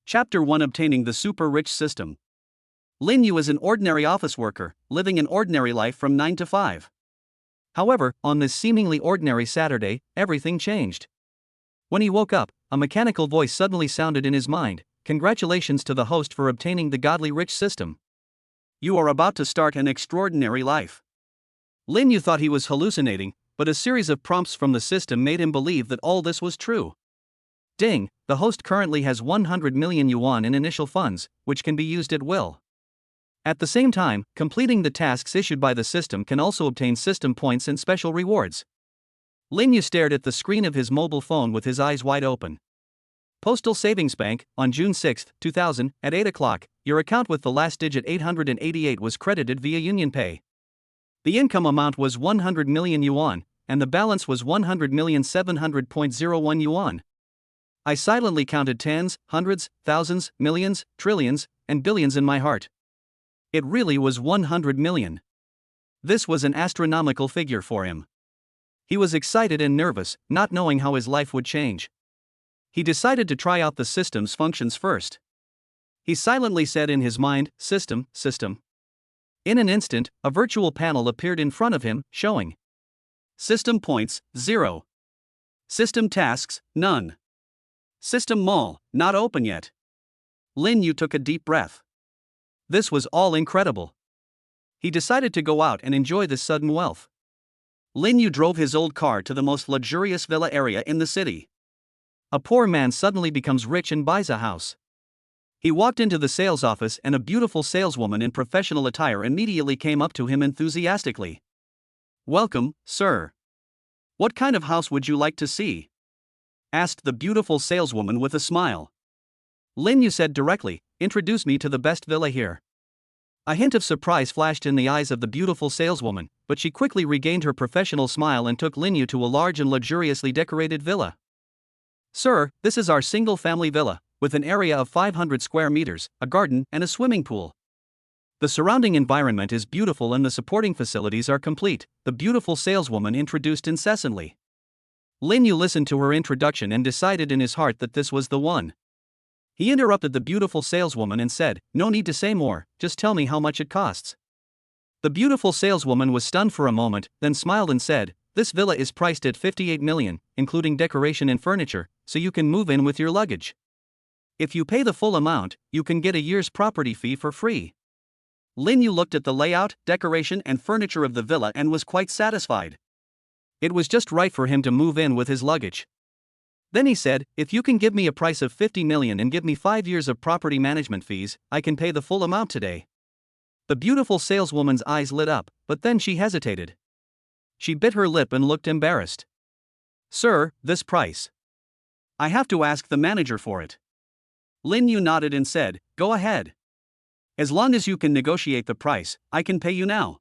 Chapter 1: Obtaining the Super Rich System. Lin Yu is an ordinary office worker, living an ordinary life from 9 to 5. However, on this seemingly ordinary Saturday, everything changed. When he woke up, a mechanical voice suddenly sounded in his mind. Congratulations to the host for obtaining the godly rich system. You are about to start an extraordinary life. Lin Yu thought he was hallucinating, but a series of prompts from the system made him believe that all this was true. Ding, the host currently has 100 million yuan in initial funds, which can be used at will. At the same time, completing the tasks issued by the system can also obtain system points and special rewards. Lin Yu stared at the screen of his mobile phone with his eyes wide open. Postal Savings Bank, on June 6, 2000, at 8 o'clock, your account with the last digit 888 was credited via UnionPay. The income amount was 100 million yuan, and the balance was 100,700.01 yuan. I silently counted tens, hundreds, thousands, millions, trillions, and billions in my heart. It really was 100 million. This was an astronomical figure for him. He was excited and nervous, not knowing how his life would change. He decided to try out the system's functions first. He silently said in his mind, "System, system." In an instant, a virtual panel appeared in front of him, showing System points, 0. System tasks, none. System mall, not open yet. Lin Yu took a deep breath. This was all incredible. He decided to go out and enjoy this sudden wealth. Lin Yu drove his old car to the most luxurious villa area in the city. A poor man suddenly becomes rich and buys a house. He walked into the sales office and a beautiful saleswoman in professional attire immediately came up to him enthusiastically. "Welcome, sir. What kind of house would you like to see?" asked the beautiful saleswoman with a smile. Lin Yu said directly, "Introduce me to the best villa here." A hint of surprise flashed in the eyes of the beautiful saleswoman, but she quickly regained her professional smile and took Lin Yu to a large and luxuriously decorated villa. "Sir, this is our single-family villa, with an area of 500 square meters, a garden, and a swimming pool. The surrounding environment is beautiful and the supporting facilities are complete," the beautiful saleswoman introduced incessantly. Lin Yu listened to her introduction and decided in his heart that this was the one. He interrupted the beautiful saleswoman and said, "No need to say more, just tell me how much it costs." The beautiful saleswoman was stunned for a moment, then smiled and said, "This villa is priced at 58 million, including decoration and furniture, so you can move in with your luggage. If you pay the full amount, you can get a year's property fee for free." Lin Yu looked at the layout, decoration, and furniture of the villa and was quite satisfied. It was just right for him to move in with his luggage. Then he said, "If you can give me a price of 50 million and give me 5 years of property management fees, I can pay the full amount today." The beautiful saleswoman's eyes lit up, but then she hesitated. She bit her lip and looked embarrassed. "Sir, this price. I have to ask the manager for it." Lin Yu nodded and said, "Go ahead. As long as you can negotiate the price, I can pay you now."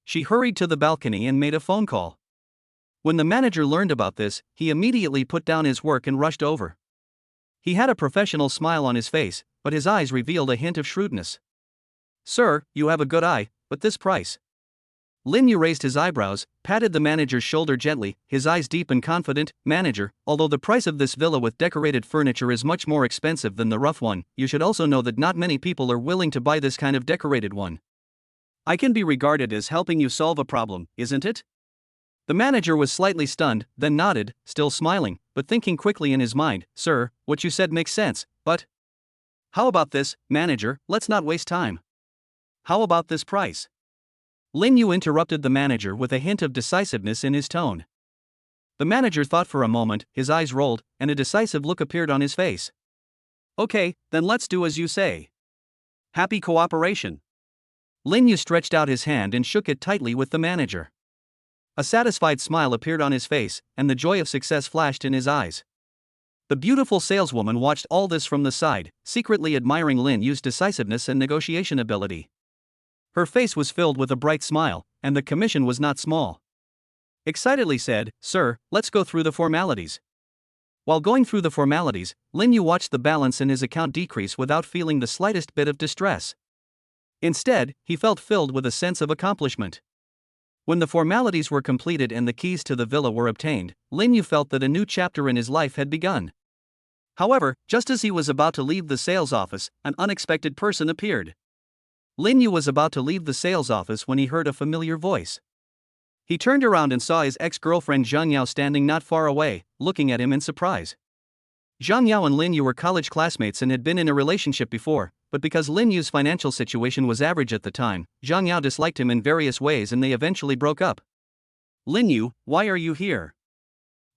She hurried to the balcony and made a phone call. When the manager learned about this, he immediately put down his work and rushed over. He had a professional smile on his face, but his eyes revealed a hint of shrewdness. "Sir, you have a good eye, but this price?" Lin Yu raised his eyebrows, patted the manager's shoulder gently, his eyes deep and confident. "Manager, although the price of this villa with decorated furniture is much more expensive than the rough one, you should also know that not many people are willing to buy this kind of decorated one. I can be regarded as helping you solve a problem, isn't it?" The manager was slightly stunned, then nodded, still smiling, but thinking quickly in his mind, "Sir, what you said makes sense, but how about this, manager? Let's not waste time. How about this price?" Lin Yu interrupted the manager with a hint of decisiveness in his tone. The manager thought for a moment, his eyes rolled, and a decisive look appeared on his face. "Okay, then let's do as you say. Happy cooperation." Lin Yu stretched out his hand and shook it tightly with the manager. A satisfied smile appeared on his face, and the joy of success flashed in his eyes. The beautiful saleswoman watched all this from the side, secretly admiring Lin Yu's decisiveness and negotiation ability. Her face was filled with a bright smile, and the commission was not small. Excitedly said, "Sir, let's go through the formalities." While going through the formalities, Lin Yu watched the balance in his account decrease without feeling the slightest bit of distress. Instead, he felt filled with a sense of accomplishment. When the formalities were completed and the keys to the villa were obtained, Lin Yu felt that a new chapter in his life had begun. However, just as he was about to leave the sales office, an unexpected person appeared. Lin Yu was about to leave the sales office when he heard a familiar voice. He turned around and saw his ex-girlfriend Zhang Yao standing not far away, looking at him in surprise. Zhang Yao and Lin Yu were college classmates and had been in a relationship before, but because Lin Yu's financial situation was average at the time, Zhang Yao disliked him in various ways and they eventually broke up. "Lin Yu, why are you here?"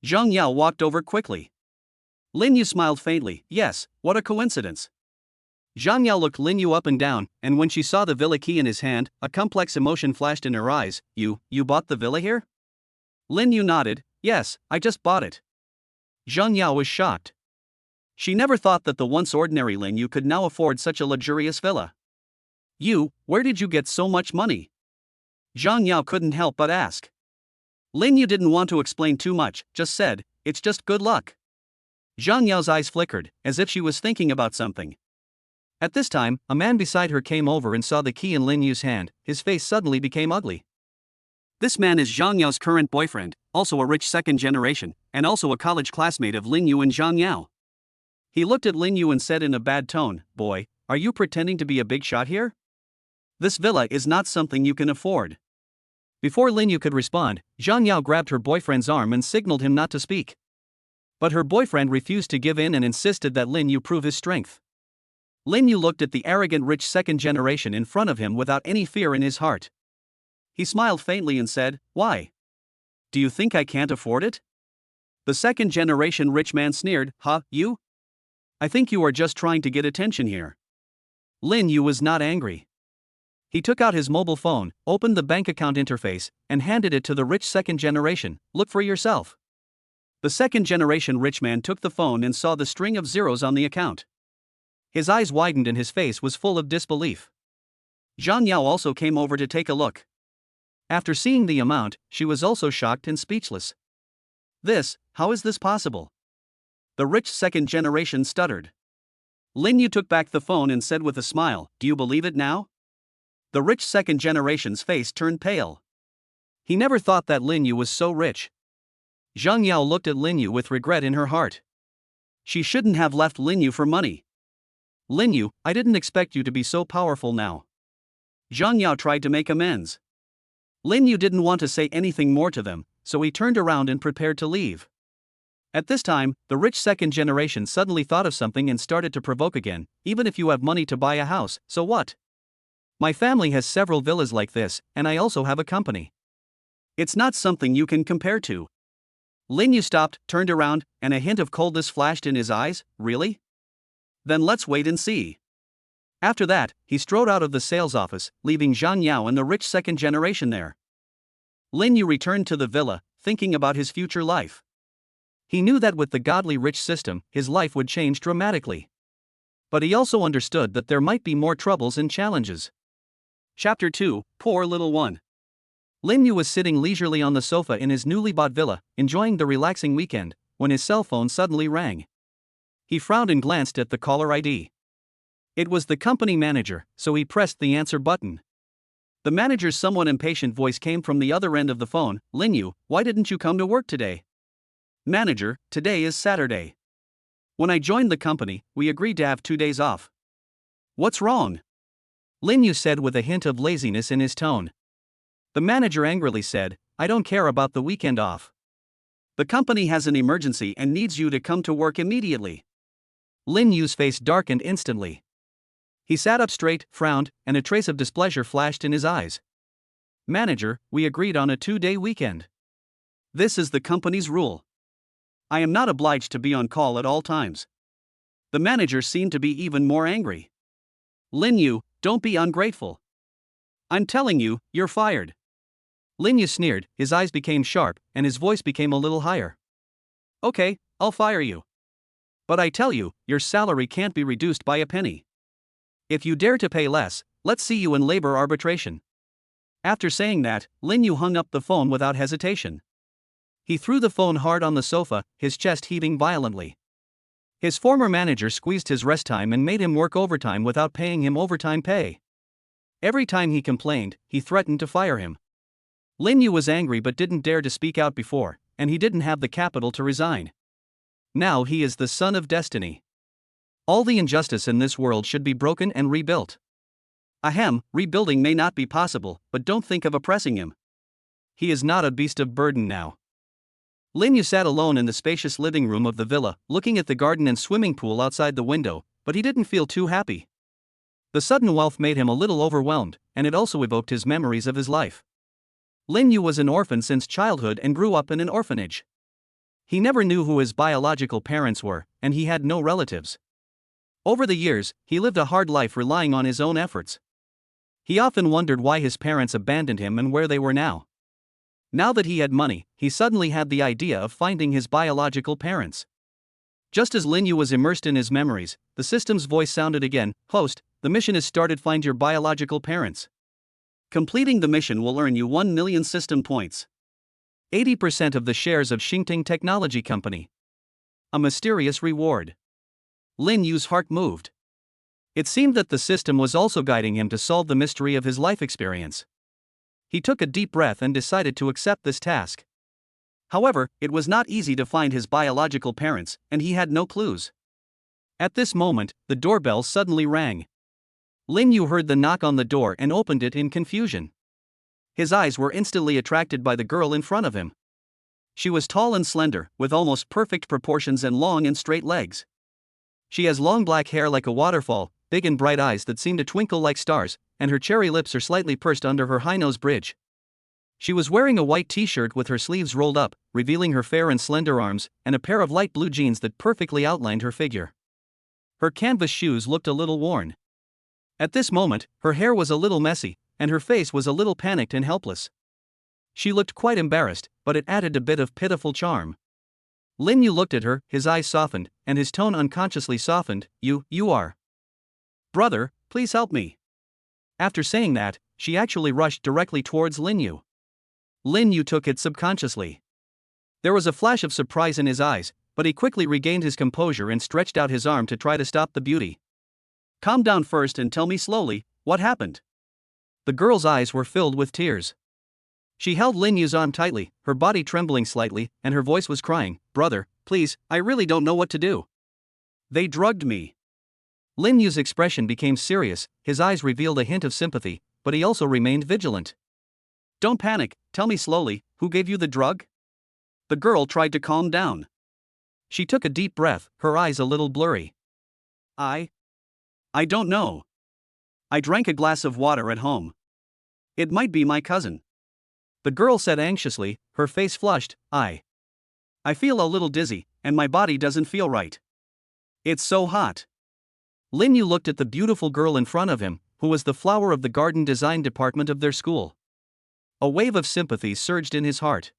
Zhang Yao walked over quickly. Lin Yu smiled faintly. "Yes, what a coincidence." Zhang Yao looked Lin Yu up and down, and when she saw the villa key in his hand, a complex emotion flashed in her eyes. You bought the villa here?" Lin Yu nodded. "Yes, I just bought it." Zhang Yao was shocked. She never thought that the once ordinary Lin Yu could now afford such a luxurious villa. Where did you get so much money?" Zhang Yao couldn't help but ask. Lin Yu didn't want to explain too much, just said, "It's just good luck." Zhang Yao's eyes flickered, as if she was thinking about something. At this time, a man beside her came over and saw the key in Lin Yu's hand. His face suddenly became ugly. This man is Zhang Yao's current boyfriend, also a rich second generation, and also a college classmate of Lin Yu and Zhang Yao. He looked at Lin Yu and said in a bad tone, "Boy, are you pretending to be a big shot here? This villa is not something you can afford." Before Lin Yu could respond, Zhang Yao grabbed her boyfriend's arm and signaled him not to speak. But her boyfriend refused to give in and insisted that Lin Yu prove his strength. Lin Yu looked at the arrogant rich second generation in front of him without any fear in his heart. He smiled faintly and said, "Why? Do you think I can't afford it?" The second generation rich man sneered, "Huh, you? I think you are just trying to get attention here." Lin Yu was not angry. He took out his mobile phone, opened the bank account interface, and handed it to the rich second generation. "Look for yourself." The second generation rich man took the phone and saw the string of zeros on the account. His eyes widened and his face was full of disbelief. Zhang Yao also came over to take a look. After seeing the amount, she was also shocked and speechless. How is this possible?" The rich second generation stuttered. Lin Yu took back the phone and said with a smile, "Do you believe it now?" The rich second generation's face turned pale. He never thought that Lin Yu was so rich. Zhang Yao looked at Lin Yu with regret in her heart. She shouldn't have left Lin Yu for money. "Lin Yu, I didn't expect you to be so powerful now." Zhang Yao tried to make amends. Lin Yu didn't want to say anything more to them, so he turned around and prepared to leave. At this time, the rich second generation suddenly thought of something and started to provoke again. "Even if you have money to buy a house, so what? My family has several villas like this, and I also have a company. It's not something you can compare to." Lin Yu stopped, turned around, and a hint of coldness flashed in his eyes. "Really? Then let's wait and see." After that, he strode out of the sales office, leaving Zhang Yao and the rich second generation there. Lin Yu returned to the villa, thinking about his future life. He knew that with the godly rich system, his life would change dramatically. But he also understood that there might be more troubles and challenges. Chapter 2, Poor Little One. Lin Yu was sitting leisurely on the sofa in his newly bought villa, enjoying the relaxing weekend, when his cell phone suddenly rang. He frowned and glanced at the caller ID. It was the company manager, so he pressed the answer button. The manager's somewhat impatient voice came from the other end of the phone. "Lin Yu, why didn't you come to work today?" "Manager, today is Saturday. When I joined the company, we agreed to have 2 days off." "What's wrong?" Lin Yu said with a hint of laziness in his tone. The manager angrily said, "I don't care about the weekend off. The company has an emergency and needs you to come to work immediately." Lin Yu's face darkened instantly. He sat up straight, frowned, and a trace of displeasure flashed in his eyes. "Manager, we agreed on a 2-day weekend. This is the company's rule. I am not obliged to be on call at all times." The manager seemed to be even more angry. "Lin Yu, don't be ungrateful. I'm telling you, you're fired." Lin Yu sneered, his eyes became sharp, and his voice became a little higher. "Okay, I'll fire you. But I tell you, your salary can't be reduced by a penny. If you dare to pay less, let's see you in labor arbitration." After saying that, Lin Yu hung up the phone without hesitation. He threw the phone hard on the sofa, his chest heaving violently. His former manager squeezed his rest time and made him work overtime without paying him overtime pay. Every time he complained, he threatened to fire him. Lin Yu was angry but didn't dare to speak out before, and he didn't have the capital to resign. Now he is the son of destiny. All the injustice in this world should be broken and rebuilt. Ahem, rebuilding may not be possible, but don't think of oppressing him. He is not a beast of burden now. Lin Yu sat alone in the spacious living room of the villa, looking at the garden and swimming pool outside the window, but he didn't feel too happy. The sudden wealth made him a little overwhelmed, and it also evoked his memories of his life. Lin Yu was an orphan since childhood and grew up in an orphanage. He never knew who his biological parents were, and he had no relatives. Over the years, he lived a hard life relying on his own efforts. He often wondered why his parents abandoned him and where they were now. Now that he had money, he suddenly had the idea of finding his biological parents. Just as Lin Yu was immersed in his memories, the system's voice sounded again. Host, the mission is started. Find your biological parents. Completing the mission will earn you 1 million system points. 80% of the shares of Xingting Technology Company. A mysterious reward. Lin Yu's heart moved. It seemed that the system was also guiding him to solve the mystery of his life experience. He took a deep breath and decided to accept this task. However, it was not easy to find his biological parents, and he had no clues. At this moment, the doorbell suddenly rang. Lin Yu heard the knock on the door and opened it in confusion. His eyes were instantly attracted by the girl in front of him. She was tall and slender, with almost perfect proportions and long and straight legs. She has long black hair like a waterfall, big and bright eyes that seem to twinkle like stars, and her cherry lips are slightly pursed under her high nose bridge. She was wearing a white t-shirt with her sleeves rolled up, revealing her fair and slender arms, and a pair of light blue jeans that perfectly outlined her figure. Her canvas shoes looked a little worn. At this moment, her hair was a little messy, and her face was a little panicked and helpless. She looked quite embarrassed, but it added a bit of pitiful charm. Lin Yu looked at her, his eyes softened, and his tone unconsciously softened. You are. Brother, please help me. After saying that, she actually rushed directly towards Lin Yu. Lin Yu took it subconsciously. There was a flash of surprise in his eyes, but he quickly regained his composure and stretched out his arm to try to stop the beauty. Calm down first and tell me slowly, what happened? The girl's eyes were filled with tears. She held Lin Yu's arm tightly, her body trembling slightly, and her voice was crying, Brother, please, I really don't know what to do. They drugged me. Lin Yu's expression became serious, his eyes revealed a hint of sympathy, but he also remained vigilant. Don't panic, tell me slowly, who gave you the drug? The girl tried to calm down. She took a deep breath, her eyes a little blurry. I don't know. I drank a glass of water at home. It might be my cousin. The girl said anxiously, her face flushed. I feel a little dizzy, and my body doesn't feel right. It's so hot. Lin Yu looked at the beautiful girl in front of him, who was the flower of the garden design department of their school. A wave of sympathy surged in his heart.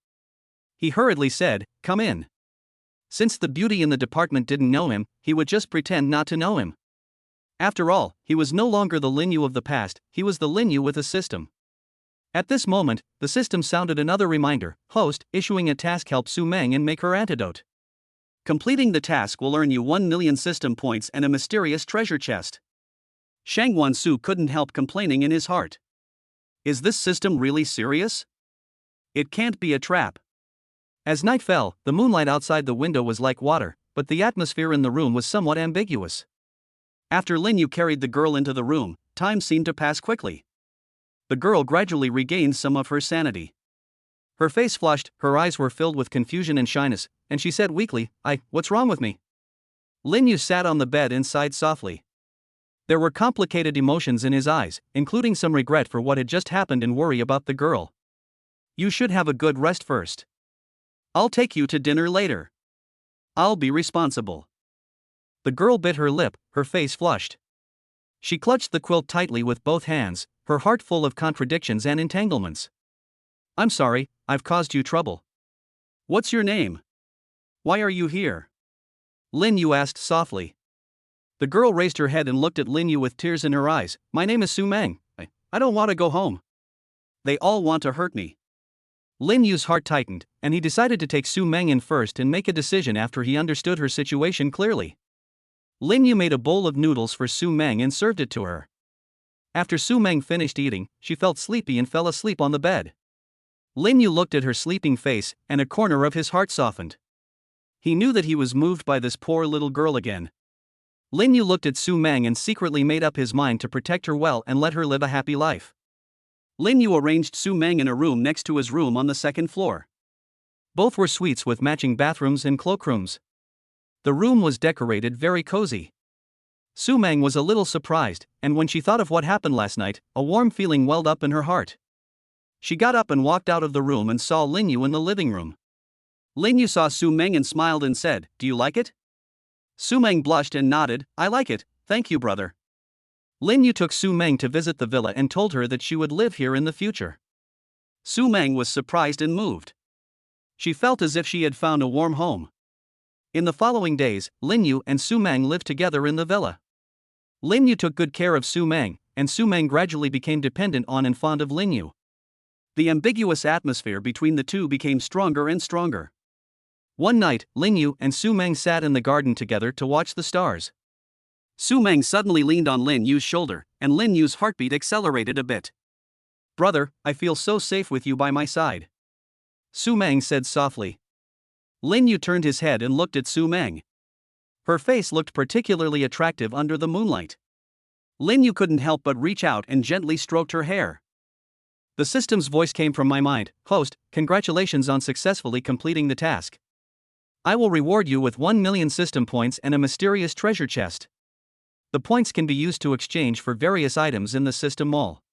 He hurriedly said, Come in. Since the beauty in the department didn't know him, he would just pretend not to know him. After all, he was no longer the Lin Yu of the past, he was the Lin Yu with a system. At this moment, the system sounded another reminder. Host, issuing a task, help Su Meng and make her antidote. Completing the task will earn you 1 million system points and a mysterious treasure chest. Shang Wansu couldn't help complaining in his heart. Is this system really serious? It can't be a trap. As night fell, the moonlight outside the window was like water, but the atmosphere in the room was somewhat ambiguous. After Lin Yu carried the girl into the room, time seemed to pass quickly. The girl gradually regained some of her sanity. Her face flushed, her eyes were filled with confusion and shyness, and she said weakly, What's wrong with me? Lin Yu sat on the bed and sighed softly. There were complicated emotions in his eyes, including some regret for what had just happened and worry about the girl. You should have a good rest first. I'll take you to dinner later. I'll be responsible. The girl bit her lip, her face flushed. She clutched the quilt tightly with both hands, her heart full of contradictions and entanglements. I'm sorry, I've caused you trouble. What's your name? Why are you here? Lin Yu asked softly. The girl raised her head and looked at Lin Yu with tears in her eyes. My name is Su Meng. I don't want to go home. They all want to hurt me. Lin Yu's heart tightened, and he decided to take Su Meng in first and make a decision after he understood her situation clearly. Lin Yu made a bowl of noodles for Su Meng and served it to her. After Su Meng finished eating, she felt sleepy and fell asleep on the bed. Lin Yu looked at her sleeping face, and a corner of his heart softened. He knew that he was moved by this poor little girl again. Lin Yu looked at Su Meng and secretly made up his mind to protect her well and let her live a happy life. Lin Yu arranged Su Meng in a room next to his room on the second floor. Both were suites with matching bathrooms and cloakrooms. The room was decorated very cozy. Su Meng was a little surprised, and when she thought of what happened last night, a warm feeling welled up in her heart. She got up and walked out of the room and saw Lin Yu in the living room. Lin Yu saw Su Meng and smiled and said, "Do you like it?" Su Meng blushed and nodded, "I like it, thank you, brother." Lin Yu took Su Meng to visit the villa and told her that she would live here in the future. Su Meng was surprised and moved. She felt as if she had found a warm home. In the following days, Lin Yu and Su Meng lived together in the villa. Lin Yu took good care of Su Meng, and Su Meng gradually became dependent on and fond of Lin Yu. The ambiguous atmosphere between the two became stronger and stronger. One night, Lin Yu and Su Meng sat in the garden together to watch the stars. Su Meng suddenly leaned on Lin Yu's shoulder, and Lin Yu's heartbeat accelerated a bit. "Brother, I feel so safe with you by my side," Su Meng said softly. Lin Yu turned his head and looked at Su Meng. Her face looked particularly attractive under the moonlight. Lin Yu couldn't help but reach out and gently stroked her hair. The system's voice came from my mind, "Host, congratulations on successfully completing the task. I will reward you with 1 million system points and a mysterious treasure chest. The points can be used to exchange for various items in the system mall.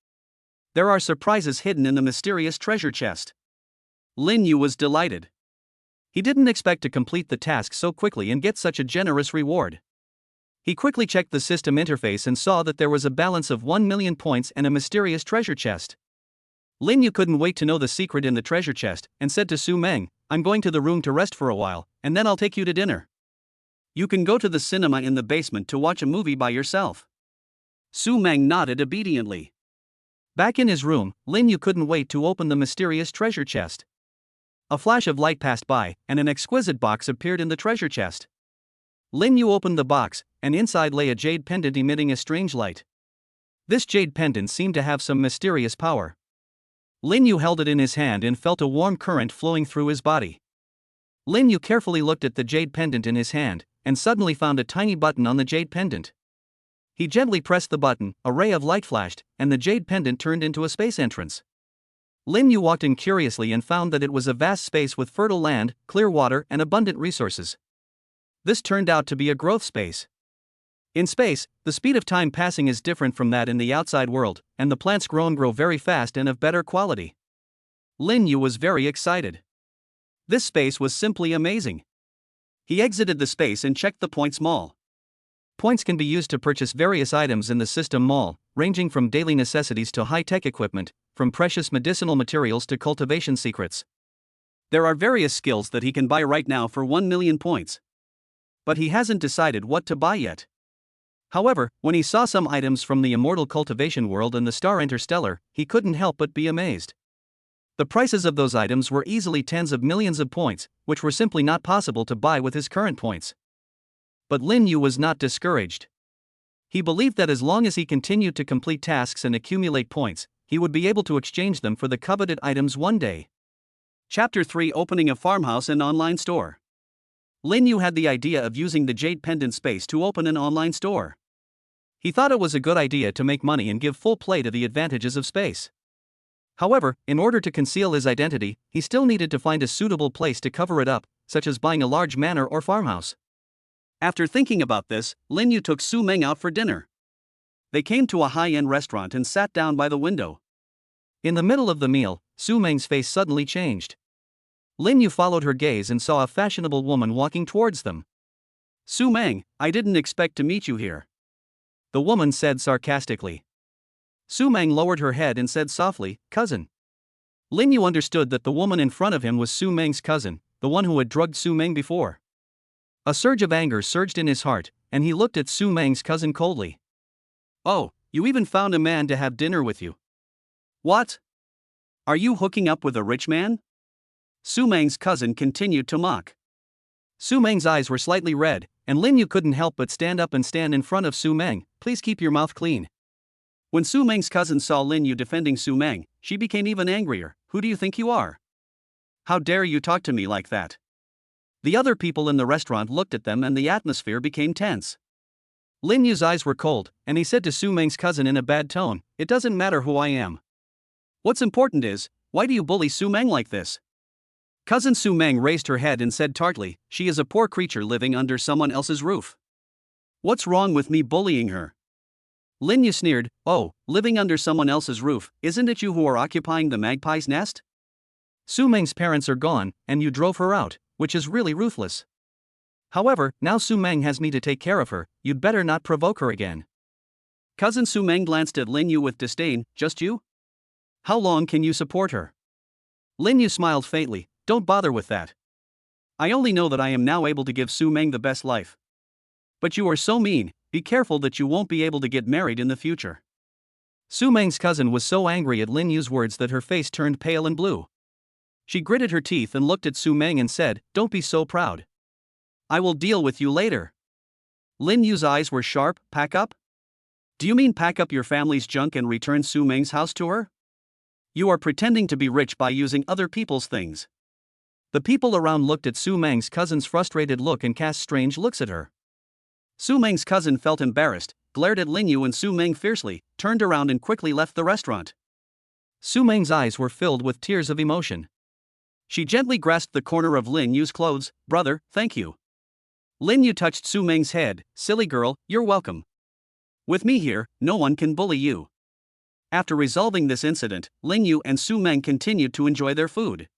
There are surprises hidden in the mysterious treasure chest." Lin Yu was delighted. He didn't expect to complete the task so quickly and get such a generous reward. He quickly checked the system interface and saw that there was a balance of 1 million points and a mysterious treasure chest. Lin Yu couldn't wait to know the secret in the treasure chest, and said to Su Meng, "I'm going to the room to rest for a while, and then I'll take you to dinner. You can go to the cinema in the basement to watch a movie by yourself." Su Meng nodded obediently. Back in his room, Lin Yu couldn't wait to open the mysterious treasure chest. A flash of light passed by, and an exquisite box appeared in the treasure chest. Lin Yu opened the box, and inside lay a jade pendant emitting a strange light. This jade pendant seemed to have some mysterious power. Lin Yu held it in his hand and felt a warm current flowing through his body. Lin Yu carefully looked at the jade pendant in his hand, and suddenly found a tiny button on the jade pendant. He gently pressed the button, a ray of light flashed, and the jade pendant turned into a space entrance. Lin Yu walked in curiously and found that it was a vast space with fertile land, clear water, and abundant resources. This turned out to be a growth space. In space, the speed of time passing is different from that in the outside world, and the plants grow very fast and of better quality. Lin Yu was very excited. This space was simply amazing. He exited the space and checked the points mall. Points can be used to purchase various items in the system mall, ranging from daily necessities to high-tech equipment, from precious medicinal materials to cultivation secrets. There are various skills that he can buy right now for 1 million points. But he hasn't decided what to buy yet. However, when he saw some items from the immortal cultivation world and the star interstellar, he couldn't help but be amazed. The prices of those items were easily tens of millions of points, which were simply not possible to buy with his current points. But Lin Yu was not discouraged. He believed that as long as he continued to complete tasks and accumulate points, he would be able to exchange them for the coveted items one day. Chapter 3: Opening a Farmhouse and Online Store. Lin Yu had the idea of using the jade pendant space to open an online store. He thought it was a good idea to make money and give full play to the advantages of space. However, in order to conceal his identity, he still needed to find a suitable place to cover it up, such as buying a large manor or farmhouse. After thinking about this, Lin Yu took Su Meng out for dinner. They came to a high-end restaurant and sat down by the window. In the middle of the meal, Su Meng's face suddenly changed. Lin Yu followed her gaze and saw a fashionable woman walking towards them. "Su Meng, I didn't expect to meet you here," the woman said sarcastically. Su Meng lowered her head and said softly, "Cousin." Lin Yu understood that the woman in front of him was Su Meng's cousin, the one who had drugged Su Meng before. A surge of anger surged in his heart, and he looked at Su Meng's cousin coldly. "Oh, you even found a man to have dinner with you. What? Are you hooking up with a rich man?" Su Meng's cousin continued to mock. Su Meng's eyes were slightly red, and Lin Yu couldn't help but stand up and stand in front of Su Meng. "Please keep your mouth clean." When Su Meng's cousin saw Lin Yu defending Su Meng, she became even angrier. "Who do you think you are? How dare you talk to me like that?" The other people in the restaurant looked at them and the atmosphere became tense. Lin Yu's eyes were cold, and he said to Su Meng's cousin in a bad tone, "It doesn't matter who I am. What's important is, why do you bully Su Meng like this?" Cousin Su Meng raised her head and said tartly, "She is a poor creature living under someone else's roof. What's wrong with me bullying her?" Lin Yu sneered, "Oh, living under someone else's roof, isn't it you who are occupying the magpie's nest? Su Meng's parents are gone, and you drove her out, which is really ruthless. However, now Su Meng has me to take care of her, you'd better not provoke her again." Cousin Su Meng glanced at Lin Yu with disdain, "Just you? How long can you support her?" Lin Yu smiled faintly, "Don't bother with that. I only know that I am now able to give Su Meng the best life. But you are so mean, be careful that you won't be able to get married in the future." Su Meng's cousin was so angry at Lin Yu's words that her face turned pale and blue. She gritted her teeth and looked at Su Meng and said, "Don't be so proud. I will deal with you later." Lin Yu's eyes were sharp. "Pack up? Do you mean pack up your family's junk and return Su Meng's house to her? You are pretending to be rich by using other people's things." The people around looked at Su Meng's cousin's frustrated look and cast strange looks at her. Su Meng's cousin felt embarrassed, glared at Lin Yu and Su Meng fiercely, turned around and quickly left the restaurant. Su Meng's eyes were filled with tears of emotion. She gently grasped the corner of Lin Yu's clothes. "Brother, thank you." Lin Yu touched Su Meng's head. "Silly girl, you're welcome. With me here, no one can bully you." After resolving this incident, Lin Yu and Su Meng continued to enjoy their food.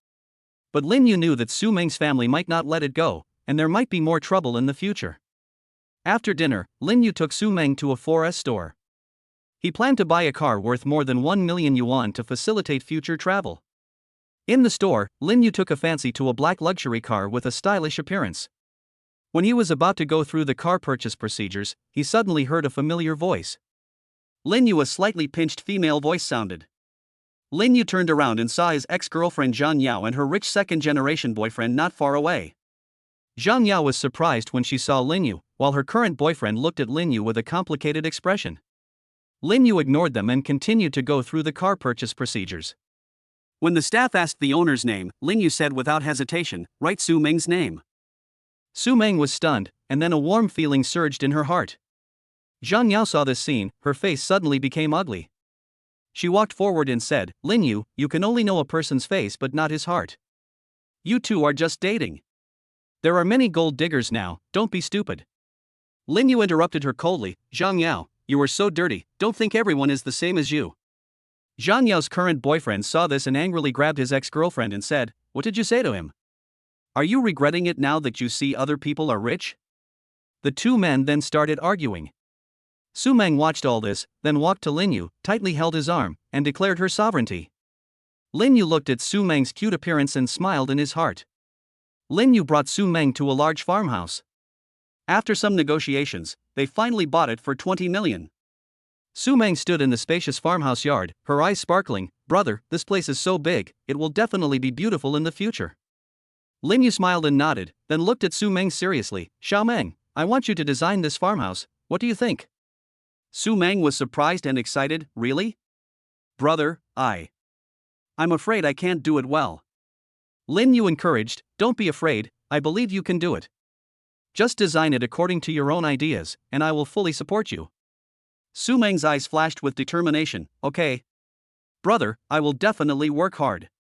But Lin Yu knew that Su Meng's family might not let it go, and there might be more trouble in the future. After dinner, Lin Yu took Su Meng to a 4S store. He planned to buy a car worth more than 1 million yuan to facilitate future travel. In the store, Lin Yu took a fancy to a black luxury car with a stylish appearance. When he was about to go through the car purchase procedures, he suddenly heard a familiar voice. Lin Yu, a slightly pinched female voice sounded. Lin Yu turned around and saw his ex-girlfriend Zhang Yao and her rich second-generation boyfriend not far away. Zhang Yao was surprised when she saw Lin Yu, while her current boyfriend looked at Lin Yu with a complicated expression. Lin Yu ignored them and continued to go through the car purchase procedures. When the staff asked the owner's name, Lin Yu said without hesitation, "Write Su Meng's name." Su Meng was stunned, and then a warm feeling surged in her heart. Zhang Yao saw this scene, her face suddenly became ugly. She walked forward and said, "Lin Yu, you can only know a person's face but not his heart. You two are just dating. There are many gold diggers now, don't be stupid." Lin Yu interrupted her coldly, "Zhang Yao, you are so dirty, don't think everyone is the same as you." Zhang Yao's current boyfriend saw this and angrily grabbed his ex-girlfriend and said, "What did you say to him? Are you regretting it now that you see other people are rich?" The two men then started arguing. Su Meng watched all this, then walked to Lin Yu, tightly held his arm, and declared her sovereignty. Lin Yu looked at Su Meng's cute appearance and smiled in his heart. Lin Yu brought Su Meng to a large farmhouse. After some negotiations, they finally bought it for 20 million. Su Meng stood in the spacious farmhouse yard, her eyes sparkling. "Brother, this place is so big, it will definitely be beautiful in the future." Lin Yu smiled and nodded, then looked at Su Meng seriously. "Xiao Meng, I want you to design this farmhouse, what do you think?" Su Meng was surprised and excited. "Really? Brother, I'm afraid I can't do it well." Lin Yu encouraged, "Don't be afraid, I believe you can do it. Just design it according to your own ideas, and I will fully support you." Su Meng's eyes flashed with determination. "Okay. Brother, I will definitely work hard."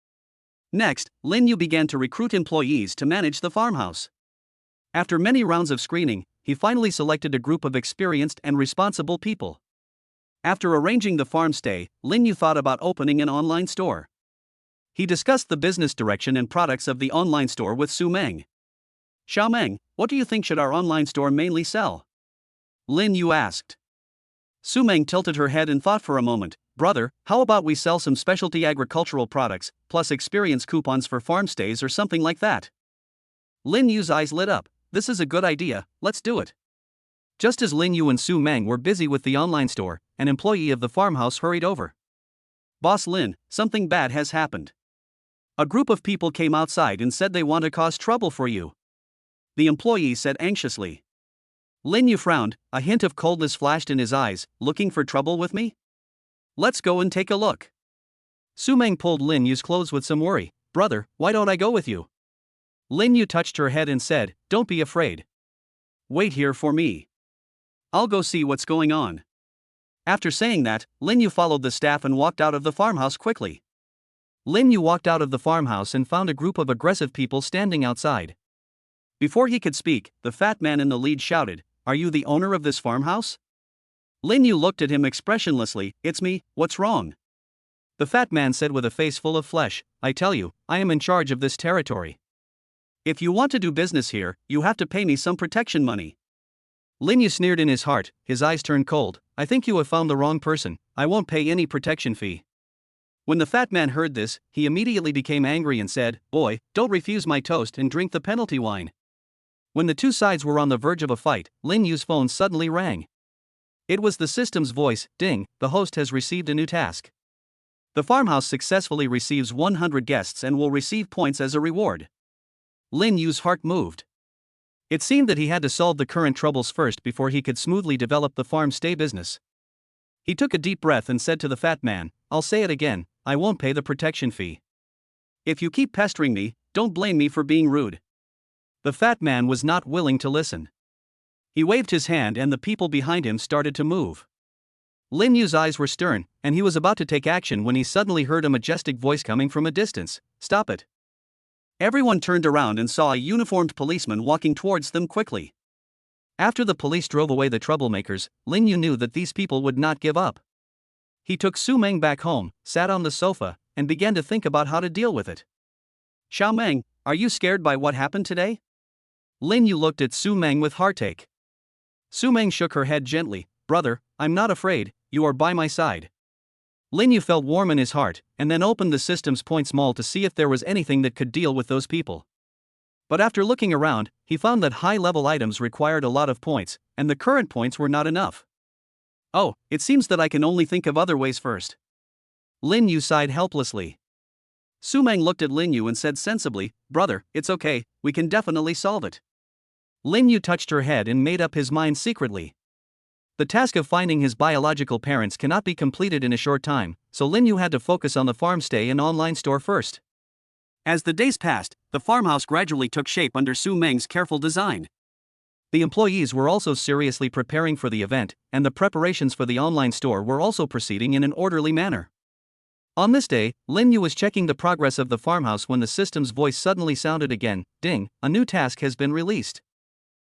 Next, Lin Yu began to recruit employees to manage the farmhouse. After many rounds of screening, he finally selected a group of experienced and responsible people. After arranging the farm stay, Lin Yu thought about opening an online store. He discussed the business direction and products of the online store with Su Meng. "Xiao Meng, what do you think should our online store mainly sell?" Lin Yu asked. Su Meng tilted her head and thought for a moment. "Brother, how about we sell some specialty agricultural products, plus experience coupons for farm stays or something like that?" Lin Yu's eyes lit up. "This is a good idea, let's do it." Just as Lin Yu and Su Meng were busy with the online store, an employee of the farmhouse hurried over. "Boss Lin, something bad has happened. A group of people came outside and said they want to cause trouble for you," the employee said anxiously. Lin Yu frowned, a hint of coldness flashed in his eyes. "Looking for trouble with me? Let's go and take a look." Su Meng pulled Lin Yu's clothes with some worry. "Brother, why don't I go with you? Lin Yu touched her head and said, "Don't be afraid. Wait here for me. I'll go see what's going on." After saying that, Lin Yu followed the staff and walked out of the farmhouse quickly. Lin Yu walked out of the farmhouse and found a group of aggressive people standing outside. Before he could speak, the fat man in the lead shouted, "Are you the owner of this farmhouse?" Lin Yu looked at him expressionlessly. "It's me, what's wrong?" The fat man said with a face full of flesh, "I tell you, I am in charge of this territory. If you want to do business here, you have to pay me some protection money." Lin Yu sneered in his heart, his eyes turned cold. "I think you have found the wrong person, I won't pay any protection fee." When the fat man heard this, he immediately became angry and said, "Boy, don't refuse my toast and drink the penalty wine." When the two sides were on the verge of a fight, Lin Yu's phone suddenly rang. It was the system's voice. "Ding, the host has received a new task. The farmhouse successfully receives 100 guests and will receive points as a reward." Lin Yu's heart moved. It seemed that he had to solve the current troubles first before he could smoothly develop the farm-stay business. He took a deep breath and said to the fat man, "I'll say it again, I won't pay the protection fee. If you keep pestering me, don't blame me for being rude." The fat man was not willing to listen. He waved his hand and the people behind him started to move. Lin Yu's eyes were stern, and he was about to take action when he suddenly heard a majestic voice coming from a distance. "Stop it." Everyone turned around and saw a uniformed policeman walking towards them quickly. After the police drove away the troublemakers, Lin Yu knew that these people would not give up. He took Su Meng back home, sat on the sofa, and began to think about how to deal with it. "Xiao Meng, are you scared by what happened today?" Lin Yu looked at Su Meng with heartache. Su Meng shook her head gently. "Brother, I'm not afraid, you are by my side." Lin Yu felt warm in his heart, and then opened the system's points mall to see if there was anything that could deal with those people. But after looking around, he found that high-level items required a lot of points, and the current points were not enough. "Oh, it seems that I can only think of other ways first." Lin Yu sighed helplessly. Su Meng looked at Lin Yu and said sensibly, "Brother, it's okay, we can definitely solve it." Lin Yu touched her head and made up his mind secretly. The task of finding his biological parents cannot be completed in a short time, so Lin Yu had to focus on the farm stay and online store first. As the days passed, the farmhouse gradually took shape under Su Meng's careful design. The employees were also seriously preparing for the event, and the preparations for the online store were also proceeding in an orderly manner. On this day, Lin Yu was checking the progress of the farmhouse when the system's voice suddenly sounded again. "Ding, a new task has been released.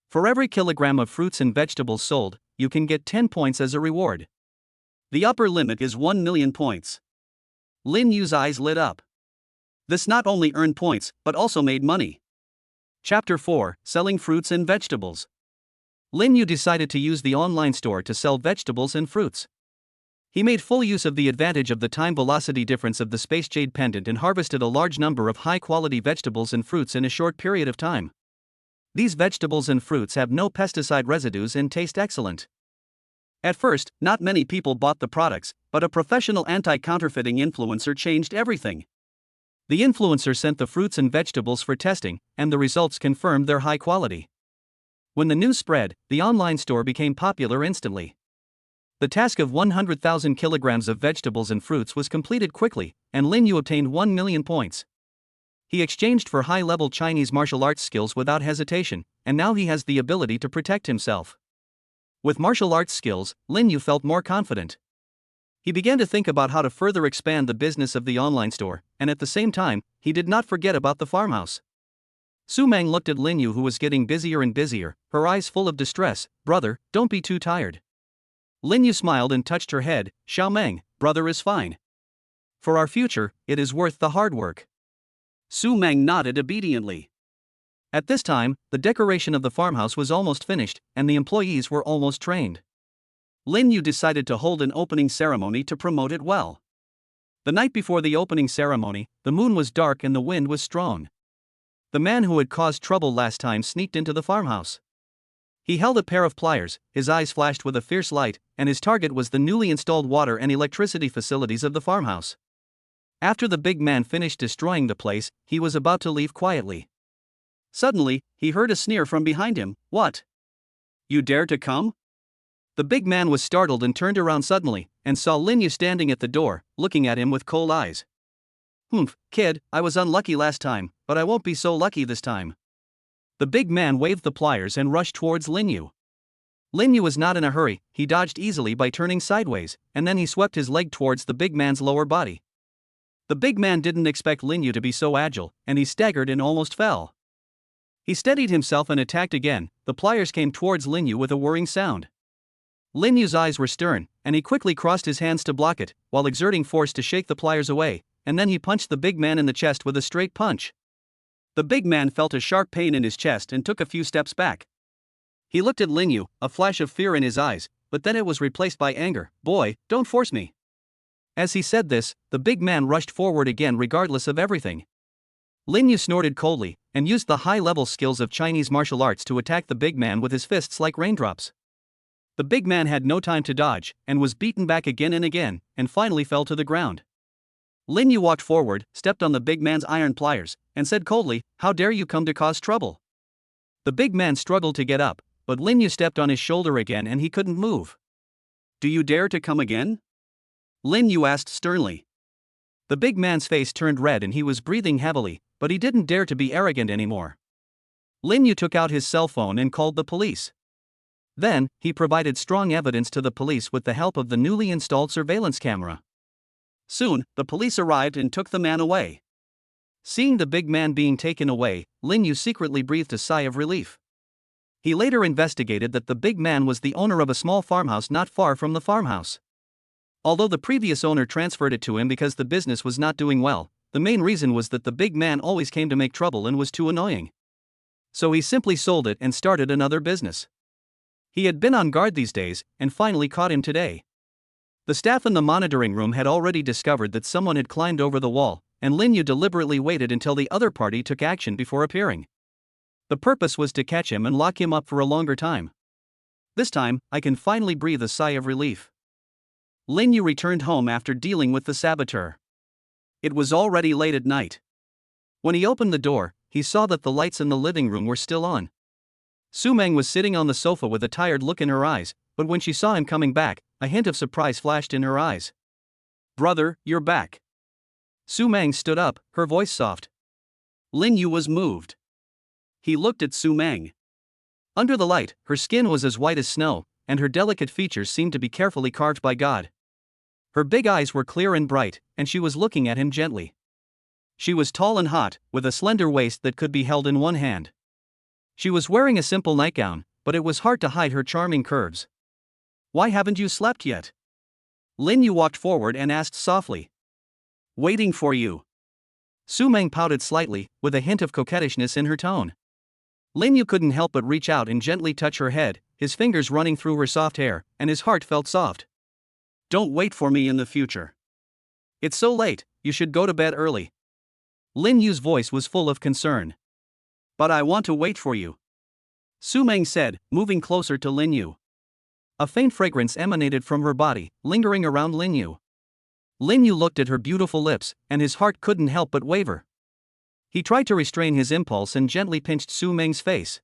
For every kilogram of fruits and vegetables sold, you can get 10 points as a reward. The upper limit is 1 million points." Lin Yu's eyes lit up. This not only earned points, but also made money. Chapter 4: Selling Fruits and Vegetables. Lin Yu decided to use the online store to sell vegetables and fruits. He made full use of the advantage of the time-velocity difference of the Space Jade Pendant and harvested a large number of high-quality vegetables and fruits in a short period of time. These vegetables and fruits have no pesticide residues and taste excellent. At first, not many people bought the products, but a professional anti-counterfeiting influencer changed everything. The influencer sent the fruits and vegetables for testing, and the results confirmed their high quality. When the news spread, the online store became popular instantly. The task of 100,000 kilograms of vegetables and fruits was completed quickly, and Lin Yu obtained 1 million points. He exchanged for high-level Chinese martial arts skills without hesitation, and now he has the ability to protect himself. With martial arts skills, Lin Yu felt more confident. He began to think about how to further expand the business of the online store, and at the same time, he did not forget about the farmhouse. Su Meng looked at Lin Yu, who was getting busier and busier, her eyes full of distress. "Brother, don't be too tired." Lin Yu smiled and touched her head. "Xiao Meng, brother is fine. For our future, it is worth the hard work." Su Meng nodded obediently. At this time, the decoration of the farmhouse was almost finished, and the employees were almost trained. Lin Yu decided to hold an opening ceremony to promote it well. The night before the opening ceremony, the moon was dark and the wind was strong. The man who had caused trouble last time sneaked into the farmhouse. He held a pair of pliers, his eyes flashed with a fierce light, and his target was the newly installed water and electricity facilities of the farmhouse. After the big man finished destroying the place, he was about to leave quietly. Suddenly, he heard a sneer from behind him. "What? You dare to come?" The big man was startled and turned around suddenly, and saw Lin Yu standing at the door, looking at him with cold eyes. "Humph, kid, I was unlucky last time, but I won't be so lucky this time." The big man waved the pliers and rushed towards Lin Yu. Lin Yu was not in a hurry, he dodged easily by turning sideways, and then he swept his leg towards the big man's lower body. The big man didn't expect Lin Yu to be so agile, and he staggered and almost fell. He steadied himself and attacked again. The pliers came towards Lin Yu with a whirring sound. Lin Yu's eyes were stern, and he quickly crossed his hands to block it, while exerting force to shake the pliers away, and then he punched the big man in the chest with a straight punch. The big man felt a sharp pain in his chest and took a few steps back. He looked at Lin Yu, a flash of fear in his eyes, but then it was replaced by anger. "Boy, don't force me." As he said this, the big man rushed forward again regardless of everything. Lin Yu snorted coldly, and used the high-level skills of Chinese martial arts to attack the big man with his fists like raindrops. The big man had no time to dodge, and was beaten back again, and finally fell to the ground. Lin Yu walked forward, stepped on the big man's iron pliers, and said coldly, "How dare you come to cause trouble?" The big man struggled to get up, but Lin Yu stepped on his shoulder again and he couldn't move. "Do you dare to come again?" Lin Yu asked sternly. The big man's face turned red and he was breathing heavily, but he didn't dare to be arrogant anymore. Lin Yu took out his cell phone and called the police. Then, he provided strong evidence to the police with the help of the newly installed surveillance camera. Soon, the police arrived and took the man away. Seeing the big man being taken away, Lin Yu secretly breathed a sigh of relief. He later investigated that the big man was the owner of a small farmhouse not far from the farmhouse. Although the previous owner transferred it to him because the business was not doing well, the main reason was that the big man always came to make trouble and was too annoying. So he simply sold it and started another business. He had been on guard these days, and finally caught him today. The staff in the monitoring room had already discovered that someone had climbed over the wall, and Lin Yu deliberately waited until the other party took action before appearing. The purpose was to catch him and lock him up for a longer time. This time, I can finally breathe a sigh of relief. Lin Yu returned home after dealing with the saboteur. It was already late at night. When he opened the door, he saw that the lights in the living room were still on. Su Meng was sitting on the sofa with a tired look in her eyes, but when she saw him coming back, a hint of surprise flashed in her eyes. "Brother, you're back." Su Meng stood up, her voice soft. Lin Yu was moved. He looked at Su Meng. Under the light, her skin was as white as snow, and her delicate features seemed to be carefully carved by God. Her big eyes were clear and bright, and she was looking at him gently. She was tall and hot, with a slender waist that could be held in one hand. She was wearing a simple nightgown, but it was hard to hide her charming curves. "Why haven't you slept yet?" Lin Yu walked forward and asked softly. "Waiting for you." Su Meng pouted slightly, with a hint of coquettishness in her tone. Lin Yu couldn't help but reach out and gently touch her head, his fingers running through her soft hair, and his heart felt soft. "Don't wait for me in the future. It's so late, you should go to bed early." Lin Yu's voice was full of concern. "But I want to wait for you," Su Meng said, moving closer to Lin Yu. A faint fragrance emanated from her body, lingering around Lin Yu. Lin Yu looked at her beautiful lips, and his heart couldn't help but waver. He tried to restrain his impulse and gently pinched Su Meng's face.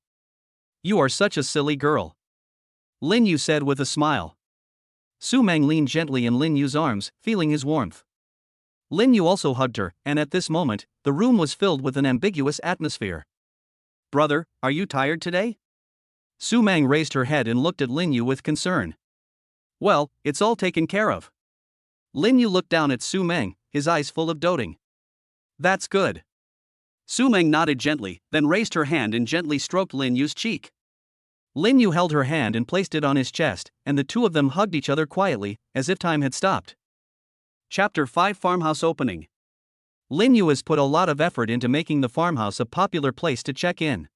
"You are such a silly girl," Lin Yu said with a smile. Su Meng leaned gently in Lin Yu's arms, feeling his warmth. Lin Yu also hugged her, and at this moment, the room was filled with an ambiguous atmosphere. "Brother, are you tired today?" Su Meng raised her head and looked at Lin Yu with concern. "Well, it's all taken care of." Lin Yu looked down at Su Meng, his eyes full of doting. "That's good." Su Meng nodded gently, then raised her hand and gently stroked Lin Yu's cheek. Lin Yu held her hand and placed it on his chest, and the two of them hugged each other quietly, as if time had stopped. Chapter 5 Farmhouse Opening. Lin Yu has put a lot of effort into making the farmhouse a popular place to check in.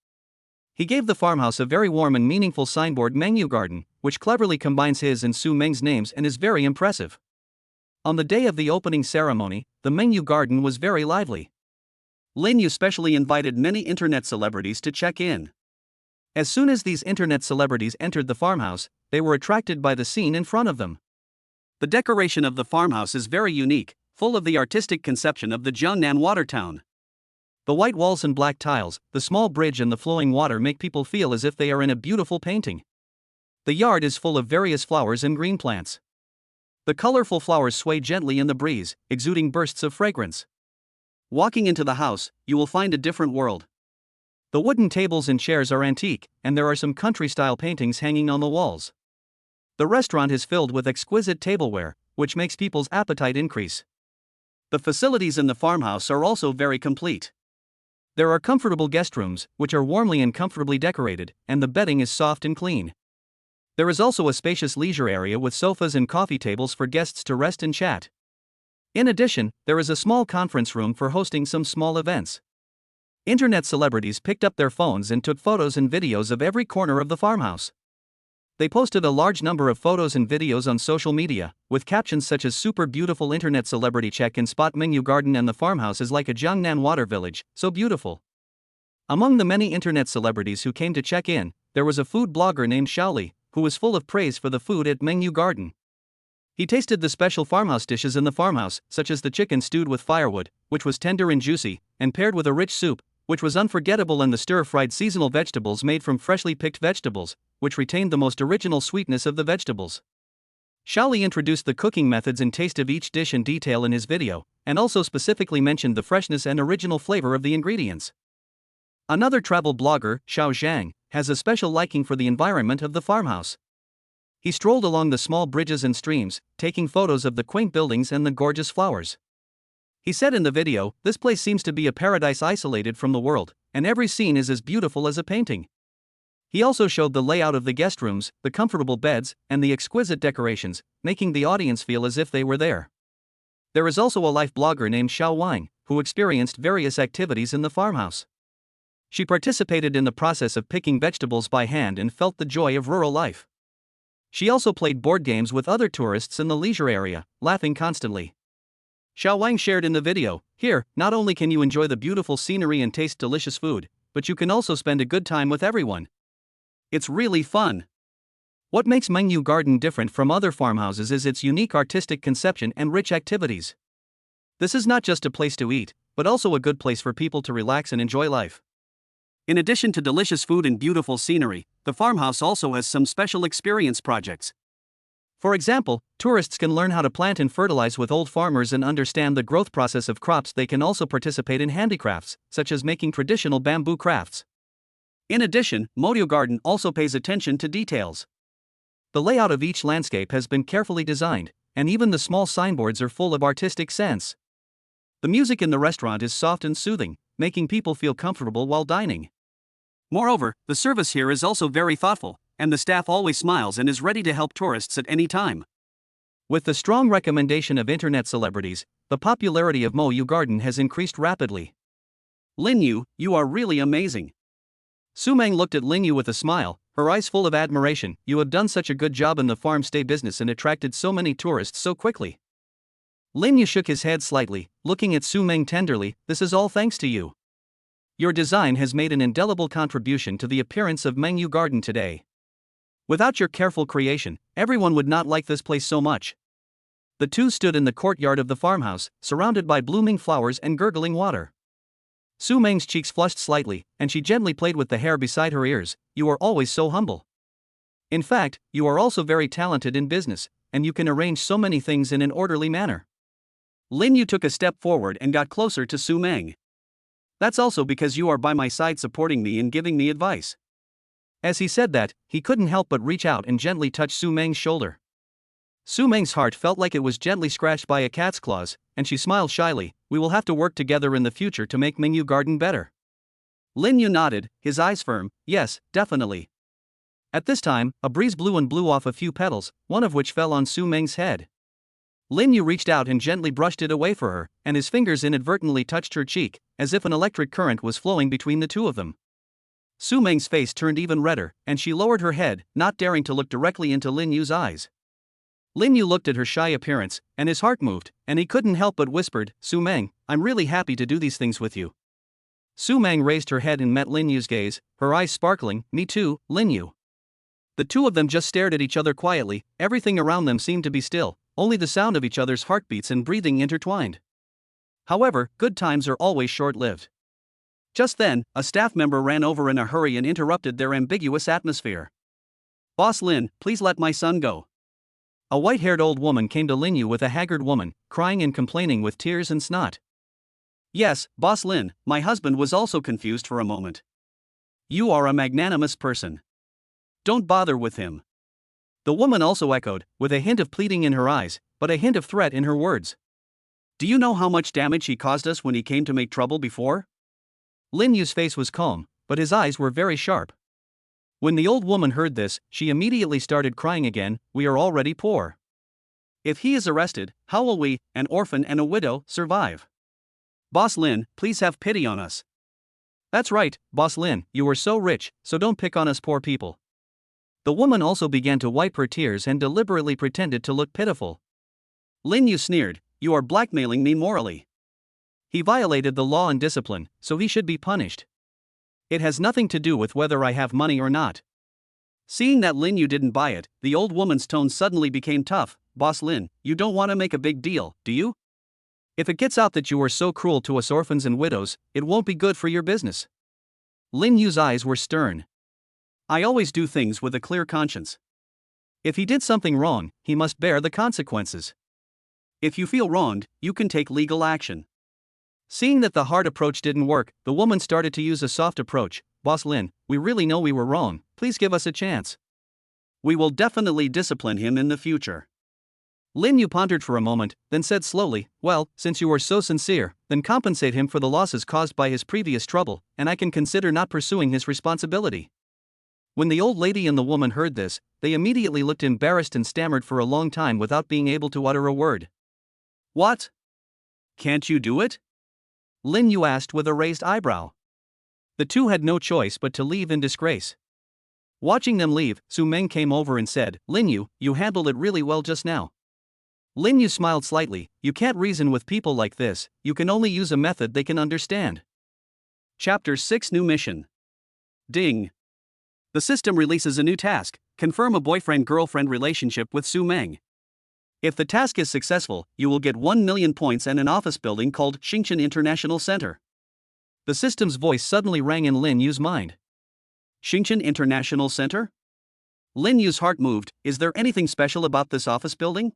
He gave the farmhouse a very warm and meaningful signboard menu garden, which cleverly combines his and Su Meng's names and is very impressive. On the day of the opening ceremony, the menu garden was very lively. Lin Yu specially invited many internet celebrities to check in. As soon as these internet celebrities entered the farmhouse, they were attracted by the scene in front of them. The decoration of the farmhouse is very unique, full of the artistic conception of the Jiangnan water town. The white walls and black tiles, the small bridge and the flowing water make people feel as if they are in a beautiful painting. The yard is full of various flowers and green plants. The colorful flowers sway gently in the breeze, exuding bursts of fragrance. Walking into the house, you will find a different world. The wooden tables and chairs are antique, and there are some country-style paintings hanging on the walls. The restaurant is filled with exquisite tableware, which makes people's appetite increase. The facilities in the farmhouse are also very complete. There are comfortable guest rooms, which are warmly and comfortably decorated, and the bedding is soft and clean. There is also a spacious leisure area with sofas and coffee tables for guests to rest and chat. In addition, there is a small conference room for hosting some small events. Internet celebrities picked up their phones and took photos and videos of every corner of the farmhouse. They posted a large number of photos and videos on social media, with captions such as "Super beautiful internet celebrity check-in spot Mengyu garden and the farmhouse is like a Jiangnan water village, so beautiful." Among the many internet celebrities who came to check in, there was a food blogger named Xiaoli, who was full of praise for the food at Mengyu garden. He tasted the special farmhouse dishes in the farmhouse, such as the chicken stewed with firewood, which was tender and juicy, and paired with a rich soup, which was unforgettable, and the stir-fried seasonal vegetables made from freshly picked vegetables, which retained the most original sweetness of the vegetables. Xiaoli introduced the cooking methods and taste of each dish in detail in his video, and also specifically mentioned the freshness and original flavor of the ingredients. Another travel blogger, Xiao Zhang, has a special liking for the environment of the farmhouse. He strolled along the small bridges and streams, taking photos of the quaint buildings and the gorgeous flowers. He said in the video, "This place seems to be a paradise isolated from the world, and every scene is as beautiful as a painting." He also showed the layout of the guest rooms, the comfortable beds, and the exquisite decorations, making the audience feel as if they were there. There is also a life blogger named Xiao Wang, who experienced various activities in the farmhouse. She participated in the process of picking vegetables by hand and felt the joy of rural life. She also played board games with other tourists in the leisure area, laughing constantly. Xiao Wang shared in the video, "Here, not only can you enjoy the beautiful scenery and taste delicious food, but you can also spend a good time with everyone. It's really fun." What makes Mengyu Garden different from other farmhouses is its unique artistic conception and rich activities. This is not just a place to eat, but also a good place for people to relax and enjoy life. In addition to delicious food and beautiful scenery, the farmhouse also has some special experience projects. For example, tourists can learn how to plant and fertilize with old farmers and understand the growth process of crops. They can also participate in handicrafts, such as making traditional bamboo crafts. In addition, Mengyu Garden also pays attention to details. The layout of each landscape has been carefully designed, and even the small signboards are full of artistic sense. The music in the restaurant is soft and soothing, making people feel comfortable while dining. Moreover, the service here is also very thoughtful, and the staff always smiles and is ready to help tourists at any time. With the strong recommendation of internet celebrities, the popularity of Mengyu Garden has increased rapidly. "Lin Yu, you are really amazing." Su Meng looked at Lin Yu with a smile, her eyes full of admiration. "You have done such a good job in the farm stay business and attracted so many tourists so quickly." Lin Yu shook his head slightly, looking at Su Meng tenderly. "This is all thanks to you. Your design has made an indelible contribution to the appearance of Mengyu Garden today. Without your careful creation, everyone would not like this place so much." The two stood in the courtyard of the farmhouse, surrounded by blooming flowers and gurgling water. Su Meng's cheeks flushed slightly, and she gently played with the hair beside her ears. "You are always so humble. In fact, you are also very talented in business, and you can arrange so many things in an orderly manner." Lin Yu took a step forward and got closer to Su Meng. "That's also because you are by my side supporting me and giving me advice." As he said that, he couldn't help but reach out and gently touch Su Meng's shoulder. Su Meng's heart felt like it was gently scratched by a cat's claws, and she smiled shyly. "We will have to work together in the future to make Mengyu Garden better." Lin Yu nodded, his eyes firm. "Yes, definitely." At this time, a breeze blew and blew off a few petals, one of which fell on Su Meng's head. Lin Yu reached out and gently brushed it away for her, and his fingers inadvertently touched her cheek, as if an electric current was flowing between the two of them. Su Meng's face turned even redder, and she lowered her head, not daring to look directly into Lin Yu's eyes. Lin Yu looked at her shy appearance, and his heart moved, and he couldn't help but whispered, "Su Meng, I'm really happy to do these things with you." Su Meng raised her head and met Lin Yu's gaze, her eyes sparkling. "Me too, Lin Yu." The two of them just stared at each other quietly. Everything around them seemed to be still, only the sound of each other's heartbeats and breathing intertwined. However, good times are always short-lived. Just then, a staff member ran over in a hurry and interrupted their ambiguous atmosphere. "Boss Lin, please let my son go." A white-haired old woman came to Lin Yu with a haggard woman, crying and complaining with tears and snot. Yes, Boss Lin, my husband was also confused for a moment. You are a magnanimous person. Don't bother with him. The woman also echoed, with a hint of pleading in her eyes, but a hint of threat in her words. Do you know how much damage he caused us when he came to make trouble before? Lin Yu's face was calm, but his eyes were very sharp. When the old woman heard this, she immediately started crying again. We are already poor. If he is arrested, how will we, an orphan and a widow, survive? Boss Lin, please have pity on us. That's right, Boss Lin, you are so rich, so don't pick on us poor people. The woman also began to wipe her tears and deliberately pretended to look pitiful. Lin Yu sneered, you are blackmailing me morally. He violated the law and discipline, so he should be punished. It has nothing to do with whether I have money or not. Seeing that Lin Yu didn't buy it, the old woman's tone suddenly became tough. Boss Lin, you don't want to make a big deal, do you? If it gets out that you are so cruel to us orphans and widows, it won't be good for your business. Lin Yu's eyes were stern. I always do things with a clear conscience. If he did something wrong, he must bear the consequences. If you feel wronged, you can take legal action. Seeing that the hard approach didn't work, the woman started to use a soft approach. Boss Lin, we really know we were wrong, please give us a chance. We will definitely discipline him in the future. Lin Yu pondered for a moment, then said slowly, well, since you are so sincere, then compensate him for the losses caused by his previous trouble, and I can consider not pursuing his responsibility. When the old lady and the woman heard this, they immediately looked embarrassed and stammered for a long time without being able to utter a word. What? Can't you do it? Lin Yu asked with a raised eyebrow. The two had no choice but to leave in disgrace. Watching them leave, Su Meng came over and said, Lin Yu, you handled it really well just now. Lin Yu smiled slightly, you can't reason with people like this, you can only use a method they can understand. Chapter 6 New Mission. Ding. The system releases a new task, confirm a boyfriend-girlfriend relationship with Su Meng. If the task is successful, you will get 1 million points and an office building called Xingchen International Center. The system's voice suddenly rang in Lin Yu's mind. Xingchen International Center? Lin Yu's heart moved, is there anything special about this office building?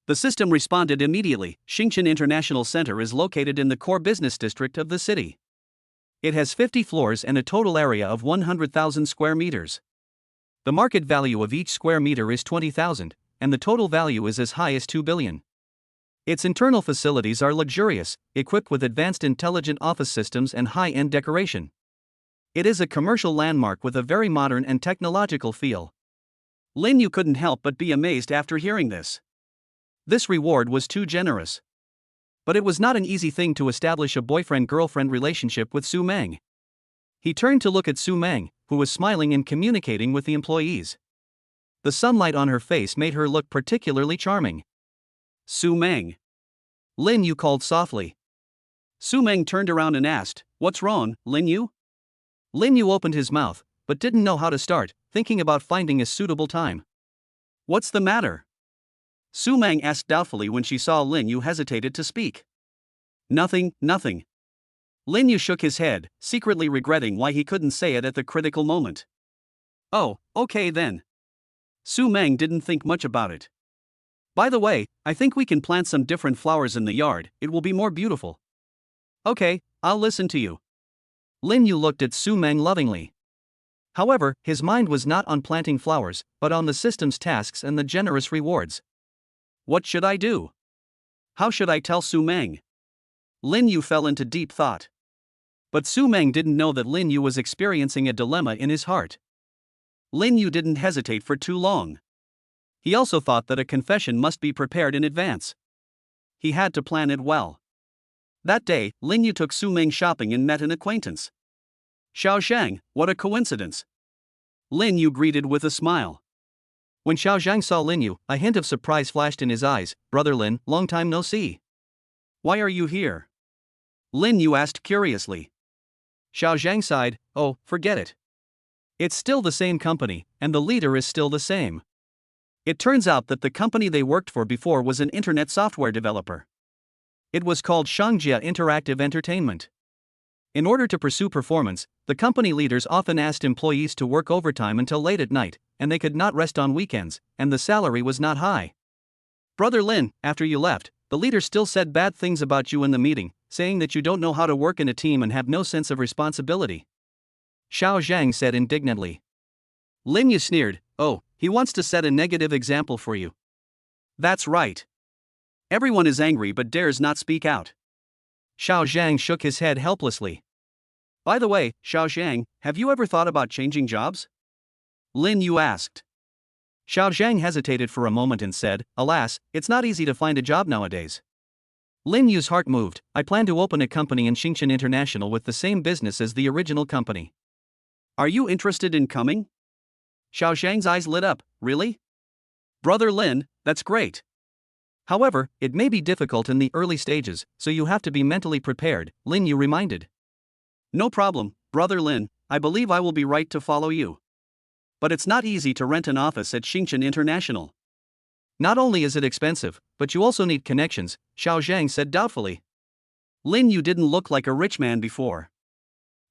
The system responded immediately, Xingchen International Center is located in the core business district of the city. It has 50 floors and a total area of 100,000 square meters. The market value of each square meter is 20,000, and the total value is as high as 2 billion. Its internal facilities are luxurious, equipped with advanced intelligent office systems and high-end decoration. It is a commercial landmark with a very modern and technological feel. Lin Yu couldn't help but be amazed after hearing this. This reward was too generous. But it was not an easy thing to establish a boyfriend-girlfriend relationship with Su Meng. He turned to look at Su Meng, who was smiling and communicating with the employees. The sunlight on her face made her look particularly charming. Su Meng. Lin Yu called softly. Su Meng turned around and asked, what's wrong, Lin Yu? Lin Yu opened his mouth, but didn't know how to start, thinking about finding a suitable time. What's the matter? Su Meng asked doubtfully when she saw Lin Yu hesitated to speak. Nothing. Lin Yu shook his head, secretly regretting why he couldn't say it at the critical moment. Oh, okay then. Su Meng didn't think much about it. By the way, I think we can plant some different flowers in the yard, it will be more beautiful. Okay, I'll listen to you. Lin Yu looked at Su Meng lovingly. However, his mind was not on planting flowers, but on the system's tasks and the generous rewards. What should I do? How should I tell Su Meng? Lin Yu fell into deep thought. But Su Meng didn't know that Lin Yu was experiencing a dilemma in his heart. Lin Yu didn't hesitate for too long. He also thought that a confession must be prepared in advance. He had to plan it well. That day, Lin Yu took Su Meng shopping and met an acquaintance. Xiao Zhang, what a coincidence. Lin Yu greeted with a smile. When Xiao Zhang saw Lin Yu, a hint of surprise flashed in his eyes. Brother Lin, long time no see. Why are you here? Lin Yu asked curiously. Xiao Zhang sighed, oh, forget it. It's still the same company, and the leader is still the same. It turns out that the company they worked for before was an internet software developer. It was called Shangjia Interactive Entertainment. In order to pursue performance, the company leaders often asked employees to work overtime until late at night, and they could not rest on weekends, and the salary was not high. Brother Lin, after you left, the leader still said bad things about you in the meeting, saying that you don't know how to work in a team and have no sense of responsibility. Xiao Zhang said indignantly. Lin Yu sneered, oh, he wants to set a negative example for you. That's right. Everyone is angry but dares not speak out. Xiao Zhang shook his head helplessly. By the way, Xiao Zhang, have you ever thought about changing jobs? Lin Yu asked. Xiao Zhang hesitated for a moment and said, alas, it's not easy to find a job nowadays. Lin Yu's heart moved. I plan to open a company in Xinjiang International with the same business as the original company. Are you interested in coming? Xiao Zhang's eyes lit up. Really? Brother Lin, that's great. However, it may be difficult in the early stages, so you have to be mentally prepared, Lin Yu reminded. No problem, Brother Lin, I believe I will be right to follow you. But it's not easy to rent an office at Xinjiang International. Not only is it expensive, but you also need connections, Xiao Zhang said doubtfully. Lin Yu didn't look like a rich man before.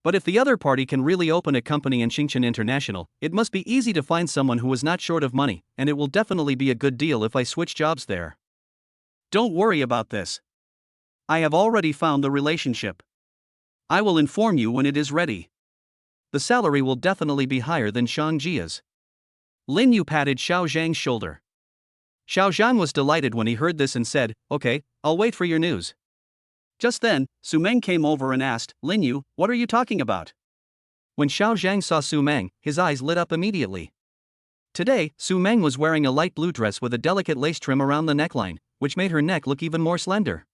But if the other party can really open a company in Xinjiang International, it must be easy to find someone who is not short of money, and it will definitely be a good deal if I switch jobs there. Don't worry about this. I have already found the relationship. I will inform you when it is ready. The salary will definitely be higher than Shang Jia's. Lin Yu patted Xiao Zhang's shoulder. Xiao Zhang was delighted when he heard this and said, okay, I'll wait for your news. Just then, Su Meng came over and asked, Lin Yu, what are you talking about? When Xiao Zhang saw Su Meng, his eyes lit up immediately. Today, Su Meng was wearing a light blue dress with a delicate lace trim around the neckline, which made her neck look even more slender.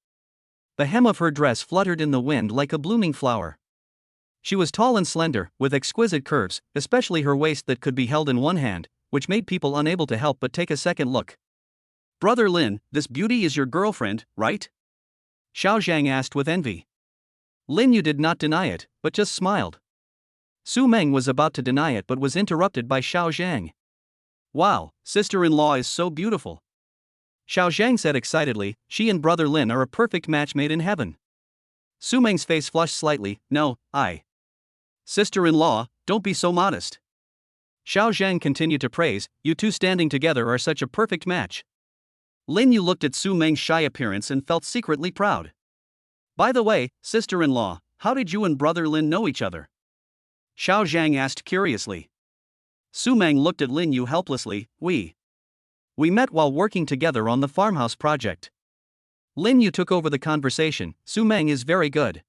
The hem of her dress fluttered in the wind like a blooming flower. She was tall and slender, with exquisite curves, especially her waist that could be held in one hand, which made people unable to help but take a second look. Brother Lin, this beauty is your girlfriend, right? Xiao Zhang asked with envy. Lin Yu did not deny it, but just smiled. Su Meng was about to deny it but was interrupted by Xiao Zhang. Wow, sister-in-law is so beautiful. Xiao Zhang said excitedly, she and Brother Lin are a perfect match made in heaven. Su Meng's face flushed slightly, no, Sister-in-law, don't be so modest. Xiao Zhang continued to praise, you two standing together are such a perfect match. Lin Yu looked at Su Meng's shy appearance and felt secretly proud. By the way, sister-in-law, how did you and Brother Lin know each other? Xiao Zhang asked curiously. Su Meng looked at Lin Yu helplessly, We met while working together on the farmhouse project. Lin Yu took over the conversation, Su Meng is very good.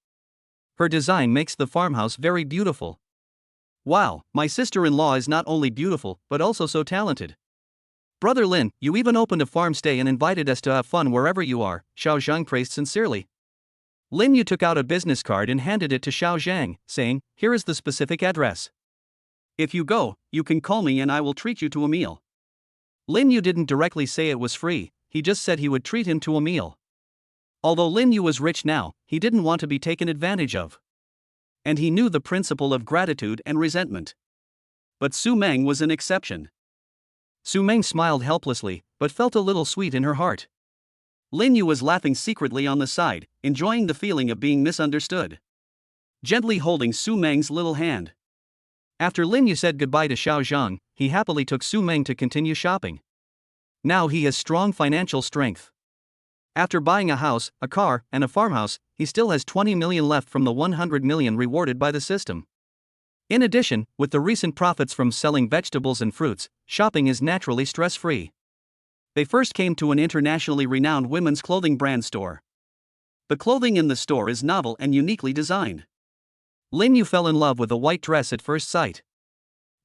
Her design makes the farmhouse very beautiful. Wow, my sister-in-law is not only beautiful, but also so talented. Brother Lin, you even opened a farm stay and invited us to have fun wherever you are, Xiao Zhang praised sincerely. Lin Yu took out a business card and handed it to Xiao Zhang, saying, here is the specific address. If you go, you can call me and I will treat you to a meal. Lin Yu didn't directly say it was free, he just said he would treat him to a meal. Although Lin Yu was rich now, he didn't want to be taken advantage of. And he knew the principle of gratitude and resentment. But Su Meng was an exception. Su Meng smiled helplessly, but felt a little sweet in her heart. Lin Yu was laughing secretly on the side, enjoying the feeling of being misunderstood. Gently holding Su Meng's little hand. After Lin Yu said goodbye to Xiao Zhang, he happily took Su Meng to continue shopping. Now he has strong financial strength. After buying a house, a car, and a farmhouse, he still has 20 million left from the 100 million rewarded by the system. In addition, with the recent profits from selling vegetables and fruits, shopping is naturally stress-free. They first came to an internationally renowned women's clothing brand store. The clothing in the store is novel and uniquely designed. Lin Yu fell in love with the white dress at first sight.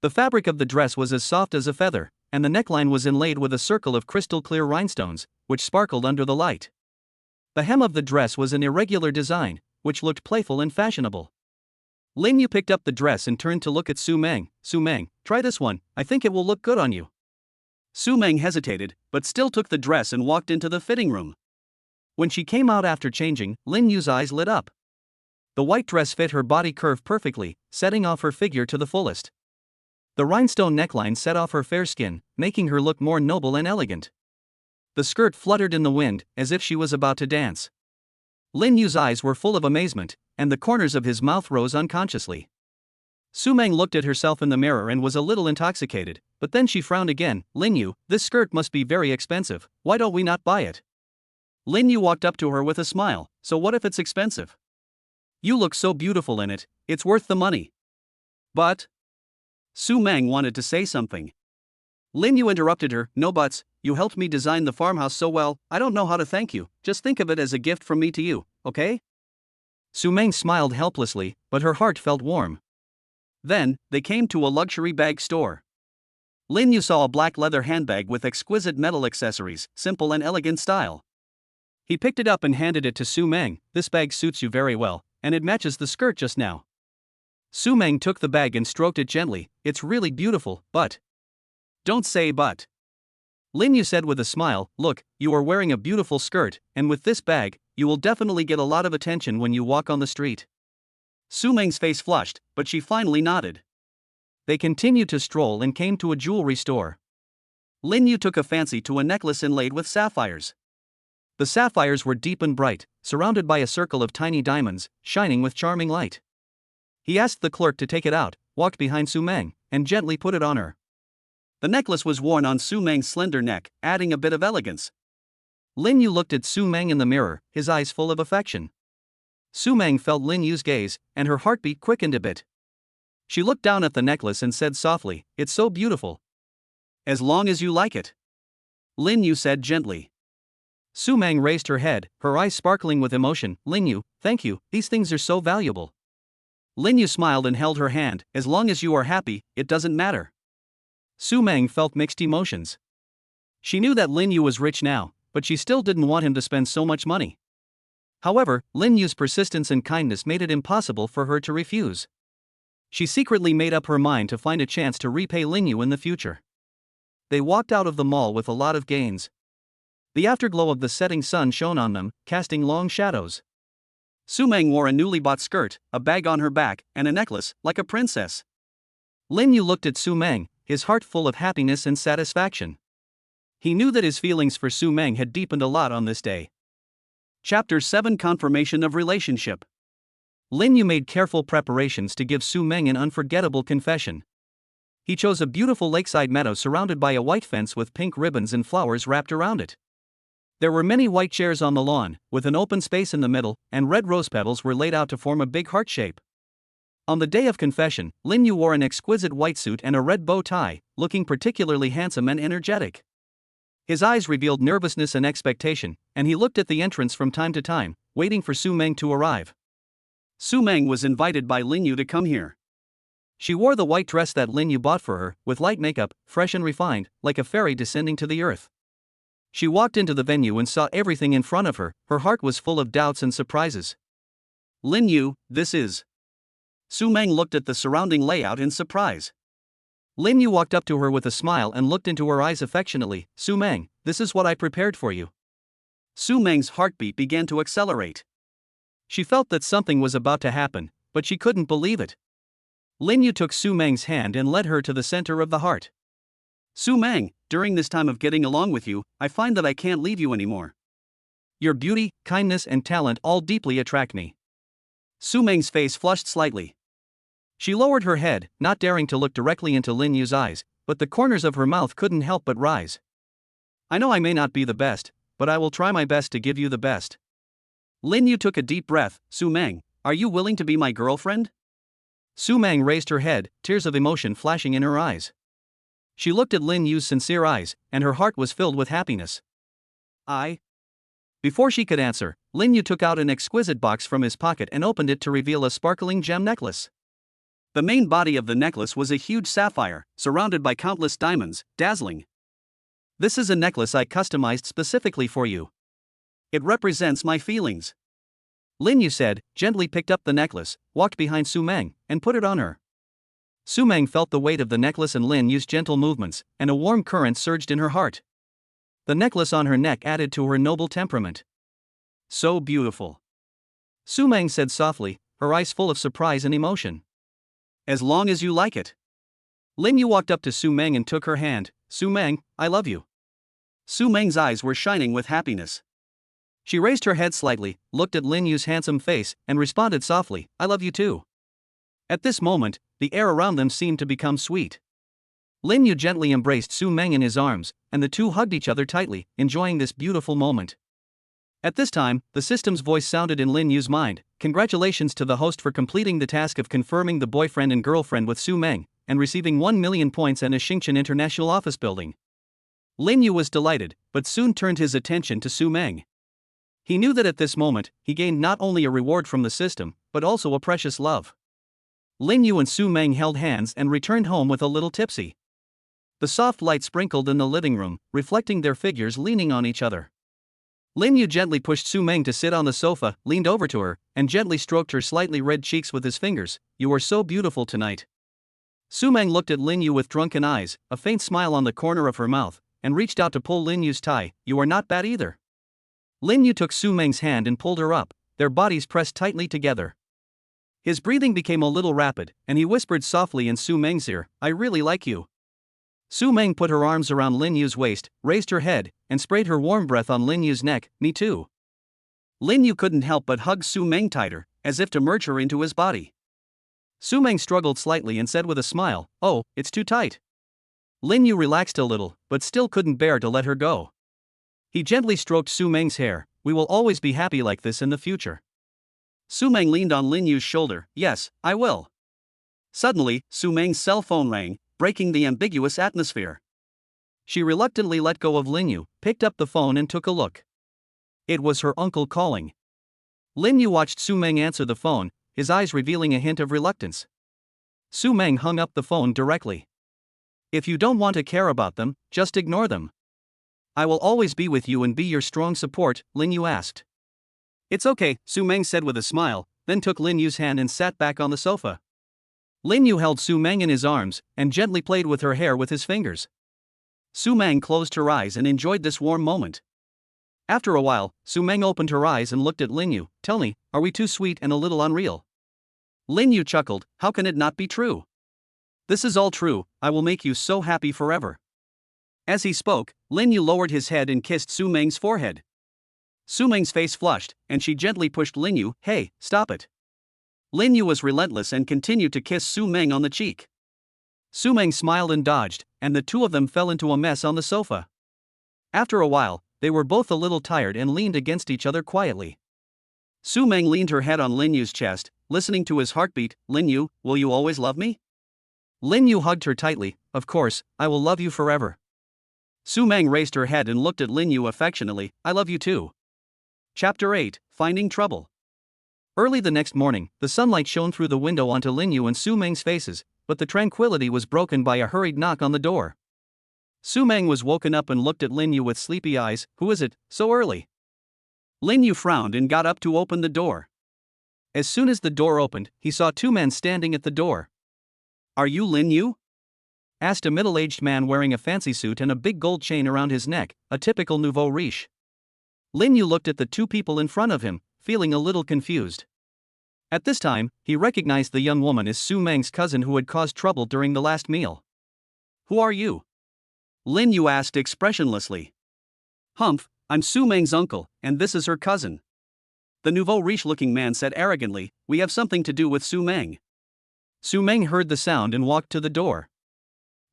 The fabric of the dress was as soft as a feather, and the neckline was inlaid with a circle of crystal-clear rhinestones, which sparkled under the light. The hem of the dress was an irregular design, which looked playful and fashionable. Lin Yu picked up the dress and turned to look at Su Meng. Su Meng, try this one, I think it will look good on you. Su Meng hesitated, but still took the dress and walked into the fitting room. When she came out after changing, Lin Yu's eyes lit up. The white dress fit her body curve perfectly, setting off her figure to the fullest. The rhinestone neckline set off her fair skin, making her look more noble and elegant. The skirt fluttered in the wind, as if she was about to dance. Lin Yu's eyes were full of amazement, and the corners of his mouth rose unconsciously. Su Meng looked at herself in the mirror and was a little intoxicated, but then she frowned again. Lin Yu, this skirt must be very expensive, why don't we not buy it? Lin Yu walked up to her with a smile. So what if it's expensive? You look so beautiful in it, it's worth the money. But Su Meng wanted to say something. Lin Yu interrupted her. No buts, you helped me design the farmhouse so well, I don't know how to thank you, just think of it as a gift from me to you, okay? Su Meng smiled helplessly, but her heart felt warm. Then, they came to a luxury bag store. Lin Yu saw a black leather handbag with exquisite metal accessories, simple and elegant style. He picked it up and handed it to Su Meng. This bag suits you very well, and it matches the skirt just now. Su Meng took the bag and stroked it gently. It's really beautiful, but... Don't say but. Lin Yu said with a smile, look, you are wearing a beautiful skirt, and with this bag, you will definitely get a lot of attention when you walk on the street. Su Meng's face flushed, but she finally nodded. They continued to stroll and came to a jewelry store. Lin Yu took a fancy to a necklace inlaid with sapphires. The sapphires were deep and bright, surrounded by a circle of tiny diamonds, shining with charming light. He asked the clerk to take it out, walked behind Su Meng, and gently put it on her. The necklace was worn on Su Meng's slender neck, adding a bit of elegance. Lin Yu looked at Su Meng in the mirror, his eyes full of affection. Su Meng felt Lin Yu's gaze, and her heartbeat quickened a bit. She looked down at the necklace and said softly, it's so beautiful. As long as you like it. Lin Yu said gently. Su Meng raised her head, her eyes sparkling with emotion. Lin Yu, thank you, these things are so valuable. Lin Yu smiled and held her hand. As long as you are happy, it doesn't matter. Su Meng felt mixed emotions. She knew that Lin Yu was rich now, but she still didn't want him to spend so much money. However, Lin Yu's persistence and kindness made it impossible for her to refuse. She secretly made up her mind to find a chance to repay Lin Yu in the future. They walked out of the mall with a lot of gains. The afterglow of the setting sun shone on them, casting long shadows. Su Meng wore a newly bought skirt, a bag on her back, and a necklace, like a princess. Lin Yu looked at Su Meng, his heart full of happiness and satisfaction. He knew that his feelings for Su Meng had deepened a lot on this day. Chapter 7 Confirmation of Relationship. Lin Yu made careful preparations to give Su Meng an unforgettable confession. He chose a beautiful lakeside meadow surrounded by a white fence with pink ribbons and flowers wrapped around it. There were many white chairs on the lawn, with an open space in the middle, and red rose petals were laid out to form a big heart shape. On the day of confession, Lin Yu wore an exquisite white suit and a red bow tie, looking particularly handsome and energetic. His eyes revealed nervousness and expectation, and he looked at the entrance from time to time, waiting for Su Meng to arrive. Su Meng was invited by Lin Yu to come here. She wore the white dress that Lin Yu bought for her, with light makeup, fresh and refined, like a fairy descending to the earth. She walked into the venue and saw everything in front of her. Her heart was full of doubts and surprises. Lin Yu, this is... Su Meng looked at the surrounding layout in surprise. Lin Yu walked up to her with a smile and looked into her eyes affectionately. Su Meng, this is what I prepared for you. Su Meng's heartbeat began to accelerate. She felt that something was about to happen, but she couldn't believe it. Lin Yu took Su Meng's hand and led her to the center of the heart. Su Meng, during this time of getting along with you, I find that I can't leave you anymore. Your beauty, kindness and talent all deeply attract me. Su Meng's face flushed slightly. She lowered her head, not daring to look directly into Lin Yu's eyes, but the corners of her mouth couldn't help but rise. I know I may not be the best, but I will try my best to give you the best. Lin Yu took a deep breath. Su Meng, are you willing to be my girlfriend? Su Meng raised her head, tears of emotion flashing in her eyes. She looked at Lin Yu's sincere eyes, and her heart was filled with happiness. Before she could answer, Lin Yu took out an exquisite box from his pocket and opened it to reveal a sparkling gem necklace. The main body of the necklace was a huge sapphire, surrounded by countless diamonds, dazzling. This is a necklace I customized specifically for you. It represents my feelings. Lin Yu said, gently picked up the necklace, walked behind Su Meng, and put it on her. Su Meng felt the weight of the necklace and Lin Yu's gentle movements, and a warm current surged in her heart. The necklace on her neck added to her noble temperament. So beautiful. Su Meng said softly, her eyes full of surprise and emotion. As long as you like it. Lin Yu walked up to Su Meng and took her hand. Su Meng, I love you. Su Meng's eyes were shining with happiness. She raised her head slightly, looked at Lin Yu's handsome face, and responded softly, I love you too. At this moment, the air around them seemed to become sweet. Lin Yu gently embraced Su Meng in his arms, and the two hugged each other tightly, enjoying this beautiful moment. At this time, the system's voice sounded in Lin Yu's mind. Congratulations to the host for completing the task of confirming the boyfriend and girlfriend with Su Meng, and receiving 1 million points and a Xingqian International Office building. Lin Yu was delighted, but soon turned his attention to Su Meng. He knew that at this moment, he gained not only a reward from the system, but also a precious love. Lin Yu and Su Meng held hands and returned home with a little tipsy. The soft light sprinkled in the living room, reflecting their figures leaning on each other. Lin Yu gently pushed Su Meng to sit on the sofa, leaned over to her, and gently stroked her slightly red cheeks with his fingers. "You are so beautiful tonight." Su Meng looked at Lin Yu with drunken eyes, a faint smile on the corner of her mouth, and reached out to pull Lin Yu's tie. "You are not bad either." Lin Yu took Su Meng's hand and pulled her up, their bodies pressed tightly together. His breathing became a little rapid, and he whispered softly in Su Meng's ear, "I really like you." Su Meng put her arms around Lin Yu's waist, raised her head, and sprayed her warm breath on Lin Yu's neck. "Me too." Lin Yu couldn't help but hug Su Meng tighter, as if to merge her into his body. Su Meng struggled slightly and said with a smile, "Oh, it's too tight." Lin Yu relaxed a little, but still couldn't bear to let her go. He gently stroked Su Meng's hair. "We will always be happy like this in the future." Su Meng leaned on Lin Yu's shoulder. "Yes, I will." Suddenly, Su Meng's cell phone rang, breaking the ambiguous atmosphere. She reluctantly let go of Lin Yu, picked up the phone and took a look. It was her uncle calling. Lin Yu watched Su Meng answer the phone, his eyes revealing a hint of reluctance. Su Meng hung up the phone directly. "If you don't want to care about them, just ignore them." "I will always be with you and be your strong support," Lin Yu asked. "It's okay," Su Meng said with a smile, then took Lin Yu's hand and sat back on the sofa. Lin Yu held Su Meng in his arms, and gently played with her hair with his fingers. Su Meng closed her eyes and enjoyed this warm moment. After a while, Su Meng opened her eyes and looked at Lin Yu. "Tell me, are we too sweet and a little unreal?" Lin Yu chuckled. "How can it not be true? This is all true. I will make you so happy forever." As he spoke, Lin Yu lowered his head and kissed Su Meng's forehead. Su Meng's face flushed, and she gently pushed Lin Yu. "Hey, stop it." Lin Yu was relentless and continued to kiss Su Meng on the cheek. Su Meng smiled and dodged, and the two of them fell into a mess on the sofa. After a while, they were both a little tired and leaned against each other quietly. Su Meng leaned her head on Lin Yu's chest, listening to his heartbeat. "Lin Yu, will you always love me?" Lin Yu hugged her tightly. "Of course, I will love you forever." Su Meng raised her head and looked at Lin Yu affectionately. "I love you too." Chapter 8, Finding Trouble. Early the next morning, the sunlight shone through the window onto Lin Yu and Su Meng's faces, but the tranquility was broken by a hurried knock on the door. Su Meng was woken up and looked at Lin Yu with sleepy eyes. "Who is it, so early?" Lin Yu frowned and got up to open the door. As soon as the door opened, he saw two men standing at the door. "Are you Lin Yu?" asked a middle-aged man wearing a fancy suit and a big gold chain around his neck, a typical nouveau riche. Lin Yu looked at the two people in front of him, feeling a little confused. At this time, he recognized the young woman as Su Meng's cousin who had caused trouble during the last meal. "Who are you?" Lin Yu asked expressionlessly. "Humph, I'm Su Meng's uncle, and this is her cousin." The nouveau riche-looking man said arrogantly. "We have something to do with Su Meng." Su Meng heard the sound and walked to the door.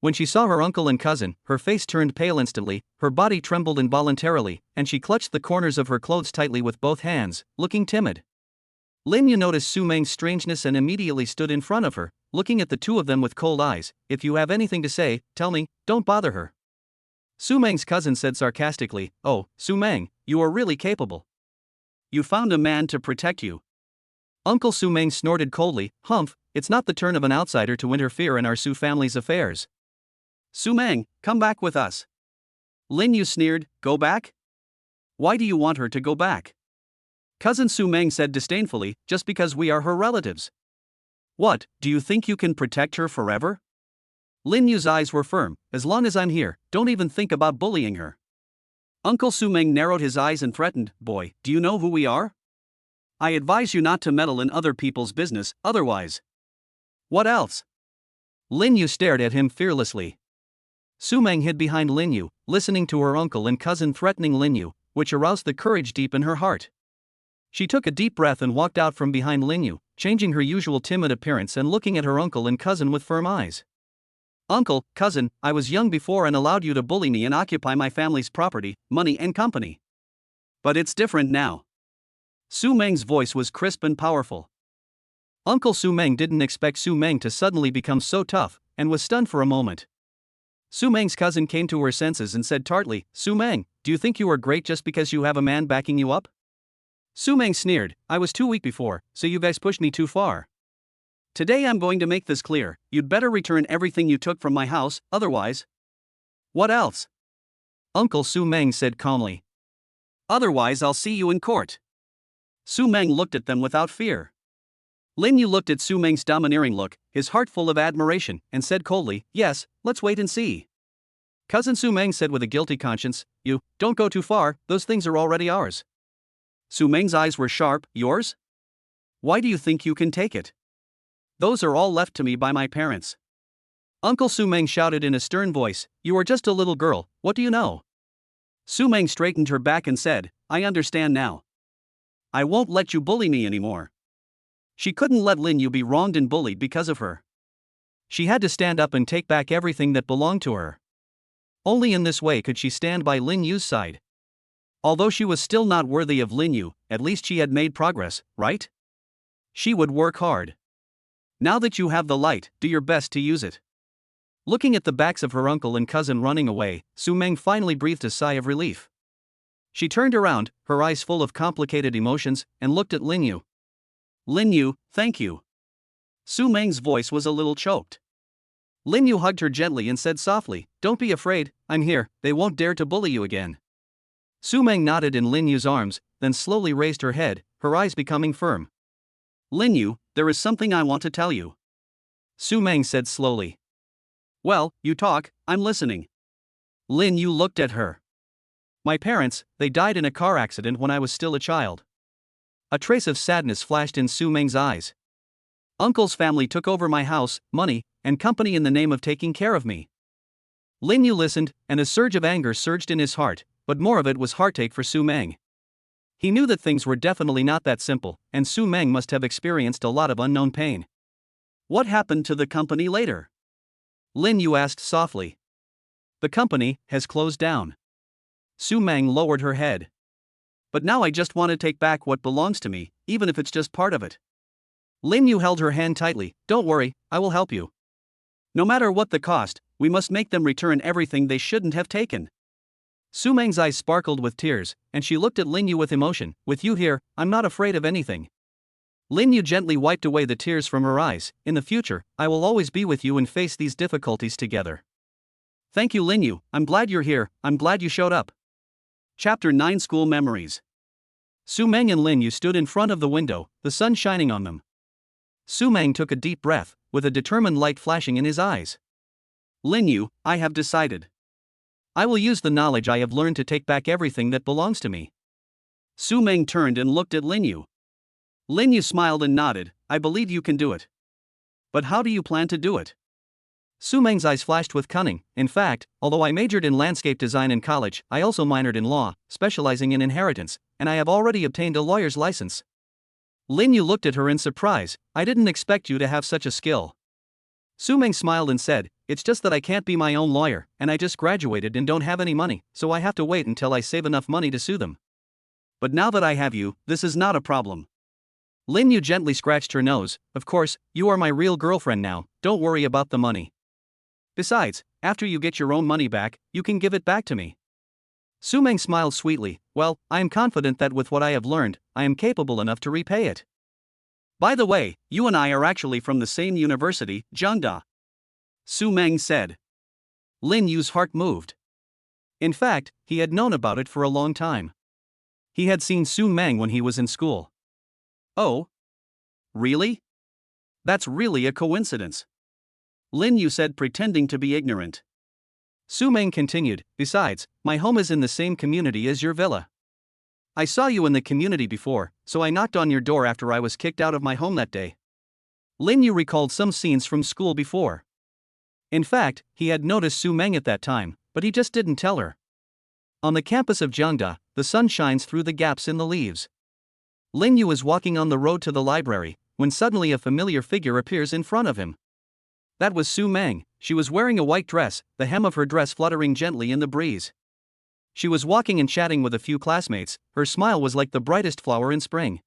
When she saw her uncle and cousin, her face turned pale instantly, her body trembled involuntarily, and she clutched the corners of her clothes tightly with both hands, looking timid. Lin Yu noticed Su Meng's strangeness and immediately stood in front of her, looking at the two of them with cold eyes. "If you have anything to say, tell me, don't bother her." Su Meng's cousin said sarcastically. "Oh, Su Meng, you are really capable. You found a man to protect you." Uncle Su Meng snorted coldly. "Humph, it's not the turn of an outsider to interfere in our Su family's affairs." "Su Meng, come back with us." Lin Yu sneered. "Go back? Why do you want her to go back?" Cousin Su Meng said disdainfully. "Just because we are her relatives." "What, do you think you can protect her forever?" Lin Yu's eyes were firm. "As long as I'm here, don't even think about bullying her." Uncle Su Meng narrowed his eyes and threatened. "Boy, do you know who we are? I advise you not to meddle in other people's business, otherwise." "What else?" Lin Yu stared at him fearlessly. Su Meng hid behind Lin Yu, listening to her uncle and cousin threatening Lin Yu, which aroused the courage deep in her heart. She took a deep breath and walked out from behind Lin Yu, changing her usual timid appearance and looking at her uncle and cousin with firm eyes. "Uncle, cousin, I was young before and allowed you to bully me and occupy my family's property, money and company. But it's different now. Su Meng's voice was crisp and powerful. Uncle Su Meng didn't expect Su Meng to suddenly become so tough, and was stunned for a moment. Su Meng's cousin came to her senses and said tartly, "Su Meng, do you think you are great just because you have a man backing you up?" Su Meng sneered, "I was too weak before, so you guys pushed me too far. Today I'm going to make this clear, you'd better return everything you took from my house, otherwise." "What else?" Uncle Su Meng said calmly. "Otherwise I'll see you in court." Su Meng looked at them without fear. Lin Yu looked at Su Meng's domineering look, his heart full of admiration, and said coldly, "Yes, let's wait and see." Cousin Su Meng said with a guilty conscience, "You, don't go too far, those things are already ours." Su Meng's eyes were sharp. "Yours? Why do you think you can take it? Those are all left to me by my parents." Uncle Su Meng shouted in a stern voice, "You are just a little girl, what do you know?" Su Meng straightened her back and said, "I understand now. I won't let you bully me anymore." She couldn't let Lin Yu be wronged and bullied because of her. She had to stand up and take back everything that belonged to her. Only in this way could she stand by Lin Yu's side. Although she was still not worthy of Lin Yu, at least she had made progress, right? She would work hard. Now that you have the light, do your best to use it. Looking at the backs of her uncle and cousin running away, Su Meng finally breathed a sigh of relief. She turned around, her eyes full of complicated emotions, and looked at Lin Yu. "Lin Yu, thank you." Su Meng's voice was a little choked. Lin Yu hugged her gently and said softly, "Don't be afraid, I'm here, they won't dare to bully you again." Su Meng nodded in Lin Yu's arms, then slowly raised her head, her eyes becoming firm. "Lin Yu, there is something I want to tell you," Su Meng said slowly. "Well, you talk, I'm listening." Lin Yu looked at her. "My parents, they died in a car accident when I was still a child." A trace of sadness flashed in Su Meng's eyes. "Uncle's family took over my house, money, and company in the name of taking care of me." Lin Yu listened, and a surge of anger surged in his heart, but more of it was heartache for Su Meng. He knew that things were definitely not that simple, and Su Meng must have experienced a lot of unknown pain. "What happened to the company later?" Lin Yu asked softly. "The company has closed down." Su Meng lowered her head. "But now I just want to take back what belongs to me, even if it's just part of it." Lin Yu held her hand tightly. "Don't worry, I will help you. No matter what the cost, we must make them return everything they shouldn't have taken." Su Meng's eyes sparkled with tears, and she looked at Lin Yu with emotion. "With you here, I'm not afraid of anything." Lin Yu gently wiped away the tears from her eyes. "In the future, I will always be with you and face these difficulties together." "Thank you, Lin Yu, I'm glad you're here, I'm glad you showed up." Chapter 9 School Memories. Su Meng and Lin Yu stood in front of the window, the sun shining on them. Su Meng took a deep breath, with a determined light flashing in his eyes. "Lin Yu, I have decided. I will use the knowledge I have learned to take back everything that belongs to me." Su Meng turned and looked at Lin Yu. Lin Yu smiled and nodded. "I believe you can do it. But how do you plan to do it?" Su Meng's eyes flashed with cunning. "In fact, although I majored in landscape design in college, I also minored in law, specializing in inheritance, and I have already obtained a lawyer's license." Lin Yu looked at her in surprise. "I didn't expect you to have such a skill." Su Meng smiled and said, "It's just that I can't be my own lawyer, and I just graduated and don't have any money, so I have to wait until I save enough money to sue them. But now that I have you, this is not a problem." Lin Yu gently scratched her nose. "Of course, you are my real girlfriend now, don't worry about the money. Besides, after you get your own money back, you can give it back to me." Su Meng smiled sweetly. "Well, I am confident that with what I have learned, I am capable enough to repay it. By the way, you and I are actually from the same university, Jiangda," Su Meng said. Lin Yu's heart moved. In fact, he had known about it for a long time. He had seen Su Meng when he was in school. "Oh? Really? That's really a coincidence," Lin Yu said, pretending to be ignorant. Su Meng continued, "Besides, my home is in the same community as your villa. I saw you in the community before, so I knocked on your door after I was kicked out of my home that day." Lin Yu recalled some scenes from school before. In fact, he had noticed Su Meng at that time, but he just didn't tell her. On the campus of Jiangda, the sun shines through the gaps in the leaves. Lin Yu is walking on the road to the library, when suddenly a familiar figure appears in front of him. That was Su Meng. She was wearing a white dress, the hem of her dress fluttering gently in the breeze. She was walking and chatting with a few classmates. Her smile was like the brightest flower in spring.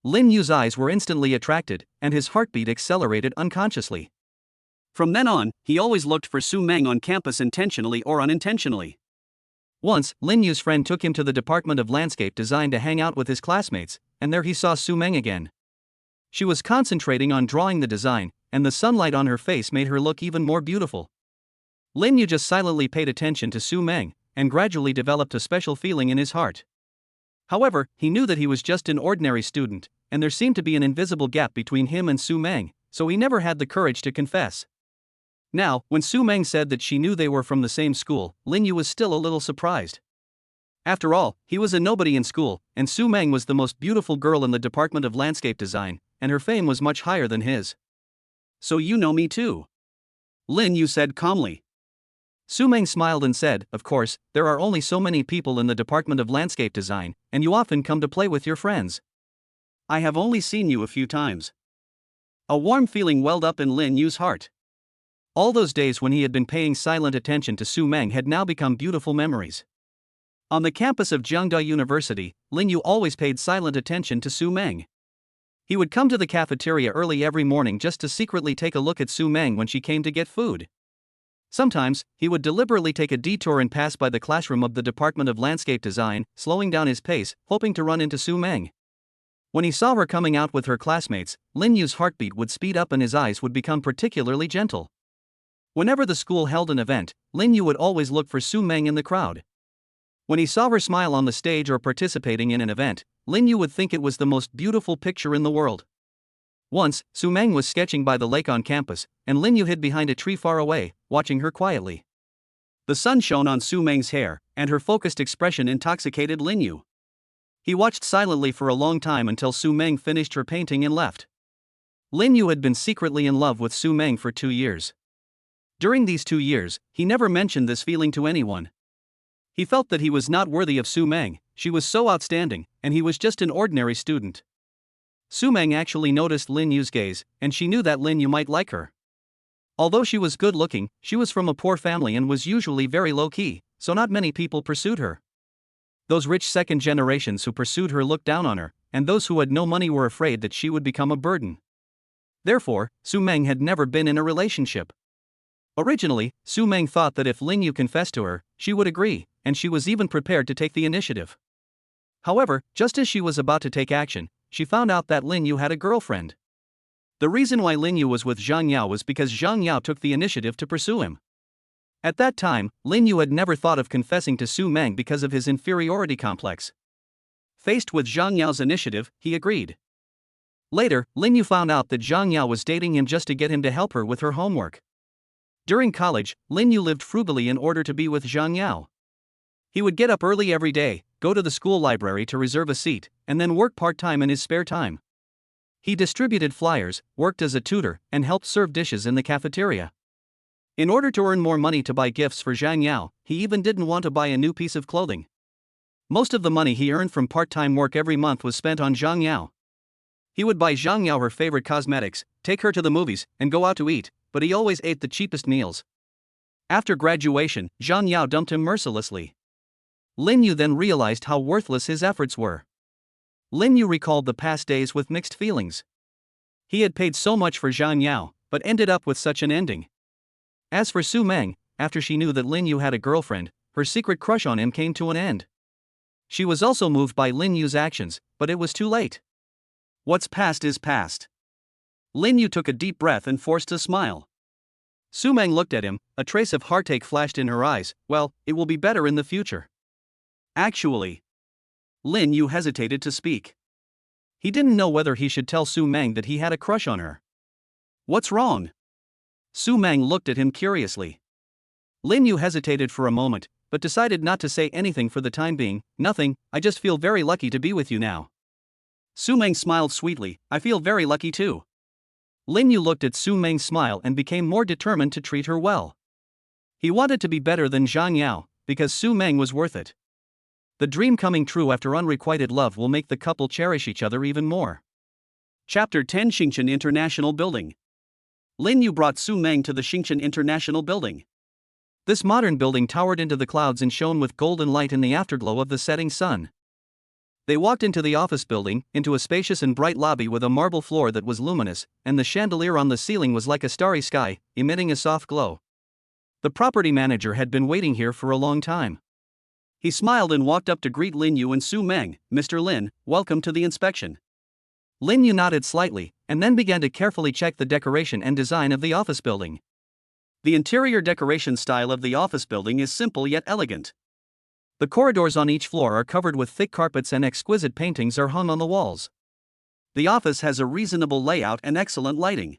Lin Yu's eyes were instantly attracted, and his heartbeat accelerated unconsciously. From then on, he always looked for Su Meng on campus intentionally or unintentionally. Once, Lin Yu's friend took him to the Department of Landscape Design to hang out with his classmates, and there he saw Su Meng again. She was concentrating on drawing the design, and the sunlight on her face made her look even more beautiful. Lin Yu just silently paid attention to Su Meng, and gradually developed a special feeling in his heart. However, he knew that he was just an ordinary student, and there seemed to be an invisible gap between him and Su Meng, so he never had the courage to confess. Now, when Su Meng said that she knew they were from the same school, Lin Yu was still a little surprised. After all, he was a nobody in school, and Su Meng was the most beautiful girl in the Department of Landscape Design, and her fame was much higher than his. "So you know me too?" Lin Yu said calmly. Su Meng smiled and said, "Of course, there are only so many people in the Department of Landscape Design, and you often come to play with your friends. I have only seen you a few times." A warm feeling welled up in Lin Yu's heart. All those days when he had been paying silent attention to Su Meng had now become beautiful memories. On the campus of Jiangda University, Lin Yu always paid silent attention to Su Meng. He would come to the cafeteria early every morning just to secretly take a look at Su Meng when she came to get food. Sometimes, he would deliberately take a detour and pass by the classroom of the Department of Landscape Design, slowing down his pace, hoping to run into Su Meng. When he saw her coming out with her classmates, Lin Yu's heartbeat would speed up and his eyes would become particularly gentle. Whenever the school held an event, Lin Yu would always look for Su Meng in the crowd. When he saw her smile on the stage or participating in an event, Lin Yu would think it was the most beautiful picture in the world. Once, Su Meng was sketching by the lake on campus, and Lin Yu hid behind a tree far away, watching her quietly. The sun shone on Su Meng's hair, and her focused expression intoxicated Lin Yu. He watched silently for a long time until Su Meng finished her painting and left. Lin Yu had been secretly in love with Su Meng for 2 years. During these 2 years, he never mentioned this feeling to anyone. He felt that he was not worthy of Su Meng. She was so outstanding, and he was just an ordinary student. Su Meng actually noticed Lin Yu's gaze, and she knew that Lin Yu might like her. Although she was good looking, she was from a poor family and was usually very low-key, so not many people pursued her. Those rich second generations who pursued her looked down on her, and those who had no money were afraid that she would become a burden. Therefore, Su Meng had never been in a relationship. Originally, Su Meng thought that if Lin Yu confessed to her, she would agree, and she was even prepared to take the initiative. However, just as she was about to take action, she found out that Lin Yu had a girlfriend. The reason why Lin Yu was with Zhang Yao was because Zhang Yao took the initiative to pursue him. At that time, Lin Yu had never thought of confessing to Su Meng because of his inferiority complex. Faced with Zhang Yao's initiative, he agreed. Later, Lin Yu found out that Zhang Yao was dating him just to get him to help her with her homework. During college, Lin Yu lived frugally in order to be with Zhang Yao. He would get up early every day, go to the school library to reserve a seat, and then work part-time in his spare time. He distributed flyers, worked as a tutor, and helped serve dishes in the cafeteria. In order to earn more money to buy gifts for Zhang Yao, he even didn't want to buy a new piece of clothing. Most of the money he earned from part-time work every month was spent on Zhang Yao. He would buy Zhang Yao her favorite cosmetics, take her to the movies, and go out to eat, but he always ate the cheapest meals. After graduation, Zhang Yao dumped him mercilessly. Lin Yu then realized how worthless his efforts were. Lin Yu recalled the past days with mixed feelings. He had paid so much for Zhang Yao, but ended up with such an ending. As for Su Meng, after she knew that Lin Yu had a girlfriend, her secret crush on him came to an end. She was also moved by Lin Yu's actions, but it was too late. What's past is past. Lin Yu took a deep breath and forced a smile. Su Meng looked at him, a trace of heartache flashed in her eyes. Well, it will be better in the future. Actually. Lin Yu hesitated to speak. He didn't know whether he should tell Su Meng that he had a crush on her. What's wrong? Su Meng looked at him curiously. Lin Yu hesitated for a moment, but decided not to say anything for the time being. Nothing, I just feel very lucky to be with you now. Su Meng smiled sweetly. I feel very lucky too. Lin Yu looked at Su Meng's smile and became more determined to treat her well. He wanted to be better than Zhang Yao, because Su Meng was worth it. The dream coming true after unrequited love will make the couple cherish each other even more. Chapter 10 Xingchen International Building. Lin Yu brought Su Meng to the Xingchen International Building. This modern building towered into the clouds and shone with golden light in the afterglow of the setting sun. They walked into the office building, into a spacious and bright lobby with a marble floor that was luminous, and the chandelier on the ceiling was like a starry sky, emitting a soft glow. The property manager had been waiting here for a long time. He smiled and walked up to greet Lin Yu and Su Meng. "Mr. Lin, welcome to the inspection." Lin Yu nodded slightly, and then began to carefully check the decoration and design of the office building. The interior decoration style of the office building is simple yet elegant. The corridors on each floor are covered with thick carpets and exquisite paintings are hung on the walls. The office has a reasonable layout and excellent lighting.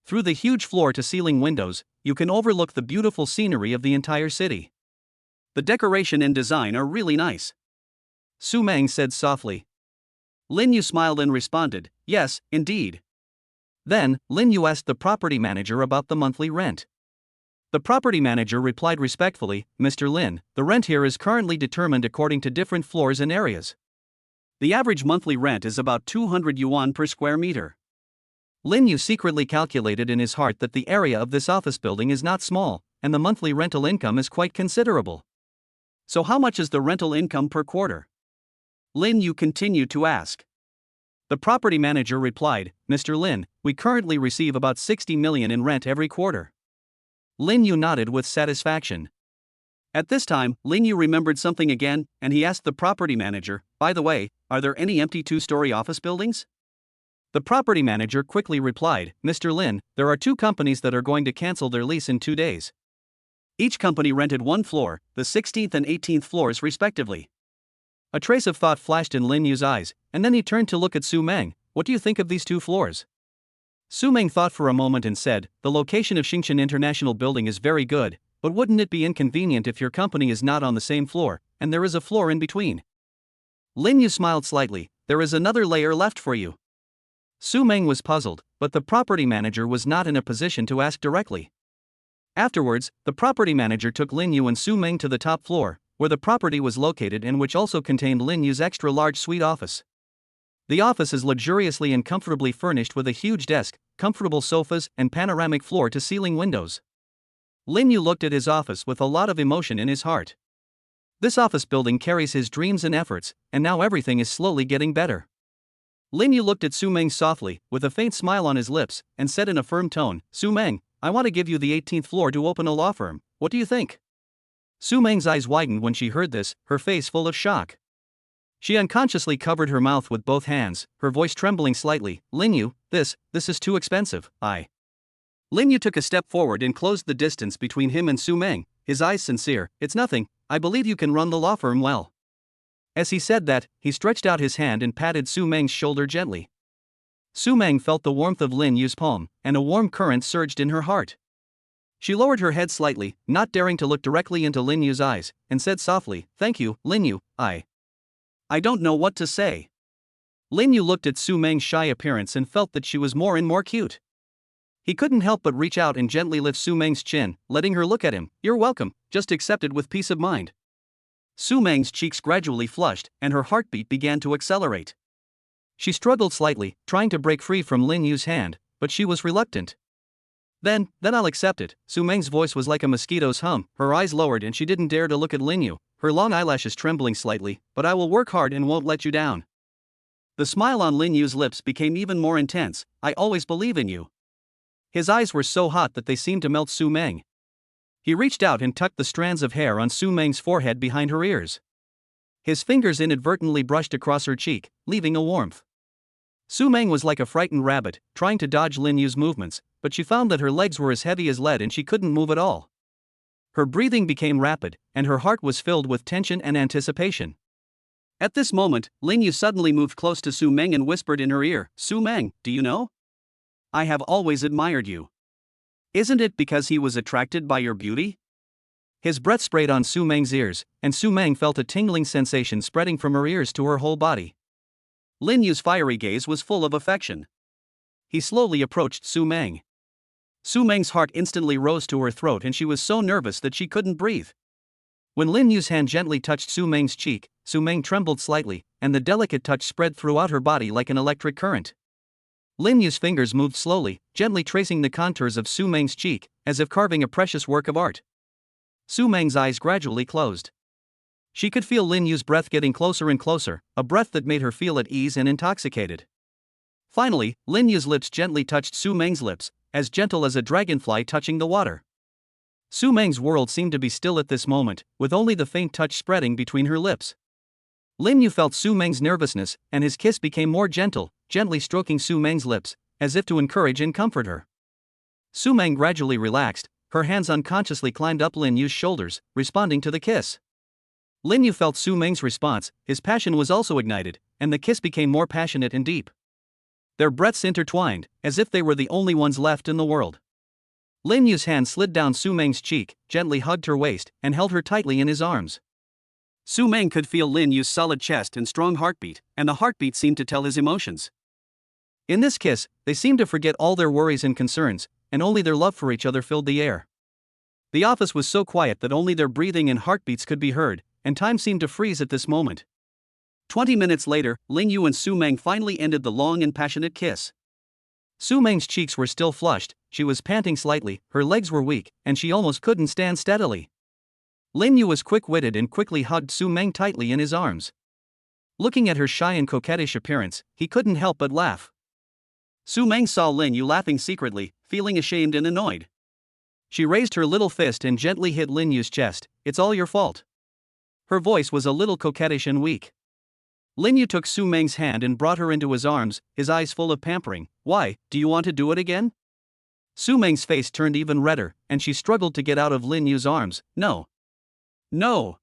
Through the huge floor-to-ceiling windows, you can overlook the beautiful scenery of the entire city. The decoration and design are really nice, Su Meng said softly. Lin Yu smiled and responded, "Yes, indeed." Then, Lin Yu asked the property manager about the monthly rent. The property manager replied respectfully, "Mr. Lin, the rent here is currently determined according to different floors and areas. The average monthly rent is about 200 yuan per square meter." Lin Yu secretly calculated in his heart that the area of this office building is not small, and the monthly rental income is quite considerable. So how much is the rental income per quarter? Lin Yu continued to ask. The property manager replied, "Mr. Lin, we currently receive about 60 million in rent every quarter." Lin Yu nodded with satisfaction. At this time, Lin Yu remembered something again, and he asked the property manager, "By the way, are there any empty two-story office buildings?" The property manager quickly replied, "Mr. Lin, there are two companies that are going to cancel their lease in 2 days. Each company rented one floor, the 16th and 18th floors respectively." A trace of thought flashed in Lin Yu's eyes, and then he turned to look at Su Meng. "What do you think of these two floors?" Su Meng thought for a moment and said, "The location of Xingchen International Building is very good, but wouldn't it be inconvenient if your company is not on the same floor, and there is a floor in between?" Lin Yu smiled slightly. "There is another layer left for you." Su Meng was puzzled, but the property manager was not in a position to ask directly. Afterwards, the property manager took Lin Yu and Su Meng to the top floor, where the property was located and which also contained Lin Yu's extra-large suite office. The office is luxuriously and comfortably furnished with a huge desk, comfortable sofas, and panoramic floor-to-ceiling windows. Lin Yu looked at his office with a lot of emotion in his heart. This office building carries his dreams and efforts, and now everything is slowly getting better. Lin Yu looked at Su Meng softly, with a faint smile on his lips, and said in a firm tone, "Su Meng, I want to give you the 18th floor to open a law firm. What do you think?" Su Meng's eyes widened when she heard this, her face full of shock. She unconsciously covered her mouth with both hands, her voice trembling slightly. "Lin Yu, this is too expensive, Lin Yu took a step forward and closed the distance between him and Su Meng, his eyes sincere. "It's nothing, I believe you can run the law firm well." As he said that, he stretched out his hand and patted Su Meng's shoulder gently. Su Meng felt the warmth of Lin Yu's palm, and a warm current surged in her heart. She lowered her head slightly, not daring to look directly into Lin Yu's eyes, and said softly, "Thank you, Lin Yu, I don't know what to say." Lin Yu looked at Su Meng's shy appearance and felt that she was more and more cute. He couldn't help but reach out and gently lift Su Meng's chin, letting her look at him. "You're welcome, just accept it with peace of mind." Su Meng's cheeks gradually flushed, and her heartbeat began to accelerate. She struggled slightly, trying to break free from Lin Yu's hand, but she was reluctant. Then I'll accept it." Su Meng's voice was like a mosquito's hum, her eyes lowered and she didn't dare to look at Lin Yu, her long eyelashes trembling slightly. "But I will work hard and won't let you down." The smile on Lin Yu's lips became even more intense. "I always believe in you." His eyes were so hot that they seemed to melt Su Meng. He reached out and tucked the strands of hair on Su Meng's forehead behind her ears. His fingers inadvertently brushed across her cheek, leaving a warmth. Su Meng was like a frightened rabbit, trying to dodge Lin Yu's movements, but she found that her legs were as heavy as lead and she couldn't move at all. Her breathing became rapid, and her heart was filled with tension and anticipation. At this moment, Lin Yu suddenly moved close to Su Meng and whispered in her ear, "Su Meng, do you know? I have always admired you. Isn't it because he was attracted by your beauty?" His breath sprayed on Su Meng's ears, and Su Meng felt a tingling sensation spreading from her ears to her whole body. Lin Yu's fiery gaze was full of affection. He slowly approached Su Meng. Su Meng's heart instantly rose to her throat and she was so nervous that she couldn't breathe. When Lin Yu's hand gently touched Su Meng's cheek, Su Meng trembled slightly, and the delicate touch spread throughout her body like an electric current. Lin Yu's fingers moved slowly, gently tracing the contours of Su Meng's cheek, as if carving a precious work of art. Su Meng's eyes gradually closed. She could feel Lin Yu's breath getting closer and closer, a breath that made her feel at ease and intoxicated. Finally, Lin Yu's lips gently touched Su Meng's lips, as gentle as a dragonfly touching the water. Su Meng's world seemed to be still at this moment, with only the faint touch spreading between her lips. Lin Yu felt Su Meng's nervousness, and his kiss became more gentle, gently stroking Su Meng's lips, as if to encourage and comfort her. Su Meng gradually relaxed, her hands unconsciously climbed up Lin Yu's shoulders, responding to the kiss. Lin Yu felt Su Meng's response, his passion was also ignited, and the kiss became more passionate and deep. Their breaths intertwined, as if they were the only ones left in the world. Lin Yu's hand slid down Su Meng's cheek, gently hugged her waist, and held her tightly in his arms. Su Meng could feel Lin Yu's solid chest and strong heartbeat, and the heartbeat seemed to tell his emotions. In this kiss, they seemed to forget all their worries and concerns, and only their love for each other filled the air. The office was so quiet that only their breathing and heartbeats could be heard, and time seemed to freeze at this moment. 20 minutes later, Lin Yu and Su Meng finally ended the long and passionate kiss. Su Meng's cheeks were still flushed, she was panting slightly, her legs were weak, and she almost couldn't stand steadily. Lin Yu was quick-witted and quickly hugged Su Meng tightly in his arms. Looking at her shy and coquettish appearance, he couldn't help but laugh. Su Meng saw Lin Yu laughing secretly, feeling ashamed and annoyed. She raised her little fist and gently hit Lin Yu's chest. "It's all your fault." Her voice was a little coquettish and weak. Lin Yu took Su Meng's hand and brought her into his arms, his eyes full of pampering. "Why, do you want to do it again?" Su Meng's face turned even redder, and she struggled to get out of Lin Yu's arms. "No. No."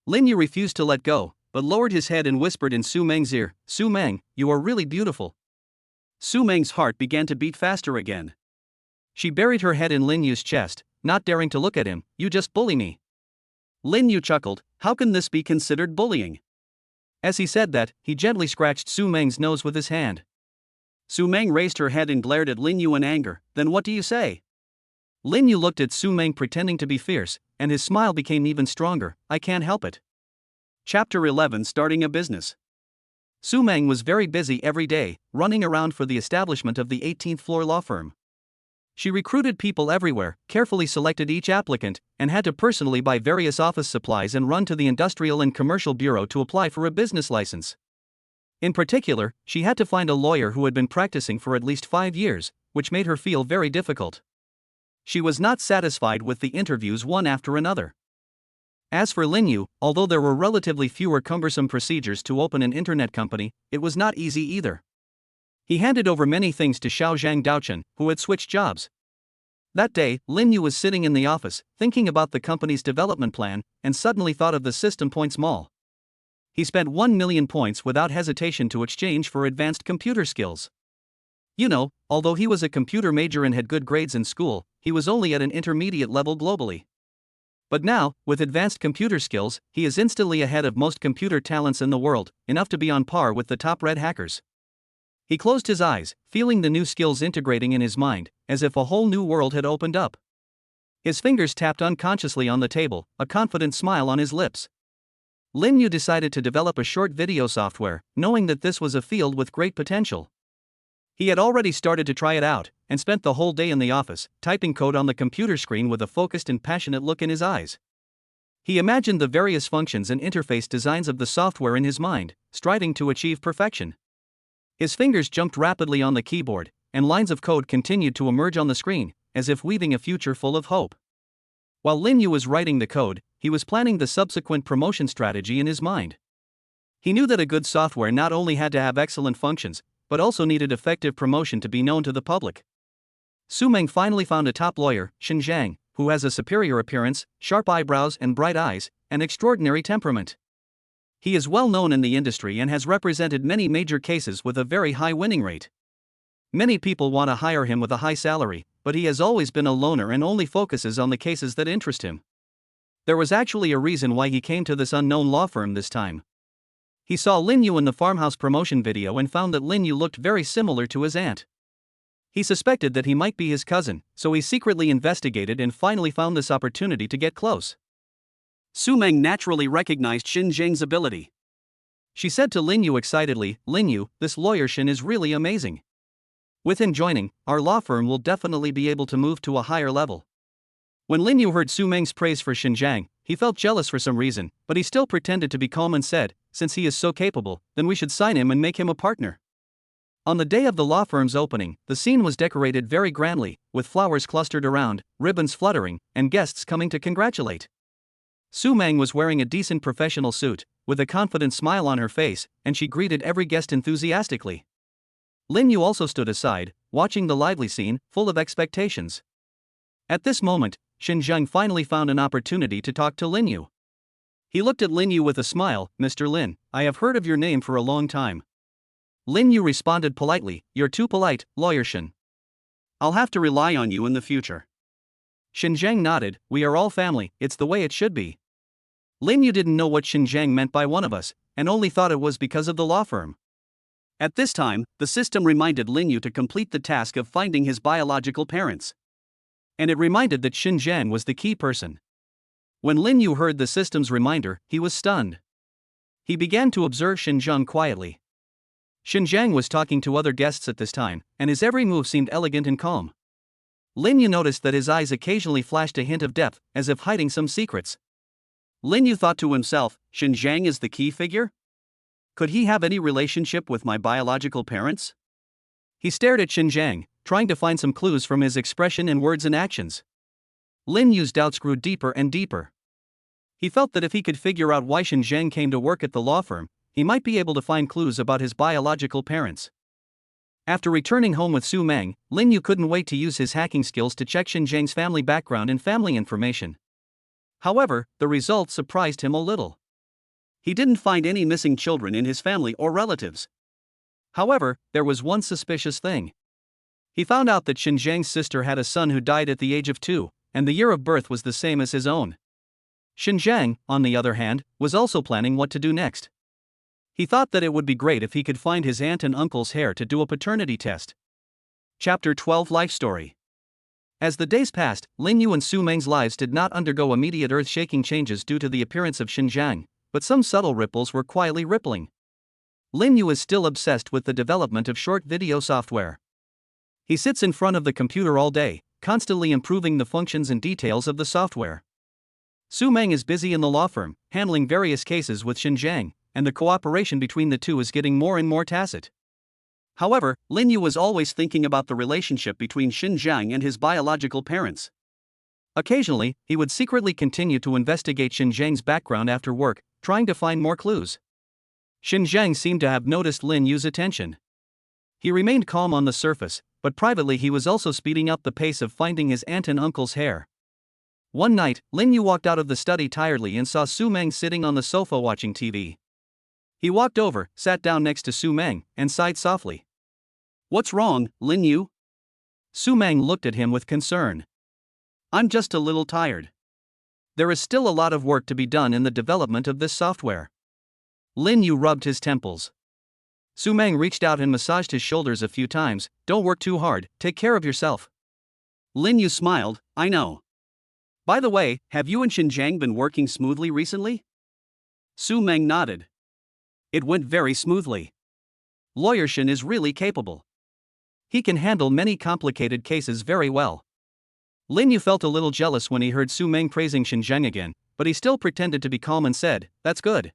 Lin Yu refused to let go, but lowered his head and whispered in Su Meng's ear, "Su Meng, you are really beautiful." Su Meng's heart began to beat faster again. She buried her head in Lin Yu's chest, not daring to look at him. "You just bully me." Lin Yu chuckled. "How can this be considered bullying?" As he said that, he gently scratched Su Meng's nose with his hand. Su Meng raised her head and glared at Lin Yu in anger. "Then what do you say?" Lin Yu looked at Su Meng pretending to be fierce, and his smile became even stronger. "I can't help it." Chapter 11: Starting a Business. Su Meng was very busy every day, running around for the establishment of the 18th floor law firm. She recruited people everywhere, carefully selected each applicant, and had to personally buy various office supplies and run to the Industrial and Commercial Bureau to apply for a business license. In particular, she had to find a lawyer who had been practicing for at least 5 years, which made her feel very difficult. She was not satisfied with the interviews one after another. As for Lin Yu, although there were relatively fewer cumbersome procedures to open an internet company, it was not easy either. He handed over many things to Xiaozhang Daochen, who had switched jobs. That day, Lin Yu was sitting in the office, thinking about the company's development plan, and suddenly thought of the system points mall. He spent 1 million points without hesitation to exchange for advanced computer skills. You know, although he was a computer major and had good grades in school, he was only at an intermediate level globally. But now, with advanced computer skills, he is instantly ahead of most computer talents in the world, enough to be on par with the top red hackers. He closed his eyes, feeling the new skills integrating in his mind, as if a whole new world had opened up. His fingers tapped unconsciously on the table, a confident smile on his lips. Lin Yu decided to develop a short video software, knowing that this was a field with great potential. He had already started to try it out, and spent the whole day in the office, typing code on the computer screen with a focused and passionate look in his eyes. He imagined the various functions and interface designs of the software in his mind, striving to achieve perfection. His fingers jumped rapidly on the keyboard, and lines of code continued to emerge on the screen, as if weaving a future full of hope. While Lin Yu was writing the code, he was planning the subsequent promotion strategy in his mind. He knew that a good software not only had to have excellent functions, but also needed effective promotion to be known to the public. Su Meng finally found a top lawyer, Shen Zhang, who has a superior appearance, sharp eyebrows and bright eyes, and extraordinary temperament. He is well known in the industry and has represented many major cases with a very high winning rate. Many people want to hire him with a high salary, but he has always been a loner and only focuses on the cases that interest him. There was actually a reason why he came to this unknown law firm this time. He saw Lin Yu in the farmhouse promotion video and found that Lin Yu looked very similar to his aunt. He suspected that he might be his cousin, so he secretly investigated and finally found this opportunity to get close. Su Meng naturally recognized Shen Zhang's ability. She said to Lin Yu excitedly, "Lin Yu, this lawyer Shen is really amazing. With him joining, our law firm will definitely be able to move to a higher level." When Lin Yu heard Su Meng's praise for Xinjiang, he felt jealous for some reason, but he still pretended to be calm and said, "Since he is so capable, then we should sign him and make him a partner." On the day of the law firm's opening, the scene was decorated very grandly, with flowers clustered around, ribbons fluttering, and guests coming to congratulate. Su Meng was wearing a decent professional suit, with a confident smile on her face, and she greeted every guest enthusiastically. Lin Yu also stood aside, watching the lively scene, full of expectations. At this moment, Xinjiang finally found an opportunity to talk to Lin Yu. He looked at Lin Yu with a smile. "Mr. Lin, I have heard of your name for a long time." Lin Yu responded politely, "You're too polite, Lawyer Shen. I'll have to rely on you in the future." Xinjiang nodded. "We are all family, it's the way it should be." Lin Yu didn't know what Xinjiang meant by "one of us," and only thought it was because of the law firm. At this time, the system reminded Lin Yu to complete the task of finding his biological parents. And it reminded that Xinjiang was the key person. When Lin Yu heard the system's reminder, he was stunned. He began to observe Xinjiang quietly. Xinjiang was talking to other guests at this time, and his every move seemed elegant and calm. Lin Yu noticed that his eyes occasionally flashed a hint of depth, as if hiding some secrets. Lin Yu thought to himself, "Xinjiang is the key figure? Could he have any relationship with my biological parents?" He stared at Xinjiang, trying to find some clues from his expression and words and actions. Lin Yu's doubts grew deeper and deeper. He felt that if he could figure out why Xinjiang came to work at the law firm, he might be able to find clues about his biological parents. After returning home with Su Meng, Lin Yu couldn't wait to use his hacking skills to check Xinjiang's family background and family information. However, the results surprised him a little. He didn't find any missing children in his family or relatives. However, there was one suspicious thing. He found out that Xinjiang's sister had a son who died at the age of 2, and the year of birth was the same as his own. Xinjiang, on the other hand, was also planning what to do next. He thought that it would be great if he could find his aunt and uncle's hair to do a paternity test. Chapter 12 Life Story. As the days passed, Lin Yu and Su Meng's lives did not undergo immediate earth-shaking changes due to the appearance of Xinjiang, but some subtle ripples were quietly rippling. Lin Yu is still obsessed with the development of short video software. He sits in front of the computer all day, constantly improving the functions and details of the software. Su Meng is busy in the law firm, handling various cases with Xinjiang, and the cooperation between the two is getting more and more tacit. However, Lin Yu was always thinking about the relationship between Xinjiang and his biological parents. Occasionally, he would secretly continue to investigate Xinjiang's background after work, trying to find more clues. Xinjiang seemed to have noticed Lin Yu's attention. He remained calm on the surface, but privately he was also speeding up the pace of finding his aunt and uncle's hair. One night, Lin Yu walked out of the study tiredly and saw Su Meng sitting on the sofa watching TV. He walked over, sat down next to Su Meng, and sighed softly. "What's wrong, Lin Yu?" Su Meng looked at him with concern. "I'm just a little tired. There is still a lot of work to be done in the development of this software." Lin Yu rubbed his temples. Su Meng reached out and massaged his shoulders a few times. "Don't work too hard, take care of yourself." Lin Yu smiled. "I know. By the way, have you and Xinjiang been working smoothly recently?" Su Meng nodded. "It went very smoothly. Lawyer Shen is really capable. He can handle many complicated cases very well." Lin Yu felt a little jealous when he heard Su Meng praising Xinjiang again, but he still pretended to be calm and said, "That's good.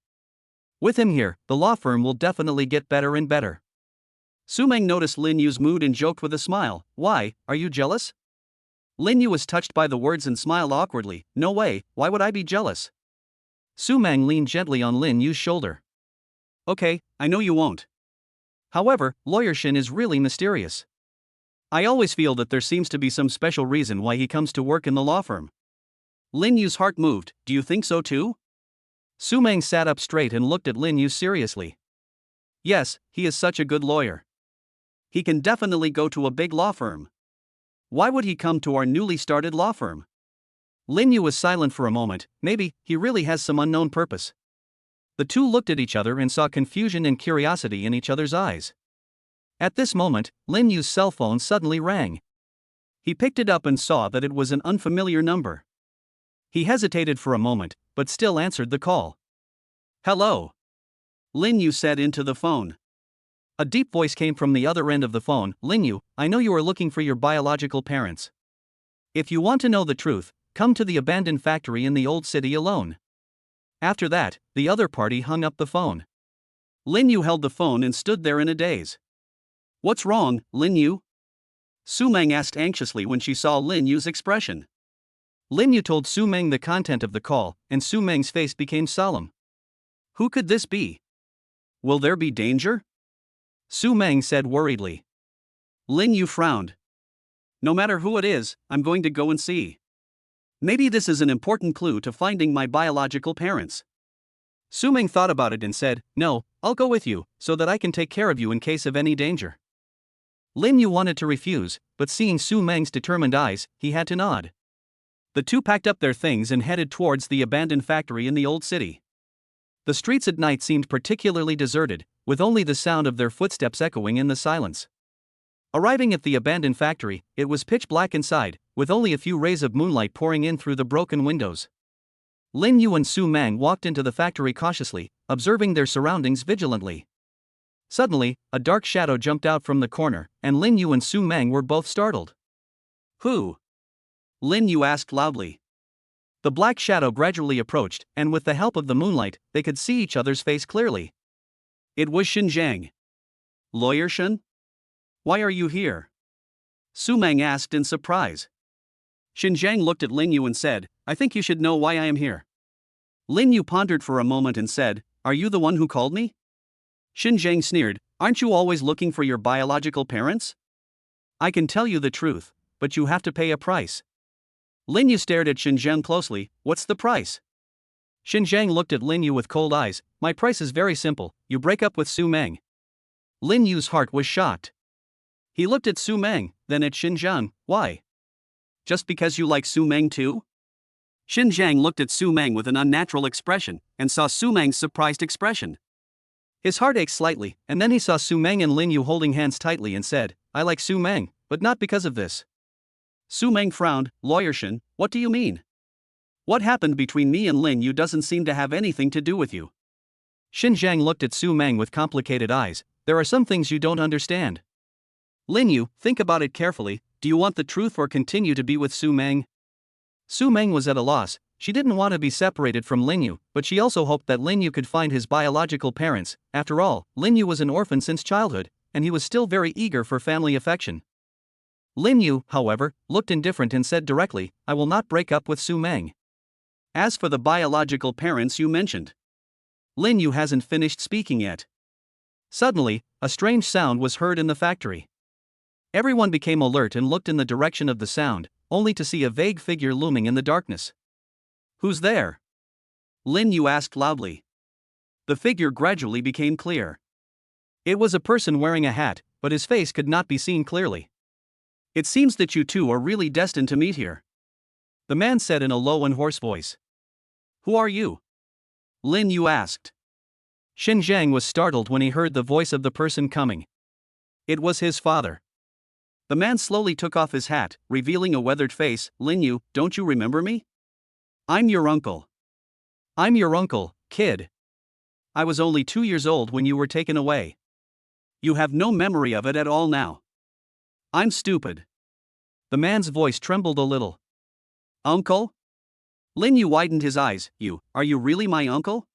With him here, the law firm will definitely get better and better." Su Meng noticed Lin Yu's mood and joked with a smile. "Why, are you jealous?" Lin Yu was touched by the words and smiled awkwardly. "No way, why would I be jealous?" Su Meng leaned gently on Lin Yu's shoulder. "Okay, I know you won't. However, Lawyer Shin is really mysterious. I always feel that there seems to be some special reason why he comes to work in the law firm." Lin Yu's heart moved. "Do you think so too?" Su Meng sat up straight and looked at Lin Yu seriously. "Yes, he is such a good lawyer. He can definitely go to a big law firm. Why would he come to our newly started law firm?" Lin Yu was silent for a moment. Maybe he really has some unknown purpose. The two looked at each other and saw confusion and curiosity in each other's eyes. At this moment, Lin Yu's cell phone suddenly rang. He picked it up and saw that it was an unfamiliar number. He hesitated for a moment, but still answered the call. "Hello," Lin Yu said into the phone. A deep voice came from the other end of the phone. "Lin Yu, I know you are looking for your biological parents. If you want to know the truth, come to the abandoned factory in the old city alone. After that, the other party hung up the phone. Lin Yu held the phone and stood there in a daze. "What's wrong, Lin Yu?" Su Meng asked anxiously when she saw Lin Yu's expression. Lin Yu told Su Meng the content of the call, and Su Meng's face became solemn. "Who could this be? Will there be danger?" Su Meng said worriedly. Lin Yu frowned. "No matter who it is, I'm going to go and see. Maybe this is an important clue to finding my biological parents." Su Meng thought about it and said, "No, I'll go with you, so that I can take care of you in case of any danger." Lin Yu wanted to refuse, but seeing Su Meng's determined eyes, he had to nod. The two packed up their things and headed towards the abandoned factory in the old city. The streets at night seemed particularly deserted, with only the sound of their footsteps echoing in the silence. Arriving at the abandoned factory, it was pitch black inside, with only a few rays of moonlight pouring in through the broken windows. Lin Yu and Su Meng walked into the factory cautiously, observing their surroundings vigilantly. Suddenly, a dark shadow jumped out from the corner, and Lin Yu and Su Meng were both startled. "Who?" Lin Yu asked loudly. The black shadow gradually approached, and with the help of the moonlight, they could see each other's face clearly. It was Xinjiang. "Lawyer Shen? Why are you here?" Su Meng asked in surprise. Xinjiang looked at Lin Yu and said, "I think you should know why I am here." Lin Yu pondered for a moment and said, "Are you the one who called me?" Xinjiang sneered, "Aren't you always looking for your biological parents?" "I can tell you the truth, but you have to pay a price." Lin Yu stared at Xinjiang closely. "What's the price?" Xinjiang looked at Lin Yu with cold eyes. "My price is very simple, you break up with Su Meng." Lin Yu's heart was shocked. He looked at Su Meng, then at Xinjiang. "Why? Just because you like Su Meng too?" Xinjiang looked at Su Meng with an unnatural expression, and saw Su Meng's surprised expression. His heart ached slightly, and then he saw Su Meng and Lin Yu holding hands tightly and said, "I like Su Meng, but not because of this." Su Meng frowned. "Lawyer Shen, what do you mean? What happened between me and Lin Yu doesn't seem to have anything to do with you." Xinjiang looked at Su Meng with complicated eyes. "There are some things you don't understand. Lin Yu, think about it carefully. Do you want the truth or continue to be with Su Meng?" Su Meng was at a loss. She didn't want to be separated from Lin Yu, but she also hoped that Lin Yu could find his biological parents. After all, Lin Yu was an orphan since childhood, and he was still very eager for family affection. Lin Yu, however, looked indifferent and said directly, "I will not break up with Su Meng. As for the biological parents you mentioned." Lin Yu hasn't finished speaking yet. Suddenly, a strange sound was heard in the factory. Everyone became alert and looked in the direction of the sound, only to see a vague figure looming in the darkness. "Who's there?" Lin Yu asked loudly. The figure gradually became clear. It was a person wearing a hat, but his face could not be seen clearly. "It seems that you two are really destined to meet here," the man said in a low and hoarse voice. "Who are you?" Lin Yu asked. Xinjiang was startled when he heard the voice of the person coming. It was his father. The man slowly took off his hat, revealing a weathered face. "Lin Yu, don't you remember me? I'm your uncle." "I'm your uncle, kid. I was only 2 years old when you were taken away. You have no memory of it at all now." "I'm stupid." The man's voice trembled a little. "Uncle?" Lin Yu widened his eyes. Are you really my uncle?"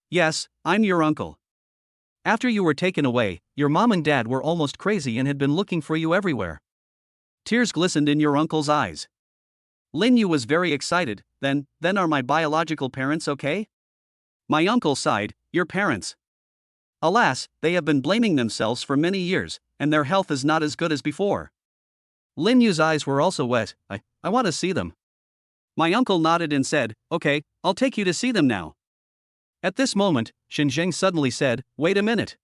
"Yes, I'm your uncle. After you were taken away, your mom and dad were almost crazy and had been looking for you everywhere." Tears glistened in your uncle's eyes. Lin Yu was very excited. Then are my biological parents okay?" My uncle sighed. "Your parents? Alas, they have been blaming themselves for many years, and their health is not as good as before." Lin Yu's eyes were also wet. I want to see them." My uncle nodded and said, "Okay, I'll take you to see them now." At this moment, Xinjiang suddenly said, "Wait a minute."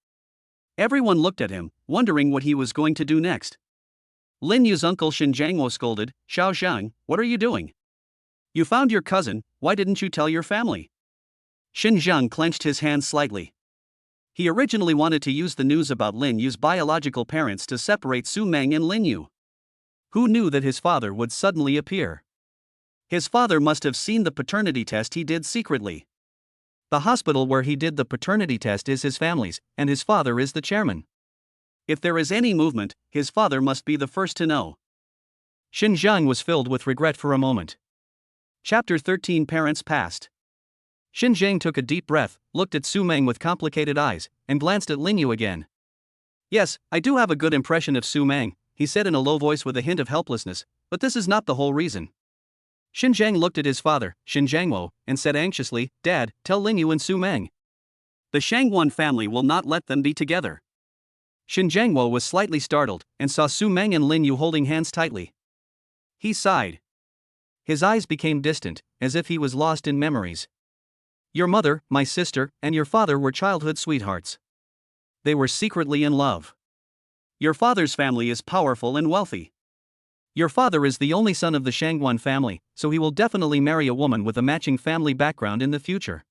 Everyone looked at him, wondering what he was going to do next. Lin Yu's uncle Xinjiang scolded, "Xiao Xiang, what are you doing? You found your cousin, why didn't you tell your family?" Xinjiang clenched his hands slightly. He originally wanted to use the news about Lin Yu's biological parents to separate Su Meng and Lin Yu. Who knew that his father would suddenly appear? His father must have seen the paternity test he did secretly. The hospital where he did the paternity test is his family's, and his father is the chairman. If there is any movement, his father must be the first to know. Xinjiang was filled with regret for a moment. Chapter 13 Parents Past. Xin Zhang took a deep breath, looked at Su Meng with complicated eyes, and glanced at Lin Yu again. Yes, I do have a good impression of Su Meng, he said in a low voice with a hint of helplessness, but this is not the whole reason. Xin Zhang looked at his father, Xin Zhangwo, and said anxiously, Dad, tell Lin Yu and Su Meng. The Shangguan family will not let them be together. Xin Zhangwo was slightly startled, and saw Su Meng and Lin Yu holding hands tightly. He sighed. His eyes became distant, as if he was lost in memories. Your mother, my sister, and your father were childhood sweethearts. They were secretly in love. Your father's family is powerful and wealthy. Your father is the only son of the Shangguan family, so he will definitely marry a woman with a matching family background in the future.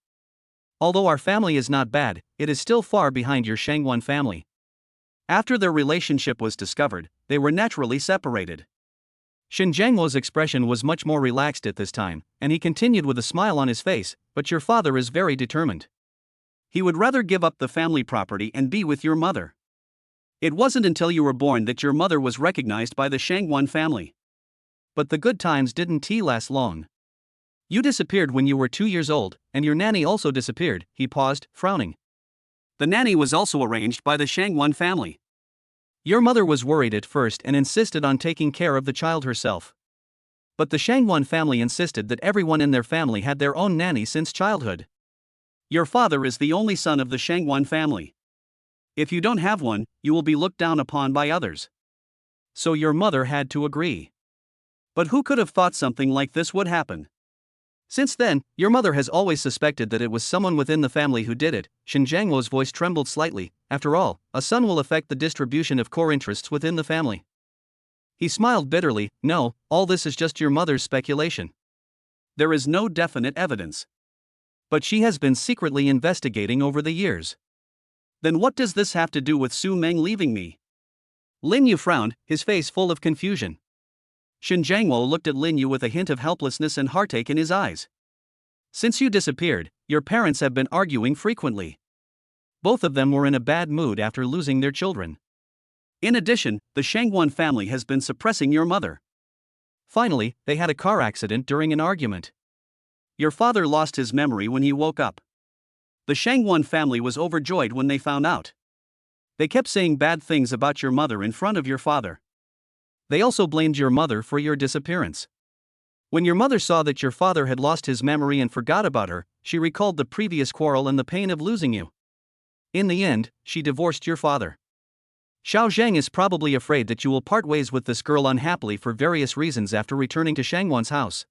Although our family is not bad, it is still far behind your Shangguan family. After their relationship was discovered, they were naturally separated. Xin Zhangwo's expression was much more relaxed at this time, and he continued with a smile on his face, but your father is very determined. He would rather give up the family property and be with your mother. It wasn't until you were born that your mother was recognized by the Shangguan family. But the good times didn't last long. You disappeared when you were 2 years old, and your nanny also disappeared, he paused, frowning. The nanny was also arranged by the Shangguan family. Your mother was worried at first and insisted on taking care of the child herself. But the Shangguan family insisted that everyone in their family had their own nanny since childhood. Your father is the only son of the Shangguan family. If you don't have one, you will be looked down upon by others. So your mother had to agree. But who could have thought something like this would happen? Since then, your mother has always suspected that it was someone within the family who did it. Xin Zhangwo's voice trembled slightly. After all, a son will affect the distribution of core interests within the family. He smiled bitterly. No, all this is just your mother's speculation. There is no definite evidence. But she has been secretly investigating over the years. Then what does this have to do with Su Meng leaving me? Lin Yu frowned, his face full of confusion. Xin Zhangwo looked at Lin Yu with a hint of helplessness and heartache in his eyes. Since you disappeared, your parents have been arguing frequently. Both of them were in a bad mood after losing their children. In addition, the Shangguan family has been suppressing your mother. Finally, they had a car accident during an argument. Your father lost his memory when he woke up. The Shangguan family was overjoyed when they found out. They kept saying bad things about your mother in front of your father. They also blamed your mother for your disappearance. When your mother saw that your father had lost his memory and forgot about her, she recalled the previous quarrel and the pain of losing you. In the end, she divorced your father. Xiao Zhang is probably afraid that you will part ways with this girl unhappily for various reasons after returning to Shangguan's house.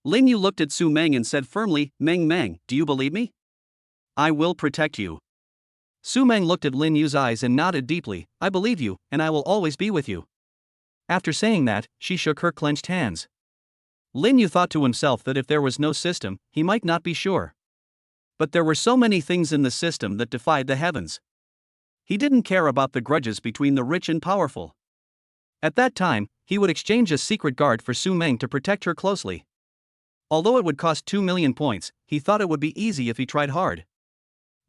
Lin Yu looked at Su Meng and said firmly, Meng, do you believe me? I will protect you. Su Meng looked at Lin Yu's eyes and nodded deeply. I believe you, and I will always be with you. After saying that, she shook her clenched hands. Lin Yu thought to himself that if there was no system, he might not be sure. But there were so many things in the system that defied the heavens. He didn't care about the grudges between the rich and powerful. At that time, he would exchange a secret guard for Su Meng to protect her closely. Although it would cost 2 million points, he thought it would be easy if he tried hard.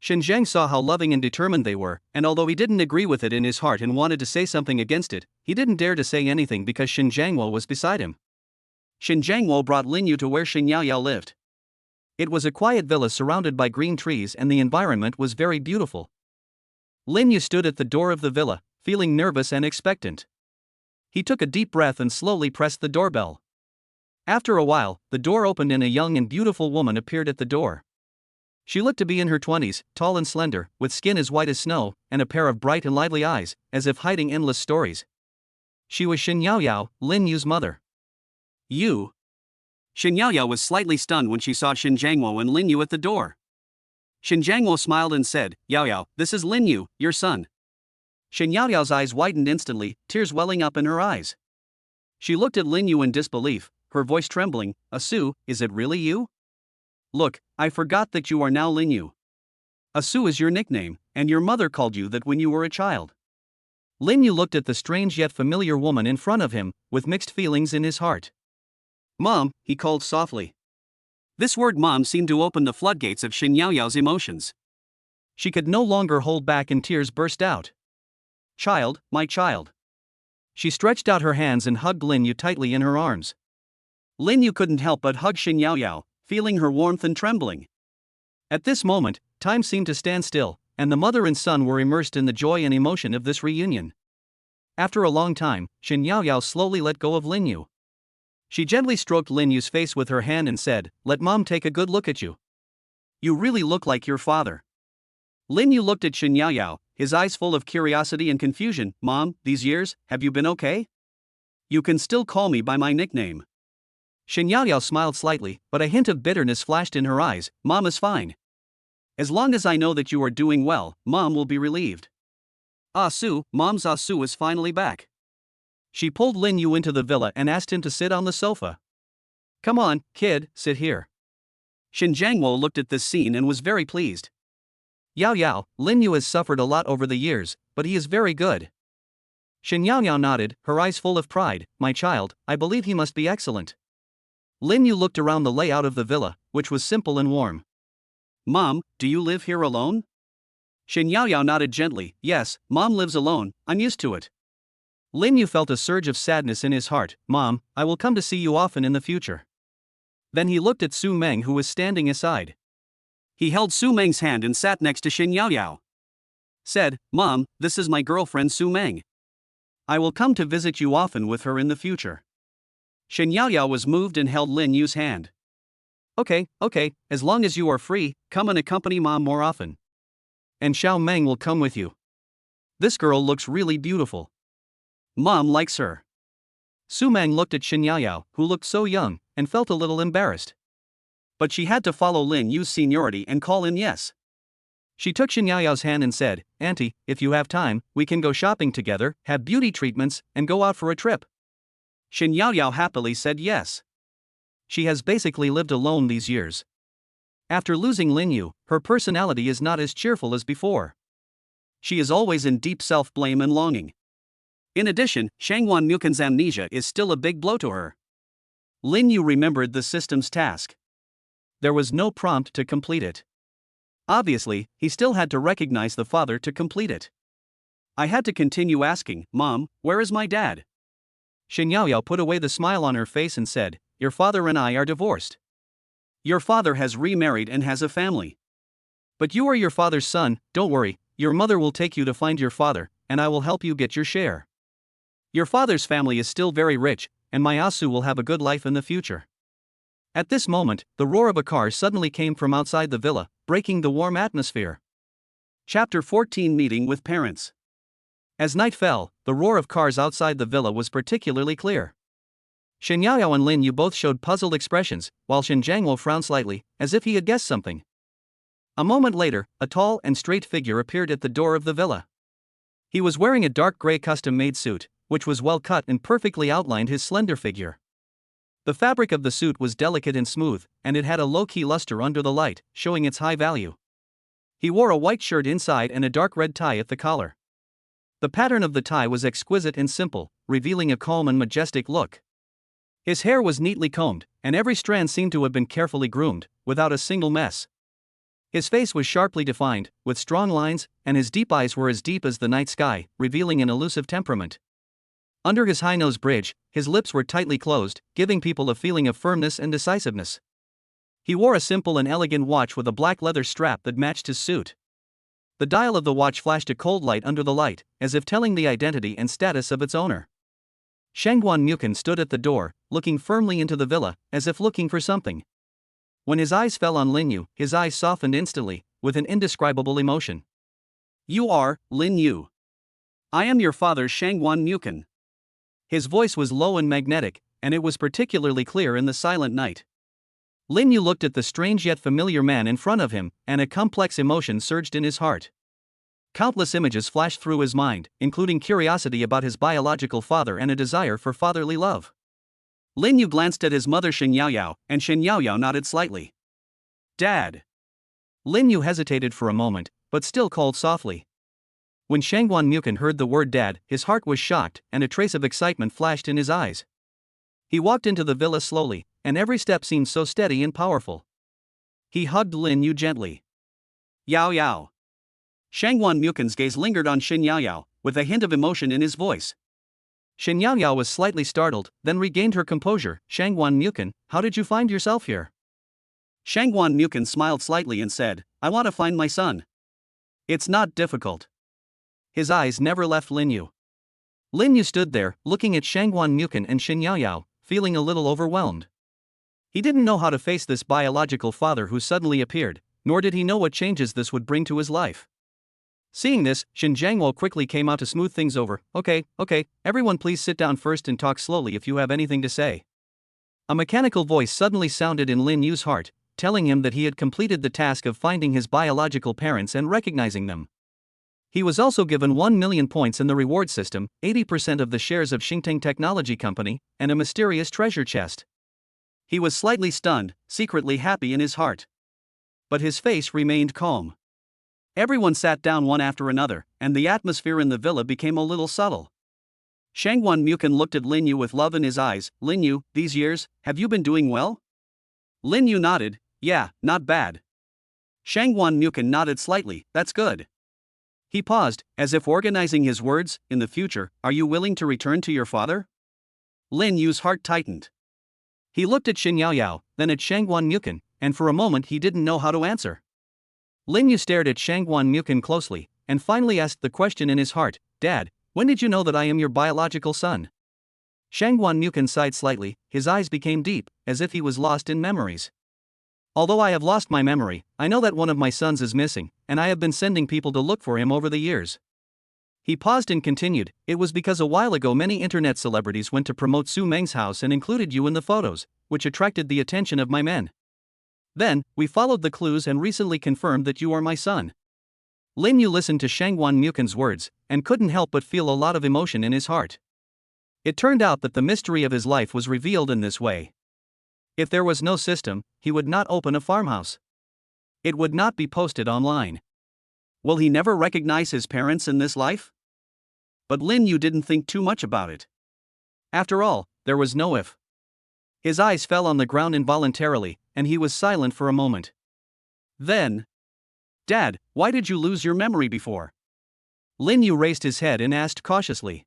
Xin Zhang saw how loving and determined they were, and although he didn't agree with it in his heart and wanted to say something against it, he didn't dare to say anything because Xin Zhangwo was beside him. Xin Zhangwo brought Lin Yu to where Xin Yaoyao lived. It was a quiet villa surrounded by green trees and the environment was very beautiful. Lin Yu stood at the door of the villa, feeling nervous and expectant. He took a deep breath and slowly pressed the doorbell. After a while, the door opened and a young and beautiful woman appeared at the door. She looked to be in her 20s, tall and slender, with skin as white as snow, and a pair of bright and lively eyes, as if hiding endless stories. She was Xin Yaoyao, Lin Yu's mother. You? Xin Yaoyao was slightly stunned when she saw Xin Zhangwo and Lin Yu at the door. Xin Zhangwo smiled and said, Yaoyao, this is Lin Yu, your son. Xin Yaoyao's eyes widened instantly, tears welling up in her eyes. She looked at Lin Yu in disbelief, her voice trembling. Asu, is it really you? Look, I forgot that you are now Lin Yu. Asu is your nickname, and your mother called you that when you were a child. Lin Yu looked at the strange yet familiar woman in front of him, with mixed feelings in his heart. Mom, he called softly. This word mom seemed to open the floodgates of Xin Yaoyao's emotions. She could no longer hold back and tears burst out. Child, my child. She stretched out her hands and hugged Lin Yu tightly in her arms. Lin Yu couldn't help but hug Shen Yaoyao, feeling her warmth and trembling. At this moment, time seemed to stand still, and the mother and son were immersed in the joy and emotion of this reunion. After a long time, Shen Yaoyao slowly let go of Lin Yu. She gently stroked Lin Yu's face with her hand and said, "Let mom take a good look at you. You really look like your father." Lin Yu looked at Shen Yaoyao, his eyes full of curiosity and confusion. "Mom, these years, have you been okay? You can still call me by my nickname." Shen Yaoyao smiled slightly, but a hint of bitterness flashed in her eyes. "Mom is fine. As long as I know that you are doing well, Mom will be relieved." Ah Su, Mom's Ah Su is finally back. She pulled Lin Yu into the villa and asked him to sit on the sofa. "Come on, kid, sit here." Shen Jiangwo looked at this scene and was very pleased. "Yao Yao, Lin Yu has suffered a lot over the years, but he is very good." Shen Yaoyao nodded, her eyes full of pride. "My child, I believe he must be excellent." Lin Yu looked around the layout of the villa, which was simple and warm. "Mom, do you live here alone?" Shen Yaoyao nodded gently. "Yes, Mom lives alone, I'm used to it." Lin Yu felt a surge of sadness in his heart. "Mom, I will come to see you often in the future." Then he looked at Su Meng, who was standing aside. He held Su Meng's hand and sat next to Shen Yaoyao. Said, "Mom, this is my girlfriend Su Meng. I will come to visit you often with her in the future." Shen Yaoyao was moved and held Lin Yu's hand. Okay, as long as you are free, come and accompany Mom more often. And Xiao Meng will come with you. This girl looks really beautiful. Mom likes her." Su Meng looked at Shen Yaoyao, who looked so young, and felt a little embarrassed. But she had to follow Lin Yu's seniority and call in yes. She took Shen Yaoyao's hand and said, "Auntie, if you have time, we can go shopping together, have beauty treatments, and go out for a trip." Shen Yaoyao happily said yes. She has basically lived alone these years. After losing Lin Yu, her personality is not as cheerful as before. She is always in deep self-blame and longing. In addition, Shangwan Mukan's amnesia is still a big blow to her. Lin Yu remembered the system's task. There was no prompt to complete it. Obviously, he still had to recognize the father to complete it. I had to continue asking, "Mom, where is my dad?" Shen Yaoyao put away the smile on her face and said, "Your father and I are divorced. Your father has remarried and has a family. But you are your father's son, don't worry, your mother will take you to find your father, and I will help you get your share. Your father's family is still very rich, and my Asu will have a good life in the future." At this moment, the roar of a car suddenly came from outside the villa, breaking the warm atmosphere. Chapter 14: Meeting with Parents. As night fell, the roar of cars outside the villa was particularly clear. Shen Yaoyao and Lin Yu both showed puzzled expressions, while Shen Jiangwo frowned slightly, as if he had guessed something. A moment later, a tall and straight figure appeared at the door of the villa. He was wearing a dark gray custom-made suit, which was well cut and perfectly outlined his slender figure. The fabric of the suit was delicate and smooth, and it had a low-key luster under the light, showing its high value. He wore a white shirt inside and a dark red tie at the collar. The pattern of the tie was exquisite and simple, revealing a calm and majestic look. His hair was neatly combed, and every strand seemed to have been carefully groomed, without a single mess. His face was sharply defined, with strong lines, and his deep eyes were as deep as the night sky, revealing an elusive temperament. Under his high nose bridge, his lips were tightly closed, giving people a feeling of firmness and decisiveness. He wore a simple and elegant watch with a black leather strap that matched his suit. The dial of the watch flashed a cold light under the light, as if telling the identity and status of its owner. Shangwan Mukan stood at the door, looking firmly into the villa, as if looking for something. When his eyes fell on Lin Yu, his eyes softened instantly, with an indescribable emotion. "You are Lin Yu. I am your father Shangwan Mukan." His voice was low and magnetic, and it was particularly clear in the silent night. Lin Yu looked at the strange yet familiar man in front of him, and a complex emotion surged in his heart. Countless images flashed through his mind, including curiosity about his biological father and a desire for fatherly love. Lin Yu glanced at his mother Shen Yaoyao, and Shen Yaoyao nodded slightly. "Dad." Lin Yu hesitated for a moment, but still called softly. When Shangwan Mukan heard the word dad, his heart was shocked, and a trace of excitement flashed in his eyes. He walked into the villa slowly, and every step seemed so steady and powerful. He hugged Lin Yu gently. "Yao Yao." Shangwan Mukan's gaze lingered on Shen Yaoyao, with a hint of emotion in his voice. Shen Yaoyao was slightly startled, then regained her composure. Shangguan Mukan, how did you find yourself here? Shangguan Mukan smiled slightly and said, I want to find my son. It's not difficult. His eyes never left Lin Yu. Lin Yu stood there, looking at Shangguan Mukan and Shen Yaoyao, feeling a little overwhelmed. He didn't know how to face this biological father who suddenly appeared, nor did he know what changes this would bring to his life. Seeing this, Shen Jiangwo quickly came out to smooth things over. Okay, everyone please sit down first and talk slowly if you have anything to say. A mechanical voice suddenly sounded in Lin Yu's heart, telling him that he had completed the task of finding his biological parents and recognizing them. He was also given 1 million points in the reward system, 80% of the shares of Xingteng Technology Company, and a mysterious treasure chest. He was slightly stunned, secretly happy in his heart. But his face remained calm. Everyone sat down one after another, and the atmosphere in the villa became a little subtle. Shangguan Mukan looked at Lin Yu with love in his eyes. Lin Yu, these years, have you been doing well? Lin Yu nodded. Yeah, not bad. Shangguan Mukan nodded slightly. That's good. He paused, as if organizing his words. In the future, are you willing to return to your father? Lin Yu's heart tightened. He looked at Shen Yaoyao, then at Shangguan Mukan, and for a moment he didn't know how to answer. Lin Yu stared at Shangguan Mukan closely, and finally asked the question in his heart, Dad, when did you know that I am your biological son? Shangguan Mukan sighed slightly, his eyes became deep, as if he was lost in memories. Although I have lost my memory, I know that one of my sons is missing, and I have been sending people to look for him over the years. He paused and continued, it was because a while ago many internet celebrities went to promote Su Meng's house and included you in the photos, which attracted the attention of my men. Then, we followed the clues and recently confirmed that you are my son. Lin Yu listened to Shangguan Mukan's words, and couldn't help but feel a lot of emotion in his heart. It turned out that the mystery of his life was revealed in this way. If there was no system, he would not open a farmhouse. It would not be posted online. Will he never recognize his parents in this life? But Lin Yu didn't think too much about it. After all, there was no if. His eyes fell on the ground involuntarily, and he was silent for a moment. Then, Dad, why did you lose your memory before? Lin Yu raised his head and asked cautiously.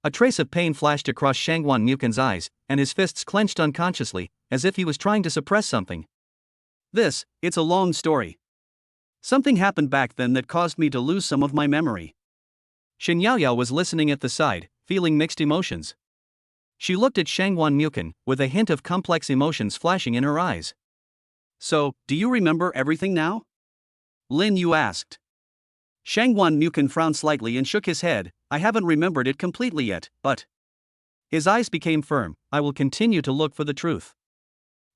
A trace of pain flashed across Shangguan Mukan's eyes, and his fists clenched unconsciously, as if he was trying to suppress something. It's a long story. Something happened back then that caused me to lose some of my memory. Shen Yaoyao was listening at the side, feeling mixed emotions. She looked at Shangguan Mukan, with a hint of complex emotions flashing in her eyes. So, do you remember everything now? Lin Yu asked. Shangguan Mukan frowned slightly and shook his head. I haven't remembered it completely yet, but... His eyes became firm. I will continue to look for the truth.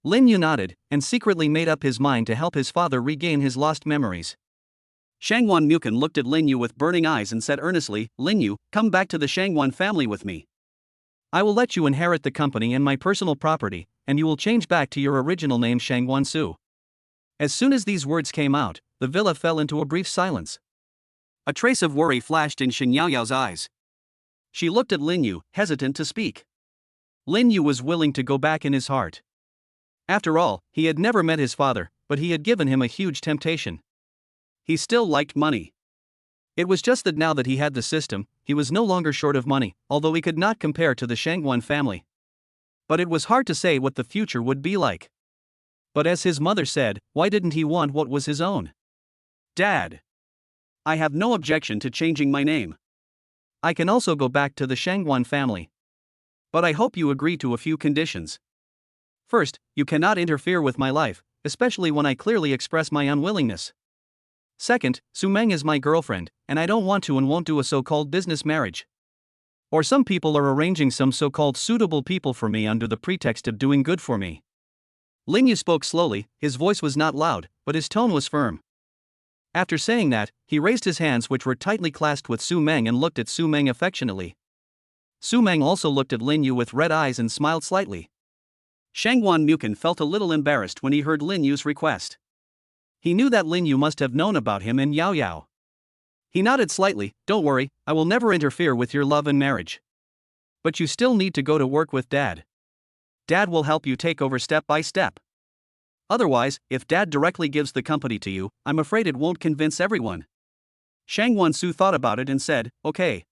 Lin Yu nodded, and secretly made up his mind to help his father regain his lost memories. Shangguan Mukan looked at Lin Yu with burning eyes and said earnestly, Lin Yu, come back to the Shangguan family with me. I will let you inherit the company and my personal property, and you will change back to your original name Shangguan Su. As soon as these words came out, the villa fell into a brief silence. A trace of worry flashed in Shen Yaoyao's eyes. She looked at Lin Yu, hesitant to speak. Lin Yu was willing to go back in his heart. After all, he had never met his father, but he had given him a huge temptation. He still liked money. It was just that now that he had the system, he was no longer short of money, although he could not compare to the Shangguan family. But it was hard to say what the future would be like. But as his mother said, why didn't he want what was his own? Dad, I have no objection to changing my name. I can also go back to the Shangguan family. But I hope you agree to a few conditions. First, you cannot interfere with my life, especially when I clearly express my unwillingness. Second, Su Meng is my girlfriend, and I don't want to and won't do a so-called business marriage. Or some people are arranging some so-called suitable people for me under the pretext of doing good for me. Lin Yu spoke slowly, his voice was not loud, but his tone was firm. After saying that, he raised his hands which were tightly clasped with Su Meng and looked at Su Meng affectionately. Su Meng also looked at Lin Yu with red eyes and smiled slightly. Shangguan Mukan felt a little embarrassed when he heard Lin Yu's request. He knew that Lin Yu must have known about him and Yaoyao. He nodded slightly. Don't worry, I will never interfere with your love and marriage. But you still need to go to work with Dad. Dad will help you take over step by step. Otherwise, if Dad directly gives the company to you, I'm afraid it won't convince everyone. Shangguan Su thought about it and said, okay.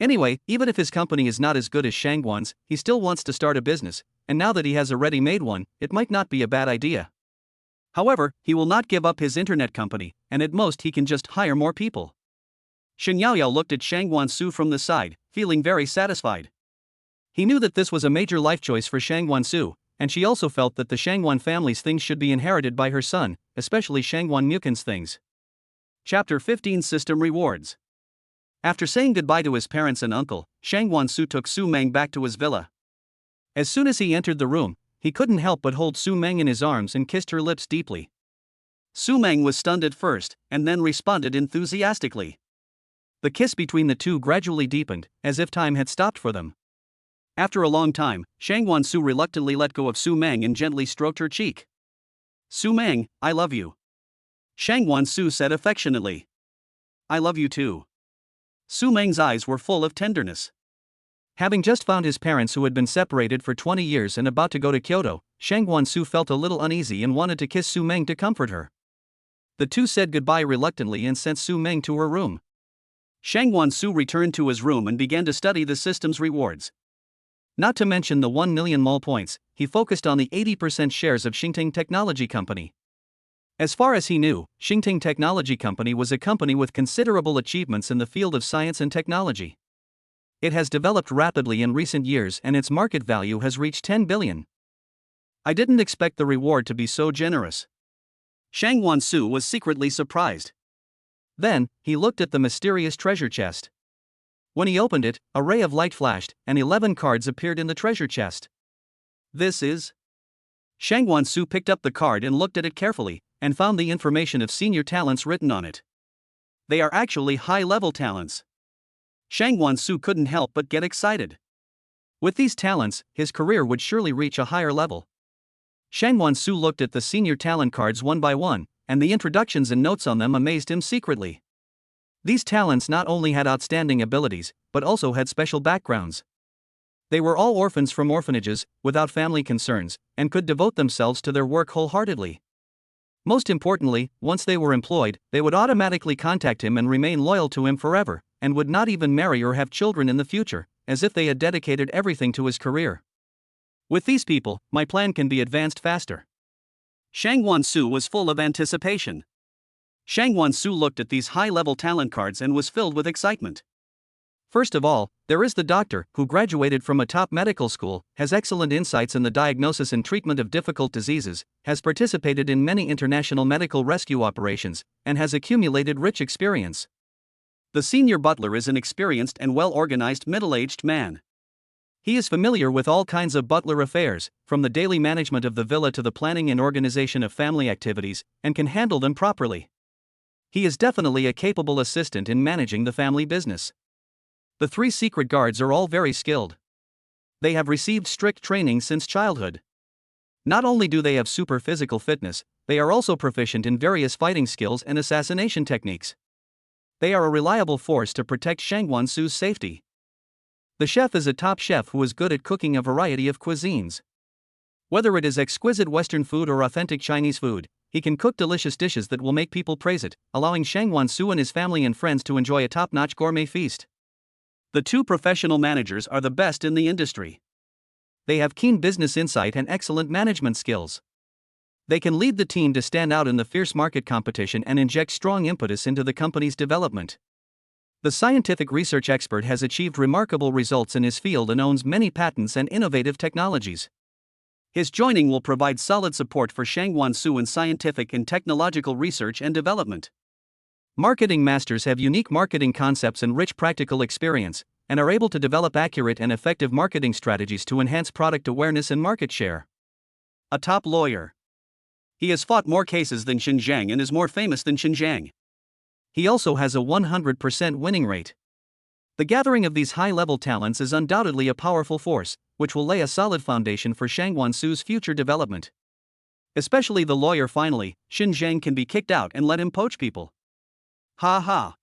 Anyway, even if his company is not as good as Shangwan's, he still wants to start a business, and now that he has a ready-made one, it might not be a bad idea. However, he will not give up his internet company, and at most he can just hire more people. Shen Yaoyao looked at Shangwan Su from the side, feeling very satisfied. He knew that this was a major life choice for Shangwan Su, and she also felt that the Shangwan family's things should be inherited by her son, especially Shangwan Mukin's things. Chapter 15 System Rewards. After saying goodbye to his parents and uncle, Shangwan Su took Su Meng back to his villa. As soon as he entered the room, he couldn't help but hold Su Meng in his arms and kissed her lips deeply. Su Meng was stunned at first, and then responded enthusiastically. The kiss between the two gradually deepened, as if time had stopped for them. After a long time, Shangwan Su reluctantly let go of Su Meng and gently stroked her cheek. "Su Meng, I love you." Shangwan Su said affectionately. "I love you too." Su Meng's eyes were full of tenderness. Having just found his parents who had been separated for 20 years and about to go to Kyoto, Shangwan Su felt a little uneasy and wanted to kiss Su Meng to comfort her. The two said goodbye reluctantly and sent Su Meng to her room. Shangwan Su returned to his room and began to study the system's rewards. Not to mention the 1 million mall points, he focused on the 80% shares of Xingting Technology Company. As far as he knew, Xingting Technology Company was a company with considerable achievements in the field of science and technology. It has developed rapidly in recent years and its market value has reached 10 billion. I didn't expect the reward to be so generous. Shangwan Su was secretly surprised. Then, he looked at the mysterious treasure chest. When he opened it, a ray of light flashed, and 11 cards appeared in the treasure chest. This is... Shangwan Su picked up the card and looked at it carefully, and found the information of senior talents written on it. They are actually high-level talents. Shangwan Su couldn't help but get excited. With these talents, his career would surely reach a higher level. Shangwan Su looked at the senior talent cards one by one, and the introductions and notes on them amazed him secretly. These talents not only had outstanding abilities, but also had special backgrounds. They were all orphans from orphanages, without family concerns, and could devote themselves to their work wholeheartedly. Most importantly, once they were employed, they would automatically contact him and remain loyal to him forever, and would not even marry or have children in the future, as if they had dedicated everything to his career. With these people, my plan can be advanced faster. Shangwan Su was full of anticipation. Shangwan Su looked at these high-level talent cards and was filled with excitement. First of all, there is the doctor, who graduated from a top medical school, has excellent insights in the diagnosis and treatment of difficult diseases, has participated in many international medical rescue operations, and has accumulated rich experience. The senior butler is an experienced and well-organized middle-aged man. He is familiar with all kinds of butler affairs, from the daily management of the villa to the planning and organization of family activities, and can handle them properly. He is definitely a capable assistant in managing the family business. The 3 secret guards are all very skilled. They have received strict training since childhood. Not only do they have super physical fitness, they are also proficient in various fighting skills and assassination techniques. They are a reliable force to protect Shangwan Su's safety. The chef is a top chef who is good at cooking a variety of cuisines. Whether it is exquisite Western food or authentic Chinese food, he can cook delicious dishes that will make people praise it, allowing Shangwan Su and his family and friends to enjoy a top-notch gourmet feast. The 2 professional managers are the best in the industry. They have keen business insight and excellent management skills. They can lead the team to stand out in the fierce market competition and inject strong impetus into the company's development. The scientific research expert has achieved remarkable results in his field and owns many patents and innovative technologies. His joining will provide solid support for Shangwan Su in scientific and technological research and development. Marketing masters have unique marketing concepts and rich practical experience, and are able to develop accurate and effective marketing strategies to enhance product awareness and market share. A top lawyer. He has fought more cases than Xinjiang and is more famous than Xinjiang. He also has a 100% winning rate. The gathering of these high-level talents is undoubtedly a powerful force, which will lay a solid foundation for Shangwan Su's future development. Especially the lawyer. Finally, Xinjiang can be kicked out and let him poach people. Ha ha.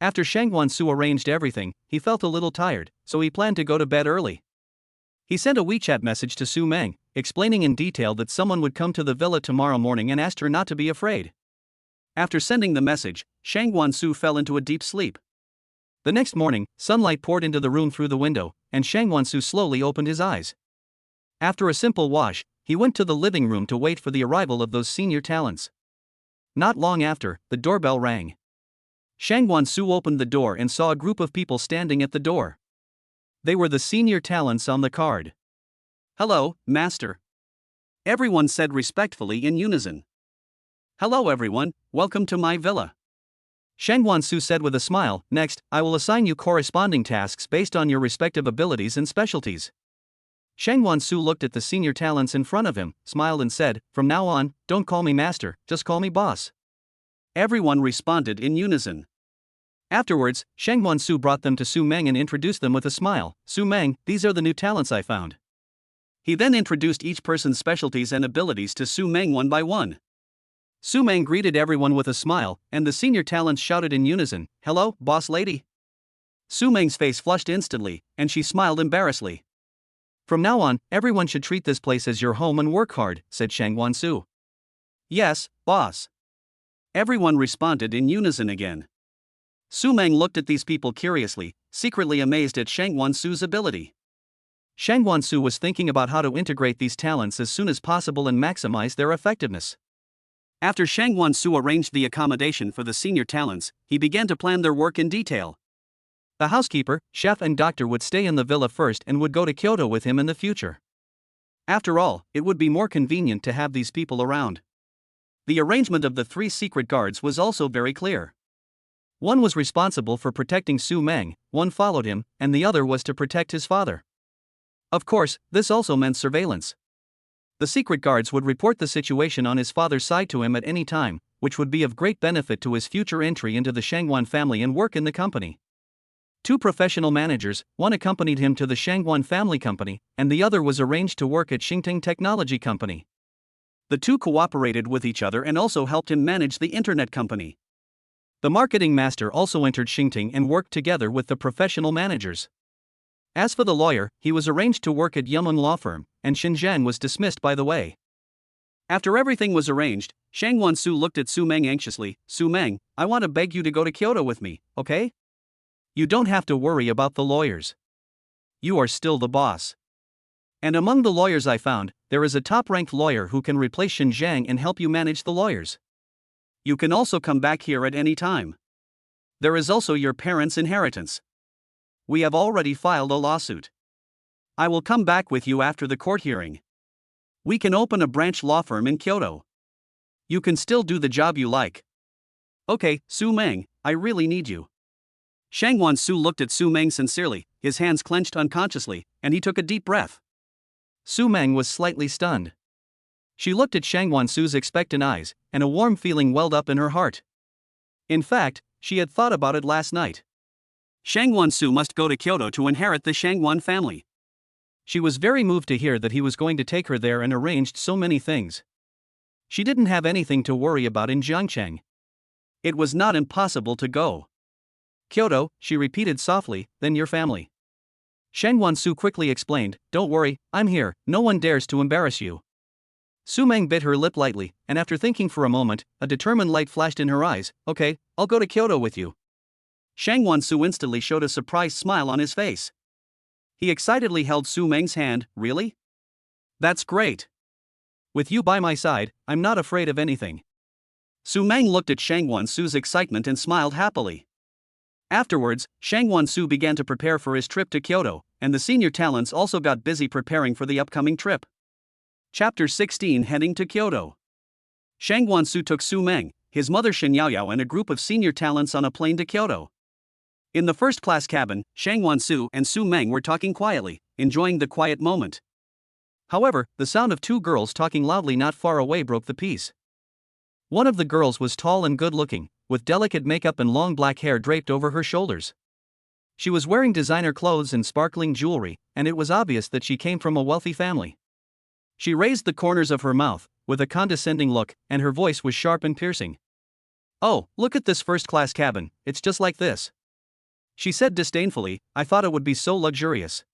After Shangwan Su arranged everything, he felt a little tired, so he planned to go to bed early. He sent a WeChat message to Su Meng, explaining in detail that someone would come to the villa tomorrow morning and asked her not to be afraid. After sending the message, Shangwan Su fell into a deep sleep. The next morning, sunlight poured into the room through the window, and Shang Wansu slowly opened his eyes. After a simple wash, he went to the living room to wait for the arrival of those senior talents. Not long after, the doorbell rang. Shang Wansu opened the door and saw a group of people standing at the door. They were the senior talents on the card. "Hello, master," everyone said respectfully in unison. "Hello everyone, welcome to my villa," Shang Wansu said with a smile. "Next, I will assign you corresponding tasks based on your respective abilities and specialties." Shang Wansu looked at the senior talents in front of him, smiled and said, "From now on, don't call me master, just call me boss." Everyone responded in unison. Afterwards, Shang Wansu brought them to Su Meng and introduced them with a smile. "Su Meng, these are the new talents I found." He then introduced each person's specialties and abilities to Su Meng one by one. Su Meng greeted everyone with a smile, and the senior talents shouted in unison, "Hello, boss lady." Su Meng's face flushed instantly, and she smiled embarrassedly. "From now on, everyone should treat this place as your home and work hard," said Shang Wansu. "Yes, boss." Everyone responded in unison again. Su Meng looked at these people curiously, secretly amazed at Shang Wansu's ability. Shang Wansu was thinking about how to integrate these talents as soon as possible and maximize their effectiveness. After Shang Wansu arranged the accommodation for the senior talents, he began to plan their work in detail. The housekeeper, chef and doctor would stay in the villa first and would go to Kyoto with him in the future. After all, it would be more convenient to have these people around. The arrangement of the 3 secret guards was also very clear. One was responsible for protecting Su Meng, one followed him, and the other was to protect his father. Of course, this also meant surveillance. The secret guards would report the situation on his father's side to him at any time, which would be of great benefit to his future entry into the Shangwan family and work in the company. 2 professional managers, one accompanied him to the Shangwan family company, and the other was arranged to work at Xingting Technology Company. The 2 cooperated with each other and also helped him manage the internet company. The marketing master also entered Xingting and worked together with the professional managers. As for the lawyer, he was arranged to work at Yumeng Law Firm, and Xinjiang was dismissed by the way. After everything was arranged, Shang Wansu looked at Su Meng anxiously. "Su Meng, I want to beg you to go to Kyoto with me, okay? You don't have to worry about the lawyers. You are still the boss. And among the lawyers I found, there is a top-ranked lawyer who can replace Xinjiang and help you manage the lawyers. You can also come back here at any time. There is also your parents' inheritance. We have already filed a lawsuit. I will come back with you after the court hearing. We can open a branch law firm in Kyoto. You can still do the job you like. Okay, Su Meng, I really need you." Shang Wansu looked at Su Meng sincerely, his hands clenched unconsciously, and he took a deep breath. Su Meng was slightly stunned. She looked at Shang Wansu's expectant eyes, and a warm feeling welled up in her heart. In fact, she had thought about it last night. Shang Wansu must go to Kyoto to inherit the Shangwan family. She was very moved to hear that he was going to take her there and arranged so many things. She didn't have anything to worry about in Jiangcheng. It was not impossible to go. "Kyoto," she repeated softly, "then your family." Shang Wansu quickly explained, "Don't worry, I'm here, no one dares to embarrass you." Su Meng bit her lip lightly, and after thinking for a moment, a determined light flashed in her eyes. "Okay, I'll go to Kyoto with you." Shang Wansu instantly showed a surprised smile on his face. He excitedly held Su Meng's hand. "Really? That's great. With you by my side, I'm not afraid of anything." Su Meng looked at Shang Wansu's excitement and smiled happily. Afterwards, Shang Wansu began to prepare for his trip to Kyoto, and the senior talents also got busy preparing for the upcoming trip. Chapter 16, Heading to Kyoto. Shang Wansu took Su Meng, his mother Shen Yaoyao and a group of senior talents on a plane to Kyoto. In the first-class cabin, Shang Wansu and Su Meng were talking quietly, enjoying the quiet moment. However, the sound of 2 girls talking loudly not far away broke the peace. One of the girls was tall and good-looking, with delicate makeup and long black hair draped over her shoulders. She was wearing designer clothes and sparkling jewelry, and it was obvious that she came from a wealthy family. She raised the corners of her mouth, with a condescending look, and her voice was sharp and piercing. "Oh, look at this first-class cabin, it's just like this," she said disdainfully. "I thought it would be so luxurious."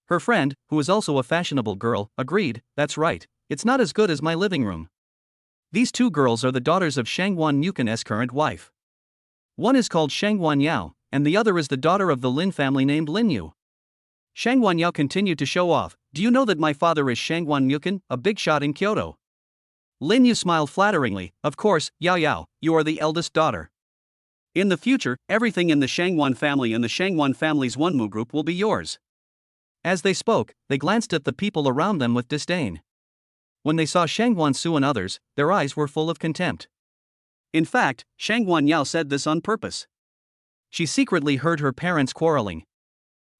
Her friend, who was also a fashionable girl, agreed, "That's right, it's not as good as my living room." These 2 girls are the daughters of Shangwan Yukin's current wife. One is called Shangwan Yao, and the other is the daughter of the Lin family named Lin Yu. Shang Guanyao continued to show off. Do you know that my father is Shangguan Mukin, a big shot in Kyoto? Lin Yu smiled flatteringly. Of course, Yao Yao, you are the eldest daughter. In the future, everything in the Shangguan family and the Shangguan family's Wunmu group will be yours. As they spoke, they glanced at the people around them with disdain. When they saw Shangguan Su and others, their eyes were full of contempt. In fact, Shang Guanyao said this on purpose. She secretly heard her parents quarreling.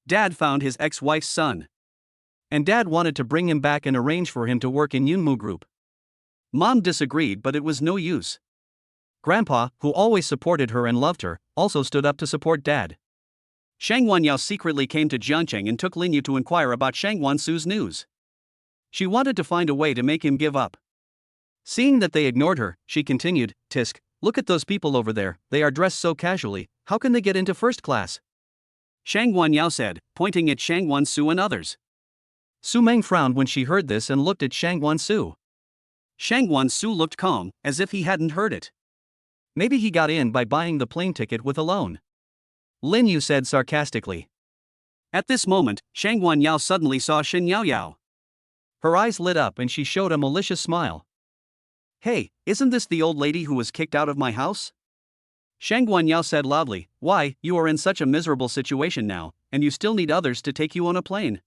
Dad found his ex-wife's son. And Dad wanted to bring him back and arrange for him to work in Yunmu Group. Mom disagreed, but it was no use. Grandpa, who always supported her and loved her, also stood up to support Dad. Shang Guanyao secretly came to Jiangcheng and took Lin Yu to inquire about Shangguan Su's news. She wanted to find a way to make him give up. Seeing that they ignored her, she continued, Tisk, look at those people over there, they are dressed so casually, how can they get into first class? Shang Guanyao said, pointing at Shangguan Su and others. Su Meng frowned when she heard this and looked at Shangguan Su. Shangguan Su looked calm, as if he hadn't heard it. Maybe he got in by buying the plane ticket with a loan. Lin Yu said sarcastically. At this moment, Shang Guanyao suddenly saw Shen Yaoyao. Her eyes lit up and she showed a malicious smile. Hey, isn't this the old lady who was kicked out of my house? Shang Guanyao said loudly, why, you are in such a miserable situation now, and you still need others to take you on a plane.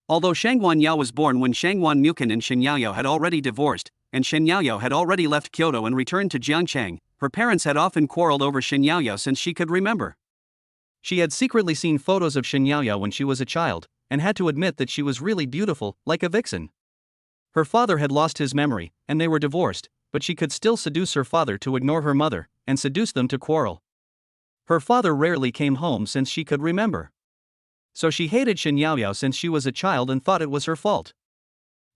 Although Shang Guanyao was born when Shangguan Mukin and Shen Yaoyao had already divorced, and Shen Yaoyao had already left Kyoto and returned to Jiangcheng, her parents had often quarreled over Shen Yaoyao since she could remember. She had secretly seen photos of Shen Yaoyao when she was a child, and had to admit that she was really beautiful, like a vixen. Her father had lost his memory, and they were divorced, but she could still seduce her father to ignore her mother, and seduce them to quarrel. Her father rarely came home since she could remember. So she hated Shen Yaoyao since she was a child and thought it was her fault.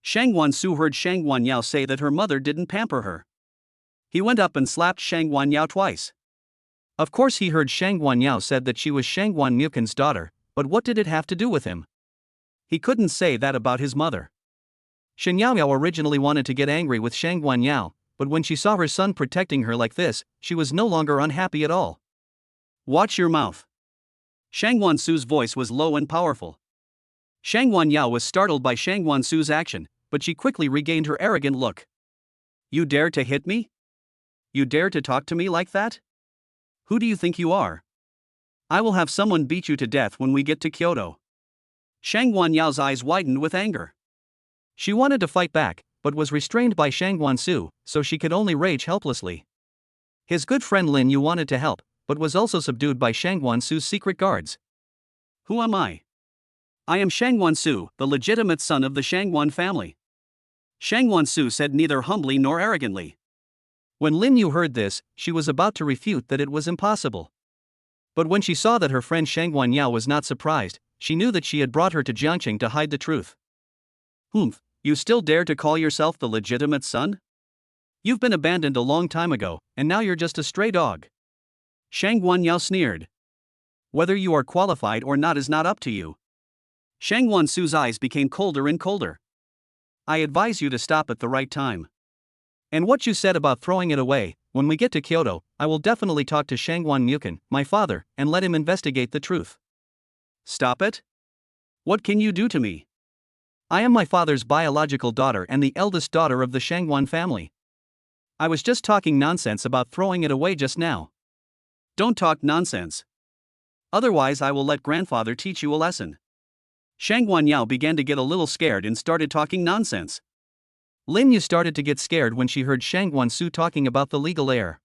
Shangguan Su heard Shang Guanyao say that her mother didn't pamper her. He went up and slapped Shang Guanyao twice. Of course he heard Shang Guanyao said that she was Shangguan Mukin's daughter, but what did it have to do with him? He couldn't say that about his mother. Shen Yaoyao originally wanted to get angry with Shang Guanyao, but when she saw her son protecting her like this, she was no longer unhappy at all. Watch your mouth. Shangguan Su's voice was low and powerful. Shang Guanyao was startled by Shangguan Su's action, but she quickly regained her arrogant look. You dare to hit me? You dare to talk to me like that? Who do you think you are? I will have someone beat you to death when we get to Kyoto. Shang Guanyao's eyes widened with anger. She wanted to fight back, but was restrained by Shangguan Su, so she could only rage helplessly. His good friend Lin Yu wanted to help, but was also subdued by Shangguan Su's secret guards. Who am I? I am Shangguan Su, the legitimate son of the Shangguan family. Shangguan Su said neither humbly nor arrogantly. When Lin Yu heard this, she was about to refute that it was impossible. But when she saw that her friend Shang Guanyao was not surprised, she knew that she had brought her to Jiangcheng to hide the truth. Humph, you still dare to call yourself the legitimate son? You've been abandoned a long time ago, and now you're just a stray dog. Shang Guanyao sneered. Whether you are qualified or not is not up to you. Shangguan Su's eyes became colder and colder. I advise you to stop at the right time. And what you said about throwing it away, when we get to Kyoto, I will definitely talk to Shangguan Mukin, my father, and let him investigate the truth. Stop it? What can you do to me? I am my father's biological daughter and the eldest daughter of the Shangguan family. I was just talking nonsense about throwing it away just now. Don't talk nonsense. Otherwise I will let grandfather teach you a lesson. Shang Guanyao began to get a little scared and started talking nonsense. Lin Yu started to get scared when she heard Shangguan Su talking about the legal heir.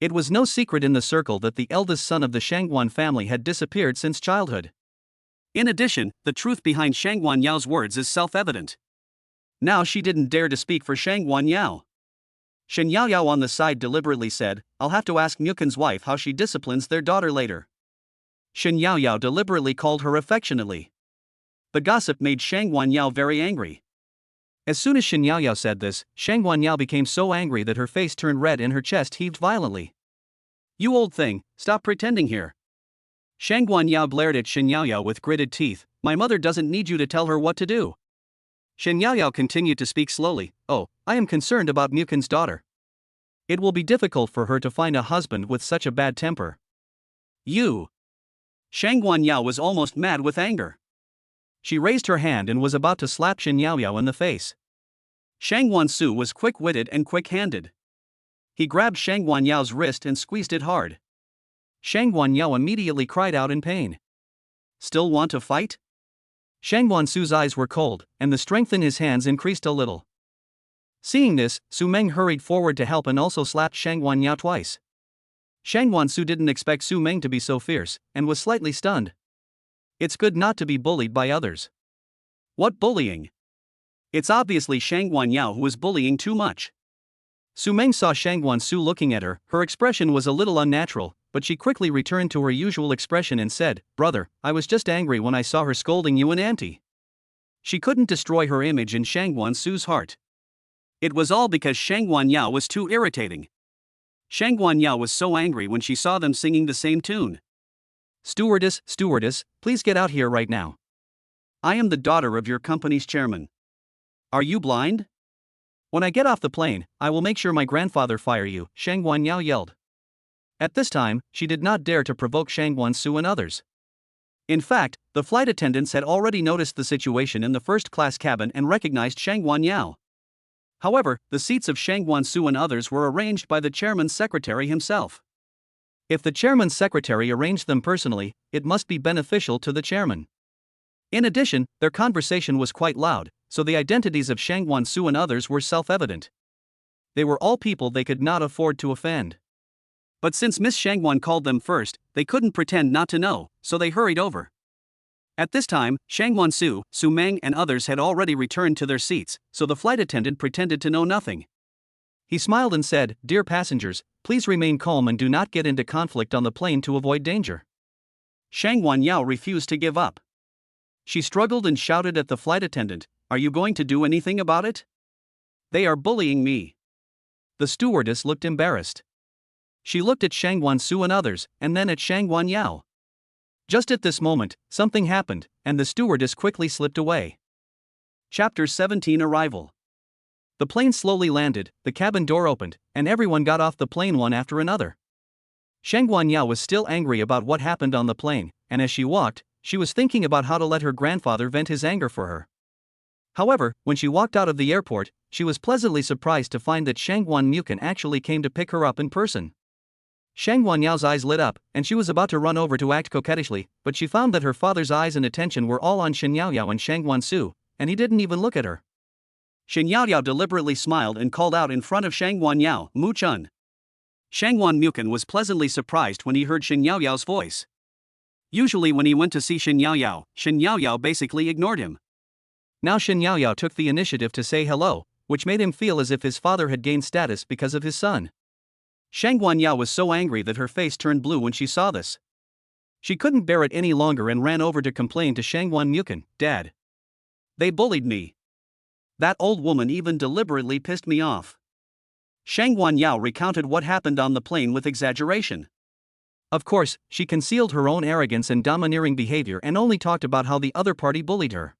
It was no secret in the circle that the eldest son of the Shangguan family had disappeared since childhood. In addition, the truth behind Shang Guanyao's words is self-evident. Now she didn't dare to speak for Shang Guanyao. Shen Yaoyao on the side deliberately said, I'll have to ask Mukin's wife how she disciplines their daughter later. Shen Yaoyao deliberately called her affectionately. The gossip made Shang Guanyao very angry. As soon as Shen Yaoyao said this, Shang Guanyao became so angry that her face turned red and her chest heaved violently. You old thing, stop pretending here. Shang Guanyao glared at Shen Yaoyao with gritted teeth. My mother doesn't need you to tell her what to do. Shen Yaoyao continued to speak slowly. Oh, I am concerned about Mukin's daughter. It will be difficult for her to find a husband with such a bad temper. You! Shang Guanyao was almost mad with anger. She raised her hand and was about to slap Shen Yaoyao in the face. Shang Guansu was quick-witted and quick-handed. He grabbed Shang Guanyao's wrist and squeezed it hard. Shang Guanyao immediately cried out in pain. Still want to fight? Shang Guansu's eyes were cold, and the strength in his hands increased a little. Seeing this, Su Meng hurried forward to help and also slapped Shang Guanyao twice. Shang Guansu didn't expect Su Meng to be so fierce, and was slightly stunned. It's good not to be bullied by others. What bullying? It's obviously Shang Guanyao who was bullying too much. Su Meng saw Shang Guansu looking at her. Her expression was a little unnatural, but she quickly returned to her usual expression and said, "Brother, I was just angry when I saw her scolding you and auntie." She couldn't destroy her image in Shang Guansu's heart. It was all because Shang Guanyao was too irritating. Shang Guanyao was so angry when she saw them singing the same tune. Stewardess, please get out here right now. I am the daughter of your company's chairman. Are you blind? When I get off the plane, I will make sure my grandfather fire you, Shang Guanyao yelled. At this time, she did not dare to provoke Shang Guansu and others. In fact, the flight attendants had already noticed the situation in the first-class cabin and recognized Shang Guanyao. However, the seats of Shang Guansu and others were arranged by the chairman's secretary himself. If the chairman's secretary arranged them personally, it must be beneficial to the chairman. In addition, their conversation was quite loud, so the identities of Shang Guansu and others were self-evident. They were all people they could not afford to offend. But since Miss Shangguan called them first, they couldn't pretend not to know, so they hurried over. At this time, Shang Guansu, Su Meng and others had already returned to their seats, so the flight attendant pretended to know nothing. He smiled and said, "Dear passengers, please remain calm and do not get into conflict on the plane to avoid danger." Shang Guanyao refused to give up. She struggled and shouted at the flight attendant, "Are you going to do anything about it? They are bullying me." The stewardess looked embarrassed. She looked at Shang Guansu and others, and then at Shang Guanyao. Just at this moment, something happened, and the stewardess quickly slipped away. Chapter 17 Arrival. The plane slowly landed, the cabin door opened, and everyone got off the plane one after another. Shang Guanyao was still angry about what happened on the plane, and as she walked, she was thinking about how to let her grandfather vent his anger for her. However, when she walked out of the airport, she was pleasantly surprised to find that Shang Guanyao actually came to pick her up in person. Shang Guanyao's eyes lit up, and she was about to run over to act coquettishly, but she found that her father's eyes and attention were all on Shen Yaoyao and Shang Guansu, and he didn't even look at her. Shen Yaoyao deliberately smiled and called out in front of Shang Guanyao, "Mu Chun." Shang Guanyao was pleasantly surprised when he heard Shen Yaoyao's voice. Usually when he went to see Shen Yaoyao basically ignored him. Now Shen Yaoyao took the initiative to say hello, which made him feel as if his father had gained status because of his son. Shang Guanyao was so angry that her face turned blue when she saw this. She couldn't bear it any longer and ran over to complain to Shang Guanyao, "Dad. They bullied me. That old woman even deliberately pissed me off." Shang Guanyao recounted what happened on the plane with exaggeration. Of course, she concealed her own arrogance and domineering behavior and only talked about how the other party bullied her.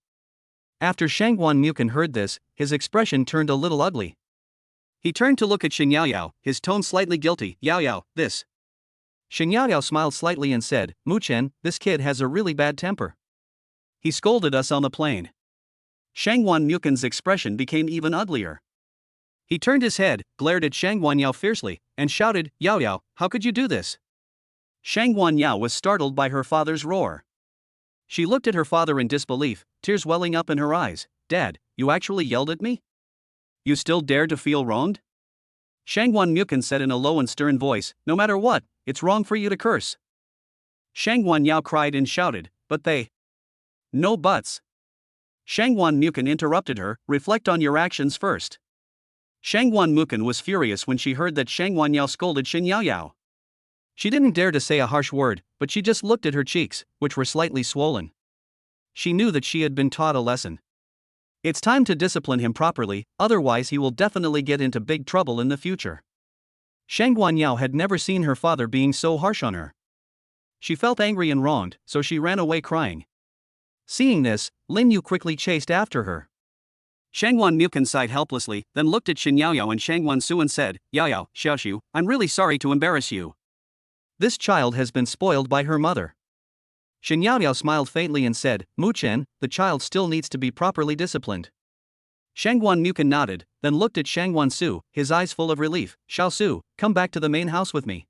After Shang Guanyao heard this, his expression turned a little ugly. He turned to look at Shen Yaoyao, his tone slightly guilty. "Yaoyao, this." Shen Yaoyao smiled slightly and said, "Mu Chen, this kid has a really bad temper. He scolded us on the plane." Shang Guanyao expression became even uglier. He turned his head, glared at Shang Guanyao fiercely, and shouted, "Yaoyao, how could you do this?" Shang Guanyao was startled by her father's roar. She looked at her father in disbelief, tears welling up in her eyes. "Dad, you actually yelled at me? You still dare to feel wronged?" Shang Guanyao said in a low and stern voice, "No matter what, it's wrong for you to curse." Shang Guanyao cried and shouted, "But they..." "No buts." Shang Guanyao interrupted her, "Reflect on your actions first." Shang Guanyao was furious when she heard that Shang Guanyao scolded Shen Yaoyao. She didn't dare to say a harsh word, but she just looked at her cheeks, which were slightly swollen. She knew that she had been taught a lesson. It's time to discipline him properly, otherwise he will definitely get into big trouble in the future. Shang Guanyao had never seen her father being so harsh on her. She felt angry and wronged, so she ran away crying. Seeing this, Lin Yu quickly chased after her. Shang Guanyao sighed helplessly, then looked at Shen Yaoyao and Shang Guansu and said, "Yaoyao, Xiaoxiu, I'm really sorry to embarrass you. This child has been spoiled by her mother. Shen Yaoyao smiled faintly and said, Mu Chen, the child still needs to be properly disciplined. Shangguan Mukan nodded, then looked at Shangguan Su, his eyes full of relief. Xiao Su, come back to the main house with me.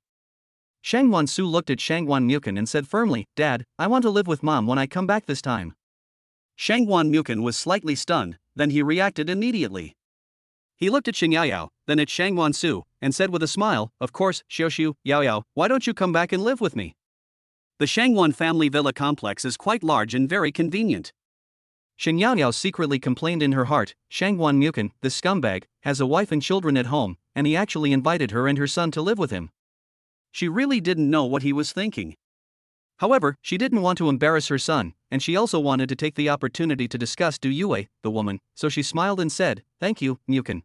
Shangguan Su looked at Shangguan Mukan and said firmly, Dad, I want to live with Mom when I come back this time. Shangguan Mukan was slightly stunned, then he reacted immediately. He looked at Shen Yaoyao, then at Shangguan Su, and said with a smile, Of course, Xiaoshu, Yaoyao, why don't you come back and live with me? The Shangguan family villa complex is quite large and very convenient. Shen Yaoyao secretly complained in her heart, Shangguan Mukan, this scumbag, has a wife and children at home, and he actually invited her and her son to live with him. She really didn't know what he was thinking. However, she didn't want to embarrass her son, and she also wanted to take the opportunity to discuss Du Yue, the woman, so she smiled and said, Thank you, Mukan.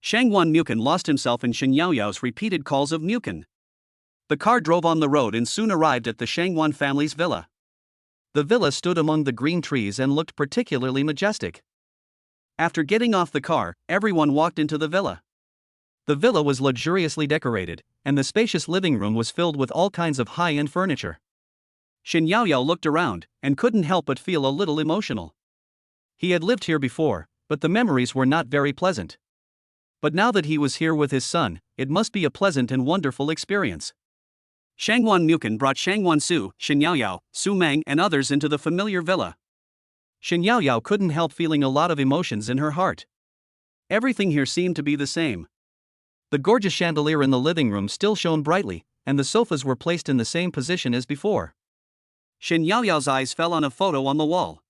Shangguan Mukan lost himself in Shen Yaoyao's repeated calls of Mukan. The car drove on the road and soon arrived at the Shangguan family's villa. The villa stood among the green trees and looked particularly majestic. After getting off the car, everyone walked into the villa. The villa was luxuriously decorated, and the spacious living room was filled with all kinds of high-end furniture. Shen Yaoyao looked around, and couldn't help but feel a little emotional. He had lived here before, but the memories were not very pleasant. But now that he was here with his son, it must be a pleasant and wonderful experience. Shangguan Mukan brought Shangguan Su, Shen Yaoyao, Su Meng and others into the familiar villa. Shen Yaoyao couldn't help feeling a lot of emotions in her heart. Everything here seemed to be the same. The gorgeous chandelier in the living room still shone brightly, and the sofas were placed in the same position as before. Shen Yaoyao's eyes fell on a photo on the wall.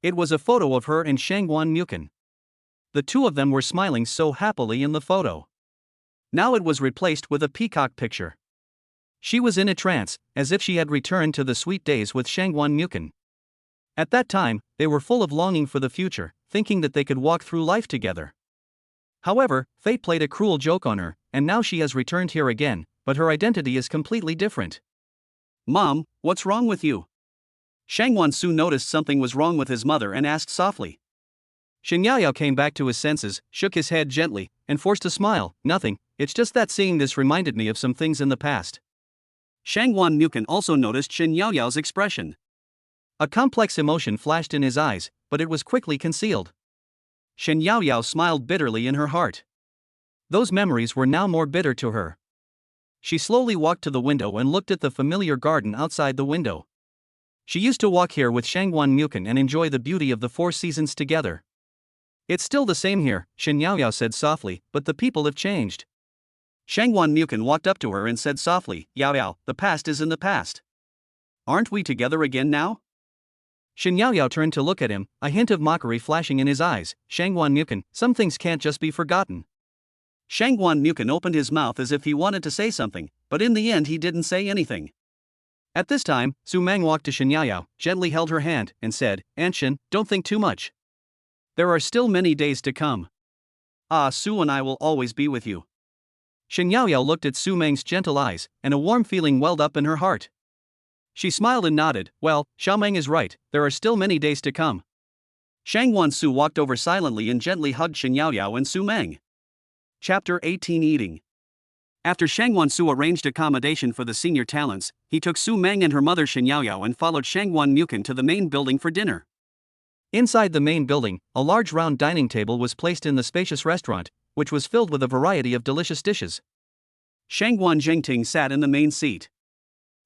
It was a photo of her and Shangguan Mukan. The two of them were smiling so happily in the photo. Now it was replaced with a peacock picture. She was in a trance, as if she had returned to the sweet days with Shangguan Mukan. At that time, they were full of longing for the future, thinking that they could walk through life together. However, fate played a cruel joke on her, and now she has returned here again, but her identity is completely different. Mom, what's wrong with you? Shangguan Su noticed something was wrong with his mother and asked softly. Shen Yaoyao came back to his senses, shook his head gently, and forced a smile. Nothing, it's just that seeing this reminded me of some things in the past. Shangguan Mukan also noticed Shen Yaoyao's expression. A complex emotion flashed in his eyes, but it was quickly concealed. Shen Yaoyao smiled bitterly in her heart. Those memories were now more bitter to her. She slowly walked to the window and looked at the familiar garden outside the window. She used to walk here with Shangguan Mukan and enjoy the beauty of the 4 seasons together. It's still the same here, Shen Yaoyao said softly, but the people have changed. Shangguan Mukan walked up to her and said softly, Yaoyao, the past is in the past. Aren't we together again now? Shen Yaoyao turned to look at him, a hint of mockery flashing in his eyes. Shangguan Mukan, some things can't just be forgotten. Shangguan Mukan opened his mouth as if he wanted to say something, but in the end he didn't say anything. At this time, Su Meng walked to Shen Yaoyao, gently held her hand, and said, Aunt Shen, don't think too much. There are still many days to come. Su and I will always be with you. Shen Yaoyao looked at Su Meng's gentle eyes, and a warm feeling welled up in her heart. She smiled and nodded. Well, Xiao Meng is right, there are still many days to come. Shangguan Su walked over silently and gently hugged Shen Yaoyao and Su Meng. Chapter 18 Eating. After Shangguan Su arranged accommodation for the senior talents, he took Su Meng and her mother Shen Yaoyao and followed Shangguan Mukan to the main building for dinner. Inside the main building, a large round dining table was placed in the spacious restaurant, which was filled with a variety of delicious dishes. Shangguan Zhengting sat in the main seat.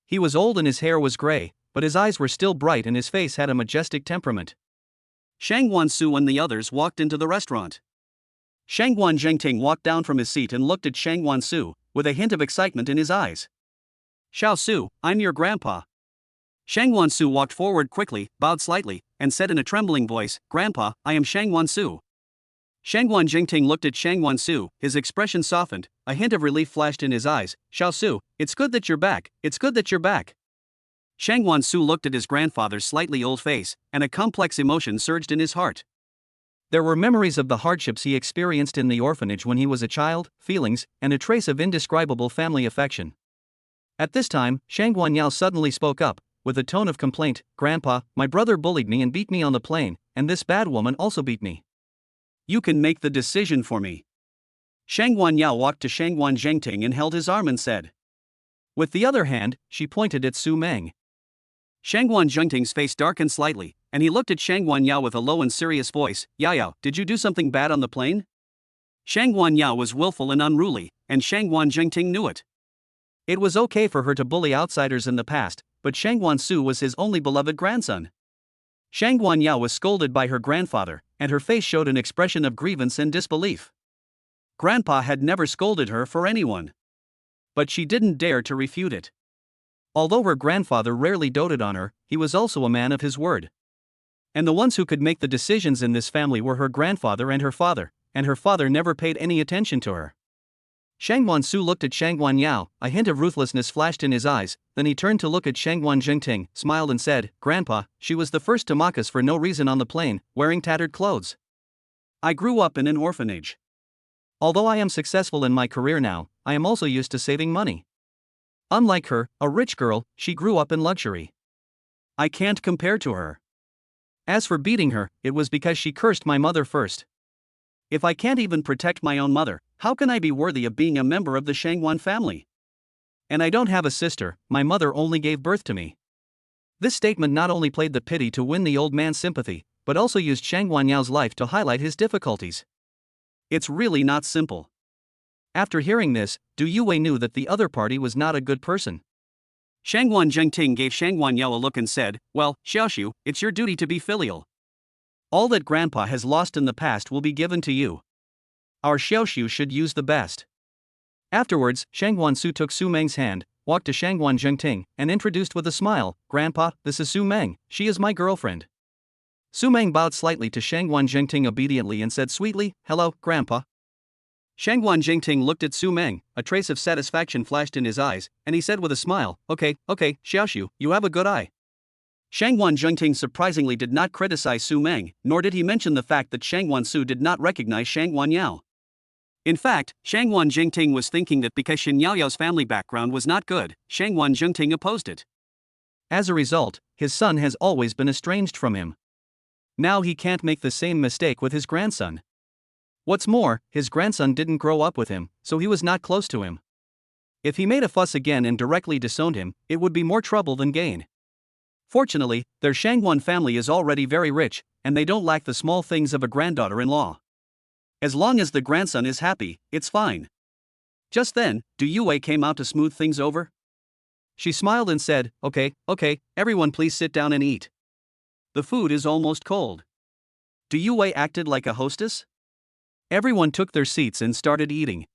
He was old and his hair was gray, but his eyes were still bright and his face had a majestic temperament. Shangguan Su and the others walked into the restaurant. Shangguan Zhengting walked down from his seat and looked at Shangguan Su, with a hint of excitement in his eyes. Xiao Su, I'm your grandpa. Shangguan Su walked forward quickly, bowed slightly, and said in a trembling voice, Grandpa, I am Shangguan Su. Shangguan Zhengting looked at Shangguan Su, his expression softened, a hint of relief flashed in his eyes. Xiao Su, it's good that you're back, it's good that you're back. Shangguan Su looked at his grandfather's slightly old face, and a complex emotion surged in his heart. There were memories of the hardships he experienced in the orphanage when he was a child, feelings, and a trace of indescribable family affection. At this time, Shangguan Yao suddenly spoke up, with a tone of complaint, Grandpa, my brother bullied me and beat me on the plane, and this bad woman also beat me. You can make the decision for me. Shangguan Yao walked to Shangguan Zhengting and held his arm and said. With the other hand, she pointed at Su Meng. Shangguan Zhengting's face darkened slightly, and he looked at Shangguan Yao with a low and serious voice. Yao, did you do something bad on the plane? Shangguan Yao was willful and unruly, and Shangguan Zhengting knew it. It was okay for her to bully outsiders in the past, but Shangguan Su was his only beloved grandson. Shangguan Yao was scolded by her grandfather, and her face showed an expression of grievance and disbelief. Grandpa had never scolded her for anyone. But she didn't dare to refute it. Although her grandfather rarely doted on her, he was also a man of his word. And the ones who could make the decisions in this family were her grandfather and her father never paid any attention to her. Shangguan Su looked at Shangguan Yao, a hint of ruthlessness flashed in his eyes, then he turned to look at Shangguan Zhengting, smiled and said, Grandpa, she was the first to mock us for no reason on the plane, wearing tattered clothes. I grew up in an orphanage. Although I am successful in my career now, I am also used to saving money. Unlike her, a rich girl, she grew up in luxury. I can't compare to her. As for beating her, it was because she cursed my mother first. If I can't even protect my own mother, how can I be worthy of being a member of the Shangguan family? And I don't have a sister, my mother only gave birth to me. This statement not only played the pity to win the old man's sympathy, but also used Shangguan Yao's life to highlight his difficulties. It's really not simple. After hearing this, Du Yue knew that the other party was not a good person. Shangguan Zhengting gave Shangguan Yao a look and said, Well, Xiaoxiu, it's your duty to be filial. All that Grandpa has lost in the past will be given to you. Our Xiaoxiu should use the best. Afterwards, Shangguan Su took Su Meng's hand, walked to Shangguan Zhengting, and introduced with a smile, Grandpa, this is Su Meng, she is my girlfriend. Su Meng bowed slightly to Shangguan Zhengting obediently and said sweetly, Hello, Grandpa. Shangguan Zhengting looked at Su Meng, a trace of satisfaction flashed in his eyes, and he said with a smile, Okay, Xiaoxiu, you have a good eye. Shangguan Zhengting surprisingly did not criticize Su Meng, nor did he mention the fact that Shangguan Su did not recognize Shangguan Yao. In fact, Shangguan Zhengting was thinking that because Shen Yaoyao's family background was not good, Shangguan Zhengting opposed it. As a result, his son has always been estranged from him. Now he can't make the same mistake with his grandson. What's more, his grandson didn't grow up with him, so he was not close to him. If he made a fuss again and directly disowned him, it would be more trouble than gain. Fortunately, their Shangguan family is already very rich, and they don't lack the small things of a granddaughter-in-law. As long as the grandson is happy, it's fine. Just then, Du Yue came out to smooth things over. She smiled and said, Okay, everyone please sit down and eat. The food is almost cold. Du Yue acted like a hostess. Everyone took their seats and started eating.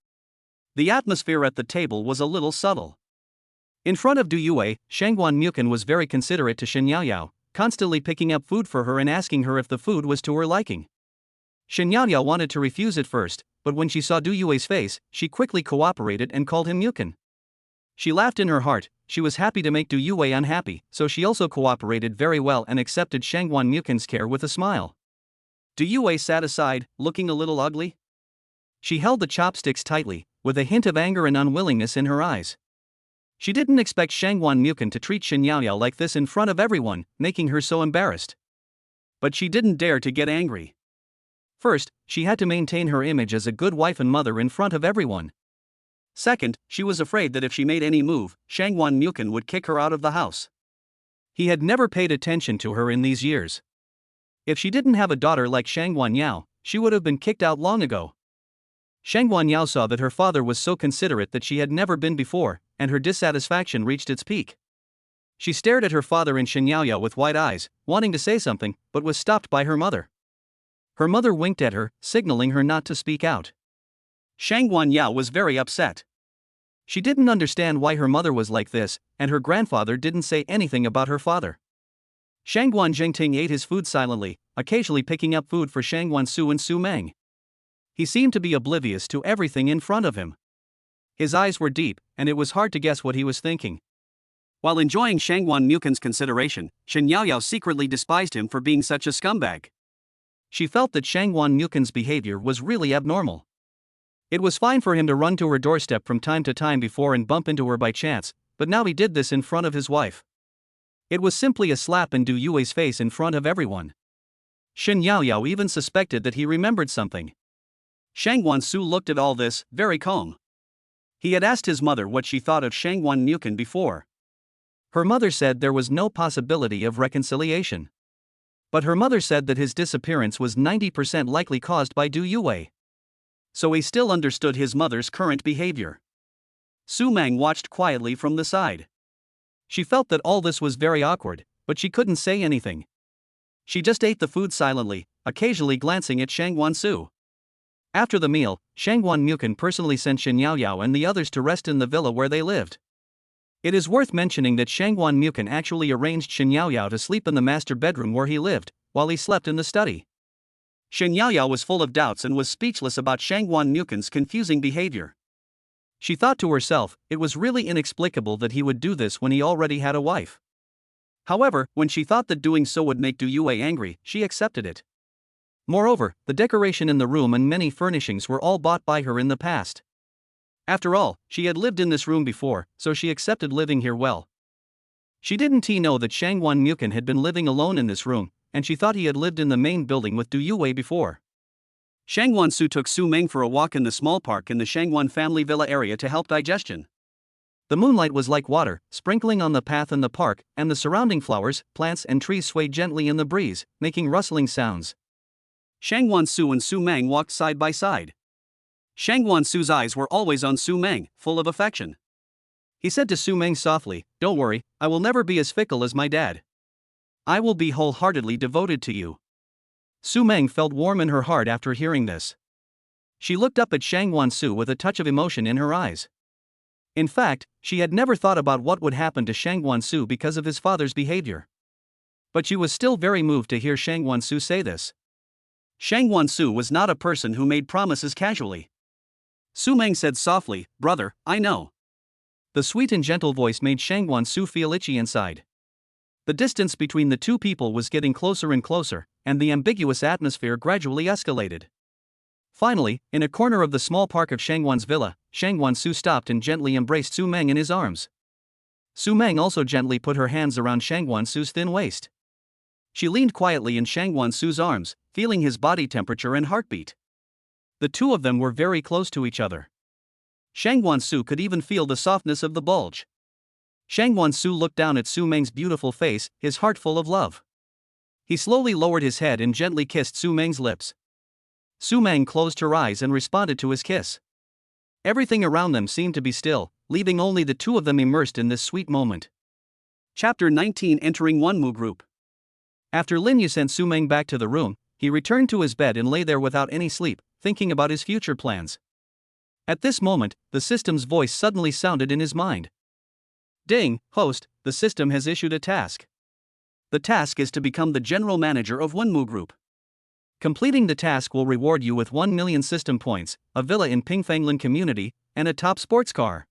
The atmosphere at the table was a little subtle. In front of Du Yue, Shangguan Mukin was very considerate to Shen Yaoyao, constantly picking up food for her and asking her if the food was to her liking. Shen Yaoyao wanted to refuse at first, but when she saw Du Yue's face, she quickly cooperated and called him Mukin. She laughed in her heart, she was happy to make Du Yue unhappy, so she also cooperated very well and accepted Shangguan Mukin's care with a smile. Du Yue sat aside, looking a little ugly. She held the chopsticks tightly, with a hint of anger and unwillingness in her eyes. She didn't expect Shangguan Mukin to treat Shen Yaoyao like this in front of everyone, making her so embarrassed. But she didn't dare to get angry. First, she had to maintain her image as a good wife and mother in front of everyone. Second, she was afraid that if she made any move, Shangguan Mukin would kick her out of the house. He had never paid attention to her in these years. If she didn't have a daughter like Shangguan Yao, she would have been kicked out long ago. Shangguan Yao saw that her father was so considerate that she had never been before, and her dissatisfaction reached its peak. She stared at her father and Shen Yaoyao with wide eyes, wanting to say something, but was stopped by her mother. Her mother winked at her, signaling her not to speak out. Shangguan Yao was very upset. She didn't understand why her mother was like this, and her grandfather didn't say anything about her father. Shangguan Zhengting ate his food silently, occasionally picking up food for Shangguan Su and Su Meng. He seemed to be oblivious to everything in front of him. His eyes were deep, and it was hard to guess what he was thinking. While enjoying Shangguan Mukin's consideration, Shen Yaoyao secretly despised him for being such a scumbag. She felt that Shangguan Mukin's behavior was really abnormal. It was fine for him to run to her doorstep from time to time before and bump into her by chance, but now he did this in front of his wife. It was simply a slap in Du Yue's face in front of everyone. Shen Yaoyao even suspected that he remembered something. Shangguan Su looked at all this, very calm. He had asked his mother what she thought of Shangwan Mukin before. Her mother said there was no possibility of reconciliation. But her mother said that his disappearance was 90% likely caused by Du Yue. So he still understood his mother's current behavior. Su Meng watched quietly from the side. She felt that all this was very awkward, but she couldn't say anything. She just ate the food silently, occasionally glancing at Shangwan Su. After the meal, Shangwan Mukin personally sent Shen Yaoyao and the others to rest in the villa where they lived. It is worth mentioning that Shangwan Mukin actually arranged Shen Yaoyao to sleep in the master bedroom where he lived, while he slept in the study. Shen Yaoyao was full of doubts and was speechless about Shangwan Mukin's confusing behavior. She thought to herself, it was really inexplicable that he would do this when he already had a wife. However, when she thought that doing so would make Du Yue angry, she accepted it. Moreover, the decoration in the room and many furnishings were all bought by her in the past. After all, she had lived in this room before, so she accepted living here well. She didn't know that Shangwan Mukin had been living alone in this room, and she thought he had lived in the main building with Du Yue before. Shangwan Su took Su Meng for a walk in the small park in the Shangwan family villa area to help digestion. The moonlight was like water, sprinkling on the path in the park, and the surrounding flowers, plants and trees swayed gently in the breeze, making rustling sounds. Shangwan Su and Su Meng walked side by side. Shangwan Su's eyes were always on Su Meng, full of affection. He said to Su Meng softly, "Don't worry, I will never be as fickle as my dad. I will be wholeheartedly devoted to you." Su Meng felt warm in her heart after hearing this. She looked up at Shangwan Su with a touch of emotion in her eyes. In fact, she had never thought about what would happen to Shangwan Su because of his father's behavior. But she was still very moved to hear Shangwan Su say this. Shangwan Su was not a person who made promises casually. Su Meng said softly, "Brother, I know." The sweet and gentle voice made Shangwan Su feel itchy inside. The distance between the two people was getting closer and closer, and the ambiguous atmosphere gradually escalated. Finally, in a corner of the small park of Shangwan's villa, Shangwan Su stopped and gently embraced Su Meng in his arms. Su Meng also gently put her hands around Shangwan Su's thin waist. She leaned quietly in Shangwan Su's arms, feeling his body temperature and heartbeat. The two of them were very close to each other. Shangwan Su could even feel the softness of the bulge. Shangwan Su looked down at Su Meng's beautiful face, his heart full of love. He slowly lowered his head and gently kissed Su Meng's lips. Su Meng closed her eyes and responded to his kiss. Everything around them seemed to be still, leaving only the two of them immersed in this sweet moment. Chapter 19 Entering Wunmu Group. After Lin Yu sent Su Meng back to the room, he returned to his bed and lay there without any sleep, thinking about his future plans. At this moment, the system's voice suddenly sounded in his mind. "Ding, host, the system has issued a task. The task is to become the general manager of Wunmu Group. Completing the task will reward you with 1 million system points, a villa in Pingfanglan community, and a top sports car."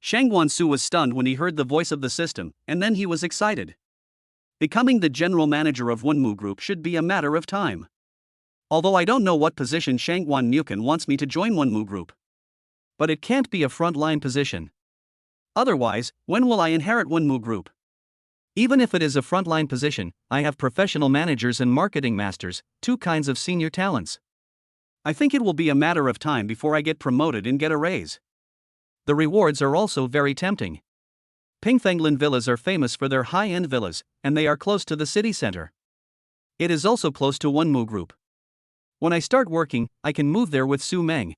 Shangwan Su was stunned when he heard the voice of the system, and then he was excited. Becoming the general manager of Wunmu Group should be a matter of time. Although I don't know what position Shangwan Mukin wants me to join Wunmu Group. But it can't be a front-line position. Otherwise, when will I inherit Wunmu Group? Even if it is a front-line position, I have professional managers and marketing masters, two kinds of senior talents. I think it will be a matter of time before I get promoted and get a raise. The rewards are also very tempting. Pingfanglan villas are famous for their high-end villas, and they are close to the city center. It is also close to Wunmu Group. When I start working, I can move there with Su Meng.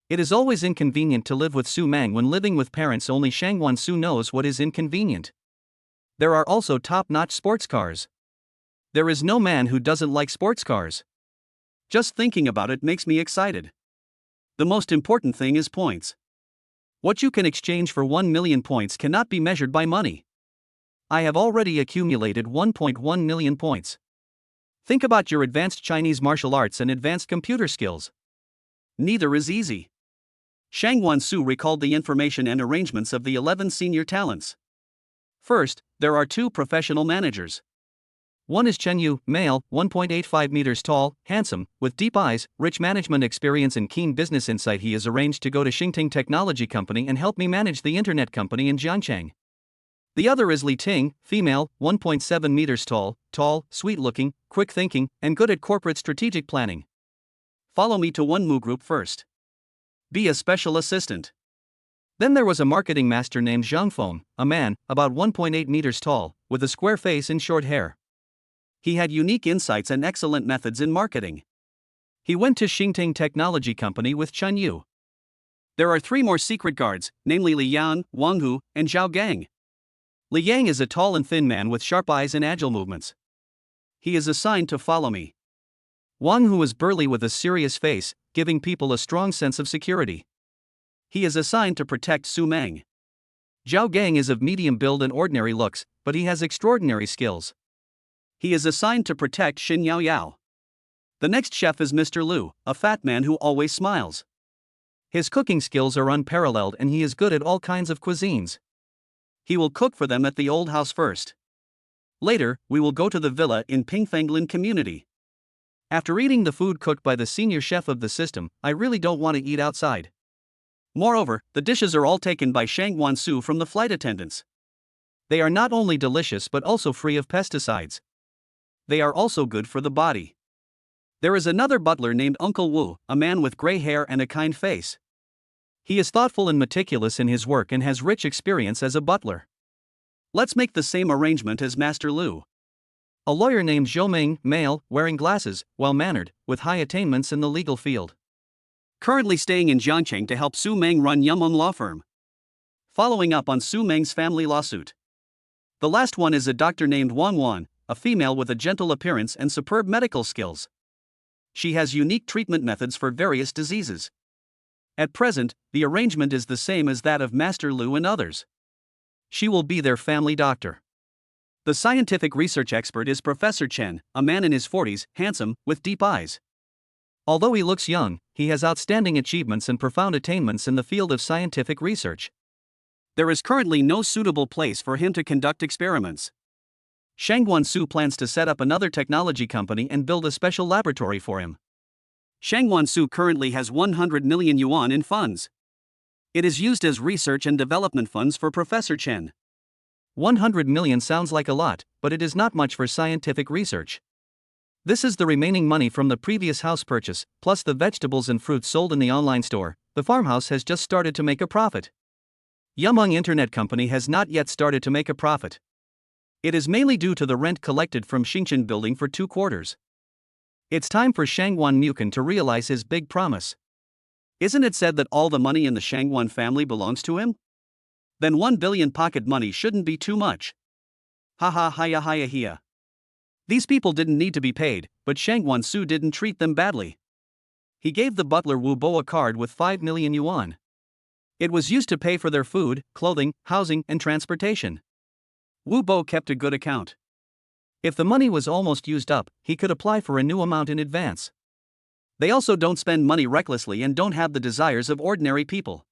It is always inconvenient to live with Su Meng when living with parents. Only Shangwan Su knows what is inconvenient. There are also top-notch sports cars. There is no man who doesn't like sports cars. Just thinking about it makes me excited. The most important thing is points. What you can exchange for 1 million points cannot be measured by money. I have already accumulated 1.1 million points. Think about your advanced Chinese martial arts and advanced computer skills. Neither is easy. Shangwan Su recalled the information and arrangements of the 11 senior talents. First, there are 2 professional managers. One is Chen Yu, male, 1.85 meters tall, handsome, with deep eyes, rich management experience and keen business insight. He is arranged to go to Xingting Technology Company and help me manage the internet company in Jiangchang. The other is Li Ting, female, 1.7 meters tall, sweet-looking, quick-thinking, and good at corporate strategic planning. Follow me to Wunmu Group first. Be a special assistant. Then there was a marketing master named Zhang Feng, a man, about 1.8 meters tall, with a square face and short hair. He had unique insights and excellent methods in marketing. He went to Xingting Technology Company with Chen Yu. There are 3 more secret guards, namely Li Yan, Wang Hu, and Zhao Gang. Li Yang is a tall and thin man with sharp eyes and agile movements. He is assigned to follow me. Wang Hu is burly with a serious face, giving people a strong sense of security. He is assigned to protect Su Meng. Zhao Gang is of medium build and ordinary looks, but he has extraordinary skills. He is assigned to protect Xin Yao Yao. The next chef is Mr. Liu, a fat man who always smiles. His cooking skills are unparalleled and he is good at all kinds of cuisines. He will cook for them at the old house first. Later, we will go to the villa in Pingfanglin community. After eating the food cooked by the senior chef of the system, I really don't want to eat outside. Moreover, the dishes are all taken by Shangguan Su from the flight attendants. They are not only delicious but also free of pesticides. They are also good for the body. There is another butler named Uncle Wu, a man with gray hair and a kind face. He is thoughtful and meticulous in his work and has rich experience as a butler. Let's make the same arrangement as Master Liu. A lawyer named Zhou Ming, male, wearing glasses, well-mannered, with high attainments in the legal field. Currently staying in Jiangcheng to help Su Meng run Yumeng Law Firm. Following up on Su Meng's family lawsuit. The last one is a doctor named Wang Wan, a female with a gentle appearance and superb medical skills. She has unique treatment methods for various diseases. At present, the arrangement is the same as that of Master Liu and others. She will be their family doctor. The scientific research expert is Professor Chen, a man in his 40s, handsome, with deep eyes. Although he looks young, he has outstanding achievements and profound attainments in the field of scientific research. There is currently no suitable place for him to conduct experiments. Shangguan Su plans to set up another technology company and build a special laboratory for him. Shangguan Su currently has 100 million yuan in funds. It is used as research and development funds for Professor Chen. 100 million sounds like a lot, but it is not much for scientific research. This is the remaining money from the previous house purchase, plus the vegetables and fruits sold in the online store. The farmhouse has just started to make a profit. Yumeng Internet Company has not yet started to make a profit. It is mainly due to the rent collected from Xingchen building for 2 quarters. It's time for Shangguan Mukan to realize his big promise. Isn't it said that all the money in the Shangguan family belongs to him? Then 1 billion pocket money shouldn't be too much. Ha ha hiya hiya hiya. These people didn't need to be paid, but Shangguan Su didn't treat them badly. He gave the butler Wu Bo a card with 5 million yuan. It was used to pay for their food, clothing, housing, and transportation. Wu Bo kept a good account. If the money was almost used up, he could apply for a new amount in advance. They also don't spend money recklessly and don't have the desires of ordinary people.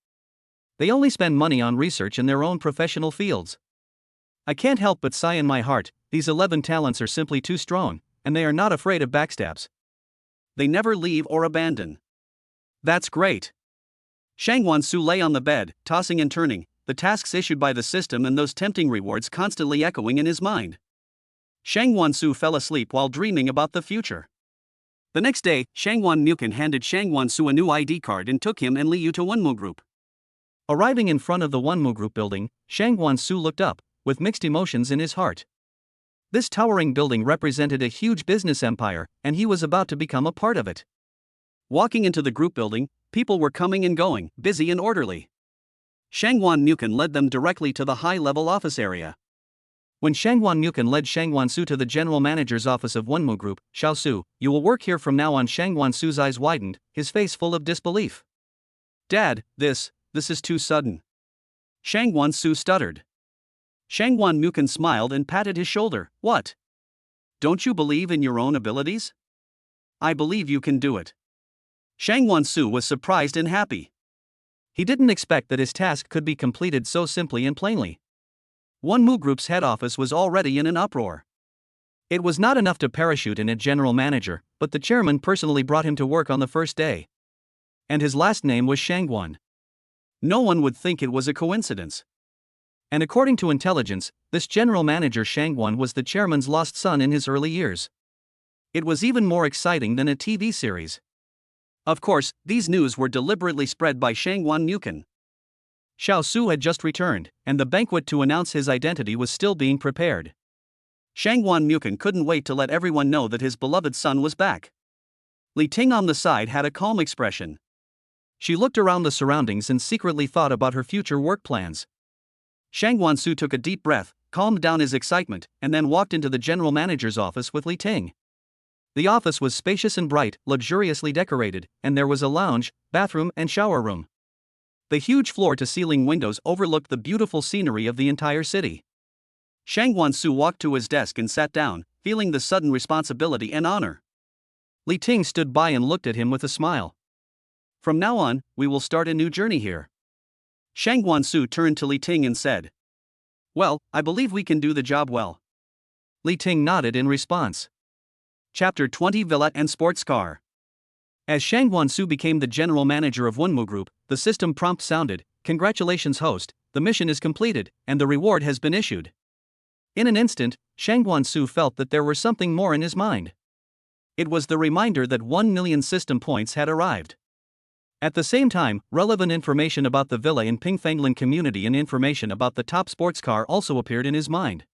They only spend money on research in their own professional fields. I can't help but sigh in my heart, these 11 talents are simply too strong, and they are not afraid of backstabs. They never leave or abandon. That's great. Shangguan Su lay on the bed, tossing and turning, the tasks issued by the system and those tempting rewards constantly echoing in his mind. Shangguan Su fell asleep while dreaming about the future. The next day, Shangguan Mukan handed Shangguan Su a new ID card and took him and Li Yu to Wenmu Group. Arriving in front of the Wenmu Group building, Shangguan Su looked up, with mixed emotions in his heart. This towering building represented a huge business empire, and he was about to become a part of it. Walking into the group building, people were coming and going, busy and orderly. Shangguan Mukan led them directly to the high-level office area. When Shangguan Mukan led Shangguan Su to the general manager's office of Wenmu Group, Xiao Su, you will work here from now on. Shangguan Su's eyes widened, his face full of disbelief. Dad, this is too sudden. Shangguan Su stuttered. Shangguan Mukan smiled and patted his shoulder. What? Don't you believe in your own abilities? I believe you can do it. Shangguan Su was surprised and happy. He didn't expect that his task could be completed so simply and plainly. Wenmu Group's head office was already in an uproar. It was not enough to parachute in a general manager, but the chairman personally brought him to work on the first day. And his last name was Shangguan. No one would think it was a coincidence. And according to intelligence, this general manager Shangguan was the chairman's lost son in his early years. It was even more exciting than a TV series. Of course, these news were deliberately spread by Shangguan Mukan. Xiao Su had just returned, and the banquet to announce his identity was still being prepared. Shangguan Mukan couldn't wait to let everyone know that his beloved son was back. Li Ting on the side had a calm expression. She looked around the surroundings and secretly thought about her future work plans. Shangguan Su took a deep breath, calmed down his excitement, and then walked into the general manager's office with Li Ting. The office was spacious and bright, luxuriously decorated, and there was a lounge, bathroom, and shower room. The huge floor-to-ceiling windows overlooked the beautiful scenery of the entire city. Shangguan Su walked to his desk and sat down, feeling the sudden responsibility and honor. Li Ting stood by and looked at him with a smile. From now on, we will start a new journey here. Shangguan Su turned to Li Ting and said, "Well, I believe we can do the job well." Li Ting nodded in response. Chapter 20 Villa and Sports Car. As Shangguan Su became the general manager of Wunmu Group, the system prompt sounded, "Congratulations host, the mission is completed, and the reward has been issued." In an instant, Shangguan Su felt that there was something more in his mind. It was the reminder that 1 million system points had arrived. At the same time, relevant information about the villa in Pingfanglan community and information about the top sports car also appeared in his mind.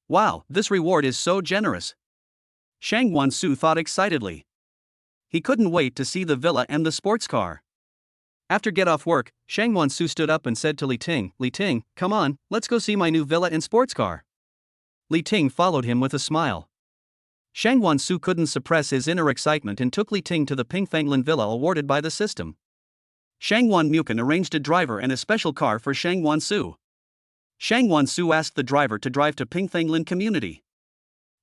Wow, this reward is so generous! Shangguan Su thought excitedly. He couldn't wait to see the villa and the sports car. After get off work, Shangguan Su stood up and said to Li Ting, "Li Ting, come on, let's go see my new villa and sports car." Li Ting followed him with a smile. Shangguan Su couldn't suppress his inner excitement and took Li Ting to the Pingfanglan villa awarded by the system. Shangguan Mukan arranged a driver and a special car for Shangguan Su. Shangguan Su asked the driver to drive to Pingfanglan community.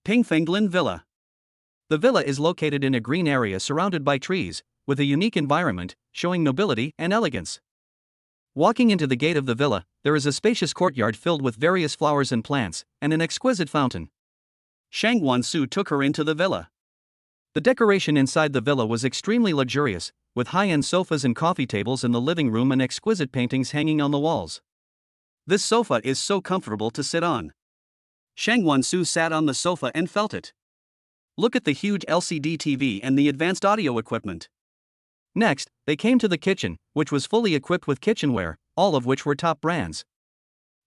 Pingfanglan Villa. The villa is located in a green area surrounded by trees, with a unique environment, showing nobility and elegance. Walking into the gate of the villa, there is a spacious courtyard filled with various flowers and plants, and an exquisite fountain. Shangguan Su took her into the villa. The decoration inside the villa was extremely luxurious, with high-end sofas and coffee tables in the living room and exquisite paintings hanging on the walls. This sofa is so comfortable to sit on. Shangguan Su sat on the sofa and felt it. Look at the huge LCD TV and the advanced audio equipment. Next, they came to the kitchen, which was fully equipped with kitchenware, all of which were top brands.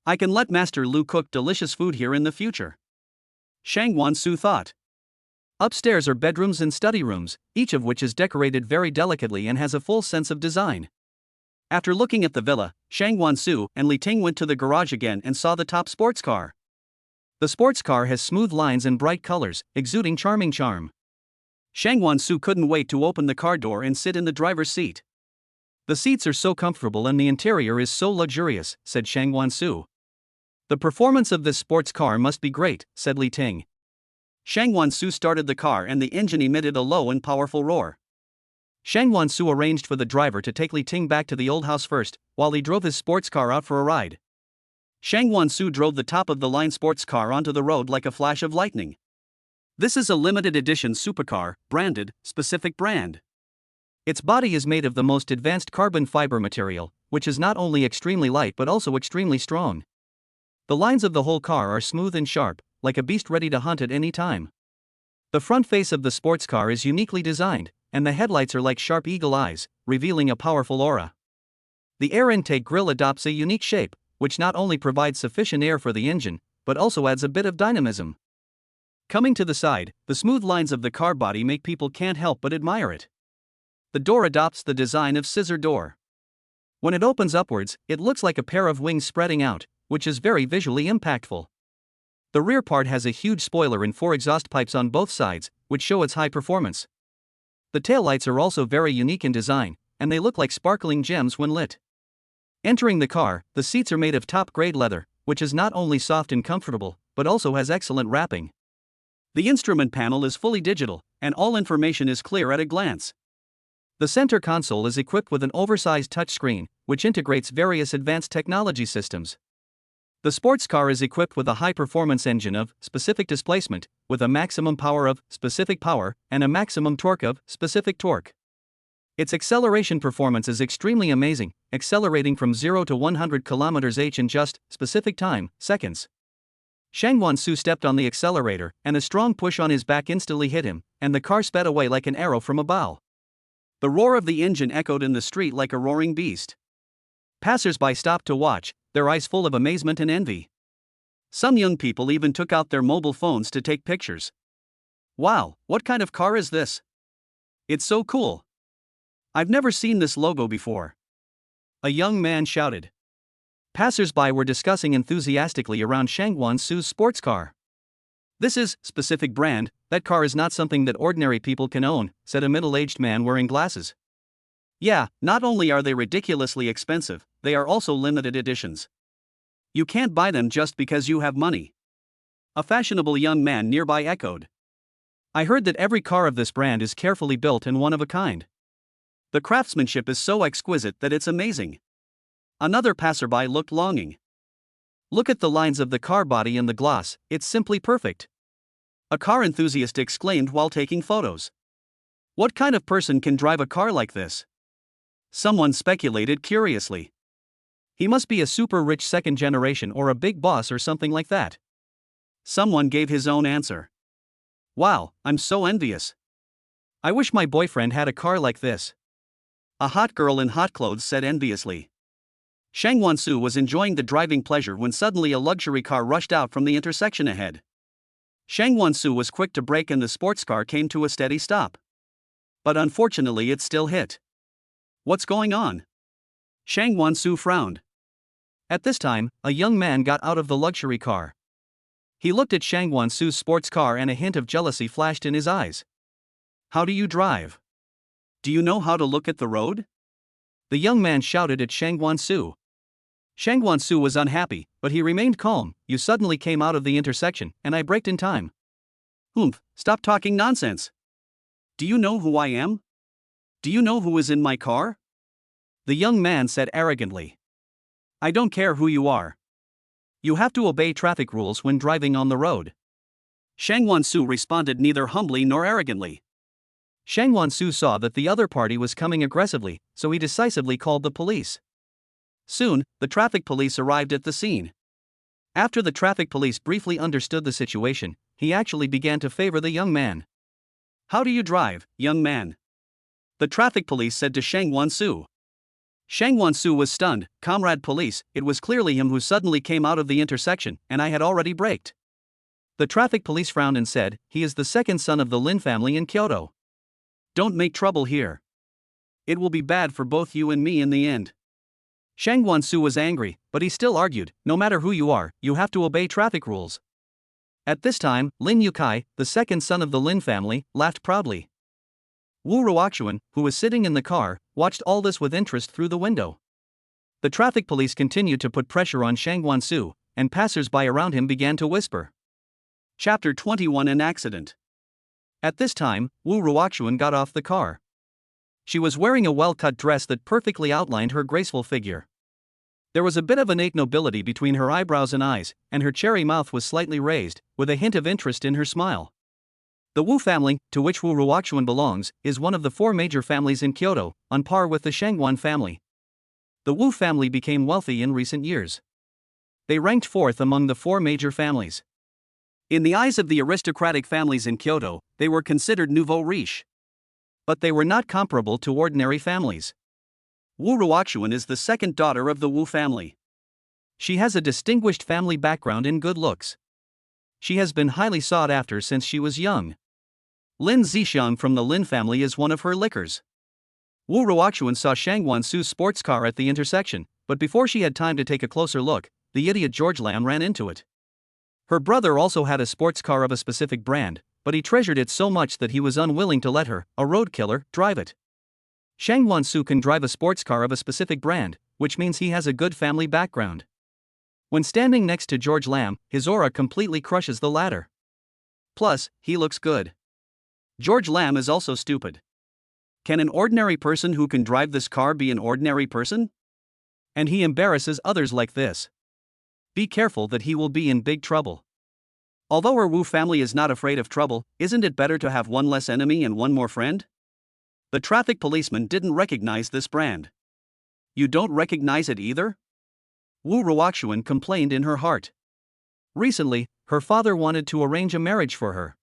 I can let Master Lu cook delicious food here in the future. Shangguan Su thought. Upstairs are bedrooms and study rooms, each of which is decorated very delicately and has a full sense of design. After looking at the villa, Shangguan Su and Li Ting went to the garage again and saw the top sports car. The sports car has smooth lines and bright colors, exuding charming charm. Shangguan Su couldn't wait to open the car door and sit in the driver's seat. The seats are so comfortable and the interior is so luxurious, said Shangguan Su. The performance of this sports car must be great, said Li Ting. Shangguan Su started the car and the engine emitted a low and powerful roar. Shangguan Su arranged for the driver to take Li Ting back to the old house first, while he drove his sports car out for a ride. Shangguan Su drove the top-of-the-line sports car onto the road like a flash of lightning. This is a limited edition supercar, branded, specific brand. Its body is made of the most advanced carbon fiber material, which is not only extremely light but also extremely strong. The lines of the whole car are smooth and sharp, like a beast ready to hunt at any time. The front face of the sports car is uniquely designed, and the headlights are like sharp eagle eyes, revealing a powerful aura. The air intake grille adopts a unique shape, which not only provides sufficient air for the engine, but also adds a bit of dynamism. Coming to the side, the smooth lines of the car body make people can't help but admire it. The door adopts the design of scissor door. When it opens upwards, it looks like a pair of wings spreading out, which is very visually impactful. The rear part has a huge spoiler and 4 exhaust pipes on both sides, which show its high performance. The taillights are also very unique in design, and they look like sparkling gems when lit. Entering the car, the seats are made of top-grade leather, which is not only soft and comfortable, but also has excellent wrapping. The instrument panel is fully digital, and all information is clear at a glance. The center console is equipped with an oversized touchscreen, which integrates various advanced technology systems. The sports car is equipped with a high-performance engine of specific displacement, with a maximum power of specific power, and a maximum torque of specific torque. Its acceleration performance is extremely amazing, accelerating from 0 to 100 km/h in just specific time, seconds. Shangguan Su stepped on the accelerator, and a strong push on his back instantly hit him, and the car sped away like an arrow from a bow. The roar of the engine echoed in the street like a roaring beast. Passers-by stopped to watch, their eyes full of amazement and envy. Some young people even took out their mobile phones to take pictures. Wow, what kind of car is this? It's so cool. I've never seen this logo before. A young man shouted. Passers-by were discussing enthusiastically around Shangguan Su's sports car. This is specific brand, that car is not something that ordinary people can own, said a middle-aged man wearing glasses. Yeah, not only are they ridiculously expensive, they are also limited editions. You can't buy them just because you have money. A fashionable young man nearby echoed. I heard that every car of this brand is carefully built and one of a kind. The craftsmanship is so exquisite that it's amazing. Another passerby looked longing. Look at the lines of the car body and the gloss, it's simply perfect. A car enthusiast exclaimed while taking photos. What kind of person can drive a car like this? Someone speculated curiously. He must be a super rich second generation or a big boss or something like that. Someone gave his own answer. Wow, I'm so envious. I wish my boyfriend had a car like this. A hot girl in hot clothes said enviously. Shangguan Su was enjoying the driving pleasure when suddenly a luxury car rushed out from the intersection ahead. Shangguan Su was quick to brake and the sports car came to a steady stop. But unfortunately it still hit. What's going on? Shangguan Su frowned. At this time, a young man got out of the luxury car. He looked at Shangguan Su's sports car and a hint of jealousy flashed in his eyes. How do you drive? Do you know how to look at the road? The young man shouted at Shangguan Su. Shangguan Su was unhappy, but he remained calm. You suddenly came out of the intersection, and I braked in time. Stop talking nonsense. Do you know who I am? Do you know who is in my car? The young man said arrogantly. I don't care who you are. You have to obey traffic rules when driving on the road. Shangguan Su responded neither humbly nor arrogantly. Shangguan Su saw that the other party was coming aggressively, so he decisively called the police. Soon, the traffic police arrived at the scene. After the traffic police briefly understood the situation, he actually began to favor the young man. How do you drive, young man? The traffic police said to Shangguan Su. Shangguan Su was stunned. Comrade police, it was clearly him who suddenly came out of the intersection, and I had already braked. The traffic police frowned and said, he is the second son of the Lin family in Kyoto. Don't make trouble here. It will be bad for both you and me in the end. Shangguan Su was angry, but he still argued, no matter who you are, you have to obey traffic rules. At this time, Lin Yukai, the second son of the Lin family, laughed proudly. Wu Ruoxuan, who was sitting in the car, watched all this with interest through the window. The traffic police continued to put pressure on Shangguan Su, and passers-by around him began to whisper. Chapter 21 An Accident. At this time, Wu Ruoxuan got off the car. She was wearing a well-cut dress that perfectly outlined her graceful figure. There was a bit of innate nobility between her eyebrows and eyes, and her cherry mouth was slightly raised, with a hint of interest in her smile. The Wu family, to which Wu Ruoxuan belongs, is one of the four major families in Kyoto, on par with the Shangguan family. The Wu family became wealthy in recent years. They ranked fourth among the four major families. In the eyes of the aristocratic families in Kyoto, they were considered nouveau riche. But they were not comparable to ordinary families. Wu Ruoxuan is the second daughter of the Wu family. She has a distinguished family background in good looks. She has been highly sought after since she was young. Lin Zixiang from the Lin family is one of her lickers. Wu Ruoxuan saw Shangguan Su's sports car at the intersection, but before she had time to take a closer look, the idiot George Lam ran into it. Her brother also had a sports car of a specific brand, but he treasured it so much that he was unwilling to let her, a road killer, drive it. Shangguan Su can drive a sports car of a specific brand, which means he has a good family background. When standing next to George Lam, his aura completely crushes the latter. Plus, he looks good. George Lam is also stupid. Can an ordinary person who can drive this car be an ordinary person? And he embarrasses others like this. Be careful that he will be in big trouble. Although her Wu family is not afraid of trouble, isn't it better to have one less enemy and one more friend? The traffic policeman didn't recognize this brand. You don't recognize it either? Wu Ruoxuan complained in her heart. Recently, her father wanted to arrange a marriage for her.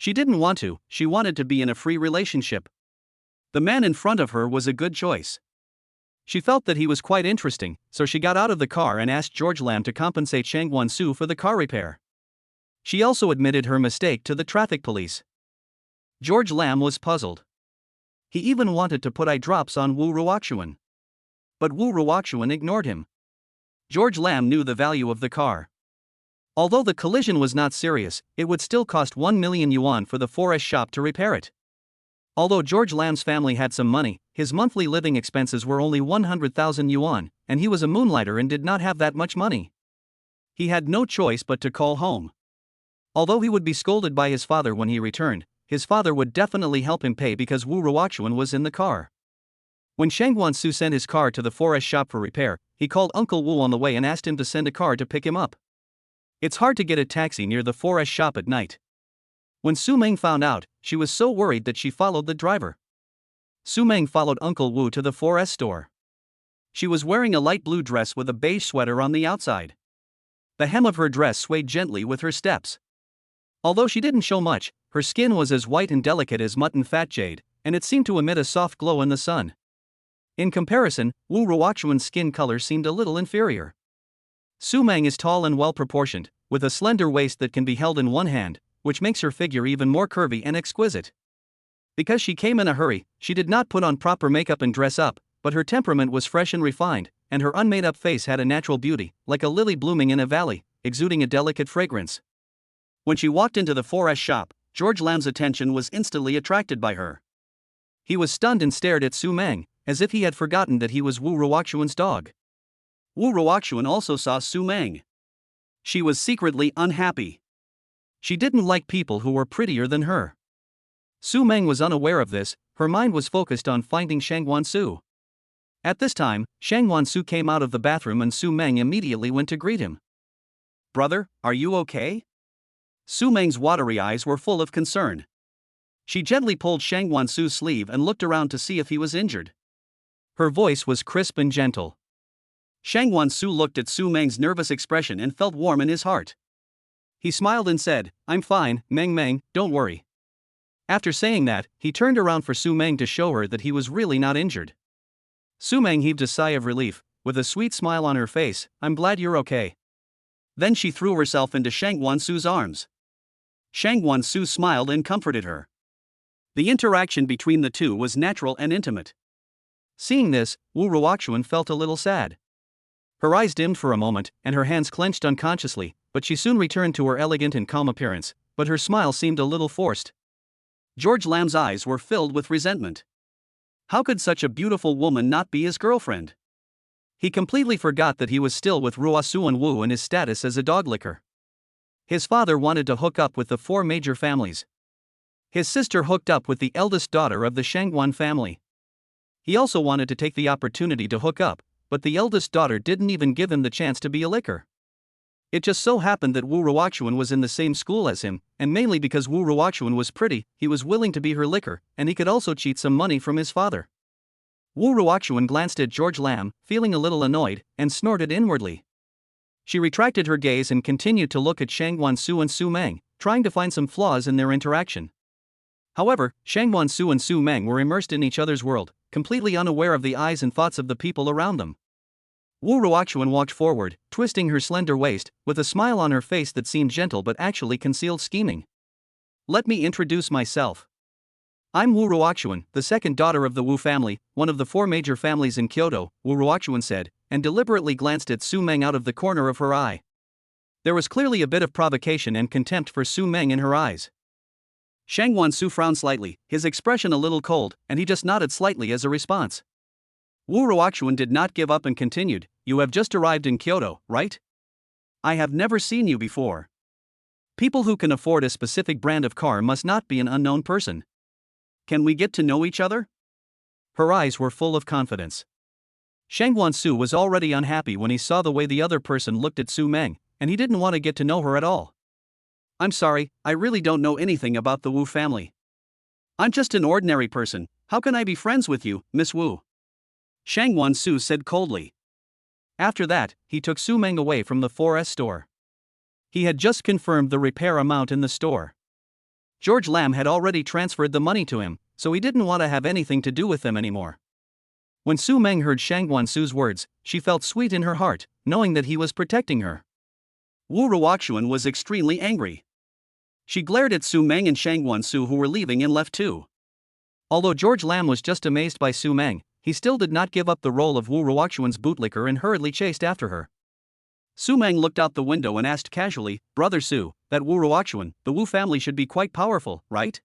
She didn't want to, she wanted to be in a free relationship. The man in front of her was a good choice. She felt that he was quite interesting, so she got out of the car and asked George Lam to compensate Shangwan Su for the car repair. She also admitted her mistake to the traffic police. George Lam was puzzled. He even wanted to put eye drops on Wu Ruoxuan. But Wu Ruoxuan ignored him. George Lam knew the value of the car. Although the collision was not serious, it would still cost 1 million yuan for the 4S shop to repair it. Although George Lam's family had some money, his monthly living expenses were only 100,000 yuan, and he was a moonlighter and did not have that much money. He had no choice but to call home. Although he would be scolded by his father when he returned, his father would definitely help him pay because Wu Ruoxuan was in the car. When Shangwan Su sent his car to the 4S shop for repair, he called Uncle Wu on the way and asked him to send a car to pick him up. It's hard to get a taxi near the 4S shop at night. When Su Meng found out, she was so worried that she followed the driver. Su Meng followed Uncle Wu to the 4S store. She was wearing a light blue dress with a beige sweater on the outside. The hem of her dress swayed gently with her steps. Although she didn't show much, her skin was as white and delicate as mutton fat jade, and it seemed to emit a soft glow in the sun. In comparison, Wu Ruoxuan's skin color seemed a little inferior. Su Meng is tall and well-proportioned, with a slender waist that can be held in one hand, which makes her figure even more curvy and exquisite. Because she came in a hurry, she did not put on proper makeup and dress up, but her temperament was fresh and refined, and her unmade-up face had a natural beauty, like a lily blooming in a valley, exuding a delicate fragrance. When she walked into the 4S shop, George Lam's attention was instantly attracted by her. He was stunned and stared at Su Meng, as if he had forgotten that he was Wu Ruoxuan's dog. Wu Ruoxuan also saw Su Meng. She was secretly unhappy. She didn't like people who were prettier than her. Su Meng was unaware of this, her mind was focused on finding Shangwan Su. At this time, Shangwan Su came out of the bathroom and Su Meng immediately went to greet him. "Brother, are you okay?" Su Meng's watery eyes were full of concern. She gently pulled Shangwan Su's sleeve and looked around to see if he was injured. Her voice was crisp and gentle. Shangwan Su looked at Su Meng's nervous expression and felt warm in his heart. He smiled and said, "I'm fine, Meng, don't worry." After saying that, he turned around for Su Meng to show her that he was really not injured. Su Meng heaved a sigh of relief, with a sweet smile on her face. "I'm glad you're okay." Then she threw herself into Shangwan Su's arms. Shangwan Su smiled and comforted her. The interaction between the two was natural and intimate. Seeing this, Wu Ruoxuan felt a little sad. Her eyes dimmed for a moment, and her hands clenched unconsciously, but she soon returned to her elegant and calm appearance, but her smile seemed a little forced. George Lam's eyes were filled with resentment. How could such a beautiful woman not be his girlfriend? He completely forgot that he was still with Ruoxuan Wu and his status as a dog licker. His father wanted to hook up with the 4 major families. His sister hooked up with the eldest daughter of the Shangwan family. He also wanted to take the opportunity to hook up, but the eldest daughter didn't even give him the chance to be a licker. It just so happened that Wu Ruoxuan was in the same school as him, and mainly because Wu Ruoxuan was pretty, he was willing to be her licker, and he could also cheat some money from his father. Wu Ruoxuan glanced at George Lam, feeling a little annoyed, and snorted inwardly. She retracted her gaze and continued to look at Shangwan Su and Su Meng, trying to find some flaws in their interaction. However, Shangwan Su and Su Meng were immersed in each other's world, completely unaware of the eyes and thoughts of the people around them. Wu Ruoxuan walked forward, twisting her slender waist, with a smile on her face that seemed gentle but actually concealed scheming. "Let me introduce myself. I'm Wu Ruoxuan, the second daughter of the Wu family, one of the 4 major families in Kyoto," Wu Ruoxuan said, and deliberately glanced at Su Meng out of the corner of her eye. There was clearly a bit of provocation and contempt for Su Meng in her eyes. Shangwan Su frowned slightly, his expression a little cold, and he just nodded slightly as a response. Wu Ruoxuan did not give up and continued, "You have just arrived in Kyoto, right? I have never seen you before. People who can afford a specific brand of car must not be an unknown person. Can we get to know each other?" Her eyes were full of confidence. Shangwan Su was already unhappy when he saw the way the other person looked at Su Meng, and he didn't want to get to know her at all. "I'm sorry, I really don't know anything about the Wu family. I'm just an ordinary person. How can I be friends with you, Miss Wu?" Shangwan Su said coldly. After that, he took Su Meng away from the 4S store. He had just confirmed the repair amount in the store. George Lam had already transferred the money to him, so he didn't want to have anything to do with them anymore. When Su Meng heard Shang Guansu's words, she felt sweet in her heart, knowing that he was protecting her. Wu Ruoxuan was extremely angry. She glared at Su Meng and Shang Guansu, who were leaving, and left too. Although George Lam was just amazed by Su Meng, he still did not give up the role of Wu Ruoxuan's bootlicker and hurriedly chased after her. Su Meng looked out the window and asked casually, "Brother Su, that Wu Ruoxuan, the Wu family should be quite powerful, right?"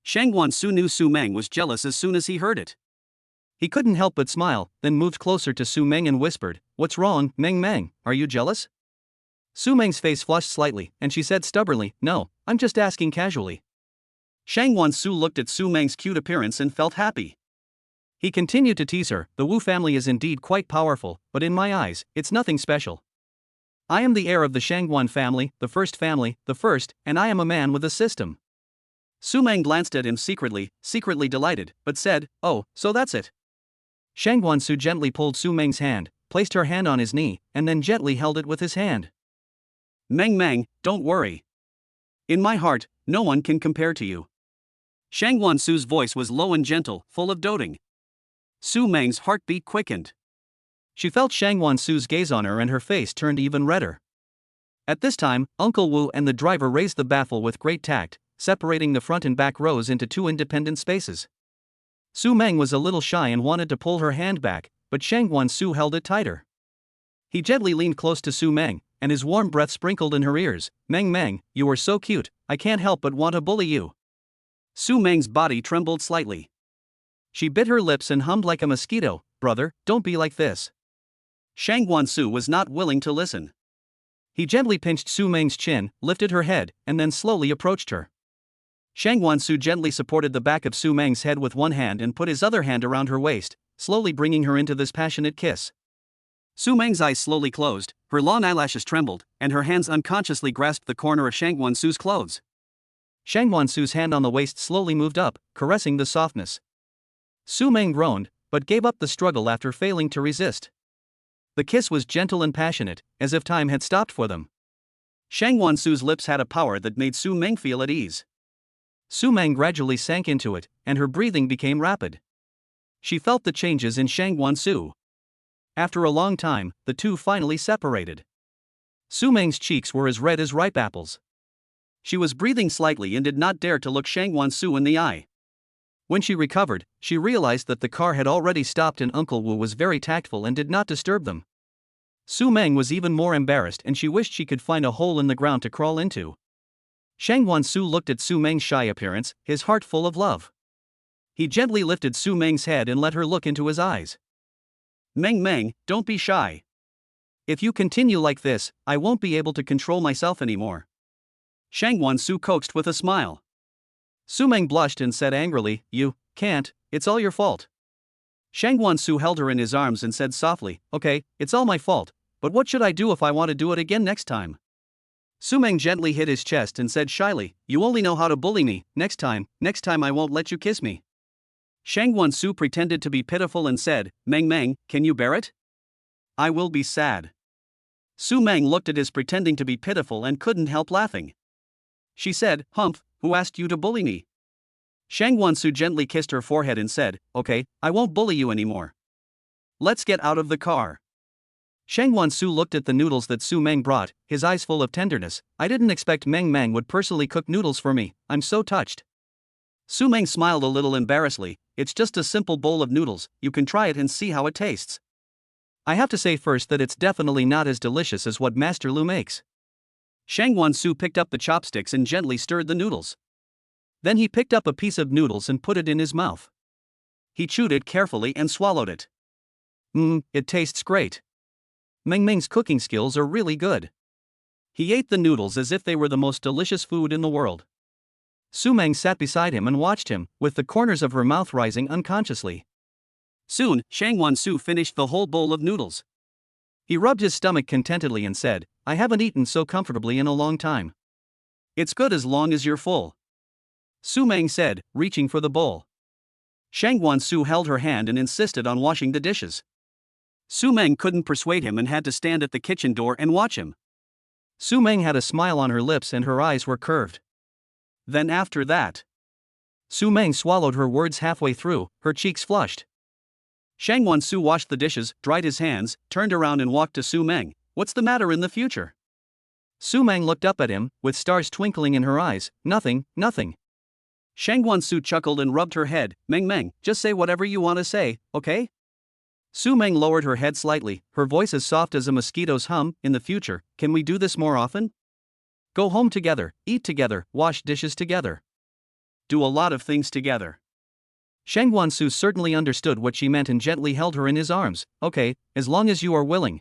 Shang Guansu knew Su Meng was jealous as soon as he heard it. He couldn't help but smile, then moved closer to Su Meng and whispered, "What's wrong, Meng Meng, are you jealous?" Su Meng's face flushed slightly, and she said stubbornly, "No, I'm just asking casually." Shang Guansu looked at Su Meng's cute appearance and felt happy. He continued to tease her, "The Wu family is indeed quite powerful, but in my eyes, it's nothing special. I am the heir of the Shangguan family, the first, and I am a man with a system." Su Meng glanced at him secretly delighted, but said, "Oh, so that's it." Shang Guansu gently pulled Su Meng's hand, placed her hand on his knee, and then gently held it with his hand. "Meng Meng, don't worry. In my heart, no one can compare to you." Shang Guansu's voice was low and gentle, full of doting. Su Meng's heartbeat quickened. She felt Shang Guansu's gaze on her and her face turned even redder. At this time, Uncle Wu and the driver raised the baffle with great tact, separating the front and back rows into two independent spaces. Su Meng was a little shy and wanted to pull her hand back, but Shang Guansu held it tighter. He gently leaned close to Su Meng, and his warm breath sprinkled in her ears. "Meng Meng, you are so cute, I can't help but want to bully you." Su Meng's body trembled slightly. She bit her lips and hummed like a mosquito, "Brother, don't be like this." Shang Guansu was not willing to listen. He gently pinched Su Meng's chin, lifted her head, and then slowly approached her. Shang Guansu gently supported the back of Su Meng's head with one hand and put his other hand around her waist, slowly bringing her into this passionate kiss. Su Meng's eyes slowly closed, her long eyelashes trembled, and her hands unconsciously grasped the corner of Shang Guansu's clothes. Shang Guansu's hand on the waist slowly moved up, caressing the softness. Su Meng groaned, but gave up the struggle after failing to resist. The kiss was gentle and passionate, as if time had stopped for them. Shang Guansu's lips had a power that made Su Meng feel at ease. Su Meng gradually sank into it, and her breathing became rapid. She felt the changes in Shang Guansu. After a long time, the two finally separated. Su Meng's cheeks were as red as ripe apples. She was breathing slightly and did not dare to look Shang Guansu in the eye. When she recovered, she realized that the car had already stopped and Uncle Wu was very tactful and did not disturb them. Su Meng was even more embarrassed and she wished she could find a hole in the ground to crawl into. Shang Guansu looked at Su Meng's shy appearance, his heart full of love. He gently lifted Su Meng's head and let her look into his eyes. "Meng Meng, don't be shy. If you continue like this, I won't be able to control myself anymore." Shang Guansu coaxed with a smile. Su Meng blushed and said angrily, "You can't, it's all your fault." Shang Guansu held her in his arms and said softly, "Okay, it's all my fault, but what should I do if I want to do it again next time?" Su Meng gently hit his chest and said shyly, "You only know how to bully me. Next time I won't let you kiss me." Shang Guansu pretended to be pitiful and said, "Meng Meng, can you bear it? I will be sad." Su Meng looked at his pretending to be pitiful and couldn't help laughing. She said, "Humph, who asked you to bully me?" Shang Guansu gently kissed her forehead and said, "Okay, I won't bully you anymore. Let's get out of the car." Shang Guansu looked at the noodles that Su Meng brought, his eyes full of tenderness. "I didn't expect Meng Meng would personally cook noodles for me, I'm so touched." Su Meng smiled a little embarrassedly. "It's just a simple bowl of noodles, you can try it and see how it tastes." "I have to say first that it's definitely not as delicious as what Master Lu makes." Shang Guansu picked up the chopsticks and gently stirred the noodles. Then he picked up a piece of noodles and put it in his mouth. He chewed it carefully and swallowed it. It tastes great. Meng Meng's cooking skills are really good." He ate the noodles as if they were the most delicious food in the world. Su Meng sat beside him and watched him, with the corners of her mouth rising unconsciously. Soon, Shang Guansu finished the whole bowl of noodles. He rubbed his stomach contentedly and said, "I haven't eaten so comfortably in a long time." "It's good as long as you're full," Su Meng said, reaching for the bowl. Shang Guansu held her hand and insisted on washing the dishes. Su Meng couldn't persuade him and had to stand at the kitchen door and watch him. Su Meng had a smile on her lips and her eyes were curved. Then after that, Su Meng swallowed her words halfway through, her cheeks flushed. Shang Wansu washed the dishes, dried his hands, turned around and walked to Su Meng. What's the matter in the future? Su Meng looked up at him, with stars twinkling in her eyes. Nothing, nothing. Shang Wansu chuckled and rubbed her head. Meng, just say whatever you want to say, okay? Su Meng lowered her head slightly, her voice as soft as a mosquito's hum. In the future, can we do this more often? Go home together, eat together, wash dishes together. Do a lot of things together. Shang Wansu certainly understood what she meant and gently held her in his arms. Okay, as long as you are willing.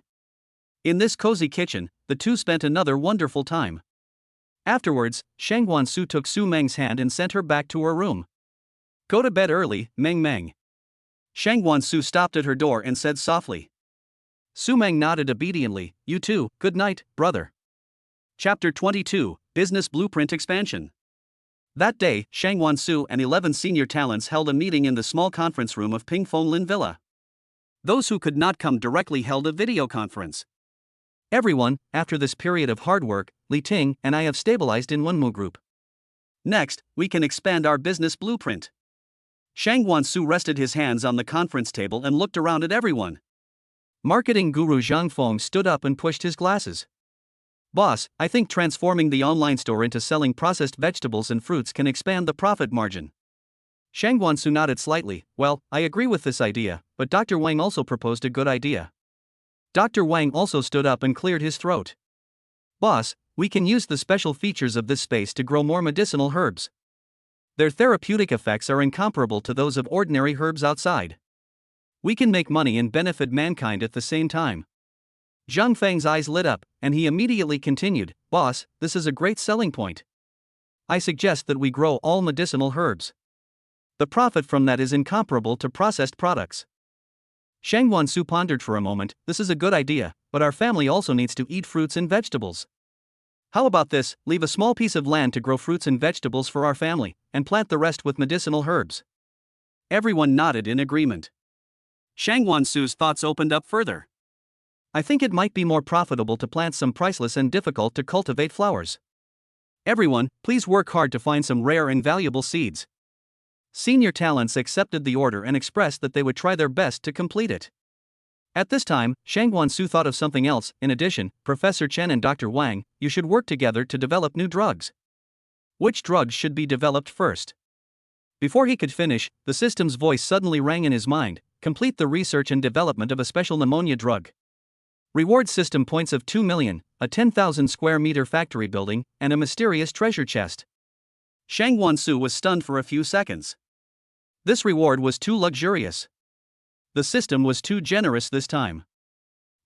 In this cozy kitchen, the two spent another wonderful time. Afterwards, Shang Wansu took Su Meng's hand and sent her back to her room. Go to bed early, Meng. Shang Wansu stopped at her door and said softly. Su Meng nodded obediently. You too, good night, brother. Chapter 22, Business Blueprint Expansion. That day, Shang Wansu and 11 senior talents held a meeting in the small conference room of Ping Fong Lin Villa. Those who could not come directly held a video conference. Everyone, after this period of hard work, Li Ting and I have stabilized in Wenmu Group. Next, we can expand our business blueprint. Shang Wansu rested his hands on the conference table and looked around at everyone. Marketing guru Zhang Feng stood up and pushed his glasses. Boss, I think transforming the online store into selling processed vegetables and fruits can expand the profit margin. Shang Wansu nodded slightly. Well, I agree with this idea, but Dr. Wang also proposed a good idea. Dr. Wang also stood up and cleared his throat. Boss, we can use the special features of this space to grow more medicinal herbs. Their therapeutic effects are incomparable to those of ordinary herbs outside. We can make money and benefit mankind at the same time. Zhang Feng's eyes lit up, and he immediately continued, Boss, this is a great selling point. I suggest that we grow all medicinal herbs. The profit from that is incomparable to processed products. Shang Wansu pondered for a moment. This is a good idea, but our family also needs to eat fruits and vegetables. How about this, leave a small piece of land to grow fruits and vegetables for our family, and plant the rest with medicinal herbs? Everyone nodded in agreement. Shang Wansu's thoughts opened up further. I think it might be more profitable to plant some priceless and difficult to cultivate flowers. Everyone, please work hard to find some rare and valuable seeds. Senior talents accepted the order and expressed that they would try their best to complete it. At this time, Shang Wansu thought of something else. In addition, Professor Chen and Dr. Wang, you should work together to develop new drugs. Which drugs should be developed first? Before he could finish, the system's voice suddenly rang in his mind. Complete the research and development of a special pneumonia drug. Reward system points of 2 million, a 10,000 square meter factory building, and a mysterious treasure chest. Shang Wansu was stunned for a few seconds. This reward was too luxurious. The system was too generous this time.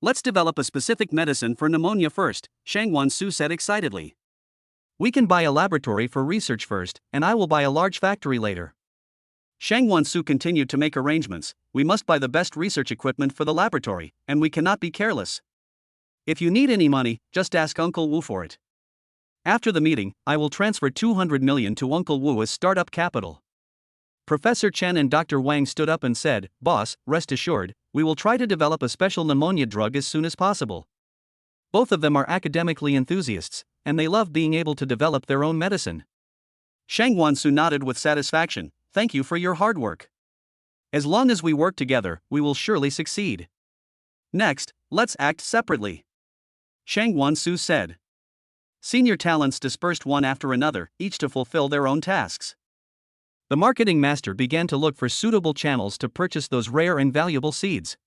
Let's develop a specific medicine for pneumonia first, Shang Wansu said excitedly. We can buy a laboratory for research first, and I will buy a large factory later. Shang Wansu continued to make arrangements. We must buy the best research equipment for the laboratory, and we cannot be careless. If you need any money, just ask Uncle Wu for it. After the meeting, I will transfer 200 million to Uncle Wu as startup capital. Professor Chen and Dr. Wang stood up and said, Boss, rest assured, we will try to develop a special pneumonia drug as soon as possible. Both of them are academically enthusiasts, and they love being able to develop their own medicine. Shang Wansu nodded with satisfaction. Thank you for your hard work. As long as we work together, we will surely succeed. Next, let's act separately. Shang Wansu said. Senior talents dispersed one after another, each to fulfill their own tasks. The marketing master began to look for suitable channels to purchase those rare and valuable seeds.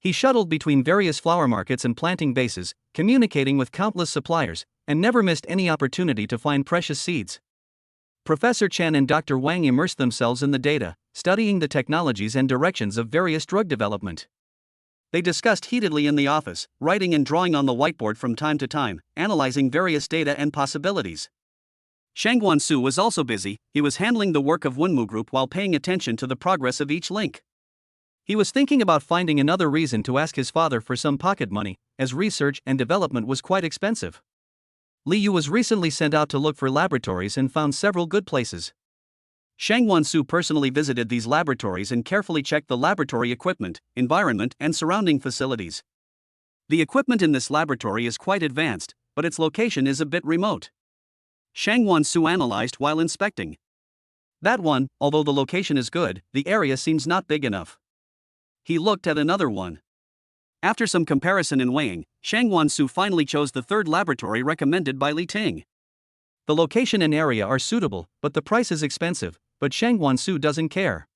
He shuttled between various flower markets and planting bases, communicating with countless suppliers, and never missed any opportunity to find precious seeds. Professor Chen and Dr. Wang immersed themselves in the data, studying the technologies and directions of various drug development. They discussed heatedly in the office, writing and drawing on the whiteboard from time to time, analyzing various data and possibilities. Shang Wansu was also busy. He was handling the work of Wenmu Group while paying attention to the progress of each link. He was thinking about finding another reason to ask his father for some pocket money, as research and development was quite expensive. Li Yu was recently sent out to look for laboratories and found several good places. Shang Wansu personally visited these laboratories and carefully checked the laboratory equipment, environment, and surrounding facilities. The equipment in this laboratory is quite advanced, but its location is a bit remote. Shang Wansu analyzed while inspecting. That one, although the location is good, the area seems not big enough. He looked at another one. After some comparison and weighing, Shang Wansu finally chose the third laboratory recommended by Li Ting. The location and area are suitable, but the price is expensive, but Shang Wansu doesn't care.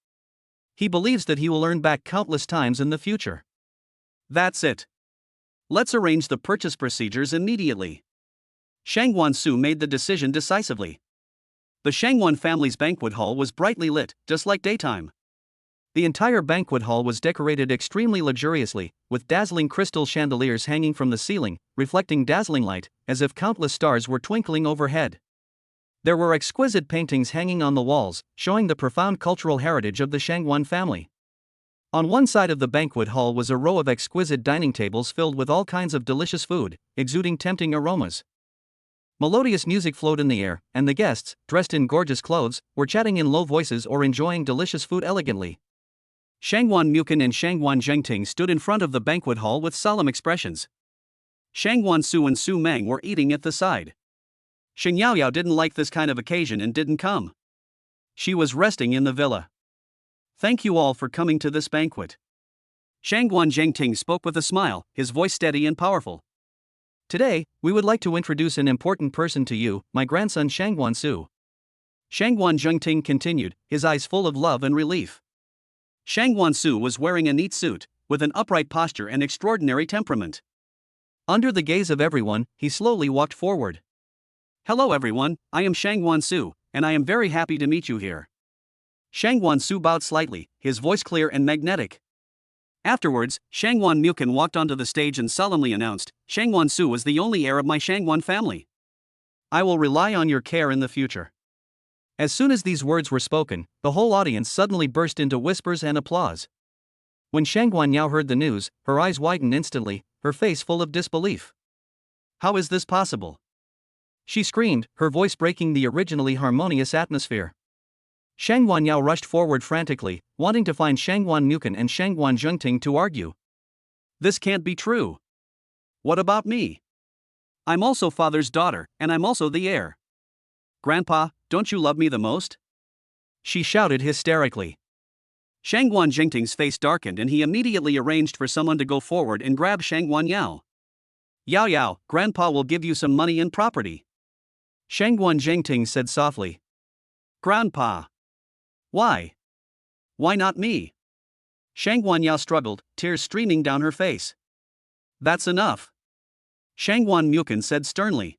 He believes that he will earn back countless times in the future. That's it. Let's arrange the purchase procedures immediately. Shang Wansu made the decision decisively. The Shangwan family's banquet hall was brightly lit, just like daytime. The entire banquet hall was decorated extremely luxuriously, with dazzling crystal chandeliers hanging from the ceiling, reflecting dazzling light, as if countless stars were twinkling overhead. There were exquisite paintings hanging on the walls, showing the profound cultural heritage of the Shangwan family. On one side of the banquet hall was a row of exquisite dining tables filled with all kinds of delicious food, exuding tempting aromas. Melodious music flowed in the air, and the guests, dressed in gorgeous clothes, were chatting in low voices or enjoying delicious food elegantly. Shangwan Mukin and Shangwan Zhengting stood in front of the banquet hall with solemn expressions. Shangwan Su and Su Meng were eating at the side. Sheng Yaoyao didn't like this kind of occasion and didn't come. She was resting in the villa. Thank you all for coming to this banquet. Shangwan Zhengting spoke with a smile, his voice steady and powerful. Today, we would like to introduce an important person to you, my grandson Shangwan Su. Shangwan Zhengting continued, his eyes full of love and relief. Shangwan Su was wearing a neat suit, with an upright posture and extraordinary temperament. Under the gaze of everyone, he slowly walked forward. Hello everyone, I am Shangwan Su, and I am very happy to meet you here. Shangwan Su bowed slightly, his voice clear and magnetic. Afterwards, Shangwan Mukin walked onto the stage and solemnly announced, Shangwan Su is the only heir of my Shangwan family. I will rely on your care in the future. As soon as these words were spoken, the whole audience suddenly burst into whispers and applause. When Shangwan Yao heard the news, her eyes widened instantly, her face full of disbelief. How is this possible? She screamed, her voice breaking the originally harmonious atmosphere. Shangwan Yao rushed forward frantically, wanting to find Shangwan Mukin and Shangwan Zhengting to argue. This can't be true. What about me? I'm also father's daughter, and I'm also the heir. Grandpa, don't you love me the most? She shouted hysterically. Shangwan Zhengting's face darkened and he immediately arranged for someone to go forward and grab Shangwan Yao. Yao Yao, Grandpa will give you some money and property. Shangwan Zhengting said softly. Grandpa. Why? Why not me? Shangwan Yao struggled, tears streaming down her face. That's enough. Shangwan Mukin said sternly.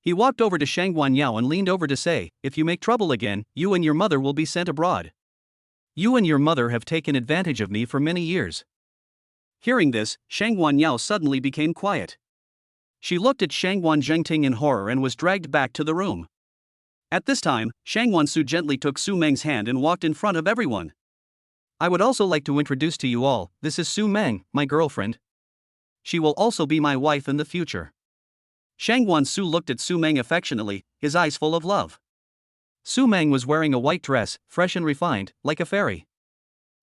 He walked over to Shangwan Yao and leaned over to say, if you make trouble again, you and your mother will be sent abroad. You and your mother have taken advantage of me for many years. Hearing this, Shangwan Yao suddenly became quiet. She looked at Shangwan Zhengting in horror and was dragged back to the room. At this time, Shangwan Su gently took Su Meng's hand and walked in front of everyone. I would also like to introduce to you all, this is Su Meng, my girlfriend. She will also be my wife in the future. Shangwan Su looked at Su Meng affectionately, his eyes full of love. Su Meng was wearing a white dress, fresh and refined, like a fairy.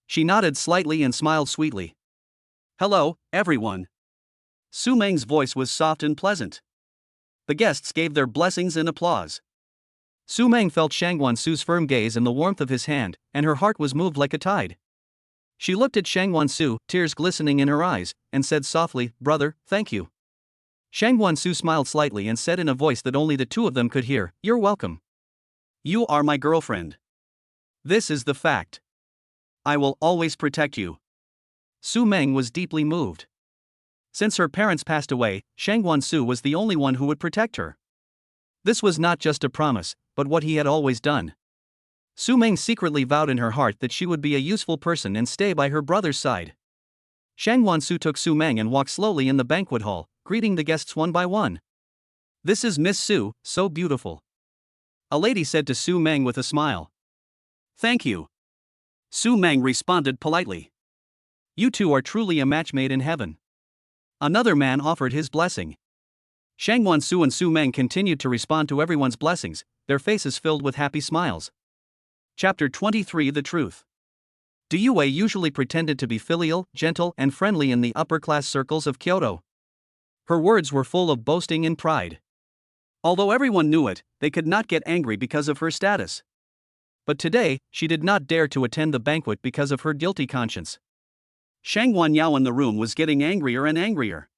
She nodded slightly and smiled sweetly. Hello, everyone. Su Meng's voice was soft and pleasant. The guests gave their blessings and applause. Su Meng felt Shangwan Su's firm gaze and the warmth of his hand, and her heart was moved like a tide. She looked at Shangwan Su, tears glistening in her eyes, and said softly, Brother, thank you. Shangwan Su smiled slightly and said in a voice that only the two of them could hear, You're welcome. You are my girlfriend. This is the fact. I will always protect you. Su Meng was deeply moved. Since her parents passed away, Shangwan Su was the only one who would protect her. This was not just a promise, but what he had always done. Su Meng secretly vowed in her heart that she would be a useful person and stay by her brother's side. Shangwan Su took Su Meng and walked slowly in the banquet hall, greeting the guests one by one. This is Miss Su, so beautiful. A lady said to Su Meng with a smile. Thank you. Su Meng responded politely. You two are truly a match made in heaven. Another man offered his blessing. Shangwan Su and Su Meng continued to respond to everyone's blessings, their faces filled with happy smiles. Chapter 23 The Truth. Du Yue usually pretended to be filial, gentle, and friendly in the upper-class circles of Kyoto. Her words were full of boasting and pride. Although everyone knew it, they could not get angry because of her status. But today, she did not dare to attend the banquet because of her guilty conscience. Shang Guanyao in the room was getting angrier and angrier.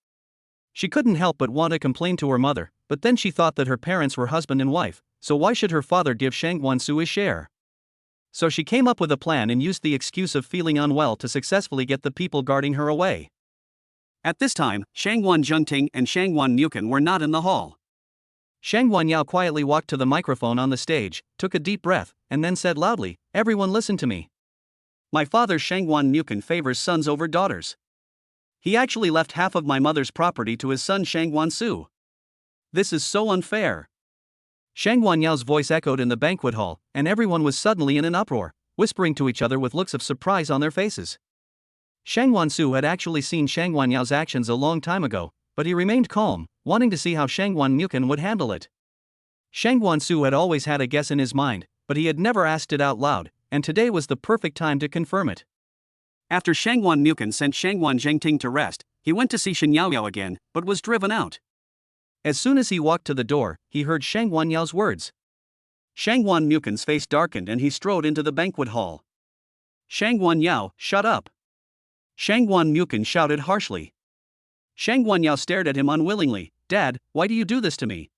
She couldn't help but want to complain to her mother, but then she thought that her parents were husband and wife, so why should her father give Shang Guansu his share? So she came up with a plan and used the excuse of feeling unwell to successfully get the people guarding her away. At this time, Shang Guanjingting and Shang Guanyukan were not in the hall. Shang Guanyao quietly walked to the microphone on the stage, took a deep breath, and then said loudly, "Everyone listen to me. My father Shang Guanyukan favors sons over daughters. He actually left half of my mother's property to his son Shang Guansu. This is so unfair." Shang Guanyao's voice echoed in the banquet hall, and everyone was suddenly in an uproar, whispering to each other with looks of surprise on their faces. Shang Guansu had actually seen Shang Guanyao's actions a long time ago, but he remained calm, wanting to see how Shang Guanyukan would handle it. Shang Guansu had always had a guess in his mind, but he had never asked it out loud, and today was the perfect time to confirm it. After Shang Guanyukan sent Shang Guanjingting to rest, he went to see Shen Yaoyao again, but was driven out. As soon as he walked to the door, he heard Shang Guanyao's words. Shang Guanyukan's face darkened and he strode into the banquet hall. "Shang Guanyao, shut up!" Shang Guanyukan shouted harshly. Shang Guanyao stared at him unwillingly. "Dad, why do you do this to me?"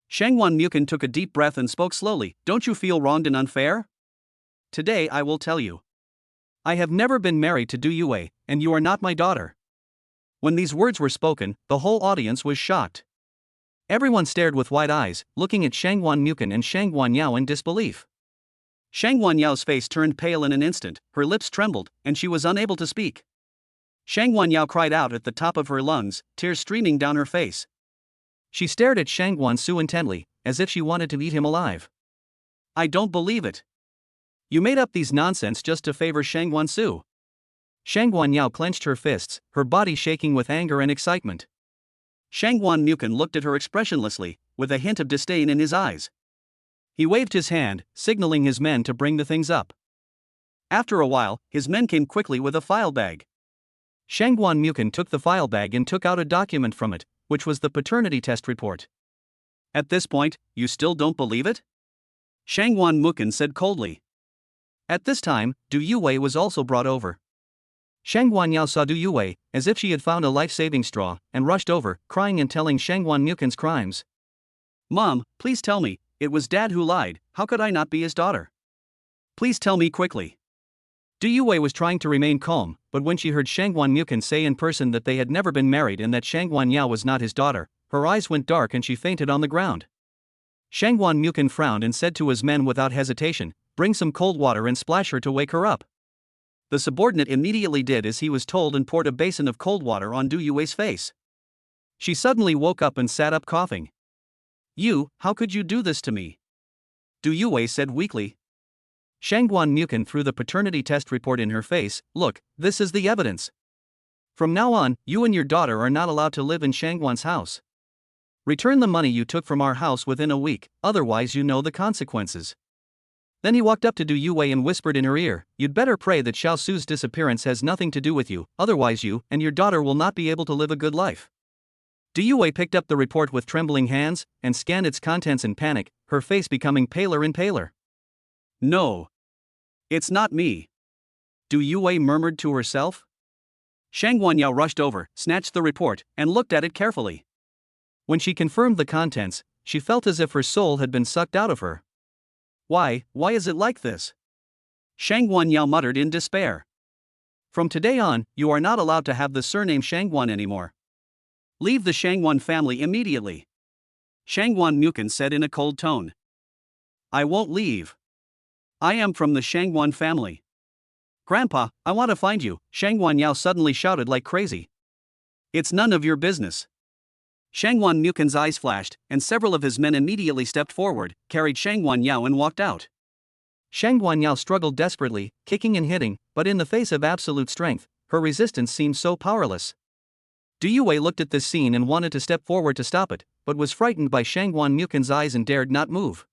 Shang Guanyukan took a deep breath and spoke slowly. "Don't you feel wronged and unfair? Today I will tell you. I have never been married to Du Yue, and you are not my daughter." When these words were spoken, the whole audience was shocked. Everyone stared with wide eyes, looking at Shang Guanyukan and Shang Guanyao in disbelief. Shang Guanyao's face turned pale in an instant, her lips trembled, and she was unable to speak. Shang Guanyao cried out at the top of her lungs, tears streaming down her face. She stared at Shang Guansu intently, as if she wanted to eat him alive. "I don't believe it. You made up these nonsense just to favor Shang Guansu." Shang Guanyao clenched her fists, her body shaking with anger and excitement. Shang Guanyukan looked at her expressionlessly, with a hint of disdain in his eyes. He waved his hand, signaling his men to bring the things up. After a while, his men came quickly with a file bag. Shang Guanyukan took the file bag and took out a document from it, which was the paternity test report. "At this point, you still don't believe it?" Shang Guanyukan said coldly. At this time, Du Yue was also brought over. Shang Guanyao saw Du Yue, as if she had found a life-saving straw, and rushed over, crying and telling Shang Guanyukan's crimes. "Mom, please tell me, it was Dad who lied. How could I not be his daughter? Please tell me quickly." Du Yue was trying to remain calm, but when she heard Shang Guanyukan say in person that they had never been married and that Shang Guanyao was not his daughter, her eyes went dark and she fainted on the ground. Shang Guanyukan frowned and said to his men without hesitation, "Bring some cold water and splash her to wake her up." The subordinate immediately did as he was told and poured a basin of cold water on Du Yue's face. She suddenly woke up and sat up coughing. How could you do this to me?" Du Yue said weakly. Shang Guanyukan threw the paternity test report in her face. "Look, this is the evidence. From now on, you and your daughter are not allowed to live in Shangguan's house. Return the money you took from our house within a week, otherwise you know the consequences." Then he walked up to Du Yue and whispered in her ear, "You'd better pray that Xiao Su's disappearance has nothing to do with you, otherwise you and your daughter will not be able to live a good life." Du Yue picked up the report with trembling hands, and scanned its contents in panic, her face becoming paler and paler. "No. It's not me," Du Yue murmured to herself. Shang Guanyao rushed over, snatched the report, and looked at it carefully. When she confirmed the contents, she felt as if her soul had been sucked out of her. Why is it like this?" Shang Guanyao muttered in despair. "From today on, you are not allowed to have the surname Shangguan anymore. Leave the Shangguan family immediately," Shang Guanyukan said in a cold tone. "I won't leave. I am from the Shangguan family." "Grandpa, I want to find you," Shang Guanyao suddenly shouted like crazy. "It's none of your business." Shang Guanyukan's eyes flashed, and several of his men immediately stepped forward, carried Shang Guanyao and walked out. Shang Guanyao struggled desperately, kicking and hitting, but in the face of absolute strength, her resistance seemed so powerless. Du Yue looked at this scene and wanted to step forward to stop it, but was frightened by Shang Guanyukan's eyes and dared not move.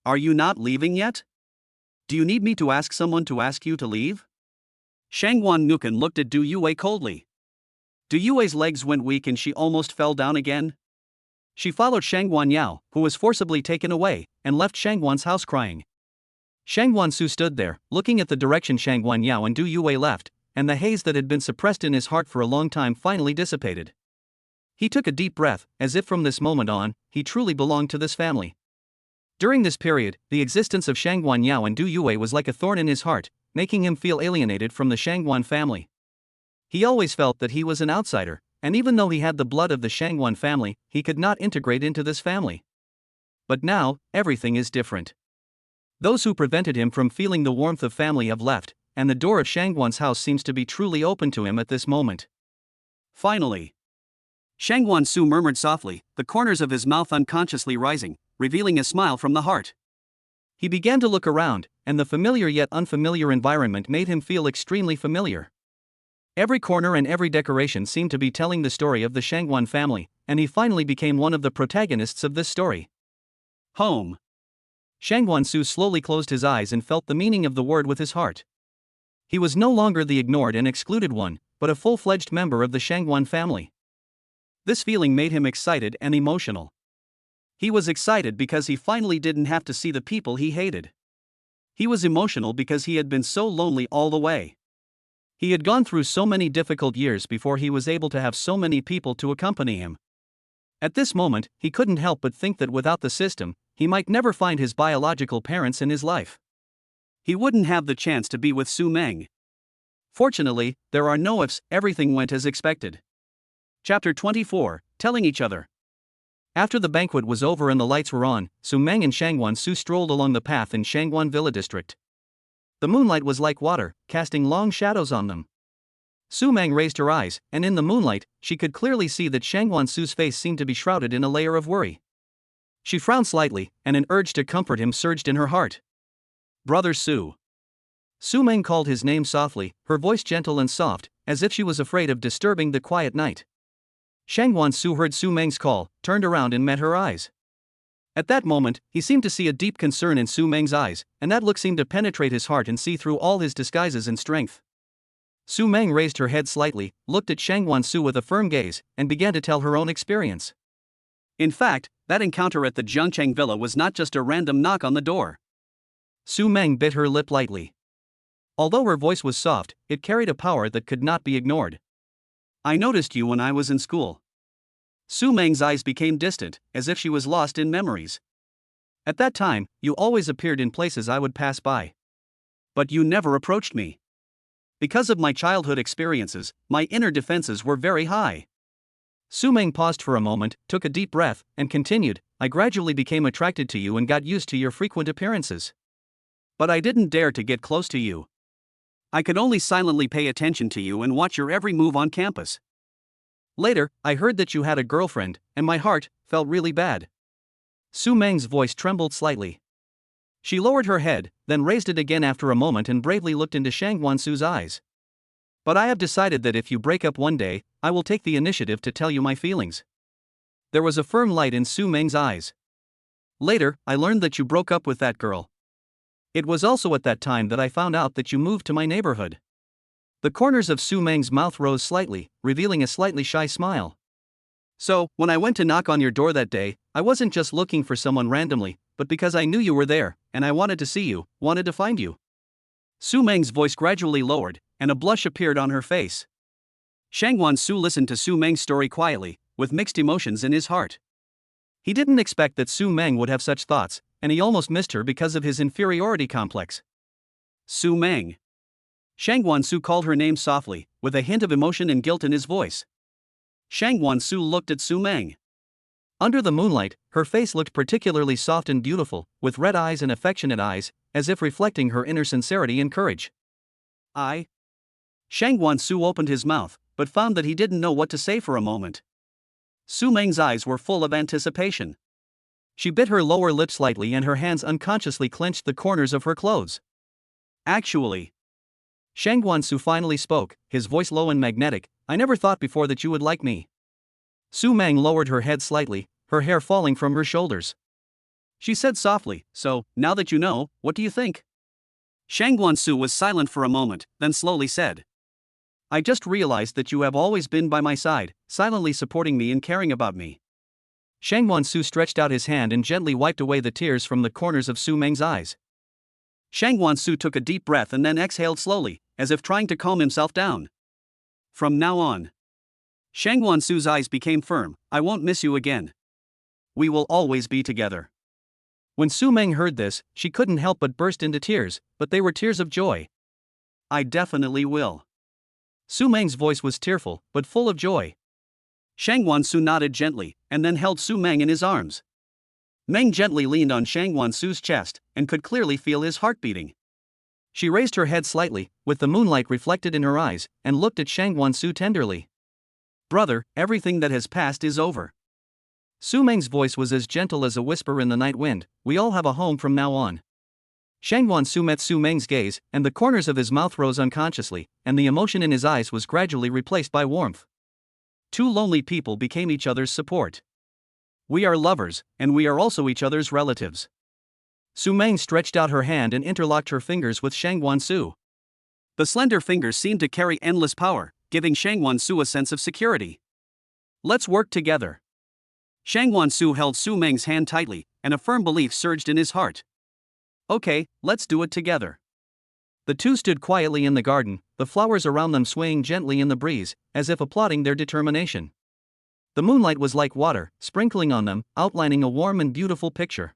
"Are you not leaving yet? Do you need me to ask someone to ask you to leave?" Shang Guanyukan looked at Du Yue coldly. Du Yue's legs went weak and she almost fell down again. She followed Shang Guanyao, who was forcibly taken away, and left Shangguan's house crying. Shang Guansu stood there, looking at the direction Shang Guanyao and Du Yue left, and the haze that had been suppressed in his heart for a long time finally dissipated. He took a deep breath, as if from this moment on, he truly belonged to this family. During this period, the existence of Shangguan Yao and Du Yue was like a thorn in his heart, making him feel alienated from the Shangguan family. He always felt that he was an outsider, and even though he had the blood of the Shangguan family, he could not integrate into this family. But now, everything is different. Those who prevented him from feeling the warmth of family have left, and the door of Shangguan's house seems to be truly open to him at this moment. Finally. Shangguan Su murmured softly, the corners of his mouth unconsciously rising, revealing a smile from the heart. He began to look around, and the familiar yet unfamiliar environment made him feel extremely familiar. Every corner and every decoration seemed to be telling the story of the Shangguan family, and he finally became one of the protagonists of this story. Home. Shangguan Su slowly closed his eyes and felt the meaning of the word with his heart. He was no longer the ignored and excluded one, but a full-fledged member of the Shangguan family. This feeling made him excited and emotional. He was excited because he finally didn't have to see the people he hated. He was emotional because he had been so lonely all the way. He had gone through so many difficult years before he was able to have so many people to accompany him. At this moment, he couldn't help but think that without the system, he might never find his biological parents in his life. He wouldn't have the chance to be with Su Meng. Fortunately, there are no ifs, everything went as expected. Chapter 24, Telling Each Other. After the banquet was over and the lights were on, Su Meng and Shangguan Su strolled along the path in Shangguan Villa district. The moonlight was like water, casting long shadows on them. Su Meng raised her eyes, and in the moonlight, she could clearly see that Shangguan Su's face seemed to be shrouded in a layer of worry. She frowned slightly, and an urge to comfort him surged in her heart. Brother Su. Su Meng called his name softly, her voice gentle and soft, as if she was afraid of disturbing the quiet night. Shangguan Su heard Su Meng's call, turned around and met her eyes. At that moment, he seemed to see a deep concern in Su Meng's eyes, and that look seemed to penetrate his heart and see through all his disguises and strength. Su Meng raised her head slightly, looked at Shangguan Su with a firm gaze, and began to tell her own experience. In fact, that encounter at the Zhengcheng Villa was not just a random knock on the door. Su Meng bit her lip lightly. Although her voice was soft, it carried a power that could not be ignored. I noticed you when I was in school. Su Meng's eyes became distant, as if she was lost in memories. At that time, you always appeared in places I would pass by. But you never approached me. Because of my childhood experiences, my inner defenses were very high. Su Meng paused for a moment, took a deep breath, and continued, I gradually became attracted to you and got used to your frequent appearances. But I didn't dare to get close to you. I could only silently pay attention to you and watch your every move on campus. Later, I heard that you had a girlfriend, and my heart felt really bad. Su Meng's voice trembled slightly. She lowered her head, then raised it again after a moment and bravely looked into Shangguan Su's eyes. But I have decided that if you break up one day, I will take the initiative to tell you my feelings. There was a firm light in Su Meng's eyes. Later, I learned that you broke up with that girl. It was also at that time that I found out that you moved to my neighborhood. The corners of Su Meng's mouth rose slightly, revealing a slightly shy smile. So, when I went to knock on your door that day, I wasn't just looking for someone randomly, but because I knew you were there, and I wanted to see you, wanted to find you. Su Meng's voice gradually lowered, and a blush appeared on her face. Shangguan Su listened to Su Meng's story quietly, with mixed emotions in his heart. He didn't expect that Su Meng would have such thoughts, and he almost missed her because of his inferiority complex. Su Meng. Shangguan Su called her name softly, with a hint of emotion and guilt in his voice. Shangguan Su looked at Su Meng. Under the moonlight, her face looked particularly soft and beautiful, with red eyes and affectionate eyes, as if reflecting her inner sincerity and courage. Shangguan Su opened his mouth, but found that he didn't know what to say for a moment. Su Meng's eyes were full of anticipation. She bit her lower lip slightly and her hands unconsciously clenched the corners of her clothes. Actually, Shangguan Su finally spoke, his voice low and magnetic, I never thought before that you would like me. Su Meng lowered her head slightly, her hair falling from her shoulders. She said softly, so, now that you know, what do you think? Shangguan Su was silent for a moment, then slowly said. I just realized that you have always been by my side, silently supporting me and caring about me. Shangguan Su stretched out his hand and gently wiped away the tears from the corners of Su Meng's eyes. Shangguan Su took a deep breath and then exhaled slowly, as if trying to calm himself down. From now on. Shang Wansu's eyes became firm. I won't miss you again. We will always be together. When Su Meng heard this, she couldn't help but burst into tears, but they were tears of joy. I definitely will. Su Meng's voice was tearful, but full of joy. Shang Wansu nodded gently, and then held Su Meng in his arms. Meng gently leaned on Shang Wansu's chest, and could clearly feel his heart beating. She raised her head slightly, with the moonlight reflected in her eyes, and looked at Shang Wansu tenderly. Brother, everything that has passed is over. Su Meng's voice was as gentle as a whisper in the night wind. We all have a home from now on. Shang Wansu met Su Meng's gaze, and the corners of his mouth rose unconsciously, and the emotion in his eyes was gradually replaced by warmth. Two lonely people became each other's support. We are lovers, and we are also each other's relatives. Su Meng stretched out her hand and interlocked her fingers with Shang Wansu. The slender fingers seemed to carry endless power, giving Shang Wansu a sense of security. Let's work together. Shang Wansu held Su Meng's hand tightly, and a firm belief surged in his heart. Okay, let's do it together. The two stood quietly in the garden, the flowers around them swaying gently in the breeze, as if applauding their determination. The moonlight was like water, sprinkling on them, outlining a warm and beautiful picture.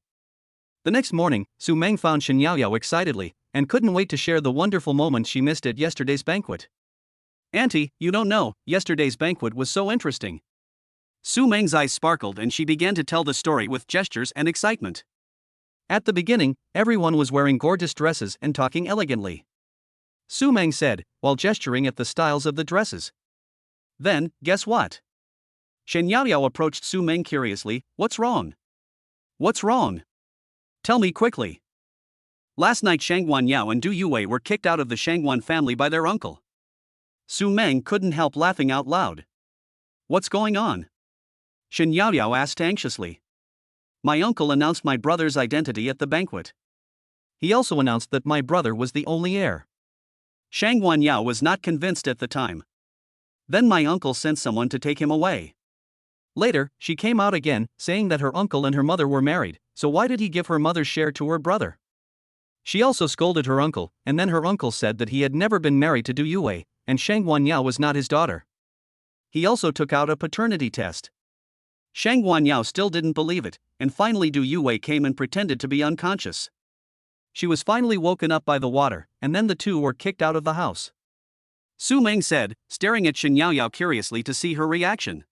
The next morning, Su Meng found Shen Yaoyao excitedly, and couldn't wait to share the wonderful moments she missed at yesterday's banquet. Auntie, you don't know, yesterday's banquet was so interesting. Su Meng's eyes sparkled and she began to tell the story with gestures and excitement. At the beginning, everyone was wearing gorgeous dresses and talking elegantly. Su Meng said, while gesturing at the styles of the dresses. Then, guess what? Shen Yaoyao approached Su Meng curiously. What's wrong? What's wrong? Tell me quickly. Last night Shang Guanyao and Du Yue were kicked out of the Shangguan family by their uncle. Su Meng couldn't help laughing out loud. What's going on? Shen Yaoyao asked anxiously. My uncle announced my brother's identity at the banquet. He also announced that my brother was the only heir. Shang Guanyao was not convinced at the time. Then my uncle sent someone to take him away. Later, she came out again, saying that her uncle and her mother were married, so why did he give her mother's share to her brother? She also scolded her uncle, and then her uncle said that he had never been married to Du Yue, and Shang Guanyao was not his daughter. He also took out a paternity test. Shang Guanyao still didn't believe it, and finally Du Yue came and pretended to be unconscious. She was finally woken up by the water, and then the two were kicked out of the house. Su Meng said, staring at Shen Yaoyao curiously to see her reaction.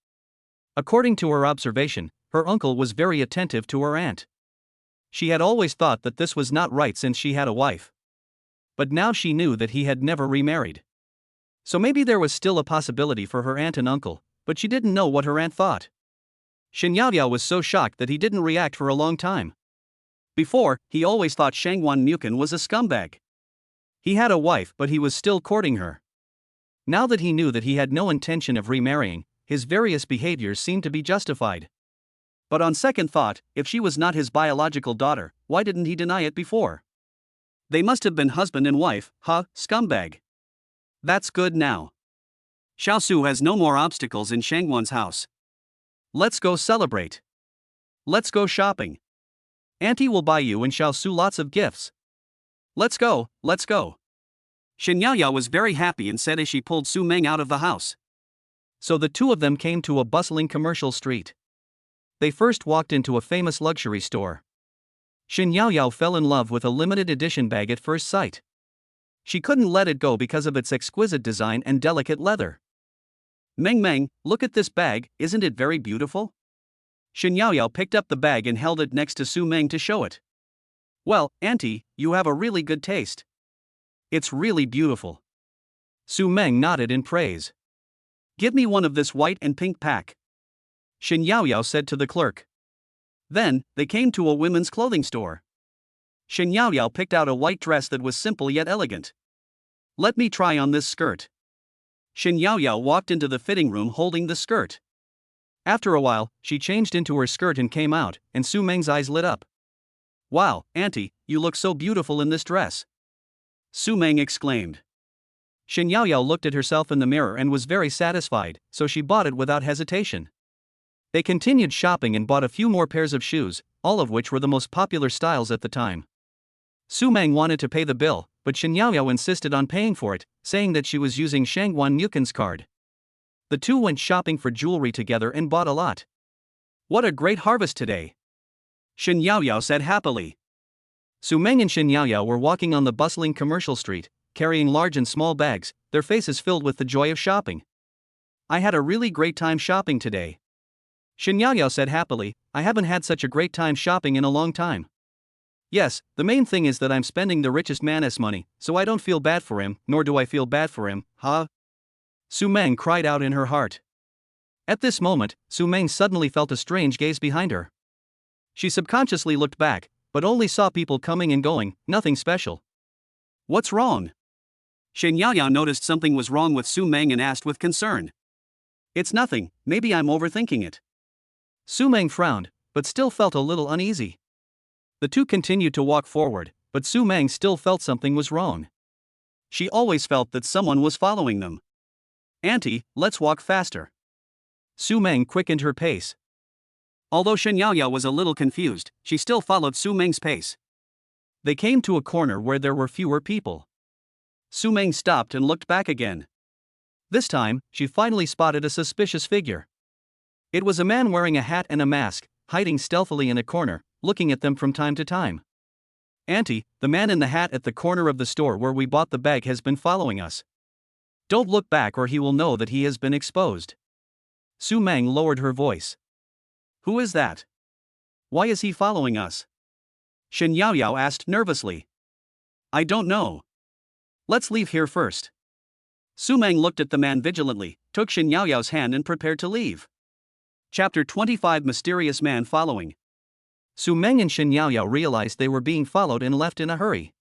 According to her observation, her uncle was very attentive to her aunt. She had always thought that this was not right since she had a wife. But now she knew that he had never remarried. So maybe there was still a possibility for her aunt and uncle, but she didn't know what her aunt thought. Shen Yaoyao was so shocked that he didn't react for a long time. Before, he always thought Shangguan Mukin was a scumbag. He had a wife but he was still courting her. Now that he knew that he had no intention of remarrying, his various behaviors seemed to be justified. But on second thought, if she was not his biological daughter, why didn't he deny it before? They must have been husband and wife, scumbag. That's good now. Xiaosu has no more obstacles in Shangguan's house. Let's go celebrate. Let's go shopping. Auntie will buy you and Xiaosu lots of gifts. Let's go, let's go. Shen Yaoyao was very happy and said as she pulled Su Meng out of the house. So the two of them came to a bustling commercial street. They first walked into a famous luxury store. Shen Yaoyao fell in love with a limited edition bag at first sight. She couldn't let it go because of its exquisite design and delicate leather. Meng, look at this bag, isn't it very beautiful? Shen Yaoyao picked up the bag and held it next to Su Meng to show it. Well, auntie, you have a really good taste. It's really beautiful. Su Meng nodded in praise. Give me one of this white and pink pack. Shen Yaoyao said to the clerk. Then, they came to a women's clothing store. Shen Yaoyao picked out a white dress that was simple yet elegant. Let me try on this skirt. Shen Yaoyao walked into the fitting room holding the skirt. After a while, she changed into her skirt and came out, and Su Meng's eyes lit up. Wow, auntie, you look so beautiful in this dress. Su Meng exclaimed. Shen Yaoyao looked at herself in the mirror and was very satisfied, so she bought it without hesitation. They continued shopping and bought a few more pairs of shoes, all of which were the most popular styles at the time. Su Meng wanted to pay the bill, but Shen Yaoyao insisted on paying for it, saying that she was using Shangguan Yukin's card. The two went shopping for jewelry together and bought a lot. What a great harvest today, Shen Yaoyao said happily. Su Meng and Shen Yaoyao were walking on the bustling commercial street, carrying large and small bags, their faces filled with the joy of shopping. I had a really great time shopping today, Shen Yaoyao said happily. I haven't had such a great time shopping in a long time. Yes, the main thing is that I'm spending the richest man's money, so I don't feel bad for him, nor do I feel bad for him, huh? Su Meng cried out in her heart. At this moment, Su Meng suddenly felt a strange gaze behind her. She subconsciously looked back, but only saw people coming and going, nothing special. What's wrong? Shen Yaoyao noticed something was wrong with Su Meng and asked with concern. It's nothing, maybe I'm overthinking it. Su Meng frowned, but still felt a little uneasy. The two continued to walk forward, but Su Meng still felt something was wrong. She always felt that someone was following them. Auntie, let's walk faster. Su Meng quickened her pace. Although Shen Yaoyao was a little confused, she still followed Su Meng's pace. They came to a corner where there were fewer people. Su Meng stopped and looked back again. This time, she finally spotted a suspicious figure. It was a man wearing a hat and a mask, hiding stealthily in a corner, looking at them from time to time. Auntie, the man in the hat at the corner of the store where we bought the bag has been following us. Don't look back or he will know that he has been exposed. Su Meng lowered her voice. Who is that? Why is he following us? Shen Yaoyao asked nervously. I don't know. Let's leave here first. Su Meng looked at the man vigilantly, took Shen Yaoyao's hand and prepared to leave. Chapter 25 Mysterious Man Following. Su Meng and Shen Yaoyao realized they were being followed and left in a hurry.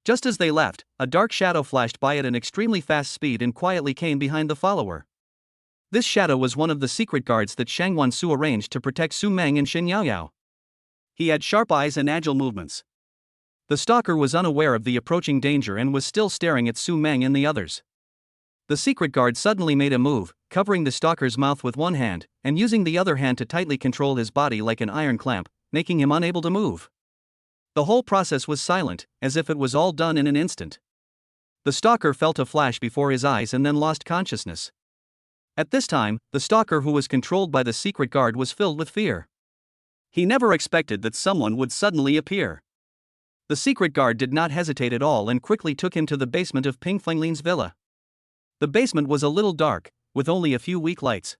Just as they left, a dark shadow flashed by at an extremely fast speed and quietly came behind the follower. This shadow was one of the secret guards that Shangguan Su arranged to protect Su Meng and Shen Yaoyao. He had sharp eyes and agile movements. The stalker was unaware of the approaching danger and was still staring at Su Meng and the others. The secret guard suddenly made a move, covering the stalker's mouth with one hand, and using the other hand to tightly control his body like an iron clamp, making him unable to move. The whole process was silent, as if it was all done in an instant. The stalker felt a flash before his eyes and then lost consciousness. At this time, the stalker who was controlled by the secret guard was filled with fear. He never expected that someone would suddenly appear. The secret guard did not hesitate at all and quickly took him to the basement of Ping Fenglin's villa. The basement was a little dark, with only a few weak lights.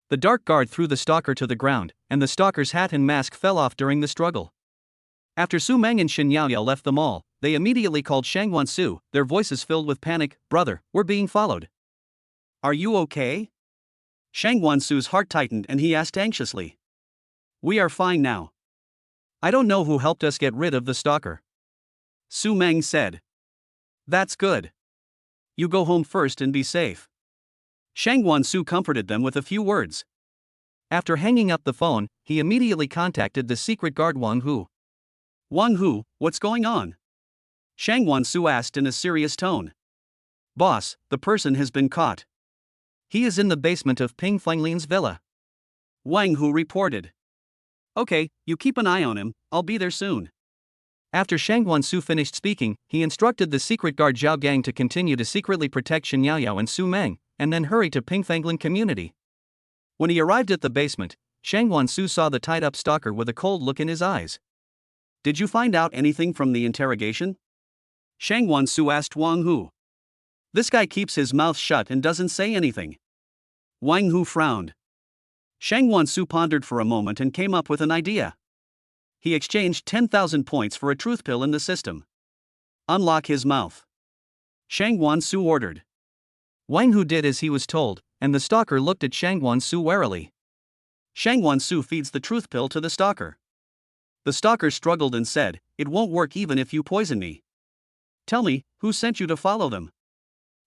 The dark guard threw the stalker to the ground, and the stalker's hat and mask fell off during the struggle. After Su Meng and Shen Yaoyao left the mall, they immediately called Shangguan Su, their voices filled with panic. Brother, we're being followed. Are you okay? Shangguan Su's heart tightened and he asked anxiously. We are fine now. I don't know who helped us get rid of the stalker. Su Meng said. That's good. You go home first and be safe. Shangguan Su comforted them with a few words. After hanging up the phone, he immediately contacted the secret guard Wang Hu. Wang Hu, what's going on? Shangguan Su asked in a serious tone. Boss, the person has been caught. He is in the basement of Ping Fenglin's villa. Wang Hu reported. Okay, you keep an eye on him, I'll be there soon. After Shangguan Su finished speaking, he instructed the secret guard Zhao Gang to continue to secretly protect Shen Yaoyao and Su Meng, and then hurry to Ping Fenglin community. When he arrived at the basement, Shangguan Su saw the tied-up stalker with a cold look in his eyes. Did you find out anything from the interrogation? Shangguan Su asked Wang Hu. This guy keeps his mouth shut and doesn't say anything. Wang Hu frowned. Shangguan Su pondered for a moment and came up with an idea. He exchanged 10,000 points for a truth pill in the system. Unlock his mouth. Shangguan Su ordered. Wang Hu did as he was told, and the stalker looked at Shangguan Su warily. Shangguan Su feeds the truth pill to the stalker. The stalker struggled and said, "It won't work even if you poison me. Tell me, who sent you to follow them?"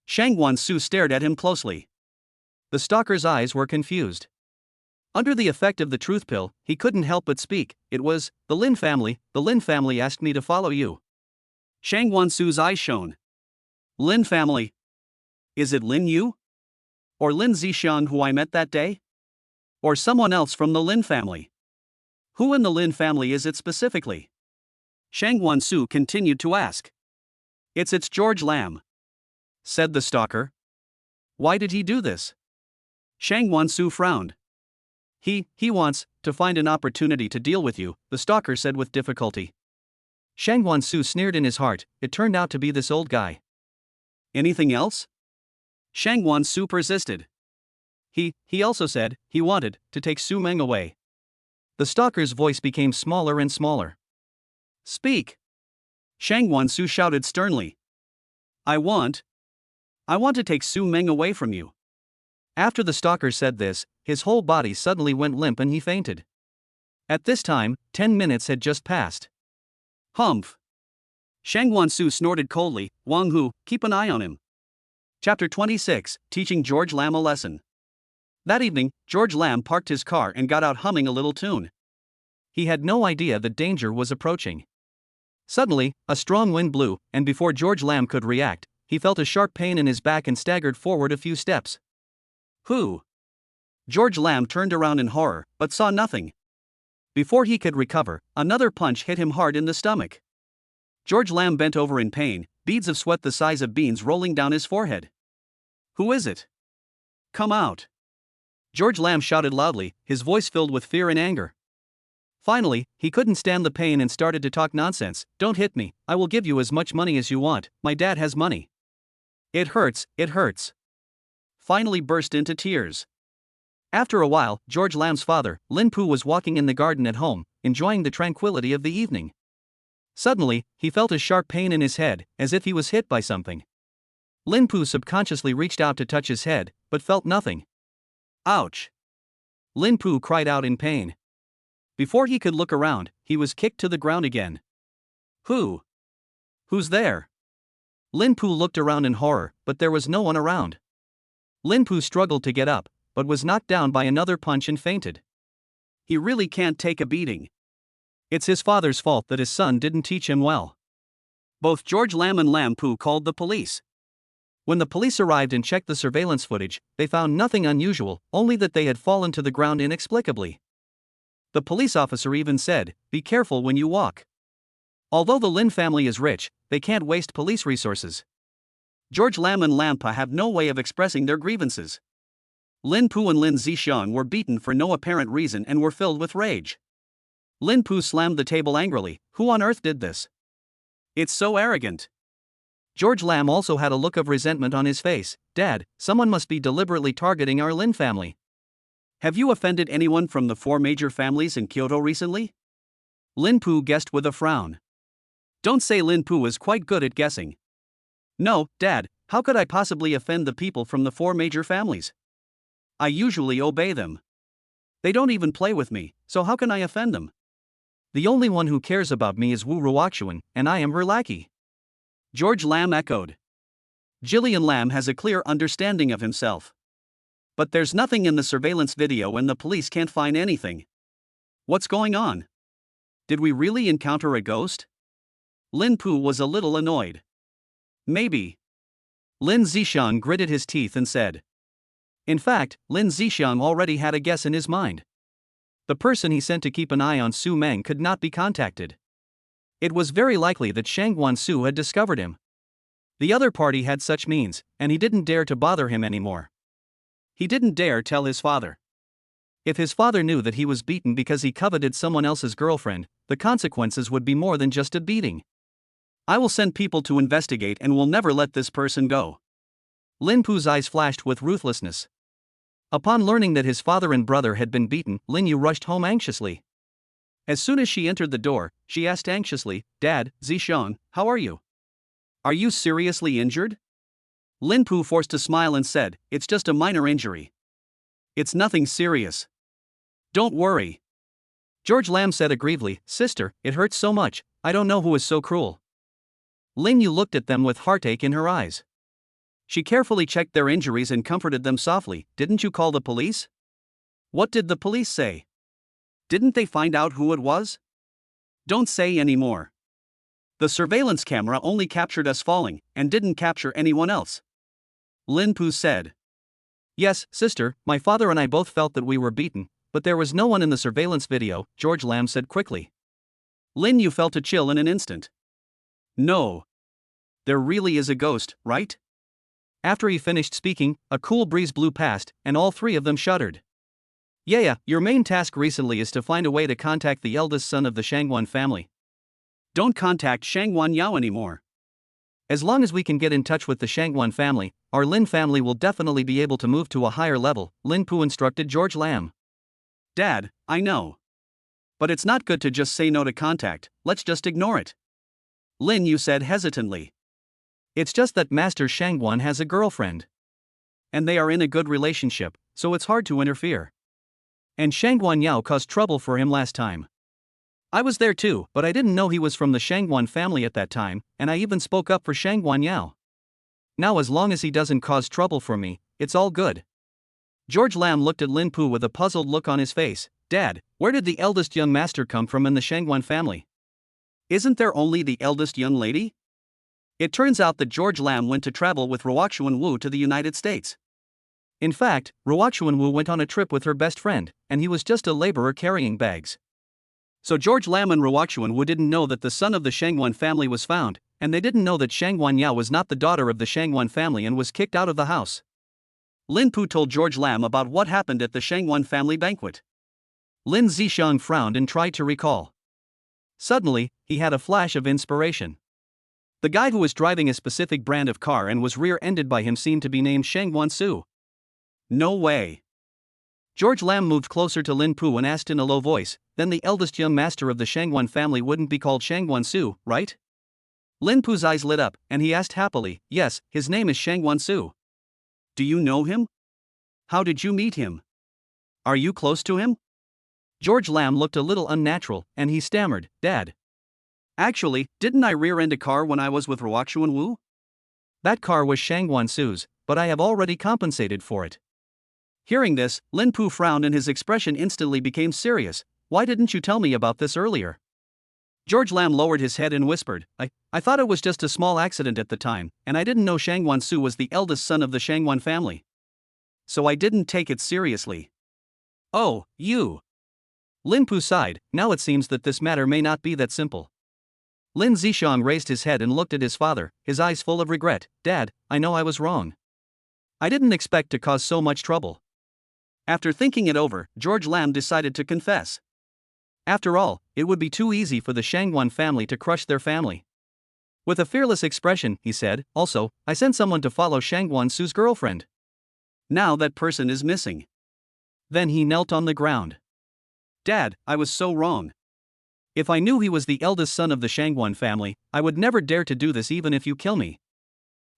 Shangguan Su stared at him closely. The stalker's eyes were confused. Under the effect of the truth pill, he couldn't help but speak. It was, the Lin family asked me to follow you. Shangguan Su's eyes shone. Lin family? Is it Lin Yu? Or Lin Zixian who I met that day? Or someone else from the Lin family? Who in the Lin family is it specifically? Shangguan Su continued to ask. It's George Lam," said the stalker. "Why did he do this?" Shang Wansu frowned. He wants to find an opportunity to deal with you," the stalker said with difficulty. Shang Wansu sneered in his heart. It turned out to be this old guy. "Anything else?" Shang Wansu persisted. He also said he wanted to take Su Meng away." The stalker's voice became smaller and smaller. "Speak!" Shang Wansu shouted sternly. I want to take Su Meng away from you." After the stalker said this, his whole body suddenly went limp and he fainted. At this time, 10 minutes had just passed. "Humph!" Shang Wansu snorted coldly. "Wang Hu, keep an eye on him." Chapter 26, Teaching George Lam a Lesson. That evening, George Lam parked his car and got out humming a little tune. He had no idea that danger was approaching. Suddenly, a strong wind blew, and before George Lam could react, he felt a sharp pain in his back and staggered forward a few steps. "Who?" George Lam turned around in horror, but saw nothing. Before he could recover, another punch hit him hard in the stomach. George Lam bent over in pain, beads of sweat the size of beans rolling down his forehead. "Who is it? Come out!" George Lam shouted loudly, his voice filled with fear and anger. Finally, he couldn't stand the pain and started to talk nonsense. "Don't hit me, I will give you as much money as you want, my dad has money." It hurts. Finally burst into tears. After a while, George Lam's father, Lin Pu, was walking in the garden at home, enjoying the tranquility of the evening. Suddenly, he felt a sharp pain in his head, as if he was hit by something. Lin Pu subconsciously reached out to touch his head, but felt nothing. "Ouch!" Lin Pu cried out in pain. Before he could look around, he was kicked to the ground again. Who's there?" Lin Pu looked around in horror, but there was no one around. Lin Pu struggled to get up, but was knocked down by another punch and fainted. He really can't take a beating. It's his father's fault that his son didn't teach him well. Both George Lam and Lam Pu called the police. When the police arrived and checked the surveillance footage, they found nothing unusual, only that they had fallen to the ground inexplicably. The police officer even said, "Be careful when you walk." Although the Lin family is rich, they can't waste police resources. George Lam and Lam Pa have no way of expressing their grievances. Lin Pu and Lin Zixiang were beaten for no apparent reason and were filled with rage. Lin Pu slammed the table angrily. "Who on earth did this? It's so arrogant." George Lam also had a look of resentment on his face. "Dad, someone must be deliberately targeting our Lin family." "Have you offended anyone from the 4 major families in Kyoto recently?" Lin Pu guessed with a frown. Don't say Lin Pu is quite good at guessing. "No, Dad, how could I possibly offend the people from the 4 major families? I usually obey them. They don't even play with me, so how can I offend them? The only one who cares about me is Wu Ruoxuan, and I am her lackey." George Lam echoed. Jillian Lam has a clear understanding of himself. But there's nothing in the surveillance video and the police can't find anything. What's going on? Did we really encounter a ghost? Lin Pu was a little annoyed. Maybe. Lin Zixiang gritted his teeth and said. In fact, Lin Zixiang already had a guess in his mind. The person he sent to keep an eye on Su Meng could not be contacted. It was very likely that Shang Guansu had discovered him. The other party had such means, and he didn't dare to bother him anymore. He didn't dare tell his father. If his father knew that he was beaten because he coveted someone else's girlfriend, the consequences would be more than just a beating. I will send people to investigate and will never let this person go. Lin Pu's eyes flashed with ruthlessness. Upon learning that his father and brother had been beaten, Lin Yu rushed home anxiously. As soon as she entered the door, she asked anxiously, "Dad, Zixiang, how are you? Are you seriously injured?" Lin Pu forced a smile and said, "It's just a minor injury. It's nothing serious. Don't worry." George Lam said aggrievedly, "Sister, it hurts so much, I don't know who is so cruel." Lin Yu looked at them with heartache in her eyes. She carefully checked their injuries and comforted them softly. "Didn't you call the police?" "What did the police say? Didn't they find out who it was?" "Don't say any more. The surveillance camera only captured us falling, and didn't capture anyone else," Lin Pu said. "Yes, sister, my father and I both felt that we were beaten, but there was no one in the surveillance video," George Lam said quickly. Lin Yu felt a chill in an instant. No. There really is a ghost, right? After he finished speaking, a cool breeze blew past, and all three of them shuddered. Yeah, your main task recently is to find a way to contact the eldest son of the Shangwan family. Don't contact Shangwan Yao anymore. As long as we can get in touch with the Shangwan family, our Lin family will definitely be able to move to a higher level, Lin Pu instructed George Lam. Dad, I know. But it's not good to just say no to contact, let's just ignore it. Lin Yu said hesitantly. It's just that Master Shangwan has a girlfriend. And they are in a good relationship, so it's hard to interfere. And Shangwan Yao caused trouble for him last time. I was there too, but I didn't know he was from the Shangwan family at that time, and I even spoke up for Shangwan Yao. Now as long as he doesn't cause trouble for me, it's all good. George Lam looked at Lin Pu with a puzzled look on his face. Dad, where did the eldest young master come from in the Shangwan family? Isn't there only the eldest young lady? It turns out that George Lam went to travel with Ruoxuan Wu to the United States. In fact, Ruoxuan Wu went on a trip with her best friend, and he was just a laborer carrying bags. So George Lam and Ruoxuan Wu didn't know that the son of the Shangwan family was found, and they didn't know that Shangwan Yao was not the daughter of the Shangwan family and was kicked out of the house. Lin Pu told George Lam about what happened at the Shangwan family banquet. Lin Zishang frowned and tried to recall. Suddenly, he had a flash of inspiration. The guy who was driving a specific brand of car and was rear-ended by him seemed to be named Shangwan Su. No way. George Lam moved closer to Lin Pu and asked in a low voice, then the eldest young master of the Shangwan family wouldn't be called Shangwan Su, right? Lin Pu's eyes lit up, and he asked happily, yes, his name is Shangwan Su. Do you know him? How did you meet him? Are you close to him? George Lam looked a little unnatural, and he stammered, Dad. Actually, didn't I rear-end a car when I was with Ruoxuan Wu? That car was Shangwan Su's, but I have already compensated for it. Hearing this, Lin Pu frowned and his expression instantly became serious. Why didn't you tell me about this earlier? George Lam lowered his head and whispered, I thought it was just a small accident at the time, and I didn't know Shangwan Su was the eldest son of the Shangwan family. So I didn't take it seriously. Oh, you. Lin Pu sighed. Now it seems that this matter may not be that simple. Lin Zishang raised his head and looked at his father, his eyes full of regret. Dad, I know I was wrong. I didn't expect to cause so much trouble. After thinking it over, George Lam decided to confess. After all, it would be too easy for the Shangwan family to crush their family. With a fearless expression, he said, also, I sent someone to follow Shangwan Su's girlfriend. Now that person is missing. Then he knelt on the ground. Dad, I was so wrong. If I knew he was the eldest son of the Shangwan family, I would never dare to do this even if you kill me.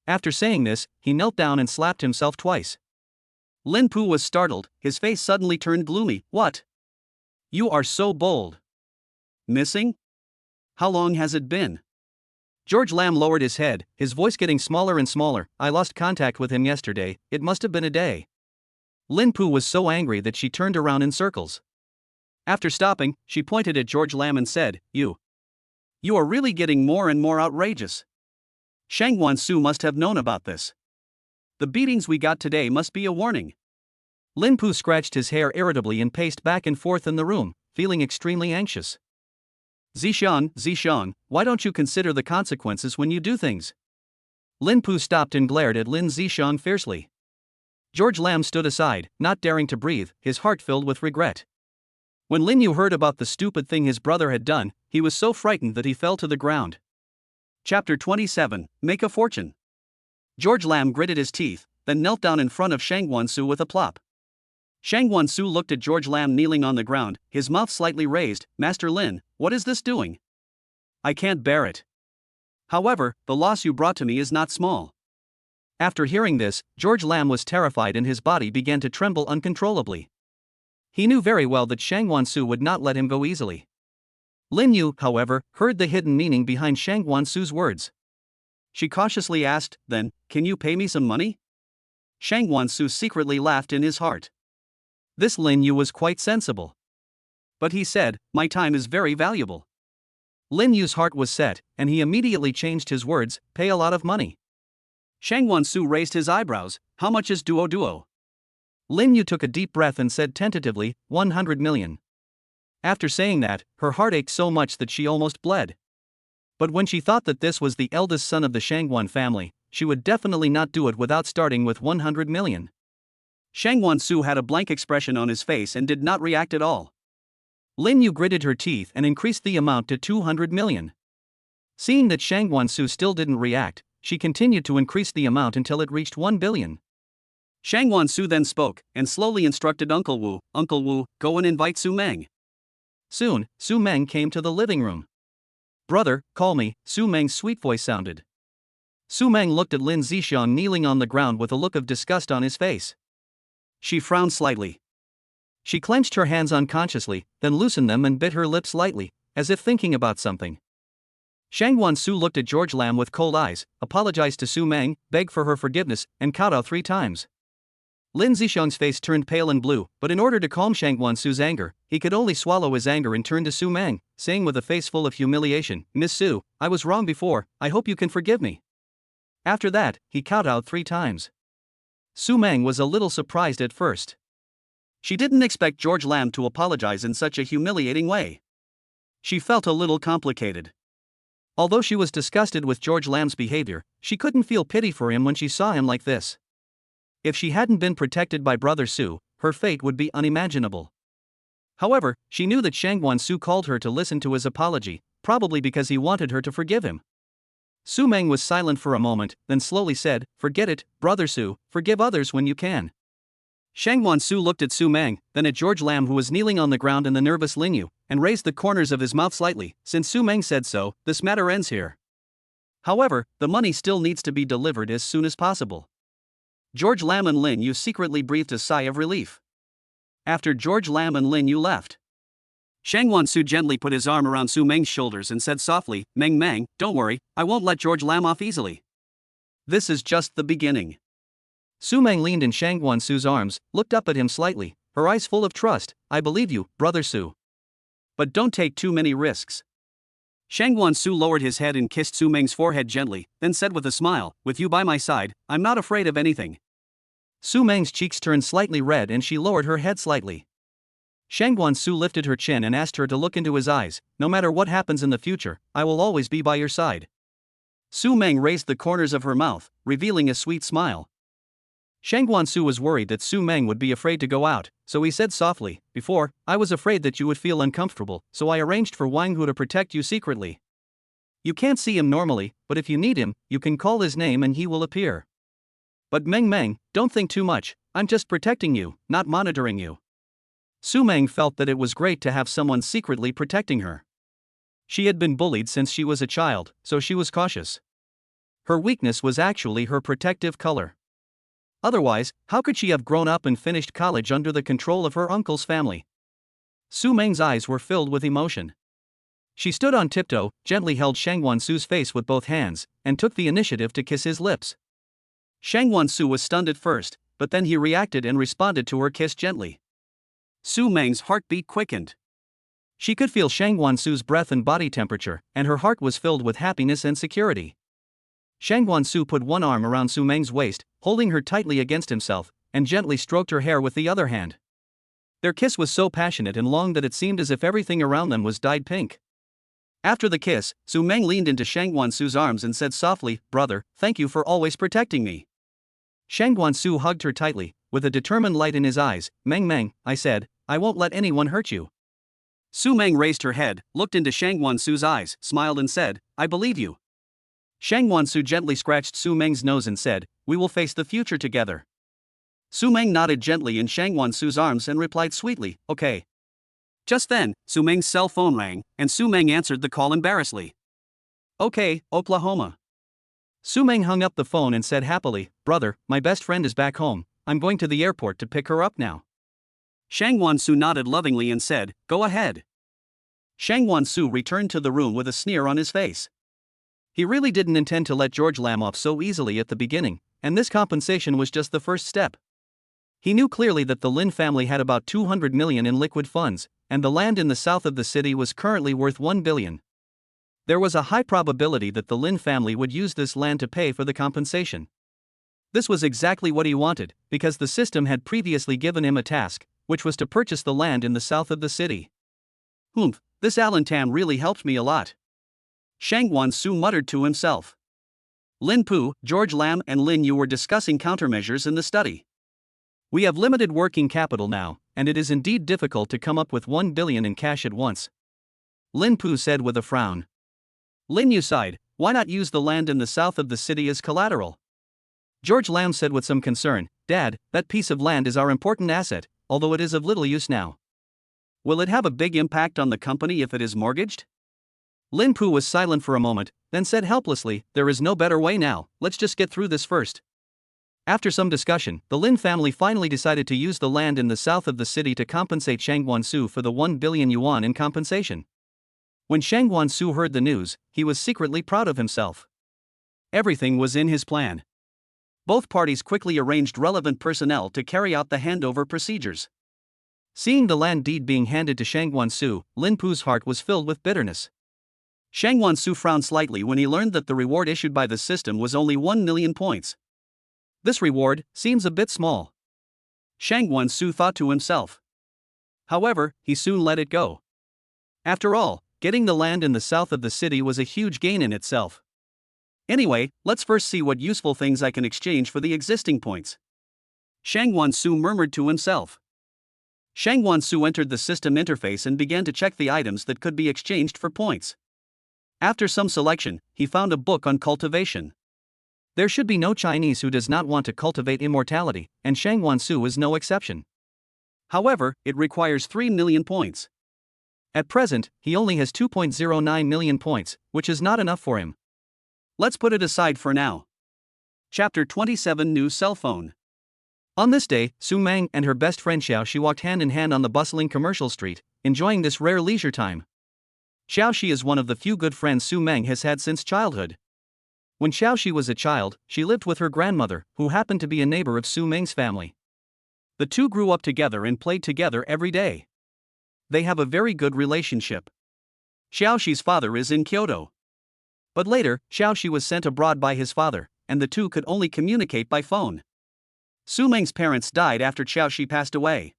After saying this, he knelt down and slapped himself twice. Lin Pu was startled, his face suddenly turned gloomy. What? You are so bold. Missing? How long has it been? George Lam lowered his head, his voice getting smaller and smaller. I lost contact with him yesterday, it must have been a day. Lin Pu was so angry that she turned around in circles. After stopping, she pointed at George Lam and said, You are really getting more and more outrageous. Shangwan Su must have known about this. The beatings we got today must be a warning. Lin Pu scratched his hair irritably and paced back and forth in the room, feeling extremely anxious. Zishang, why don't you consider the consequences when you do things? Lin Pu stopped and glared at Lin Zishang fiercely. George Lam stood aside, not daring to breathe, his heart filled with regret. When Lin Yu heard about the stupid thing his brother had done, he was so frightened that he fell to the ground. Chapter 27, Make a Fortune. George Lam gritted his teeth, then knelt down in front of Shangwan Su with a plop. Shangwan Su looked at George Lam kneeling on the ground, his mouth slightly raised. Master Lin, what is this doing? I can't bear it. However, the loss you brought to me is not small. After hearing this, George Lam was terrified and his body began to tremble uncontrollably. He knew very well that Shangwan Su would not let him go easily. Lin Yu, however, heard the hidden meaning behind Shangwan Su's words. She cautiously asked, Then, can you pay me some money? Shangwan Su secretly laughed in his heart. This Lin Yu was quite sensible. But he said, My time is very valuable. Lin Yu's heart was set, and he immediately changed his words, pay a lot of money. Shangwan Su raised his eyebrows, how much is duo? Lin Yu took a deep breath and said tentatively, 100 million. After saying that, her heart ached so much that she almost bled. But when she thought that this was the eldest son of the Shangwan family, she would definitely not do it without starting with 100 million. Shangwan Su had a blank expression on his face and did not react at all. Lin Yu gritted her teeth and increased the amount to 200 million. Seeing that Shangwan Su still didn't react, she continued to increase the amount until it reached 1 billion. Shangwan Su then spoke, and slowly instructed Uncle Wu, go and invite Su Meng. Soon, Su Meng came to the living room. "Brother, call me," Su Meng's sweet voice sounded. Su Meng looked at Lin Zixiang kneeling on the ground with a look of disgust on his face. She frowned slightly. She clenched her hands unconsciously, then loosened them and bit her lips lightly, as if thinking about something. Shangwan Su looked at George Lam with cold eyes, apologized to Su Meng, begged for her forgiveness, and kowtowed 3 times. Lin Zixiang's face turned pale and blue, but in order to calm Shangwan Su's anger, he could only swallow his anger and turn to Su Meng, saying with a face full of humiliation, "Miss Su, I was wrong before, I hope you can forgive me." After that, he kowtowed 3 times. Su Meng was a little surprised at first. She didn't expect George Lam to apologize in such a humiliating way. She felt a little complicated. Although she was disgusted with George Lam's behavior, she couldn't feel pity for him when she saw him like this. If she hadn't been protected by Brother Su, her fate would be unimaginable. However, she knew that Shangwan Su called her to listen to his apology, probably because he wanted her to forgive him. Su Meng was silent for a moment, then slowly said, "Forget it, Brother Su, forgive others when you can." Shangwan Su looked at Su Meng, then at George Lam who was kneeling on the ground and the nervous Lin Yu, and raised the corners of his mouth slightly. "Since Su Meng said so, this matter ends here. However, the money still needs to be delivered as soon as possible." George Lam and Lin Yu secretly breathed a sigh of relief. After George Lam and Lin Yu left, Shangwan Su gently put his arm around Su Meng's shoulders and said softly, Meng, don't worry, I won't let George Lam off easily. This is just the beginning." Su Meng leaned in Shangwan Su's arms, looked up at him slightly, her eyes full of trust. "I believe you, Brother Su. But don't take too many risks." Shangwan Su lowered his head and kissed Su Meng's forehead gently, then said with a smile, "With you by my side, I'm not afraid of anything." Su Meng's cheeks turned slightly red and she lowered her head slightly. Shangwan Su lifted her chin and asked her to look into his eyes. "No matter what happens in the future, I will always be by your side." Su Meng raised the corners of her mouth, revealing a sweet smile. Shangwan Su was worried that Su Meng would be afraid to go out, so he said softly, "Before, I was afraid that you would feel uncomfortable, so I arranged for Wang Hu to protect you secretly. You can't see him normally, but if you need him, you can call his name and he will appear. But Meng, don't think too much, I'm just protecting you, not monitoring you." Su Meng felt that it was great to have someone secretly protecting her. She had been bullied since she was a child, so she was cautious. Her weakness was actually her protective color. Otherwise, how could she have grown up and finished college under the control of her uncle's family? Su Meng's eyes were filled with emotion. She stood on tiptoe, gently held Shangwan Su's face with both hands, and took the initiative to kiss his lips. Shangwan Su was stunned at first, but then he reacted and responded to her kiss gently. Su Meng's heartbeat quickened. She could feel Shangwan Su's breath and body temperature, and her heart was filled with happiness and security. Shangwan Su put one arm around Su Meng's waist, holding her tightly against himself, and gently stroked her hair with the other hand. Their kiss was so passionate and long that it seemed as if everything around them was dyed pink. After the kiss, Su Meng leaned into Shangwan Su's arms and said softly, "Brother, thank you for always protecting me." Shangwan Su hugged her tightly, with a determined light in his eyes. Meng, I said, I won't let anyone hurt you." Su Meng raised her head, looked into Shangwan Su's eyes, smiled and said, "I believe you." Shangwan Su gently scratched Su Meng's nose and said, "We will face the future together." Su Meng nodded gently in Shangwan Su's arms and replied sweetly, "Okay." Just then, Su Meng's cell phone rang, and Su Meng answered the call embarrassedly. "Okay, Oklahoma." Su Meng hung up the phone and said happily, "Brother, my best friend is back home, I'm going to the airport to pick her up now." Shangwan Su nodded lovingly and said, "Go ahead." Shangwan Su returned to the room with a sneer on his face. He really didn't intend to let George Lam off so easily at the beginning, and this compensation was just the first step. He knew clearly that the Lin family had about 200 million in liquid funds, and the land in the south of the city was currently worth 1 billion. There was a high probability that the Lin family would use this land to pay for the compensation. This was exactly what he wanted, because the system had previously given him a task, which was to purchase the land in the south of the city. This Alan Tam really helped me a lot. Shang Wansu muttered to himself. Lin Pu, George Lam, and Lin Yu were discussing countermeasures in the study. We have limited working capital now, and it is indeed difficult to come up with 1 billion in cash at once, Lin Pu said with a frown. Lin Yu sighed. Why not use the land in the south of the city as collateral? George Lam said with some concern, Dad, that piece of land is our important asset, although it is of little use now. Will it have a big impact on the company if it is mortgaged? Lin Pu was silent for a moment, then said helplessly, There is no better way now, let's just get through this first. After some discussion, the Lin family finally decided to use the land in the south of the city to compensate Shang Wansu for the 1 billion yuan in compensation. When Shang Wansu heard the news, he was secretly proud of himself. Everything was in his plan. Both parties quickly arranged relevant personnel to carry out the handover procedures. Seeing the land deed being handed to Shang Wansu, Lin Pu's heart was filled with bitterness. Shang Wansu frowned slightly when he learned that the reward issued by the system was only 1 million points. This reward seems a bit small, Shang Wansu thought to himself. However, he soon let it go. After all, getting the land in the south of the city was a huge gain in itself. Anyway, let's first see what useful things I can exchange for the existing points, Shang Wansu murmured to himself. Shang Wansu entered the system interface and began to check the items that could be exchanged for points. After some selection, he found a book on cultivation. There should be no Chinese who does not want to cultivate immortality, and Shang Wansu is no exception. However, it requires 3 million points. At present, he only has 2.09 million points, which is not enough for him. Let's put it aside for now. Chapter 27 New Cell Phone. On this day, Su Meng and her best friend Xiao Shi walked hand in hand on the bustling commercial street, enjoying this rare leisure time. Xiao Shi is one of the few good friends Su Meng has had since childhood. When Xiao Shi was a child, she lived with her grandmother, who happened to be a neighbor of Su Meng's family. The two grew up together and played together every day. They have a very good relationship. Xiao Shi's father is in Kyoto. But later, Xiao Shi was sent abroad by his father, and the two could only communicate by phone. Su Meng's parents died after Xiao Shi passed away.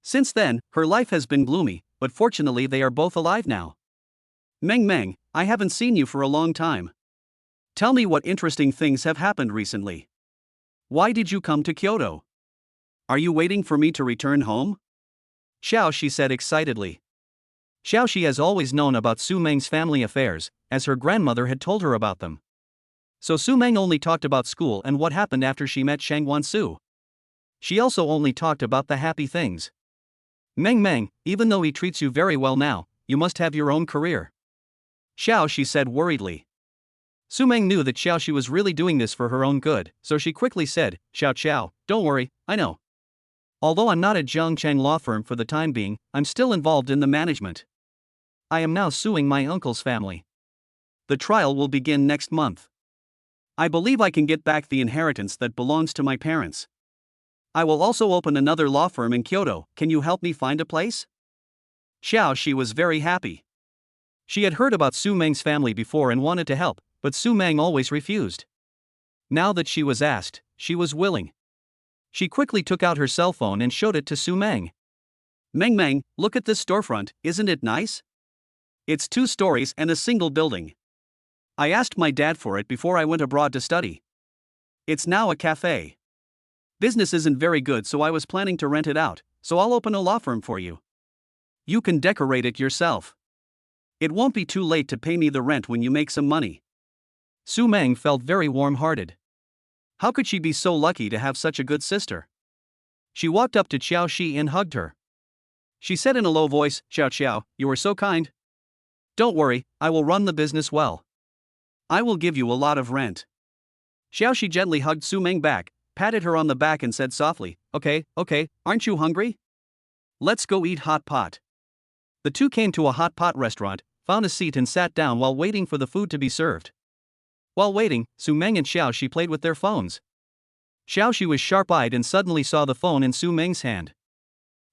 Since then, her life has been gloomy, but fortunately they are both alive now. Meng, I haven't seen you for a long time. Tell me what interesting things have happened recently. Why did you come to Kyoto? Are you waiting for me to return home? Xiao Shi said excitedly. Xiao Shi has always known about Su Meng's family affairs, as her grandmother had told her about them. So Su Meng only talked about school and what happened after she met Shang Wansu. She also only talked about the happy things. Meng, even though he treats you very well now, you must have your own career, Xiao Shi said worriedly. Su Meng knew that Xiao Shi was really doing this for her own good, so she quickly said, Xiao, don't worry, I know. Although I'm not at Zhangcheng law firm for the time being, I'm still involved in the management. I am now suing my uncle's family. The trial will begin next month. I believe I can get back the inheritance that belongs to my parents. I will also open another law firm in Kyoto. Can you help me find a place? Xiao Shi was very happy. She had heard about Su Meng's family before and wanted to help, but Su Meng always refused. Now that she was asked, she was willing. She quickly took out her cell phone and showed it to Su Meng. Meng, look at this storefront, isn't it nice? It's 2 stories and a single building. I asked my dad for it before I went abroad to study. It's now a cafe. Business isn't very good, so I was planning to rent it out, so I'll open a law firm for you. You can decorate it yourself. It won't be too late to pay me the rent when you make some money. Su Meng felt very warm-hearted. How could she be so lucky to have such a good sister? She walked up to Xiao Shi and hugged her. She said in a low voice, Xiao, you are so kind. Don't worry, I will run the business well. I will give you a lot of rent. Xiao Shi gently hugged Su Meng back, patted her on the back and said softly, Okay, aren't you hungry? Let's go eat hot pot. The two came to a hot pot restaurant, found a seat and sat down while waiting for the food to be served. While waiting, Su Meng and Xiao Shi played with their phones. Xiao Shi was sharp-eyed and suddenly saw the phone in Su Meng's hand.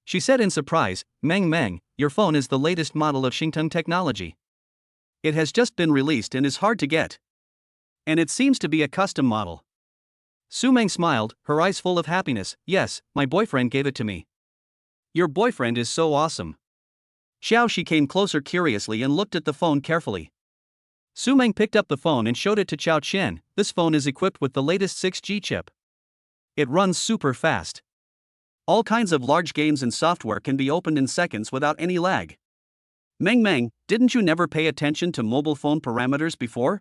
She said in surprise, Meng, your phone is the latest model of Xingteng technology. It has just been released and is hard to get. And it seems to be a custom model. Su Meng smiled, her eyes full of happiness. Yes, my boyfriend gave it to me. Your boyfriend is so awesome. Xiao Shi came closer curiously and looked at the phone carefully. Su Meng picked up the phone and showed it to Chao Qian. This phone is equipped with the latest 6G chip. It runs super fast. All kinds of large games and software can be opened in seconds without any lag. Meng, didn't you never pay attention to mobile phone parameters before?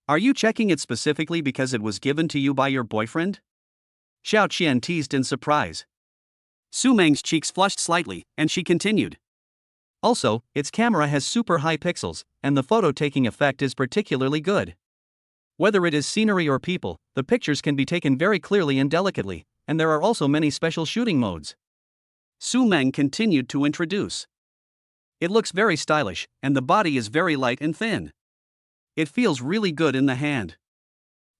Are you checking it specifically because it was given to you by your boyfriend? Xiao Qian teased in surprise. Su Meng's cheeks flushed slightly, and she continued. Also, its camera has super high pixels, and the photo-taking effect is particularly good. Whether it is scenery or people, the pictures can be taken very clearly and delicately, and there are also many special shooting modes. Su Meng continued to introduce. It looks very stylish, and the body is very light and thin. It feels really good in the hand.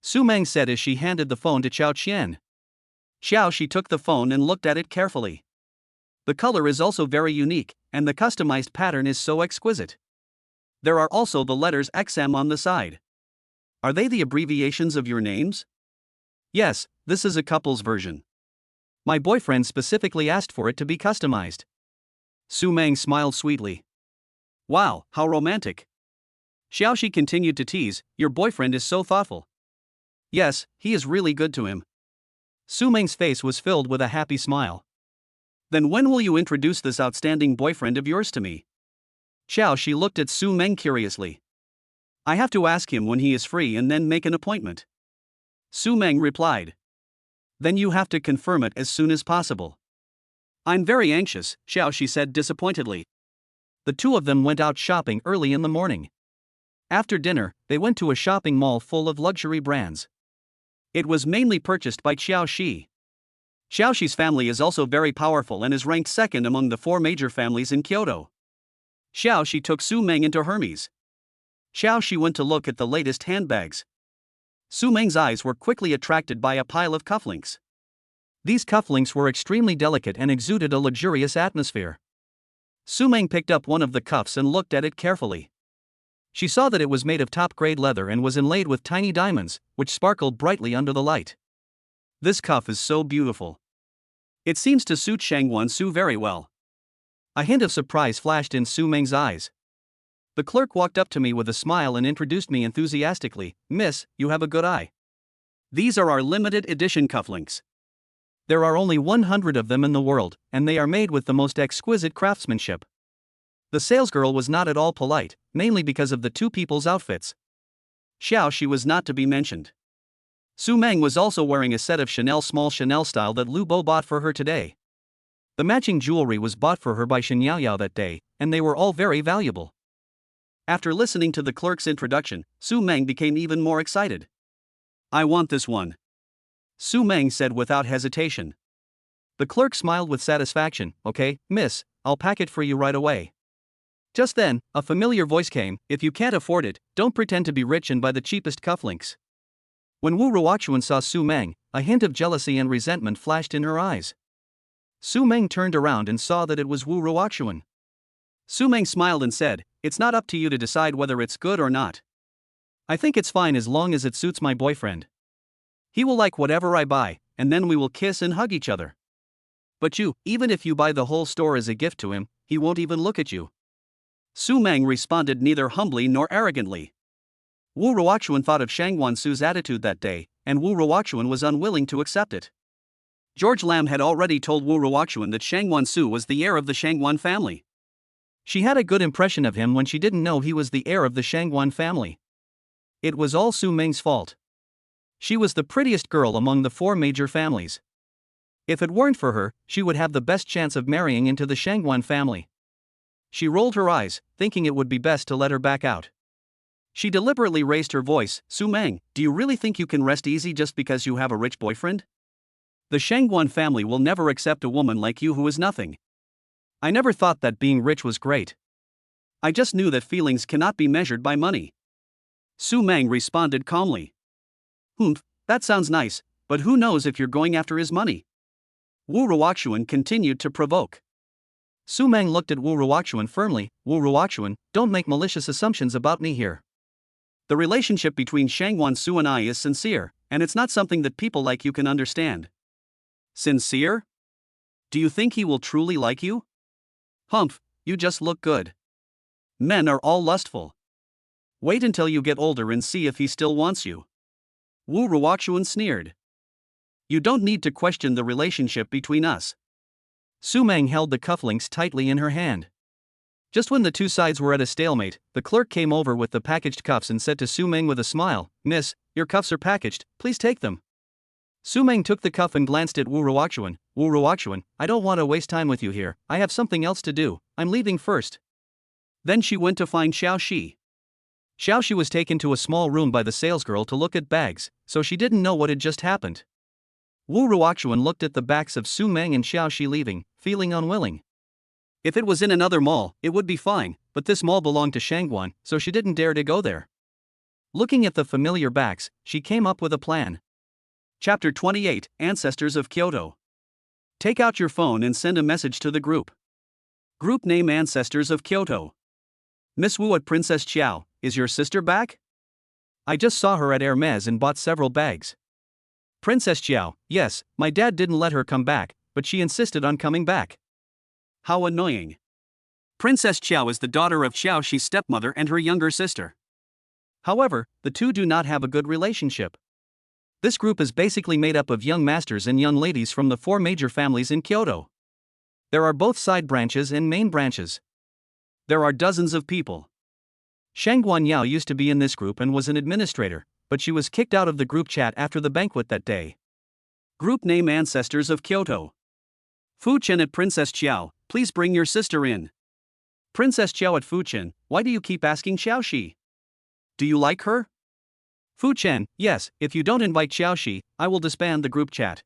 Su Meng said as she handed the phone to Chao Qian. She took the phone and looked at it carefully. The color is also very unique, and the customized pattern is so exquisite. There are also the letters XM on the side. Are they the abbreviations of your names? Yes, this is a couple's version. My boyfriend specifically asked for it to be customized. Su Meng smiled sweetly. Wow, how romantic. Xiaoxi continued to tease, your boyfriend is so thoughtful. Yes, he is really good to him. Su Meng's face was filled with a happy smile. Then when will you introduce this outstanding boyfriend of yours to me? Xiaoxi looked at Su Meng curiously. I have to ask him when he is free and then make an appointment. Su Meng replied. Then you have to confirm it as soon as possible. I'm very anxious, Xiaoxi said disappointedly. The two of them went out shopping early in the morning. After dinner, they went to a shopping mall full of luxury brands. It was mainly purchased by Xiaoxi. Xiaoxi's family is also very powerful and is ranked second among the 4 major families in Kyoto. Xiaoxi took Su Meng into Hermes. Xiaoxi went to look at the latest handbags. Su Meng's eyes were quickly attracted by a pile of cufflinks. These cufflinks were extremely delicate and exuded a luxurious atmosphere. Su Meng picked up one of the cuffs and looked at it carefully. She saw that it was made of top-grade leather and was inlaid with tiny diamonds, which sparkled brightly under the light. This cuff is so beautiful. It seems to suit Shangwan Su very well. A hint of surprise flashed in Su Meng's eyes. The clerk walked up to me with a smile and introduced me enthusiastically. Miss, you have a good eye. These are our limited edition cufflinks. There are only 100 of them in the world, and they are made with the most exquisite craftsmanship. The salesgirl was not at all polite, mainly because of the two people's outfits. Xiaoxi was not to be mentioned. Su Meng was also wearing a set of small Chanel style that Lu Bo bought for her today. The matching jewelry was bought for her by Shen Yaoyao that day, and they were all very valuable. After listening to the clerk's introduction, Su Meng became even more excited. I want this one. Su Meng said without hesitation. The clerk smiled with satisfaction. Okay, miss, I'll pack it for you right away. Just then, a familiar voice came, if you can't afford it, don't pretend to be rich and buy the cheapest cufflinks. When Wu Ruoxuan saw Su Meng, a hint of jealousy and resentment flashed in her eyes. Su Meng turned around and saw that it was Wu Ruoxuan. Su Meng smiled and said, it's not up to you to decide whether it's good or not. I think it's fine as long as it suits my boyfriend. He will like whatever I buy, and then we will kiss and hug each other. But you, even if you buy the whole store as a gift to him, he won't even look at you. Su Meng responded neither humbly nor arrogantly. Wu Ruoxuan thought of Shangwan Su's attitude that day, and Wu Ruoxuan was unwilling to accept it. George Lam had already told Wu Ruoxuan that Shangwan Su was the heir of the Shangwan family. She had a good impression of him when she didn't know he was the heir of the Shangwan family. It was all Su Meng's fault. She was the prettiest girl among the 4 major families. If it weren't for her, she would have the best chance of marrying into the Shangwan family. She rolled her eyes, thinking it would be best to let her back out. She deliberately raised her voice, Su Meng, do you really think you can rest easy just because you have a rich boyfriend? The Shangguan family will never accept a woman like you who is nothing. I never thought that being rich was great. I just knew that feelings cannot be measured by money. Su Meng responded calmly. That sounds nice, but who knows if you're going after his money? Wu Ruoxuan continued to provoke. Su Meng looked at Wu Ruoxuan firmly. Wu Ruoxuan, don't make malicious assumptions about me here. The relationship between Shangguan Su and I is sincere, and it's not something that people like you can understand. Sincere? Do you think he will truly like you? You just look good. Men are all lustful. Wait until you get older and see if he still wants you. Wu Ruoxuan sneered. You don't need to question the relationship between us. Su Meng held the cufflinks tightly in her hand. Just when the two sides were at a stalemate, the clerk came over with the packaged cuffs and said to Su Meng with a smile, "Miss, your cuffs are packaged, please take them." Su Meng took the cuff and glanced at Wu Ruoxuan. "Wu Ruoxuan, I don't want to waste time with you here, I have something else to do, I'm leaving first." Then she went to find Xiaoxi. Xiaoxi was taken to a small room by the salesgirl to look at bags, so she didn't know what had just happened. Wu Ruoxuan looked at the backs of Su Meng and Xiaoxi leaving, feeling unwilling. If it was in another mall, it would be fine, but this mall belonged to Shangguan, so she didn't dare to go there. Looking at the familiar backs, she came up with a plan. Chapter 28, Ancestors of Kyoto. Take out your phone and send a message to the group. Group name Ancestors of Kyoto. Miss Wu at Princess Chiao, is your sister back? I just saw her at Hermes and bought several bags. Princess Chiao, yes, my dad didn't let her come back, but she insisted on coming back. How annoying. Princess Chiao is the daughter of Xiaoxi's stepmother and her younger sister. However, the two do not have a good relationship. This group is basically made up of young masters and young ladies from the 4 major families in Kyoto. There are both side branches and main branches. There are dozens of people. Shangguan Yao used to be in this group and was an administrator, but she was kicked out of the group chat after the banquet that day. Group name Ancestors of Kyoto. Fu Chen at Princess Chiao, please bring your sister in. Princess Chiao at Fu Chen, why do you keep asking Xiaoxi? Do you like her? Fu Chen, yes, if you don't invite Xiaoxi, I will disband the group chat.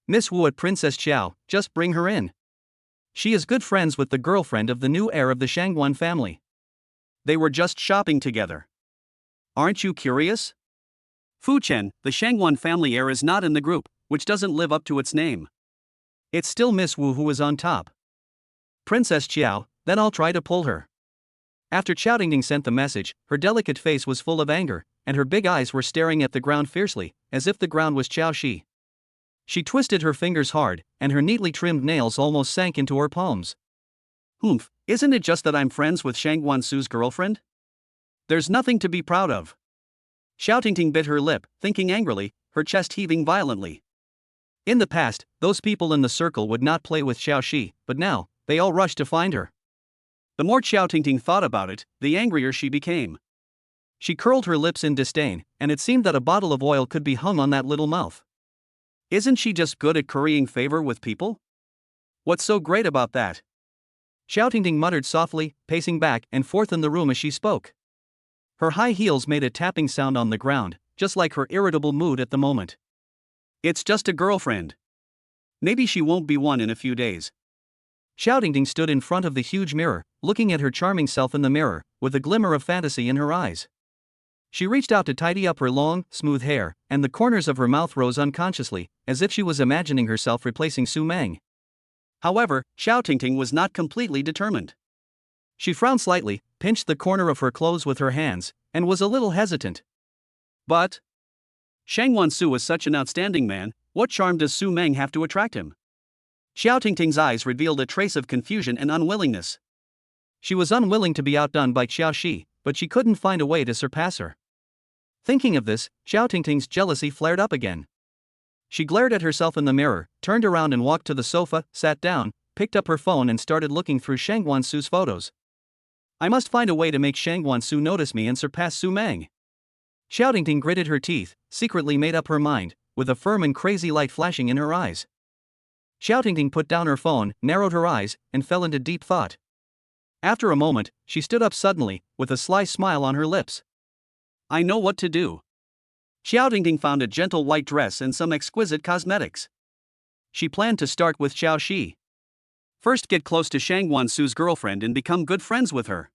Miss Wu at Princess Chiao, just bring her in. She is good friends with the girlfriend of the new heir of the Shangguan family. They were just shopping together. Aren't you curious? Fu Chen, the Shangguan family heir is not in the group, which doesn't live up to its name. It's still Miss Wu who is on top. Princess Chiao, then I'll try to pull her. After Qiao Dingding sent the message, her delicate face was full of anger, and her big eyes were staring at the ground fiercely, as if the ground was Xiaoxi. She twisted her fingers hard, and her neatly trimmed nails almost sank into her palms. Humph, isn't it just that I'm friends with Shangguan Su's girlfriend? There's nothing to be proud of. Xiao Dingding bit her lip, thinking angrily, her chest heaving violently. In the past, those people in the circle would not play with Xiaoxi, but now, they all rushed to find her. The more Xiao Dingding thought about it, the angrier she became. She curled her lips in disdain, and it seemed that a bottle of oil could be hung on that little mouth. Isn't she just good at currying favor with people? What's so great about that? Xiao Dingding muttered softly, pacing back and forth in the room as she spoke. Her high heels made a tapping sound on the ground, just like her irritable mood at the moment. It's just a girlfriend. Maybe she won't be one in a few days. Xiao Dingding stood in front of the huge mirror, looking at her charming self in the mirror, with a glimmer of fantasy in her eyes. She reached out to tidy up her long, smooth hair, and the corners of her mouth rose unconsciously, as if she was imagining herself replacing Su Meng. However, Xiao Dingding was not completely determined. She frowned slightly, pinched the corner of her clothes with her hands, and was a little hesitant. But Shangguan Su is such an outstanding man, what charm does Su Meng have to attract him? Xiao Dingding's eyes revealed a trace of confusion and unwillingness. She was unwilling to be outdone by Xiaoxi, but she couldn't find a way to surpass her. Thinking of this, Xiao Dingding's jealousy flared up again. She glared at herself in the mirror, turned around and walked to the sofa, sat down, picked up her phone and started looking through Shangguan Su's photos. I must find a way to make Shangguan Su notice me and surpass Su Meng. Xiao Dingding gritted her teeth, secretly made up her mind, with a firm and crazy light flashing in her eyes. Xiao Dingding put down her phone, narrowed her eyes, and fell into deep thought. After a moment, she stood up suddenly, with a sly smile on her lips. I know what to do. Xiao Dingding found a gentle white dress and some exquisite cosmetics. She planned to start with Xiaoxi. First get close to Shangguan Su's girlfriend and become good friends with her.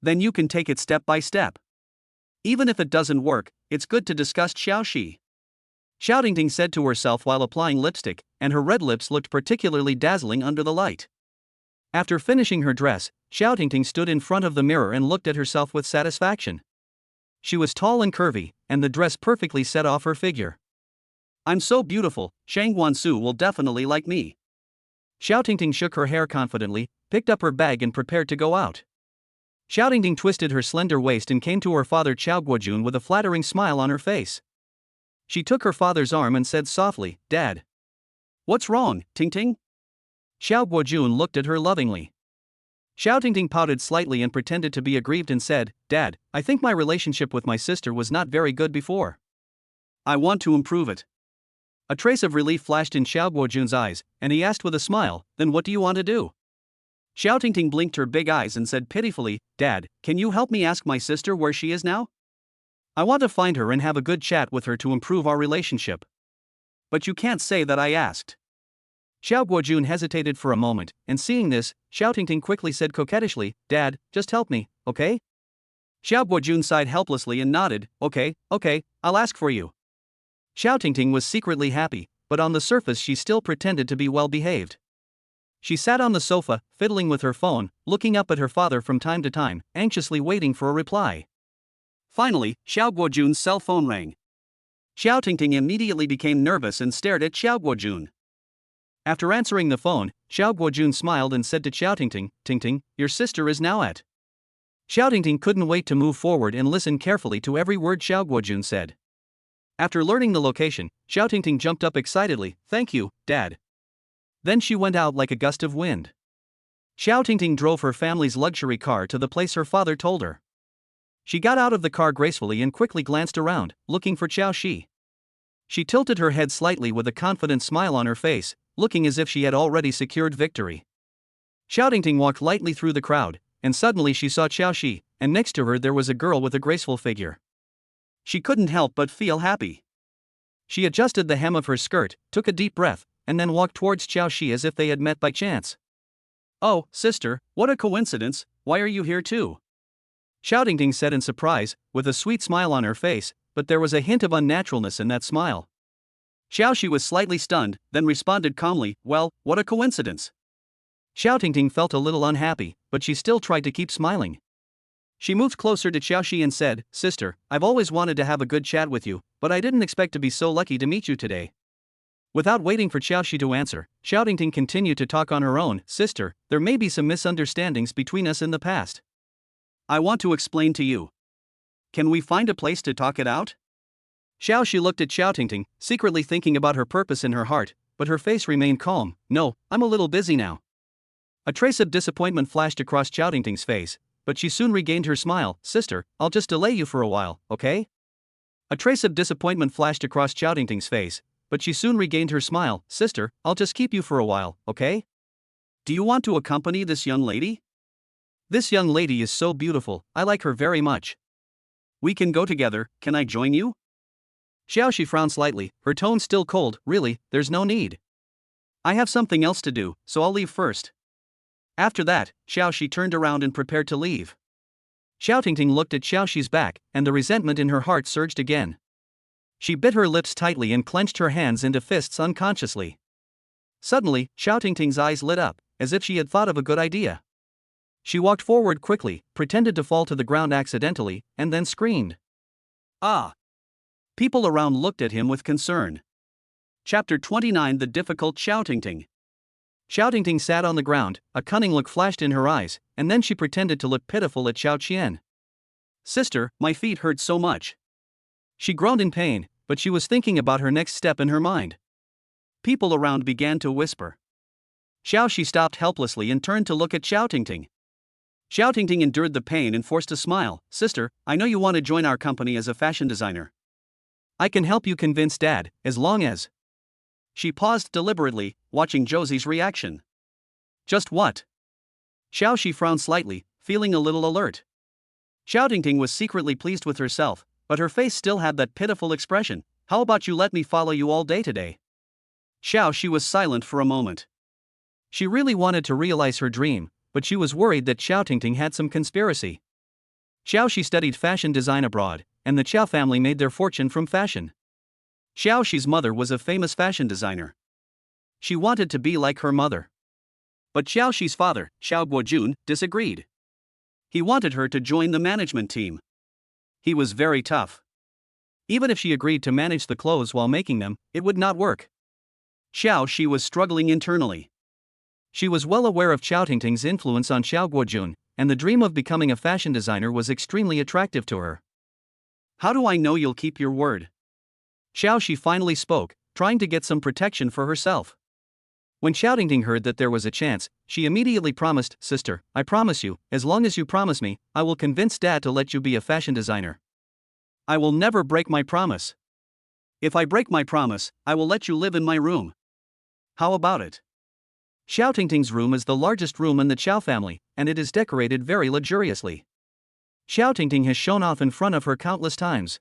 Then you can take it step by step. Even if it doesn't work, it's good to discuss Xiaoxi. Xiao Dingding said to herself while applying lipstick, and her red lips looked particularly dazzling under the light. After finishing her dress, Xiao Dingding stood in front of the mirror and looked at herself with satisfaction. She was tall and curvy, and the dress perfectly set off her figure. I'm so beautiful, Shangguan Su will definitely like me. Xiao Dingding shook her hair confidently, picked up her bag and prepared to go out. Xiao Tingting twisted her slender waist and came to her father Xiao Guojun with a flattering smile on her face. She took her father's arm and said softly, "Dad." "What's wrong, Tingting?" Xiao Guojun looked at her lovingly. Xiao Tingting pouted slightly and pretended to be aggrieved and said, "Dad, I think my relationship with my sister was not very good before. I want to improve it." A trace of relief flashed in Xiao Guojun's eyes, and he asked with a smile, "Then what do you want to do?" Xiao Tingting blinked her big eyes and said pitifully, "Dad, can you help me ask my sister where she is now? I want to find her and have a good chat with her to improve our relationship." "But you can't say that I asked." Xiao Guojun hesitated for a moment, and seeing this, Xiao Tingting quickly said coquettishly, "Dad, just help me, okay?" Xiao Guojun sighed helplessly and nodded, Okay, I'll ask for you." Xiao Tingting was secretly happy, but on the surface she still pretended to be well behaved. She sat on the sofa, fiddling with her phone, looking up at her father from time to time, anxiously waiting for a reply. Finally, Xiao Guojun's cell phone rang. Xiao Tingting immediately became nervous and stared at Xiao Guojun. After answering the phone, Xiao Guojun smiled and said to Xiao Tingting, "Tingting, your sister is now at." Xiao Tingting couldn't wait to move forward and listen carefully to every word Xiao Guojun said. After learning the location, Xiao Tingting jumped up excitedly, "Thank you, Dad." Then she went out like a gust of wind. Xiao Tingting drove her family's luxury car to the place her father told her. She got out of the car gracefully and quickly glanced around, looking for Xiao Shi. She tilted her head slightly with a confident smile on her face, looking as if she had already secured victory. Xiao Tingting walked lightly through the crowd, and suddenly she saw Xiao Shi, and next to her there was a girl with a graceful figure. She couldn't help but feel happy. She adjusted the hem of her skirt, took a deep breath, and then walked towards Xiao Shi as if they had met by chance. "Oh, sister, what a coincidence, why are you here too?" Xiao Tingting said in surprise, with a sweet smile on her face, but there was a hint of unnaturalness in that smile. Xiao Shi was slightly stunned, then responded calmly, "Well, what a coincidence." Xiao Tingting felt a little unhappy, but she still tried to keep smiling. She moved closer to Xiao Shi and said, "Sister, I've always wanted to have a good chat with you, but I didn't expect to be so lucky to meet you today." Without waiting for Xiao Shi to answer, Xiao Tingting continued to talk on her own. "Sister, there may be some misunderstandings between us in the past. I want to explain to you. Can we find a place to talk it out?" Xiao Shi looked at Xiao Tingting, secretly thinking about her purpose in her heart, but her face remained calm. "No, I'm a little busy now." A trace of disappointment flashed across Xiao Tingting's face, but she soon regained her smile. "Sister, I'll just delay you for a while, okay?" A trace of disappointment flashed across Xiao Tingting's face, but she soon regained her smile. "Sister, I'll just keep you for a while, okay?" "Do you want to accompany this young lady?" "This young lady is so beautiful, I like her very much." "We can go together, can I join you?" Xiao Shi frowned slightly, her tone still cold. "Really, there's no need. I have something else to do, so I'll leave first." After that, Xiao Shi turned around and prepared to leave. Xiao Tingting looked at Xiao Shi's back, and the resentment in her heart surged again. She bit her lips tightly and clenched her hands into fists unconsciously. Suddenly, Xiao Tingting's eyes lit up, as if she had thought of a good idea. She walked forward quickly, pretended to fall to the ground accidentally, and then screamed. "Ah!" People around looked at him with concern. Chapter 29: The Difficult Xiao Tingting. Xiao Tingting sat on the ground, a cunning look flashed in her eyes, and then she pretended to look pitiful at Xiao Qian. "Sister, my feet hurt so much." She groaned in pain, but she was thinking about her next step in her mind. People around began to whisper. Xiao Shi stopped helplessly and turned to look at Xiao Tingting. Xiao Tingting endured the pain and forced a smile. "Sister, I know you want to join our company as a fashion designer. I can help you convince Dad, as long as..." She paused deliberately, watching Josie's reaction. "Just what?" Xiao Shi frowned slightly, feeling a little alert. Xiao Tingting was secretly pleased with herself, but her face still had that pitiful expression. "How about you let me follow you all day today?" Xiao Shi was silent for a moment. She really wanted to realize her dream, but she was worried that Xiao Tingting had some conspiracy. Xiao Shi studied fashion design abroad, and the Qiao family made their fortune from fashion. Xiao Shi's mother was a famous fashion designer. She wanted to be like her mother. But Xiao Shi's father, Xiao Guojun, disagreed. He wanted her to join the management team. He was very tough. Even if she agreed to manage the clothes while making them, it would not work. Xiao Shi was struggling internally. She was well aware of Xiao Tingting's influence on Xiao Guojun, and the dream of becoming a fashion designer was extremely attractive to her. How do I know you'll keep your word? Xiaoxi finally spoke, trying to get some protection for herself. When Xiaotingting heard that there was a chance, she immediately promised, "Sister, I promise you, as long as you promise me, I will convince Dad to let you be a fashion designer. I will never break my promise. If I break my promise, I will let you live in my room. How about it?" Xiaotingting's room is the largest room in the Qiao family, and it is decorated very luxuriously. Xiaotingting has shown off in front of her countless times.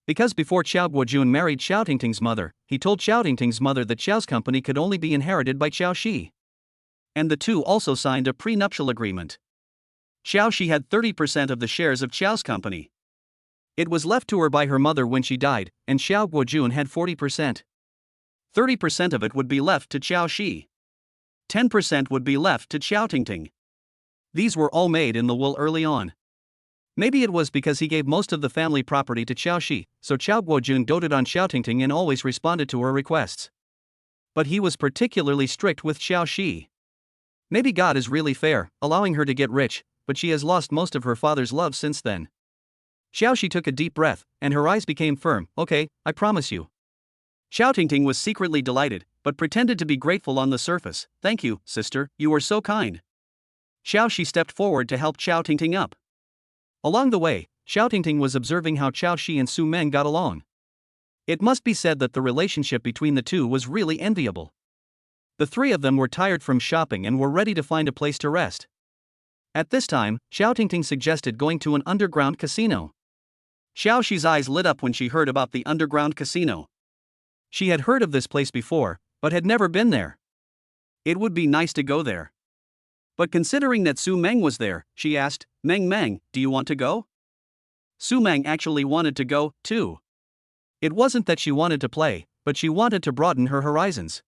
Because before Qiao Guojun married Xiaotingting's mother, he told Xiaotingting's mother that Qiao's company could only be inherited by Xiaoxi. And the two also signed a prenuptial agreement. Xiaoxi had 30% of the shares of Qiao's company. It was left to her by her mother when she died, and Xiao Guojun had 40%. 30% of it would be left to Xiaoxi. 10% would be left to Xiaotingting. These were all made in the wool early on. Maybe it was because he gave most of the family property to Xiaoxi, so Qiao Guojun doted on Xiaotingting and always responded to her requests. But he was particularly strict with Xiaoxi. Maybe God is really fair, allowing her to get rich, but she has lost most of her father's love since then. Xiaoxi took a deep breath, and her eyes became firm. "Okay, I promise you." Xiaotingting was secretly delighted, but pretended to be grateful on the surface. "Thank you, sister, you are so kind." Xiaoxi stepped forward to help Xiaotingting up. Along the way, Xiaotingting was observing how Xiaoxi and Su Meng got along. It must be said that the relationship between the two was really enviable. The three of them were tired from shopping and were ready to find a place to rest. At this time, Xiaotingting suggested going to an underground casino. Xiaoxi's eyes lit up when she heard about the underground casino. She had heard of this place before, but had never been there. It would be nice to go there. But considering that Su Meng was there, she asked, Meng, do you want to go?" Su Meng actually wanted to go, too. It wasn't that she wanted to play, but she wanted to broaden her horizons.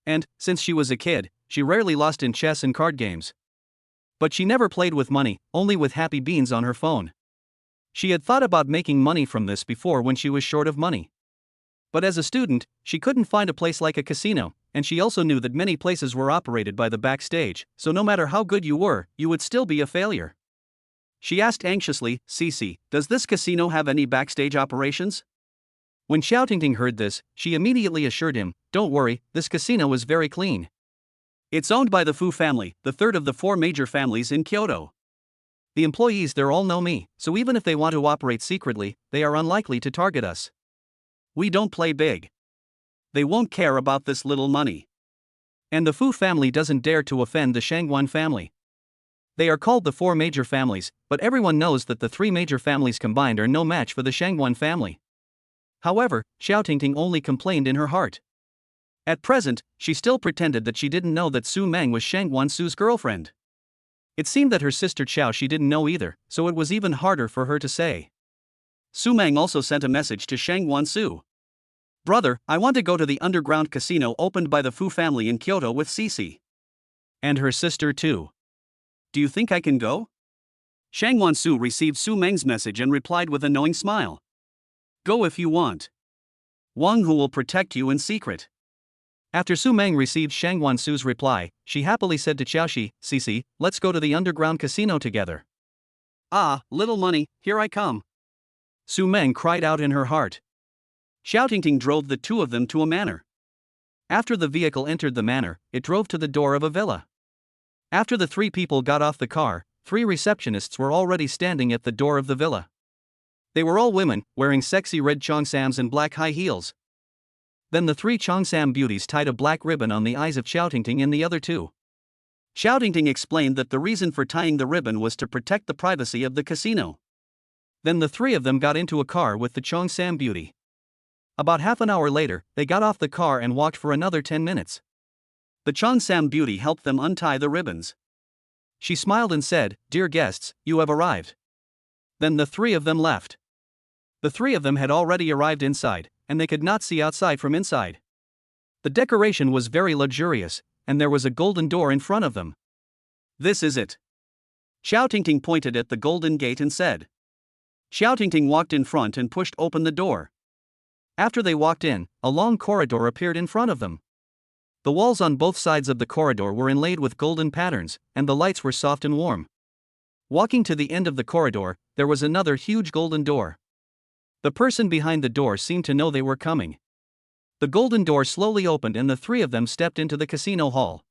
And, since she was a kid, she rarely lost in chess and card games. But she never played with money, only with happy beans on her phone. She had thought about making money from this before when she was short of money. But as a student, she couldn't find a place like a casino, and she also knew that many places were operated by the backstage, so no matter how good you were, you would still be a failure. She asked anxiously, "Cici, does this casino have any backstage operations?" When Xiaotingting heard this, she immediately assured him, "Don't worry, this casino is very clean. It's owned by the Fu family, the third of the 4 major families in Kyoto. The employees there all know me, so even if they want to operate secretly, they are unlikely to target us. We don't play big. They won't care about this little money. And the Fu family doesn't dare to offend the Shangguan family. They are called the 4 major families, but everyone knows that the 3 major families combined are no match for the Shangguan family." However, Xiaotingting only complained in her heart. At present, she still pretended that she didn't know that Su Meng was Shangguan Su's girlfriend. It seemed that her sister Qiao didn't know either, so it was even harder for her to say. Su Meng also sent a message to Shangguan Su. "Brother, I want to go to the underground casino opened by the Fu family in Kyoto with Cici. And her sister too. Do you think I can go?" Shangguan Su received Su Meng's message and replied with a knowing smile. "Go if you want. Wang Hu will protect you in secret." After Su Meng received Shangguan Su's reply, she happily said to Xiaoxi, "Cici, let's go to the underground casino together." "Ah, little money, here I come," Su Meng cried out in her heart. Xiaotingting drove the two of them to a manor. After the vehicle entered the manor, it drove to the door of a villa. After the 3 people got off the car, 3 receptionists were already standing at the door of the villa. They were all women, wearing sexy red cheongsams and black high heels. Then the 3 cheongsam beauties tied a black ribbon on the eyes of Xiaotingting and the other 2. Xiaotingting explained that the reason for tying the ribbon was to protect the privacy of the casino. Then the 3 of them got into a car with the cheongsam beauty. About half an hour later, they got off the car and walked for another 10 minutes. The cheongsam beauty helped them untie the ribbons. She smiled and said, "Dear guests, you have arrived." Then the 3 of them left. The 3 of them had already arrived inside, and they could not see outside from inside. The decoration was very luxurious, and there was a golden door in front of them. "This is it." Xiaotingting pointed at the golden gate and said. Xiaotingting walked in front and pushed open the door. After they walked in, a long corridor appeared in front of them. The walls on both sides of the corridor were inlaid with golden patterns, and the lights were soft and warm. Walking to the end of the corridor, there was another huge golden door. The person behind the door seemed to know they were coming. The golden door slowly opened and the three of them stepped into the casino hall.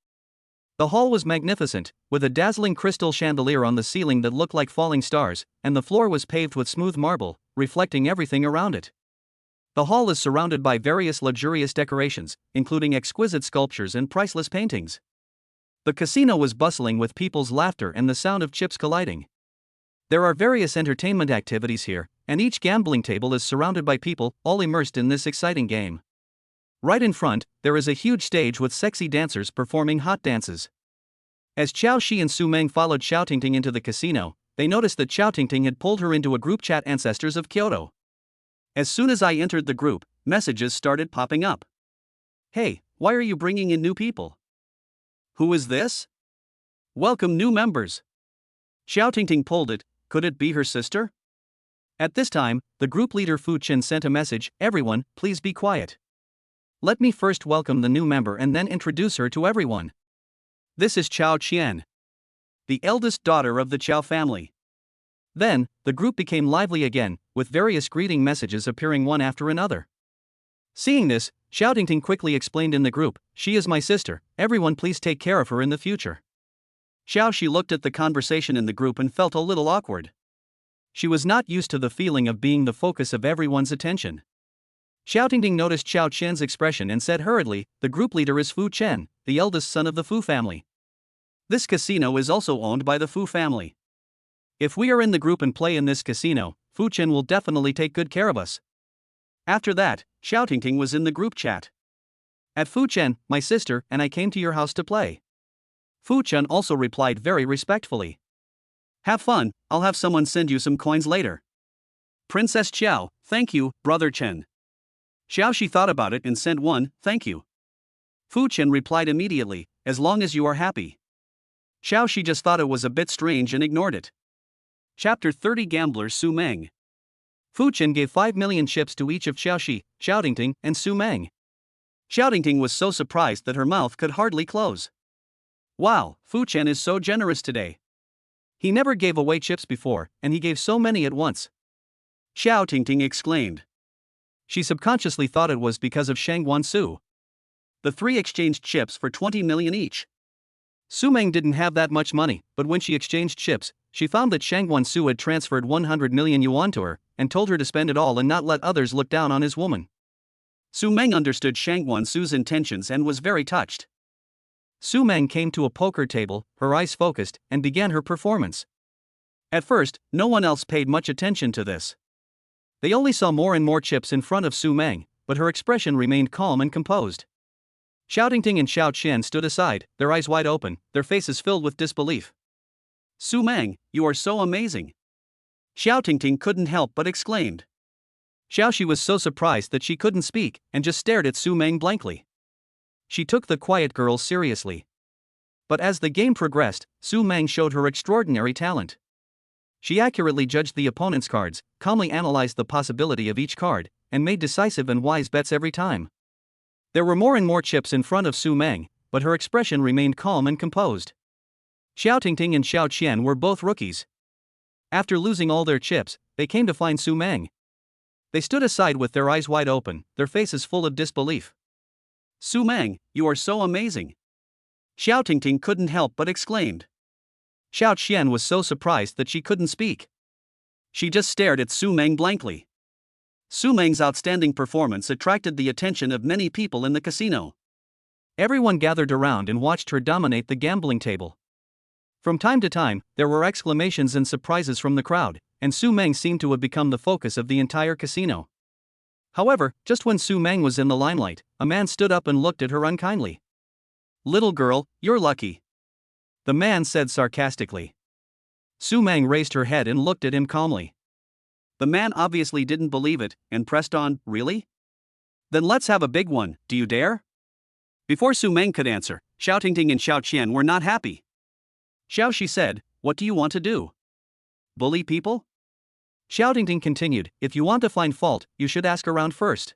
The hall was magnificent, with a dazzling crystal chandelier on the ceiling that looked like falling stars, and the floor was paved with smooth marble, reflecting everything around it. The hall is surrounded by various luxurious decorations, including exquisite sculptures and priceless paintings. The casino was bustling with people's laughter and the sound of chips colliding. There are various entertainment activities here, and each gambling table is surrounded by people, all immersed in this exciting game. Right in front, there is a huge stage with sexy dancers performing hot dances. As Xiao Shi and Su Meng followed Xiao Tingting into the casino, they noticed that Xiao Tingting had pulled her into a group chat Ancestors of Kyoto. As soon as I entered the group, messages started popping up. Hey, why are you bringing in new people? Who is this? Welcome new members. Xiao Tingting pulled it. Could it be her sister? At this time, the group leader Fu Chen sent a message, everyone, please be quiet. Let me first welcome the new member and then introduce her to everyone. This is Chao Qian, the eldest daughter of the Chao family. Then, the group became lively again, with various greeting messages appearing one after another. Seeing this, Xiao Tingting quickly explained in the group, she is my sister, everyone please take care of her in the future. Xiao Shi looked at the conversation in the group and felt a little awkward. She was not used to the feeling of being the focus of everyone's attention. Xiao Tingting noticed Xiao Qian's expression and said hurriedly, the group leader is Fu Chen, the eldest son of the Fu family. This casino is also owned by the Fu family. If we are in the group and play in this casino, Fu Chen will definitely take good care of us. After that, Xiao Tingting was in the group chat. At Fu Chen, my sister, and I came to your house to play. Fu Chen also replied very respectfully. Have fun, I'll have someone send you some coins later. Princess Xiao, thank you, Brother Chen. Xiao Shi thought about it and sent one, thank you. Fu Chen replied immediately, as long as you are happy. Xiao Shi just thought it was a bit strange and ignored it. Chapter 30 Gambler Su Meng. Fu Chen gave 5 million chips to each of Xiao Shi, Xiao Tingting, and Su Meng. Xiao Tingting was so surprised that her mouth could hardly close. Wow, Fu Chen is so generous today. He never gave away chips before, and he gave so many at once. Xiao Tingting exclaimed. She subconsciously thought it was because of Shang Guansu. The three exchanged chips for 20 million each. Su Meng didn't have that much money, but when she exchanged chips, she found that Shang Guansu had transferred 100 million yuan to her, and told her to spend it all and not let others look down on his woman. Su Meng understood Shang Guansu's intentions and was very touched. Su Meng came to a poker table, her eyes focused, and began her performance. At first, no one else paid much attention to this. They only saw more and more chips in front of Su Meng, but her expression remained calm and composed. Xiao Tingting and Xiao Qian stood aside, their eyes wide open, their faces filled with disbelief. Su Meng, you are so amazing. Xiao Tingting couldn't help but exclaimed. Xiao Shi was so surprised that she couldn't speak, and just stared at Su Meng blankly. She took the quiet girl seriously. But as the game progressed, Su Meng showed her extraordinary talent. She accurately judged the opponent's cards, calmly analyzed the possibility of each card, and made decisive and wise bets every time. There were more and more chips in front of Su Meng, but her expression remained calm and composed. Xiao Tingting and Xiao Qian were both rookies. After losing all their chips, they came to find Su Meng. They stood aside with their eyes wide open, their faces full of disbelief. Su Meng, you are so amazing. Xiao Tingting couldn't help but exclaimed. Xiao Qian was so surprised that she couldn't speak. She just stared at Su Meng blankly. Su Meng's outstanding performance attracted the attention of many people in the casino. Everyone gathered around and watched her dominate the gambling table. From time to time, there were exclamations and surprises from the crowd, and Su Meng seemed to have become the focus of the entire casino. However, just when Su Meng was in the limelight, a man stood up and looked at her unkindly. Little girl, you're lucky. The man said sarcastically. Su Meng raised her head and looked at him calmly. The man obviously didn't believe it, and pressed on, really? Then let's have a big one, do you dare? Before Su Meng could answer, Xiao Tingting and Xiao Qian were not happy. Xiao Shi said, what do you want to do? Bully people? Xiao Tingting continued, if you want to find fault, you should ask around first.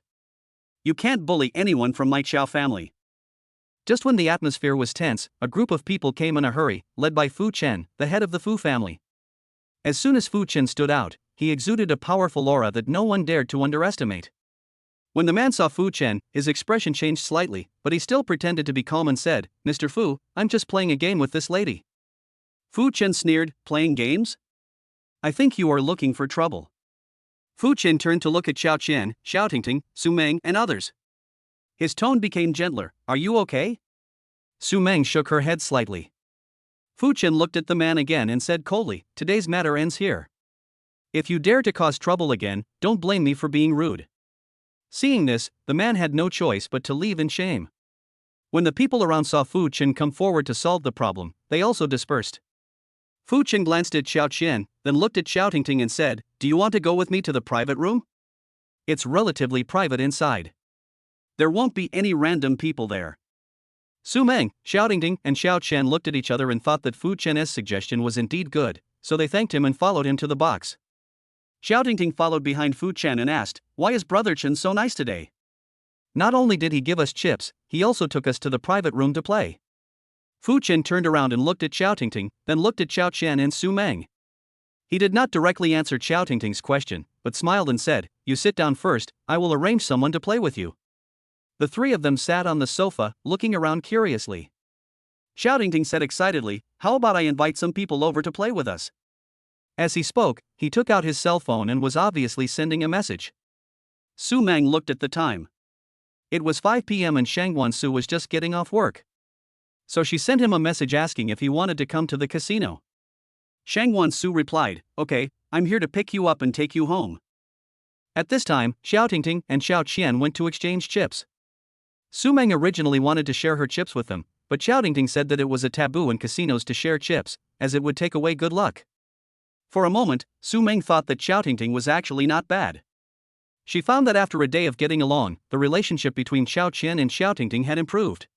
You can't bully anyone from my Xiao family. Just when the atmosphere was tense, a group of people came in a hurry, led by Fu Chen, the head of the Fu family. As soon as Fu Chen stood out, he exuded a powerful aura that no one dared to underestimate. When the man saw Fu Chen, his expression changed slightly, but he still pretended to be calm and said, "Mr. Fu, I'm just playing a game with this lady." Fu Chen sneered, "Playing games? I think you are looking for trouble." Fu Chen turned to look at Xiao Qian, Xiao Tingting, Su Meng, and others. His tone became gentler. "Are you okay?" Su Meng shook her head slightly. Fu Chen looked at the man again and said coldly, "Today's matter ends here. If you dare to cause trouble again, don't blame me for being rude." Seeing this, the man had no choice but to leave in shame. When the people around saw Fu Chen come forward to solve the problem, they also dispersed. Fu Chen glanced at Xiao Qian, then looked at Xiao Tingting and said, "Do you want to go with me to the private room? It's relatively private inside. There won't be any random people there." Su Meng, Xiao Tingting, and Xiao Qian looked at each other and thought that Fu Chen's suggestion was indeed good, so they thanked him and followed him to the box. Xiao Tingting followed behind Fu Chen and asked, "Why is Brother Chen so nice today?" "Not only did he give us chips, he also took us to the private room to play." Fu Chen turned around and looked at Xiao Tingting, then looked at Xiao Qian and Su Meng. He did not directly answer Xiao Tingting's question, but smiled and said, "You sit down first, I will arrange someone to play with you." The three of them sat on the sofa, looking around curiously. Xiao Tingting said excitedly, "How about I invite some people over to play with us?" As he spoke, he took out his cell phone and was obviously sending a message. Su Meng looked at the time. It was 5 p.m. and Shangguan Su was just getting off work. So she sent him a message asking if he wanted to come to the casino. Shangguan Su replied, "Okay, I'm here to pick you up and take you home." At this time, Xiao Tingting and Xiao Qian went to exchange chips. Su Meng originally wanted to share her chips with them, but Xiao Tingting said that it was a taboo in casinos to share chips, as it would take away good luck. For a moment, Su Meng thought that Xiao Tingting was actually not bad. She found that after a day of getting along, the relationship between Xiao Qian and Xiao Tingting had improved.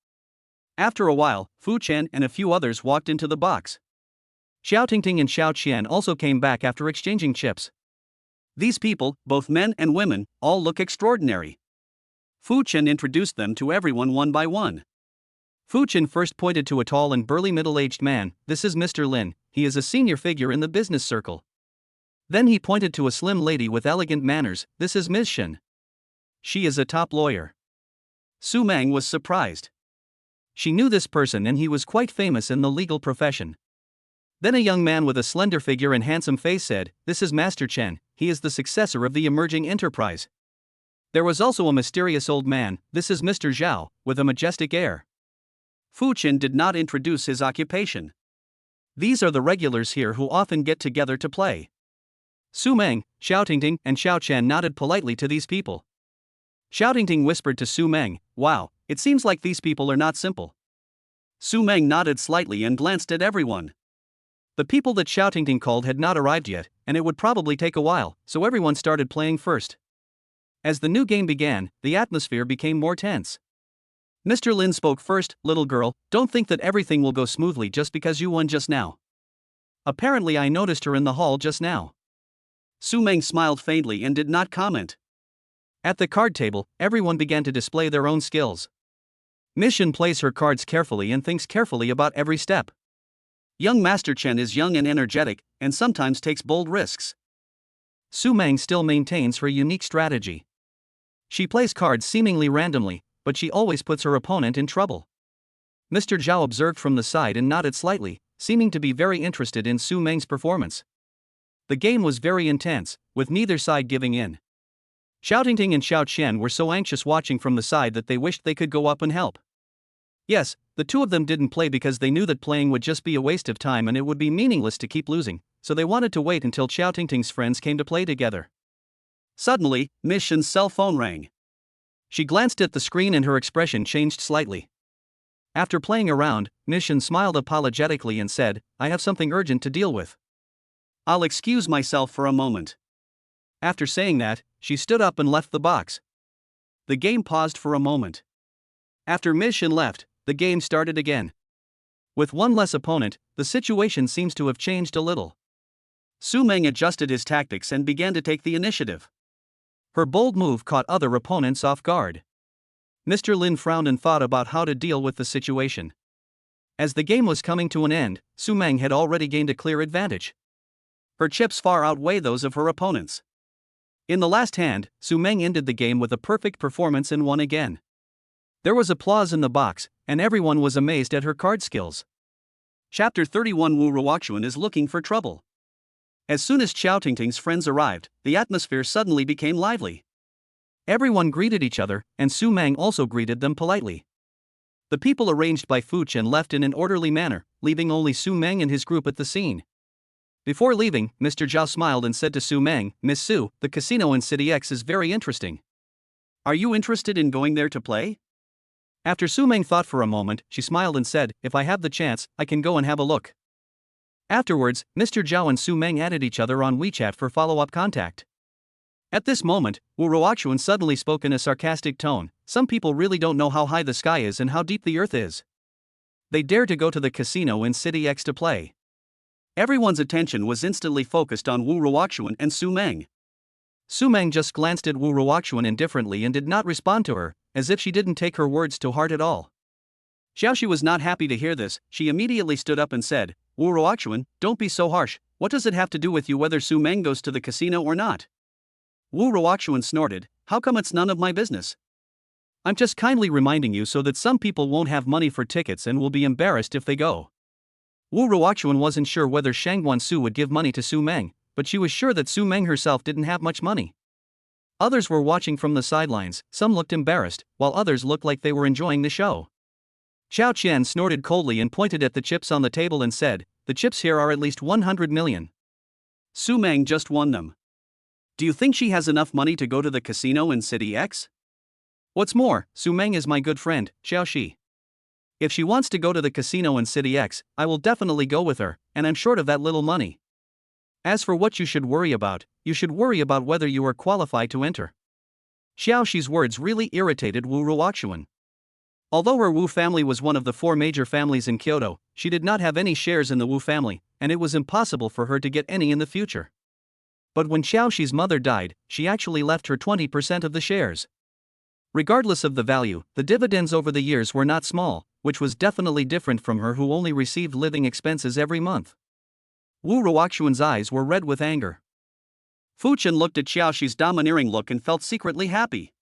After a while, Fu Chen and a few others walked into the box. Xiao Tingting and Xiao Qian also came back after exchanging chips. These people, both men and women, all look extraordinary. Fu Chen introduced them to everyone one by one. Fu Chen first pointed to a tall and burly middle-aged man. "This is Mr. Lin, he is a senior figure in the business circle." Then he pointed to a slim lady with elegant manners. "This is Ms. Shen. She is a top lawyer." Su Meng was surprised. She knew this person and he was quite famous in the legal profession. Then a young man with a slender figure and handsome face said, "This is Master Chen, he is the successor of the emerging enterprise." There was also a mysterious old man. "This is Mr. Zhao, with a majestic air." Fu Chen did not introduce his occupation. "These are the regulars here who often get together to play." Su Meng, Xiao Tingting, and Xiao Qian nodded politely to these people. Xiao Tingting whispered to Su Meng, "Wow, it seems like these people are not simple." Su Meng nodded slightly and glanced at everyone. The people that Xiao Tingting called had not arrived yet, and it would probably take a while, so everyone started playing first. As the new game began, the atmosphere became more tense. Mr. Lin spoke first. "Little girl, don't think that everything will go smoothly just because you won just now. Apparently I noticed her in the hall just now." Su Meng smiled faintly and did not comment. At the card table, everyone began to display their own skills. Ms. Shen plays her cards carefully and thinks carefully about every step. Young Master Chen is young and energetic, and sometimes takes bold risks. Su Meng still maintains her unique strategy. She plays cards seemingly randomly, but she always puts her opponent in trouble. Mr. Zhao observed from the side and nodded slightly, seeming to be very interested in Su Meng's performance. The game was very intense, with neither side giving in. Xiao Tingting and Xiao Qian were so anxious watching from the side that they wished they could go up and help. Yes, the two of them didn't play because they knew that playing would just be a waste of time and it would be meaningless to keep losing, so they wanted to wait until Xiao Tingting's friends came to play together. Suddenly, Ms. Shen's cell phone rang. She glanced at the screen and her expression changed slightly. After playing around, Ms. Shen smiled apologetically and said, "I have something urgent to deal with. I'll excuse myself for a moment." After saying that, she stood up and left the box. The game paused for a moment. After Ms. Shen left, the game started again. With one less opponent, the situation seems to have changed a little. Su Meng adjusted his tactics and began to take the initiative. Her bold move caught other opponents off guard. Mr. Lin frowned and thought about how to deal with the situation. As the game was coming to an end, Su Meng had already gained a clear advantage. Her chips far outweigh those of her opponents. In the last hand, Su Meng ended the game with a perfect performance and won again. There was applause in the box, and everyone was amazed at her card skills. Chapter 31 Wu Ruoxuan is looking for trouble. As soon as Xiao Tingting's friends arrived, the atmosphere suddenly became lively. Everyone greeted each other, and Su Meng also greeted them politely. The people arranged by Fu Chen left in an orderly manner, leaving only Su Meng and his group at the scene. Before leaving, Mr. Zhao smiled and said to Su Meng, "Miss Su, the casino in City X is very interesting. Are you interested in going there to play?" After Su Meng thought for a moment, she smiled and said, "If I have the chance, I can go and have a look." Afterwards, Mr. Zhao and Su Meng added each other on WeChat for follow-up contact. At this moment, Wu Ruoxuan suddenly spoke in a sarcastic tone. "Some people really don't know how high the sky is and how deep the earth is. They dare to go to the casino in City X to play." Everyone's attention was instantly focused on Wu Ruoxuan and Su Meng. Su Meng just glanced at Wu Ruoxuan indifferently and did not respond to her, as if she didn't take her words to heart at all. Xiaoxi was not happy to hear this. She immediately stood up and said, "Wu Ruoxuan, don't be so harsh. What does it have to do with you whether Su Meng goes to the casino or not?" Wu Ruoxuan snorted, "How come it's none of my business? I'm just kindly reminding you so that some people won't have money for tickets and will be embarrassed if they go." Wu Ruoxuan wasn't sure whether Shangguan Su would give money to Su Meng, but she was sure that Su Meng herself didn't have much money. Others were watching from the sidelines, some looked embarrassed, while others looked like they were enjoying the show. Xiao Qian snorted coldly and pointed at the chips on the table and said, "The chips here are at least 100 million. Su Meng just won them. Do you think she has enough money to go to the casino in City X? What's more, Su Meng is my good friend, Xiaoxi. If she wants to go to the casino in City X, I will definitely go with her, and I'm short of that little money. As for what you should worry about whether you are qualified to enter." Xiaoxi's words really irritated Wu Ruoxuan. Although her Wu family was one of the 4 major families in Kyoto, she did not have any shares in the Wu family, and it was impossible for her to get any in the future. But when Xiaoxi's mother died, she actually left her 20% of the shares. Regardless of the value, the dividends over the years were not small, which was definitely different from her who only received living expenses every month. Wu Ruoxuan's eyes were red with anger. Fu Chen looked at Xiaoxi's domineering look and felt secretly happy.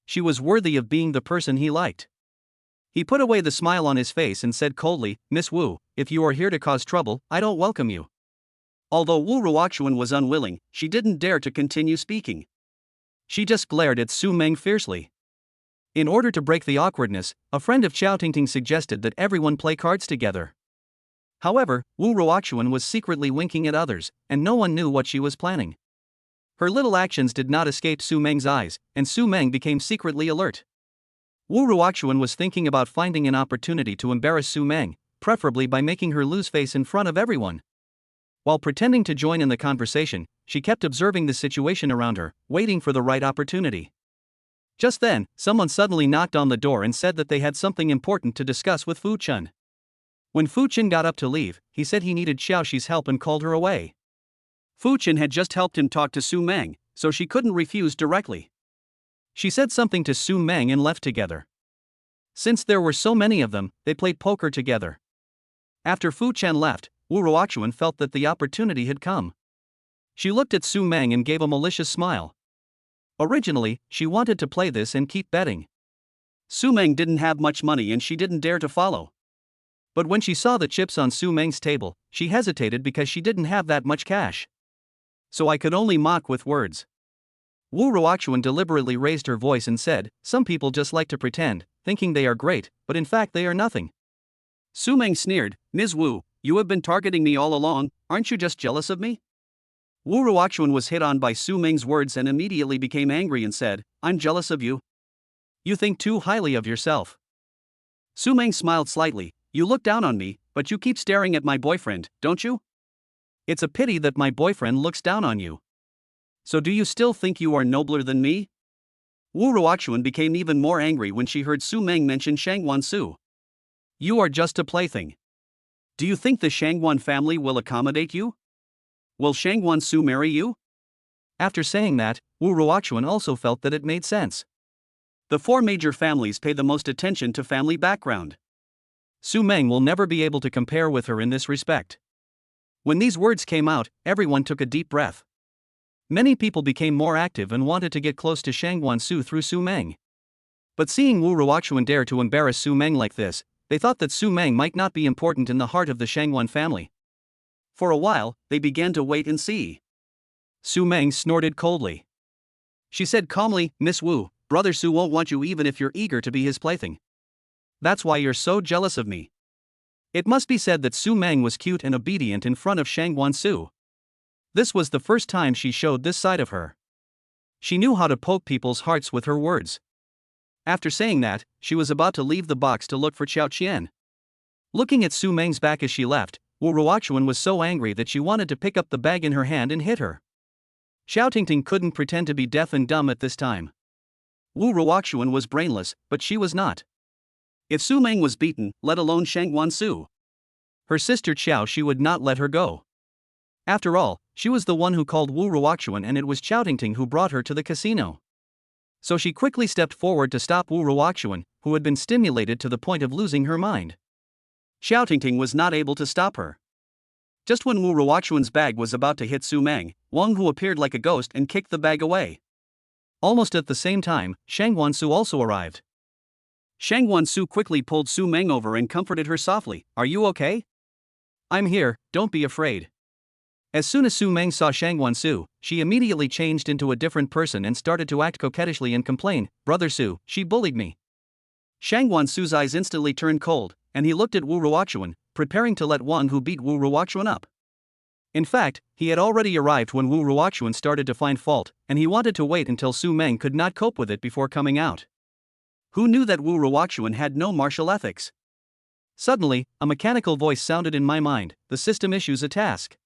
She was worthy of being the person he liked. He put away the smile on his face and said coldly, "Miss Wu, if you are here to cause trouble, I don't welcome you." Although Wu Ruoxuan was unwilling, she didn't dare to continue speaking. She just glared at Su Meng fiercely. In order to break the awkwardness, a friend of Xiao Tingting suggested that everyone play cards together. However, Wu Ruoxuan was secretly winking at others, and no one knew what she was planning. Her little actions did not escape Su Meng's eyes, and Su Meng became secretly alert. Wu Ruoxuan was thinking about finding an opportunity to embarrass Su Meng, preferably by making her lose face in front of everyone. While pretending to join in the conversation, she kept observing the situation around her, waiting for the right opportunity. Just then, someone suddenly knocked on the door and said that they had something important to discuss with Fu Chen. When Fu Chen got up to leave, he said he needed Xiaoxi's help and called her away. Fu Chen had just helped him talk to Su Meng, so she couldn't refuse directly. She said something to Su Meng and left together. Since there were so many of them, they played poker together. After Fu Chen left, Wu Ruoxuan felt that the opportunity had come. She looked at Su Meng and gave a malicious smile. Originally, she wanted to play this and keep betting. Su Meng didn't have much money and she didn't dare to follow. But when she saw the chips on Su Meng's table, she hesitated because she didn't have that much cash. So I could only mock with words. Wu Ruoxuan deliberately raised her voice and said, "Some people just like to pretend, thinking they are great, but in fact they are nothing." Su Meng sneered, "Ms. Wu, you have been targeting me all along, aren't you just jealous of me?" Wu Ruoxuan was hit on by Su Meng's words and immediately became angry and said, "I'm jealous of you? You think too highly of yourself." Su Meng smiled slightly, "You look down on me, but you keep staring at my boyfriend, don't you? It's a pity that my boyfriend looks down on you. So do you still think you are nobler than me?" Wu Ruoxuan became even more angry when she heard Su Meng mention Shangguan Su. "You are just a plaything. Do you think the Shangguan family will accommodate you? Will Shangguan Su marry you?" After saying that, Wu Ruoxuan also felt that it made sense. The 4 major families pay the most attention to family background. Su Meng will never be able to compare with her in this respect. When these words came out, everyone took a deep breath. Many people became more active and wanted to get close to Shang Wansu through Su Meng. But seeing Wu Ruoxuan dare to embarrass Su Meng like this, they thought that Su Meng might not be important in the heart of the Shangwan family. For a while, they began to wait and see. Su Meng snorted coldly. She said calmly, "Miss Wu, Brother Su won't want you even if you're eager to be his plaything. That's why you're so jealous of me." It must be said that Su Meng was cute and obedient in front of Shang Wansu. This was the first time she showed this side of her. She knew how to poke people's hearts with her words. After saying that, she was about to leave the box to look for Qiao Qian. Looking at Su Meng's back as she left, Wu Ruoxuan was so angry that she wanted to pick up the bag in her hand and hit her. Xiao Tingting couldn't pretend to be deaf and dumb at this time. Wu Ruoxuan was brainless, but she was not. If Su Meng was beaten, let alone Shang Wansu, her sister Qiao, she would not let her go. After all, she was the one who called Wu Ruoxuan, and it was Xiao Tingting who brought her to the casino. So she quickly stepped forward to stop Wu Ruoxuan, who had been stimulated to the point of losing her mind. Xiao Tingting was not able to stop her. Just when Wu Ruoxuan's bag was about to hit Su Meng, Wang Hu appeared like a ghost and kicked the bag away. Almost at the same time, Shang Wansu also arrived. Shang Wansu quickly pulled Su Meng over and comforted her softly. "Are you okay?" "I'm here, don't be afraid." As soon as Su Meng saw Shang Wansu, she immediately changed into a different person and started to act coquettishly and complain, "Brother Su, she bullied me." Shang Wansu's eyes instantly turned cold, and he looked at Wu Ruoxuan, preparing to let Wang Hu beat Wu Ruoxuan up. In fact, he had already arrived when Wu Ruoxuan started to find fault, and he wanted to wait until Su Meng could not cope with it before coming out. Who knew that Wu Ruoxuan had no martial ethics? Suddenly, a mechanical voice sounded in my mind. The system issues a task.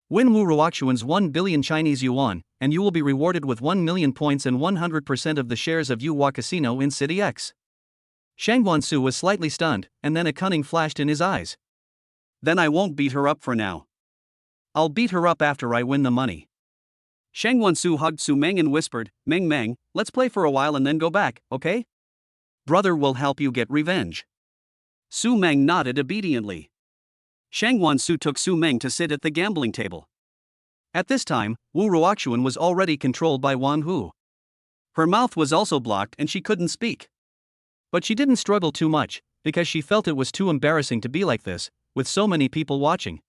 Win Wu Ruoxuan's 1 billion Chinese yuan, and you will be rewarded with 1 million points and 100% of the shares of Yuhua Casino in City X. Shang Wansu was slightly stunned, and then a cunning flashed in his eyes. "Then I won't beat her up for now. I'll beat her up after I win the money." Shang Wansu hugged Su Meng and whispered, Meng, let's play for a while and then go back, okay? Brother will help you get revenge." Su Meng nodded obediently. Shang Wansu took Su Meng to sit at the gambling table. At this time, Wu Ruoxuan was already controlled by Wang Hu. Her mouth was also blocked and she couldn't speak. But she didn't struggle too much, because she felt it was too embarrassing to be like this, with so many people watching.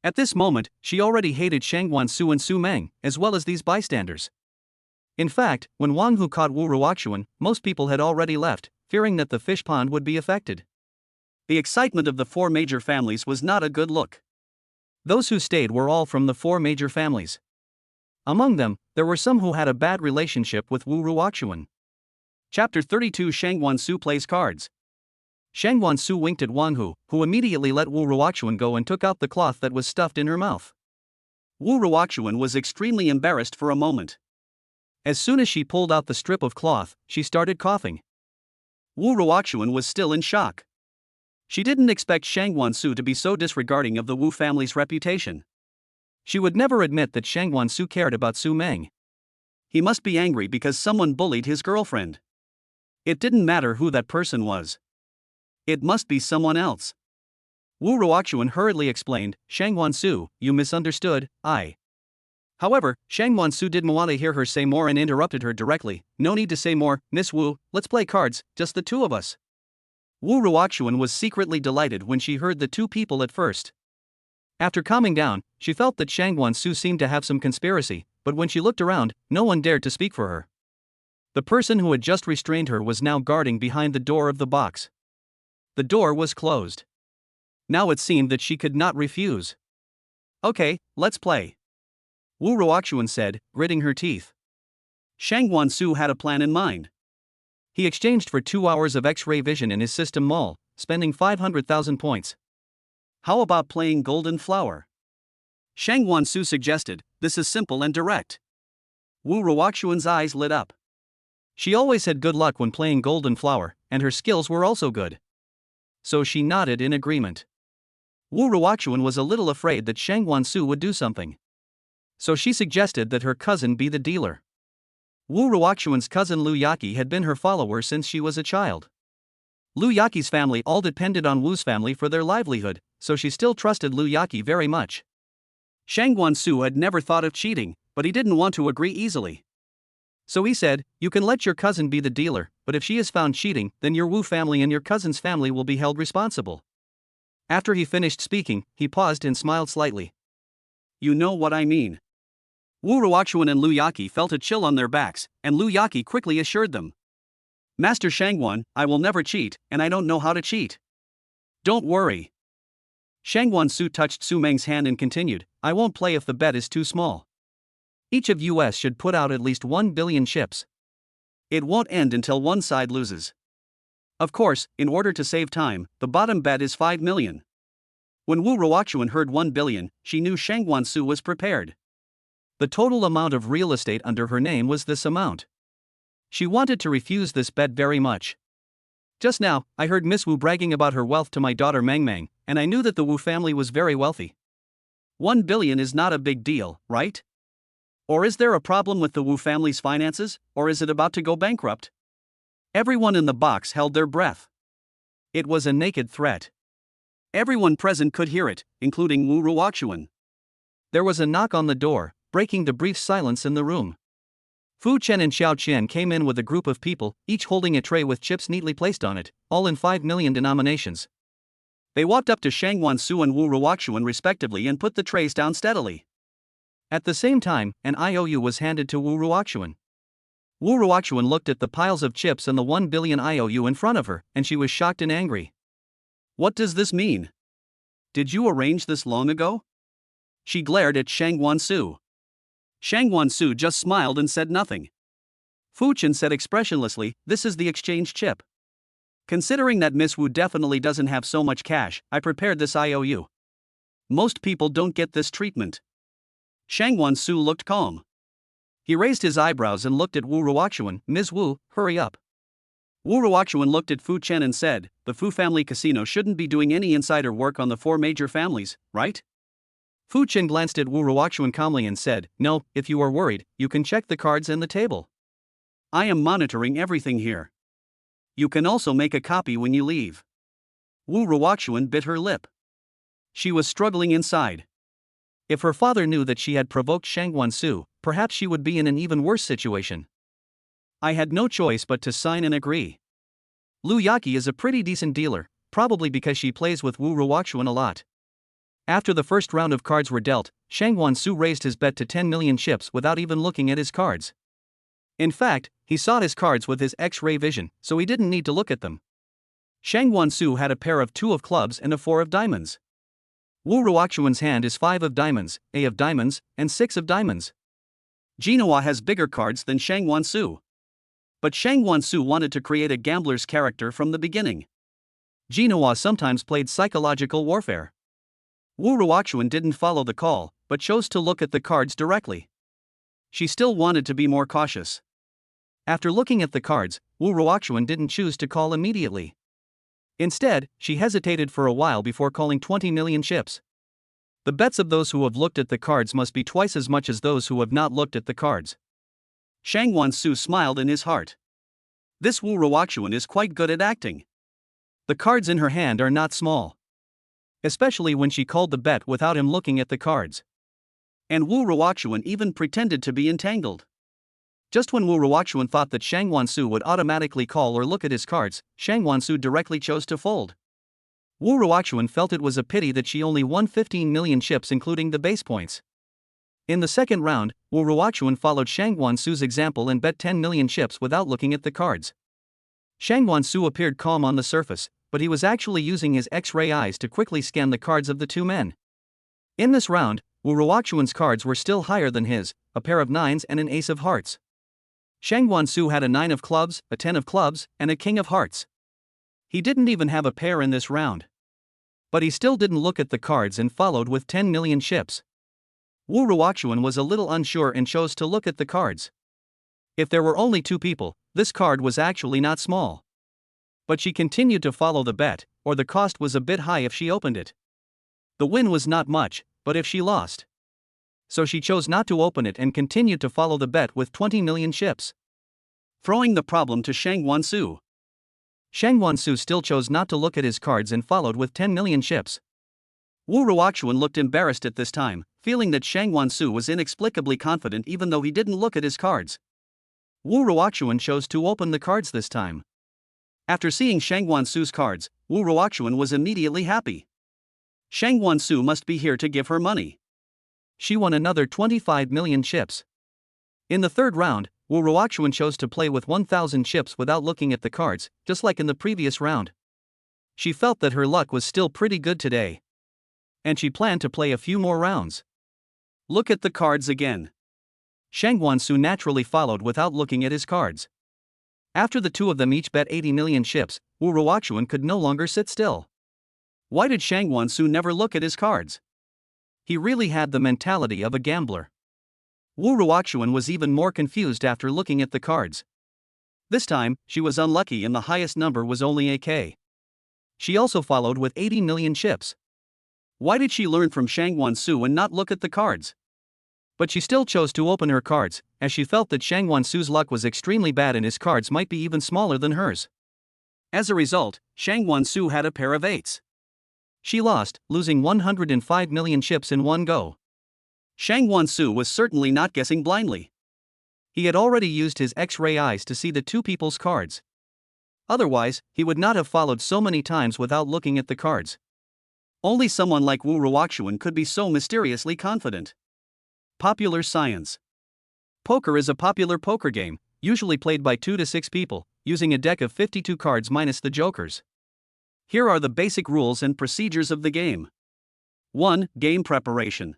At this moment, she already hated Shang Wansu and Su Meng, as well as these bystanders. In fact, when Wang Hu caught Wu Ruoxuan, most people had already left, fearing that the fish pond would be affected. The excitement of the four major families was not a good look. Those who stayed were all from the four major families. Among them, there were some who had a bad relationship with Wu Ruoxuan. Chapter 32 Shang Wansu plays cards. Shang Wansu winked at Wang Hu, who immediately let Wu Ruoxuan go and took out the cloth that was stuffed in her mouth. Wu Ruoxuan was extremely embarrassed for a moment. As soon as she pulled out the strip of cloth, she started coughing. Wu Ruoxuan was still in shock. She didn't expect Shang Wansu to be so disregarding of the Wu family's reputation. She would never admit that Shang Wansu cared about Su Meng. He must be angry because someone bullied his girlfriend. It didn't matter who that person was. It must be someone else. Wu Ruoxuan hurriedly explained, "Shang Wansu, you misunderstood, However, Shang Wansu didn't want to hear her say more and interrupted her directly. "No need to say more, Miss Wu, let's play cards, just the two of us." Wu Ruoxuan was secretly delighted when she heard the two people at first. After calming down, she felt that Shang Wansu seemed to have some conspiracy, but when she looked around, no one dared to speak for her. The person who had just restrained her was now guarding behind the door of the box. The door was closed. Now it seemed that she could not refuse. "Okay, let's play," Wu Ruoxuan said, gritting her teeth. Shang Wansu had a plan in mind. He exchanged for 2 hours of X-ray vision in his system mall, spending 500,000 points. "How about playing Golden Flower?" Shang Wansu suggested. "This is simple and direct." Wu Ruoxuan's eyes lit up. She always had good luck when playing Golden Flower, and her skills were also good. So she nodded in agreement. Wu Ruoxuan was a little afraid that Shang Wansu would do something. So she suggested that her cousin be the dealer. Wu Ruoxuan's cousin Lu Yaqi had been her follower since she was a child. Lu Yaqi's family all depended on Wu's family for their livelihood, so she still trusted Liu Yaqi very much. Shang Guansu had never thought of cheating, but he didn't want to agree easily. So he said, "You can let your cousin be the dealer, but if she is found cheating, then your Wu family and your cousin's family will be held responsible." After he finished speaking, he paused and smiled slightly. You know what I mean. Wu Ruoxuan and Liu Yaqi felt a chill on their backs, and Liu Yaqi quickly assured them. Master Shangguan, I will never cheat, and I don't know how to cheat. Don't worry. Shang Guansu touched Su Meng's hand and continued, I won't play if the bet is too small. Each of us should put out at least 1 billion chips. It won't end until one side loses. Of course, in order to save time, the bottom bet is 5 million. When Wu Ruoxuan heard 1 billion, she knew Shang Guansu was prepared. The total amount of real estate under her name was this amount. She wanted to refuse this bet very much. Just now, I heard Miss Wu bragging about her wealth to my daughter Meng Meng, and I knew that the Wu family was very wealthy. 1 billion is not a big deal, right? Or is there a problem with the Wu family's finances, or is it about to go bankrupt? Everyone in the box held their breath. It was a naked threat. Everyone present could hear it, including Wu Ruoxuan. There was a knock on the door, breaking the brief silence in the room. Fu Chen and Xiao Qian came in with a group of people, each holding a tray with chips neatly placed on it, all in 5 million denominations. They walked up to Shang Guansu and Wu Ruoxuan respectively and put the trays down steadily. At the same time, an IOU was handed to Wu Ruoxuan. Wu Ruoxuan looked at the piles of chips and the 1 billion IOU in front of her, and she was shocked and angry. What does this mean? Did you arrange this long ago? She glared at Shang Guansu. Shang Guansu just smiled and said nothing. Fu Chen said expressionlessly, this is the exchange chip. Considering that Miss Wu definitely doesn't have so much cash, I prepared this IOU. Most people don't get this treatment. Shang Guansu looked calm. He raised his eyebrows and looked at Wu Ruoxuan. Ms. Wu, hurry up. Wu Ruoxuan looked at Fu Chen and said, the Fu family casino shouldn't be doing any insider work on the 4 major families, right? Fu Chen glanced at Wu Ruoxuan calmly and said, no, if you are worried, you can check the cards and the table. I am monitoring everything here. You can also make a copy when you leave. Wu Ruoxuan bit her lip. She was struggling inside. If her father knew that she had provoked Shang Guansu, perhaps she would be in an even worse situation. I had no choice but to sign and agree. Liu Yaqi is a pretty decent dealer, probably because she plays with Wu Ruoxuan a lot. After the first round of cards were dealt, Shang Guansu raised his bet to 10 million chips without even looking at his cards. In fact, he saw his cards with his X-ray vision, so he didn't need to look at them. Shang Guansu had a pair of 2 of clubs and a 4 of diamonds. Wu Ruoxuan's hand is 5 of diamonds, A of diamonds, and 6 of diamonds. Jinhua has bigger cards than Shang Guansu. But Shang Guansu wanted to create a gambler's character from the beginning. Jinhua sometimes played psychological warfare. Wu Ruoxuan didn't follow the call, but chose to look at the cards directly. She still wanted to be more cautious. After looking at the cards, Wu Ruoxuan didn't choose to call immediately. Instead, she hesitated for a while before calling 20 million chips. The bets of those who have looked at the cards must be twice as much as those who have not looked at the cards. Shang Guansu smiled in his heart. This Wu Ruoxuan is quite good at acting. The cards in her hand are not small. Especially when she called the bet without him looking at the cards. And Wu Ruoxuan even pretended to be entangled. Just when Wu Ruoxuan thought that Shang Guansu would automatically call or look at his cards, Shang Guansu directly chose to fold. Wu Ruoxuan felt it was a pity that she only won 15 million chips including the base points. In the second round, Wu Ruoxuan followed Shang Guansu's example and bet 10 million chips without looking at the cards. Shang Guansu appeared calm on the surface, but he was actually using his X-ray eyes to quickly scan the cards of the 2 men. In this round, Wu Ruoxuan's cards were still higher than his, a pair of 9s and an ace of hearts. Shang Guansu had a 9 of clubs, a 10 of clubs, and a king of hearts. He didn't even have a pair in this round. But he still didn't look at the cards and followed with 10 million chips. Wu Ruoxuan was a little unsure and chose to look at the cards. If there were only 2 people, this card was actually not small. But she continued to follow the bet, or the cost was a bit high if she opened it. The win was not much, but if she lost. So she chose not to open it and continued to follow the bet with 20 million chips. Throwing the problem to Shang Guansu. Shang Guansu still chose not to look at his cards and followed with 10 million chips. Wu Ruoxuan looked embarrassed at this time, feeling that Shang Wansu was inexplicably confident even though he didn't look at his cards. Wu Ruoxuan chose to open the cards this time. After seeing Shang Wansu's cards, Wu Ruoxuan was immediately happy. Shang Wansu must be here to give her money. She won another 25 million chips. In the third round, Wu Ruoxuan chose to play with 1,000 chips without looking at the cards, just like in the previous round. She felt that her luck was still pretty good today. And she planned to play a few more rounds. Look at the cards again. Shang Wansu naturally followed without looking at his cards. After the two of them each bet 80 million chips, Wu Ruoxuan could no longer sit still. Why did Shang Wansu never look at his cards? He really had the mentality of a gambler. Wu Ruoxuan was even more confused after looking at the cards. This time, she was unlucky and the highest number was only a K. She also followed with 80 million chips. Why did she learn from Shang Wansu and not look at the cards? But she still chose to open her cards, as she felt that Shang Wansu's luck was extremely bad and his cards might be even smaller than hers. As a result, Shang Wansu had a pair of eights. She lost, losing 105 million chips in one go. Shang Wansu was certainly not guessing blindly. He had already used his X-ray eyes to see the two people's cards. Otherwise, he would not have followed so many times without looking at the cards. Only someone like Wu Ruoxuan could be so mysteriously confident. Popular science. Poker is a popular poker game, usually played by 2 to 6 people, using a deck of 52 cards minus the jokers. Here are the basic rules and procedures of the game. 1. Game preparation.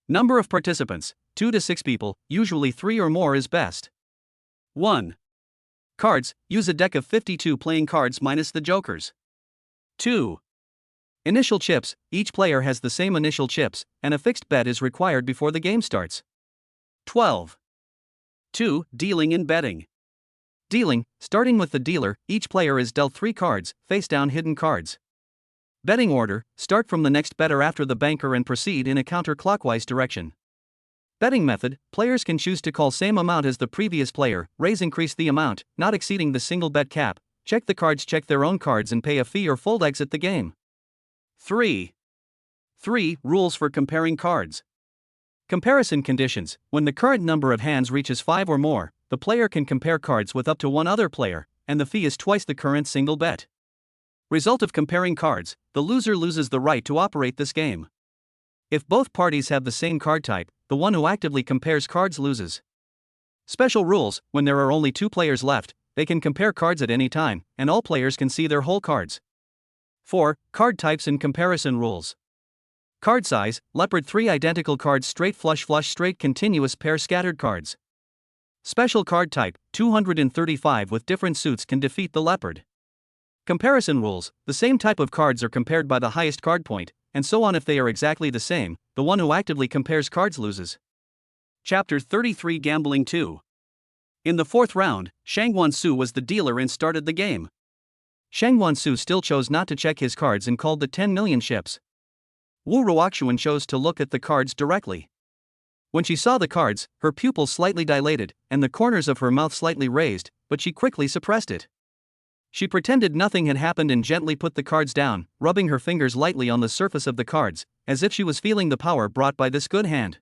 Number of participants, 2 to 6 people, usually 3 or more is best. 1. Cards, use a deck of 52 playing cards minus the jokers. 2. Initial chips, each player has the same initial chips, and a fixed bet is required before the game starts. 12. 2. Dealing and betting. Dealing, starting with the dealer, each player is dealt 3 cards, face down hidden cards. Betting order, start from the next better after the banker and proceed in a counterclockwise direction. Betting method, players can choose to call same amount as the previous player, increase the amount, not exceeding the single bet cap, check the cards, check their own cards and pay a fee or fold, exit the game. 3. Rules for comparing cards. Comparison conditions, when the current number of hands reaches 5 or more, the player can compare cards with up to one other player, and the fee is twice the current single bet. Result of comparing cards, the loser loses the right to operate this game. If both parties have the same card type, the one who actively compares cards loses. Special rules, when there are only 2 players left, they can compare cards at any time, and all players can see their whole cards. 4. Card types and comparison rules. Card size, leopard 3 identical cards, straight flush straight continuous pair scattered cards. Special card type, 235 with different suits can defeat the leopard. Comparison rules, the same type of cards are compared by the highest card point, and so on. If they are exactly the same, the one who actively compares cards loses. Chapter 33 Gambling 2. In the 4th round, Shang Wansu was the dealer and started the game. Shang Wansu still chose not to check his cards and called the 10 million chips. Wu Ruoxuan chose to look at the cards directly. When she saw the cards, her pupils slightly dilated, and the corners of her mouth slightly raised, but she quickly suppressed it. She pretended nothing had happened and gently put the cards down, rubbing her fingers lightly on the surface of the cards, as if she was feeling the power brought by this good hand.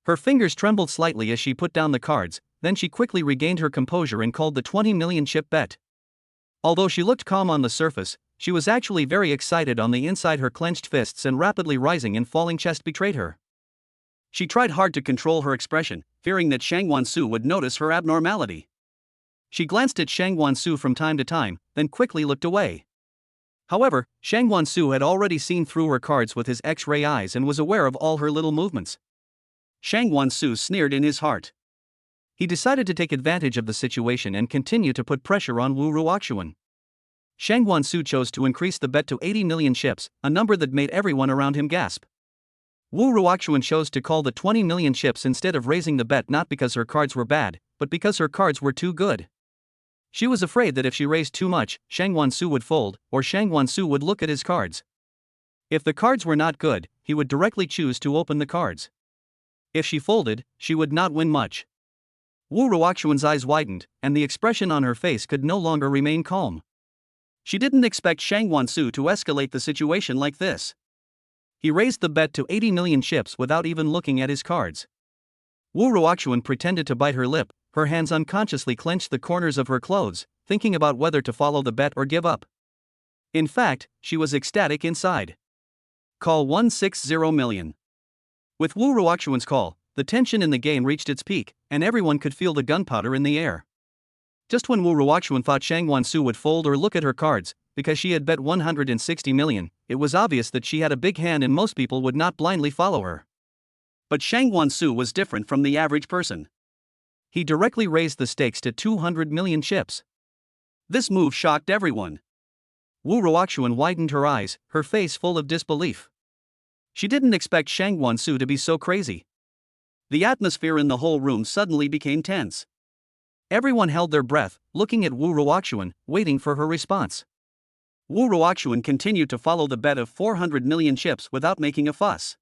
Her fingers trembled slightly as she put down the cards, then she quickly regained her composure and called the 20 million chip bet. Although she looked calm on the surface, she was actually very excited on the inside. Her clenched fists and rapidly rising and falling chest betrayed her. She tried hard to control her expression, fearing that Shang Wansu would notice her abnormality. She glanced at Shang Wansu from time to time, then quickly looked away. However, Shang Wansu had already seen through her cards with his X-ray eyes and was aware of all her little movements. Shang Wansu sneered in his heart. He decided to take advantage of the situation and continue to put pressure on Wu Ruoxuan. Shang Wansu chose to increase the bet to 80 million chips, a number that made everyone around him gasp. Wu Ruoxuan chose to call the 20 million chips instead of raising the bet, not because her cards were bad, but because her cards were too good. She was afraid that if she raised too much, Shang Wansu would fold, or Shang Wansu would look at his cards. If the cards were not good, he would directly choose to open the cards. If she folded, she would not win much. Wu Ruoxuan's eyes widened, and the expression on her face could no longer remain calm. She didn't expect Shang Wansu to escalate the situation like this. He raised the bet to 80 million chips without even looking at his cards. Wu Ruoxuan pretended to bite her lip, her hands unconsciously clenched the corners of her clothes, thinking about whether to follow the bet or give up. In fact, she was ecstatic inside. Call 160 million. With Wu Ruoxuan's call, the tension in the game reached its peak, and everyone could feel the gunpowder in the air. Just when Wu Ruoxuan thought Shang Wansu would fold or look at her cards, because she had bet 160 million, it was obvious that she had a big hand and most people would not blindly follow her. But Shang Wansu was different from the average person. He directly raised the stakes to 200 million chips. This move shocked everyone. Wu Ruoxuan widened her eyes, her face full of disbelief. She didn't expect Shang Wansu to be so crazy. The atmosphere in the whole room suddenly became tense. Everyone held their breath, looking at Wu Ruoxuan, waiting for her response. Wu Ruoxuan continued to follow the bet of 400 million chips without making a fuss.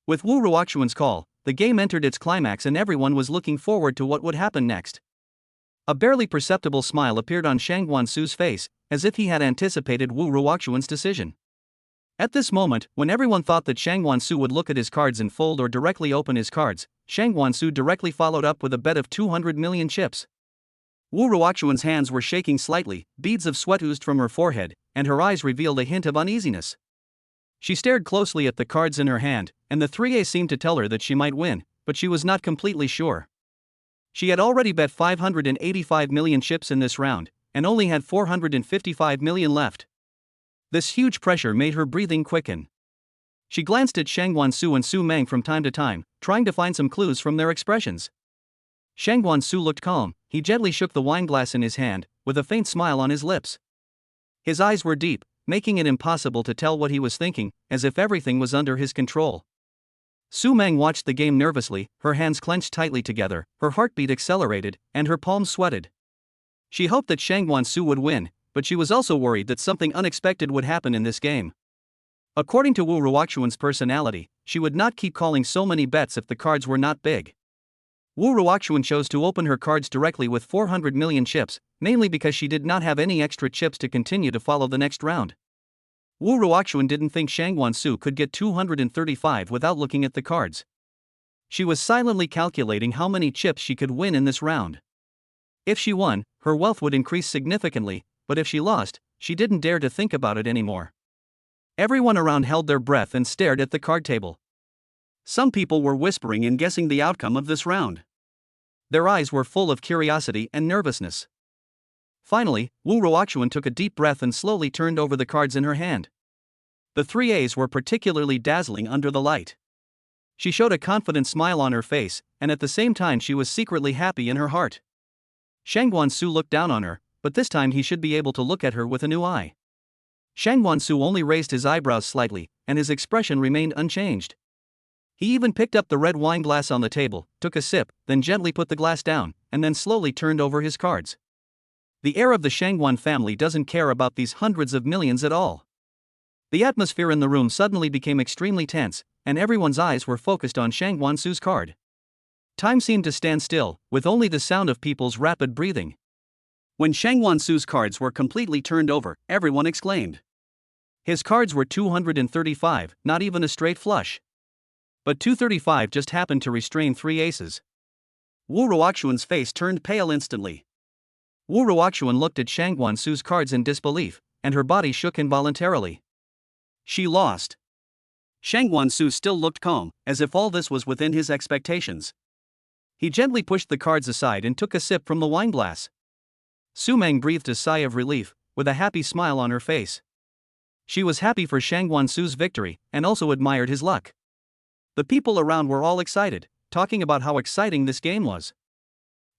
With Wu Ruoxuan's call, the game entered its climax and everyone was looking forward to what would happen next. A barely perceptible smile appeared on Shang Wansu's face, as if he had anticipated Wu Ruoxuan's decision. At this moment, when everyone thought that Shang Wansu would look at his cards and fold or directly open his cards, Shang Wansu directly followed up with a bet of 200 million chips. Wu Ruoxuan's hands were shaking slightly, beads of sweat oozed from her forehead, and her eyes revealed a hint of uneasiness. She stared closely at the cards in her hand, and the 3A seemed to tell her that she might win, but she was not completely sure. She had already bet 585 million chips in this round, and only had 455 million left. This huge pressure made her breathing quicken. She glanced at Shang Wansu and Su Meng from time to time, trying to find some clues from their expressions. Shang Wansu looked calm. He gently shook the wineglass in his hand, with a faint smile on his lips. His eyes were deep, making it impossible to tell what he was thinking, as if everything was under his control. Su Meng watched the game nervously, her hands clenched tightly together, her heartbeat accelerated, and her palms sweated. She hoped that Shang Wansu would win, but she was also worried that something unexpected would happen in this game. According to Wu Ruoxuan's personality, she would not keep calling so many bets if the cards were not big. Wu Ruoxuan chose to open her cards directly with 400 million chips, mainly because she did not have any extra chips to continue to follow the next round. Wu Ruoxuan didn't think Shang Wansu could get 235 without looking at the cards. She was silently calculating how many chips she could win in this round. If she won, her wealth would increase significantly, but if she lost, she didn't dare to think about it anymore. Everyone around held their breath and stared at the card table. Some people were whispering and guessing the outcome of this round. Their eyes were full of curiosity and nervousness. Finally, Wu Ruoxuan took a deep breath and slowly turned over the cards in her hand. The 3As were particularly dazzling under the light. She showed a confident smile on her face, and at the same time she was secretly happy in her heart. Shang Wansu looked down on her, but this time he should be able to look at her with a new eye. Shang Wansu only raised his eyebrows slightly, and his expression remained unchanged. He even picked up the red wine glass on the table, took a sip, then gently put the glass down, and then slowly turned over his cards. The heir of the Shangwan family doesn't care about these hundreds of millions at all. The atmosphere in the room suddenly became extremely tense, and everyone's eyes were focused on Shang Wansu's card. Time seemed to stand still, with only the sound of people's rapid breathing. When Shang Wansu's cards were completely turned over, everyone exclaimed. His cards were 235, not even a straight flush. But 235 just happened to restrain 3 aces. Wu Ruoxuan's face turned pale instantly. Wu Ruoxuan looked at Shang Wansu's cards in disbelief, and her body shook involuntarily. She lost. Shang Wansu still looked calm, as if all this was within his expectations. He gently pushed the cards aside and took a sip from the wineglass. Su Meng breathed a sigh of relief, with a happy smile on her face. She was happy for Shang Wansu's victory, and also admired his luck. The people around were all excited, talking about how exciting this game was.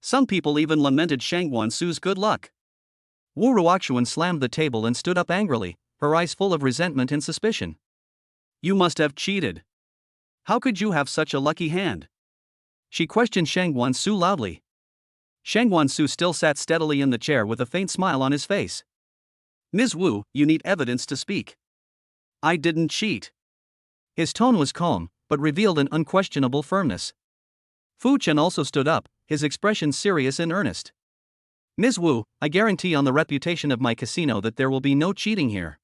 Some people even lamented Shang Wansu's good luck. Wu Ruoxuan slammed the table and stood up angrily, her eyes full of resentment and suspicion. You must have cheated. How could you have such a lucky hand? She questioned Shang Wansu loudly. Shang Wansu still sat steadily in the chair with a faint smile on his face. Ms. Wu, you need evidence to speak. I didn't cheat. His tone was calm, but revealed an unquestionable firmness. Fu Chen also stood up, his expression serious and earnest. Ms. Wu, I guarantee on the reputation of my casino that there will be no cheating here.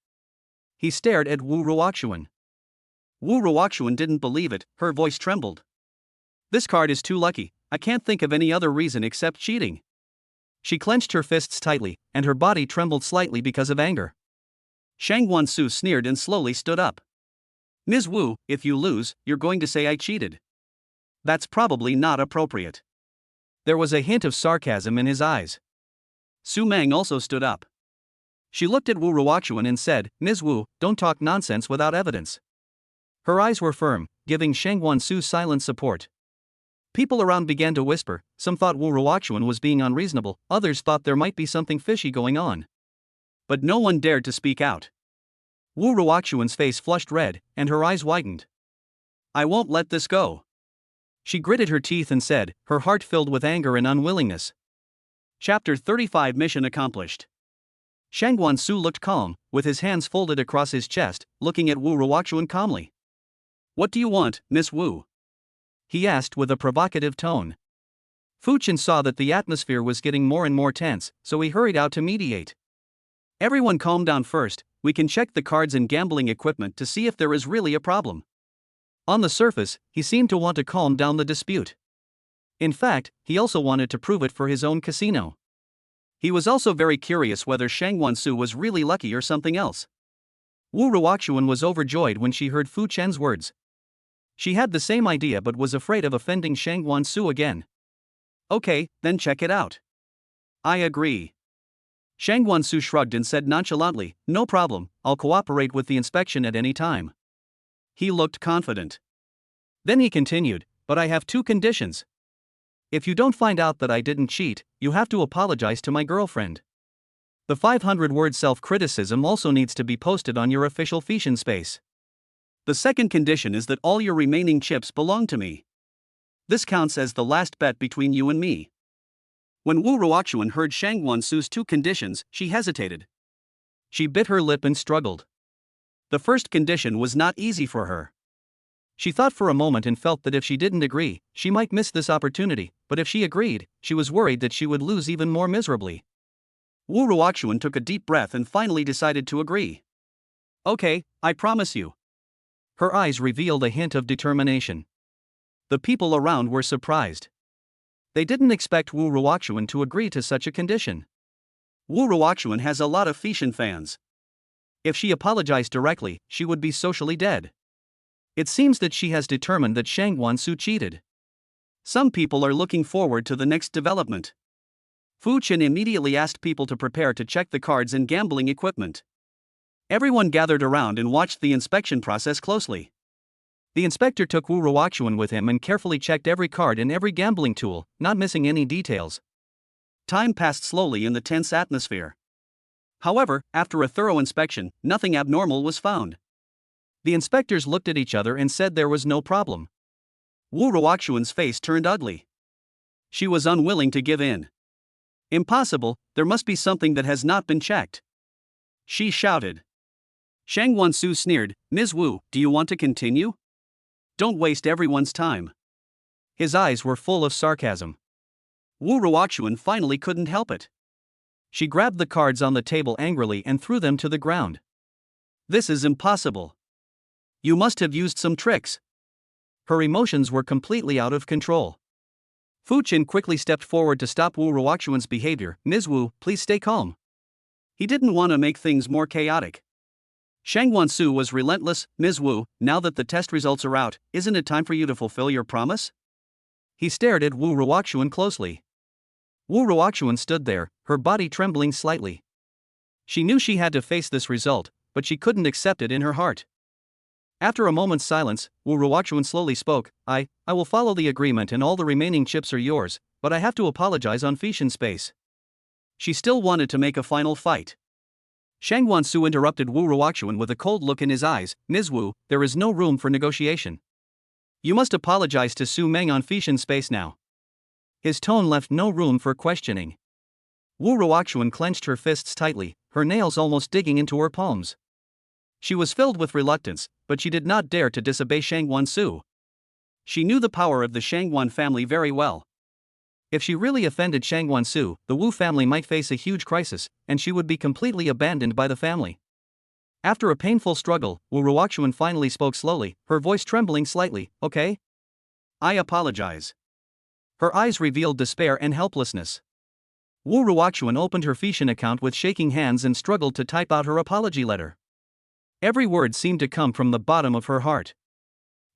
He stared at Wu Ruoxuan. Wu Ruoxuan didn't believe it, her voice trembled. This card is too lucky, I can't think of any other reason except cheating. She clenched her fists tightly, and her body trembled slightly because of anger. Shang Wansu sneered and slowly stood up. Ms. Wu, if you lose, you're going to say I cheated. That's probably not appropriate. There was a hint of sarcasm in his eyes. Su Meng also stood up. She looked at Wu Ruoxuan and said, Ms. Wu, don't talk nonsense without evidence. Her eyes were firm, giving Shang Wansu silent support. People around began to whisper, some thought Wu Ruoxuan was being unreasonable, others thought there might be something fishy going on. But no one dared to speak out. Wu Ruoxuan's face flushed red, and her eyes widened. I won't let this go. She gritted her teeth and said, her heart filled with anger and unwillingness. Chapter 35 Mission accomplished. Shang Wansu looked calm, with his hands folded across his chest, looking at Wu Ruoxuan calmly. What do you want, Miss Wu? He asked with a provocative tone. Fu Chen saw that the atmosphere was getting more and more tense, so he hurried out to mediate. Everyone calm down first, we can check the cards and gambling equipment to see if there is really a problem. On the surface, he seemed to want to calm down the dispute. In fact, he also wanted to prove it for his own casino. He was also very curious whether Shang Wansu was really lucky or something else. Wu Ruoxuan was overjoyed when she heard Fu Chen's words. She had the same idea but was afraid of offending Shang Wansu again. Okay, then check it out. I agree. Shang Wansu shrugged and said nonchalantly, no problem, I'll cooperate with the inspection at any time. He looked confident. Then he continued, but I have two conditions. If you don't find out that I didn't cheat, you have to apologize to my girlfriend. The 500-word self-criticism also needs to be posted on your official Fission space. The second condition is that all your remaining chips belong to me. This counts as the last bet between you and me. When Wu Ruoxuan heard Shang Wansu's two conditions, she hesitated. She bit her lip and struggled. The first condition was not easy for her. She thought for a moment and felt that if she didn't agree, she might miss this opportunity, but if she agreed, she was worried that she would lose even more miserably. Wu Ruoxuan took a deep breath and finally decided to agree. Okay, I promise you. Her eyes revealed a hint of determination. The people around were surprised. They didn't expect Wu Ruoxuan to agree to such a condition. Wu Ruoxuan has a lot of Fission fans. If she apologized directly, she would be socially dead. It seems that she has determined that Shang Wansu cheated. Some people are looking forward to the next development. Fu Chen immediately asked people to prepare to check the cards and gambling equipment. Everyone gathered around and watched the inspection process closely. The inspector took Wu Ruoxuan with him and carefully checked every card and every gambling tool, not missing any details. Time passed slowly in the tense atmosphere. However, after a thorough inspection, nothing abnormal was found. The inspectors looked at each other and said there was no problem. Wu Ruoxuan's face turned ugly. She was unwilling to give in. Impossible, there must be something that has not been checked. She shouted. Shang Wansu sneered, Ms. Wu, do you want to continue? Don't waste everyone's time. His eyes were full of sarcasm. Wu Ruoxuan finally couldn't help it. She grabbed the cards on the table angrily and threw them to the ground. This is impossible. You must have used some tricks. Her emotions were completely out of control. Fu Chen quickly stepped forward to stop Wu Ruoxuan's behavior. Ms. Wu, please stay calm. He didn't want to make things more chaotic. Shang Wansu was relentless. Ms. Wu, now that the test results are out, isn't it time for you to fulfill your promise? He stared at Wu Ruoxuan closely. Wu Ruoxuan stood there, her body trembling slightly. She knew she had to face this result, but she couldn't accept it in her heart. After a moment's silence, Wu Ruoxuan slowly spoke, I will follow the agreement and all the remaining chips are yours, but I have to apologize on Fission space. She still wanted to make a final fight. Shang Wansu interrupted Wu Ruoxuan with a cold look in his eyes. Ms. Wu, there is no room for negotiation. You must apologize to Su Meng on Fission space now. His tone left no room for questioning. Wu Ruoxuan clenched her fists tightly, her nails almost digging into her palms. She was filled with reluctance, but she did not dare to disobey Shang Wansu. She knew the power of the Shangwan family very well. If she really offended Shang Wansu, the Wu family might face a huge crisis, and she would be completely abandoned by the family. After a painful struggle, Wu Ruoxuan finally spoke slowly, her voice trembling slightly. Okay? I apologize. Her eyes revealed despair and helplessness. Wu Ruoxuan opened her Feitian account with shaking hands and struggled to type out her apology letter. Every word seemed to come from the bottom of her heart.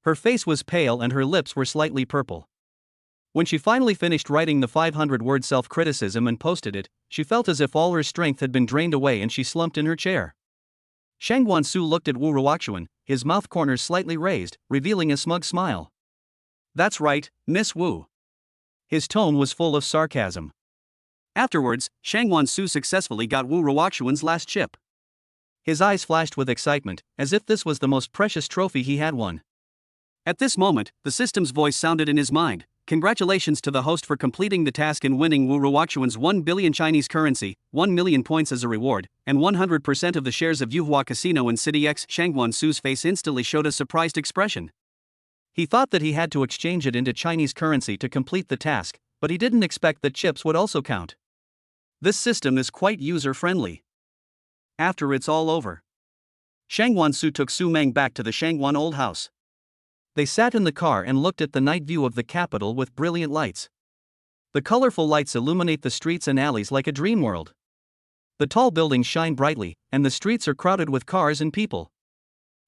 Her face was pale and her lips were slightly purple. When she finally finished writing the 500-word self-criticism and posted it, she felt as if all her strength had been drained away and she slumped in her chair. Shang Guansu looked at Wu Ruoxuan, his mouth corners slightly raised, revealing a smug smile. That's right, Miss Wu. His tone was full of sarcasm. Afterwards, Shang Guansu successfully got Wu Ruoxuan's last chip. His eyes flashed with excitement, as if this was the most precious trophy he had won. At this moment, the system's voice sounded in his mind. Congratulations to the host for completing the task and winning Wu Ruoxuan's 1 billion Chinese currency, 1 million points as a reward, and 100% of the shares of Yuhua Casino in City X. Shang Guansu's face instantly showed a surprised expression. He thought that he had to exchange it into Chinese currency to complete the task, but he didn't expect that chips would also count. This system is quite user-friendly. After it's all over, Shang Guansu took Su Meng back to the Shangguan old house. They sat in the car and looked at the night view of the capital with brilliant lights. The colorful lights illuminate the streets and alleys like a dream world. The tall buildings shine brightly, and the streets are crowded with cars and people.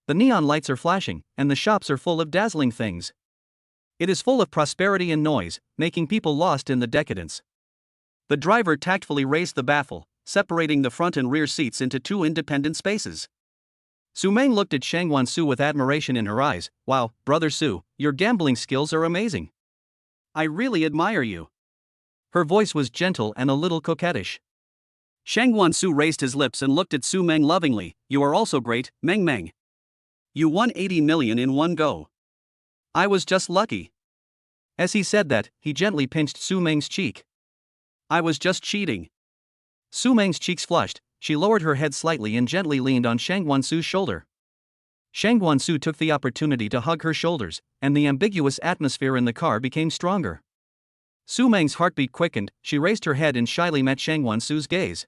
The neon lights are flashing, and the shops are full of dazzling things. It is full of prosperity and noise, making people lost in the decadence. The driver tactfully raised the baffle, separating the front and rear seats into two independent spaces. Su Meng looked at Shang Guansu with admiration in her eyes. Wow, Brother Su, your gambling skills are amazing. I really admire you. Her voice was gentle and a little coquettish. Shang Guansu raised his lips and looked at Su Meng lovingly. You are also great, Meng Meng. You won 80 million in one go. I was just lucky. As he said that, he gently pinched Su Meng's cheek. I was just cheating. Su Meng's cheeks flushed. She lowered her head slightly and gently leaned on Shang Guansu's shoulder. Shang Guansu took the opportunity to hug her shoulders, and the ambiguous atmosphere in the car became stronger. Su Meng's heartbeat quickened. She raised her head and shyly met Shang Guansu's gaze.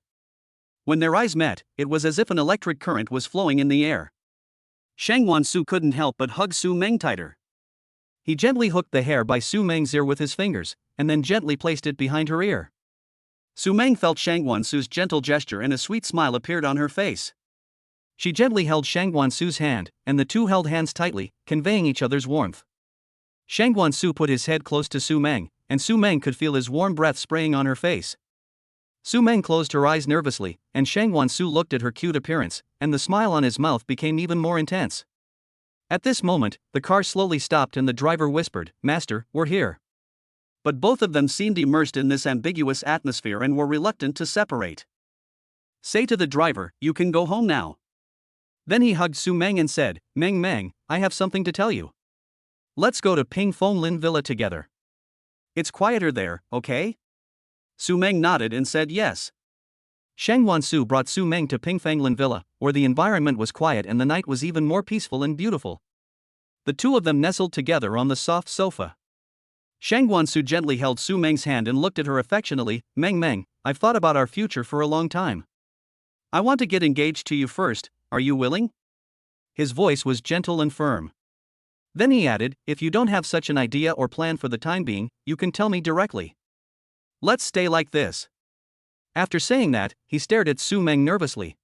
When their eyes met, it was as if an electric current was flowing in the air. Shang Guansu couldn't help but hug Su Meng tighter. He gently hooked the hair by Su Meng's ear with his fingers, and then gently placed it behind her ear. Su Meng felt Shang Guansu's gentle gesture and a sweet smile appeared on her face. She gently held Shang Guansu's hand, and the two held hands tightly, conveying each other's warmth. Shang Guansu put his head close to Su Meng, and Su Meng could feel his warm breath spraying on her face. Su Meng closed her eyes nervously, and Shang Guansu looked at her cute appearance, and the smile on his mouth became even more intense. At this moment, the car slowly stopped and the driver whispered, "Master, we're here." But both of them seemed immersed in this ambiguous atmosphere and were reluctant to separate. Say to the driver, you can go home now. Then he hugged Su Meng and said, Meng Meng, I have something to tell you. Let's go to Ping Fong Lin Villa together. It's quieter there, okay? Su Meng nodded and said yes. Shang Guansu brought Su Meng to Ping Fong Lin Villa, where the environment was quiet and the night was even more peaceful and beautiful. The two of them nestled together on the soft sofa. Shang Guansu gently held Su Meng's hand and looked at her affectionately. Meng Meng, I've thought about our future for a long time. I want to get engaged to you first, are you willing? His voice was gentle and firm. Then he added, if you don't have such an idea or plan for the time being, you can tell me directly. Let's stay like this. After saying that, he stared at Su Meng nervously.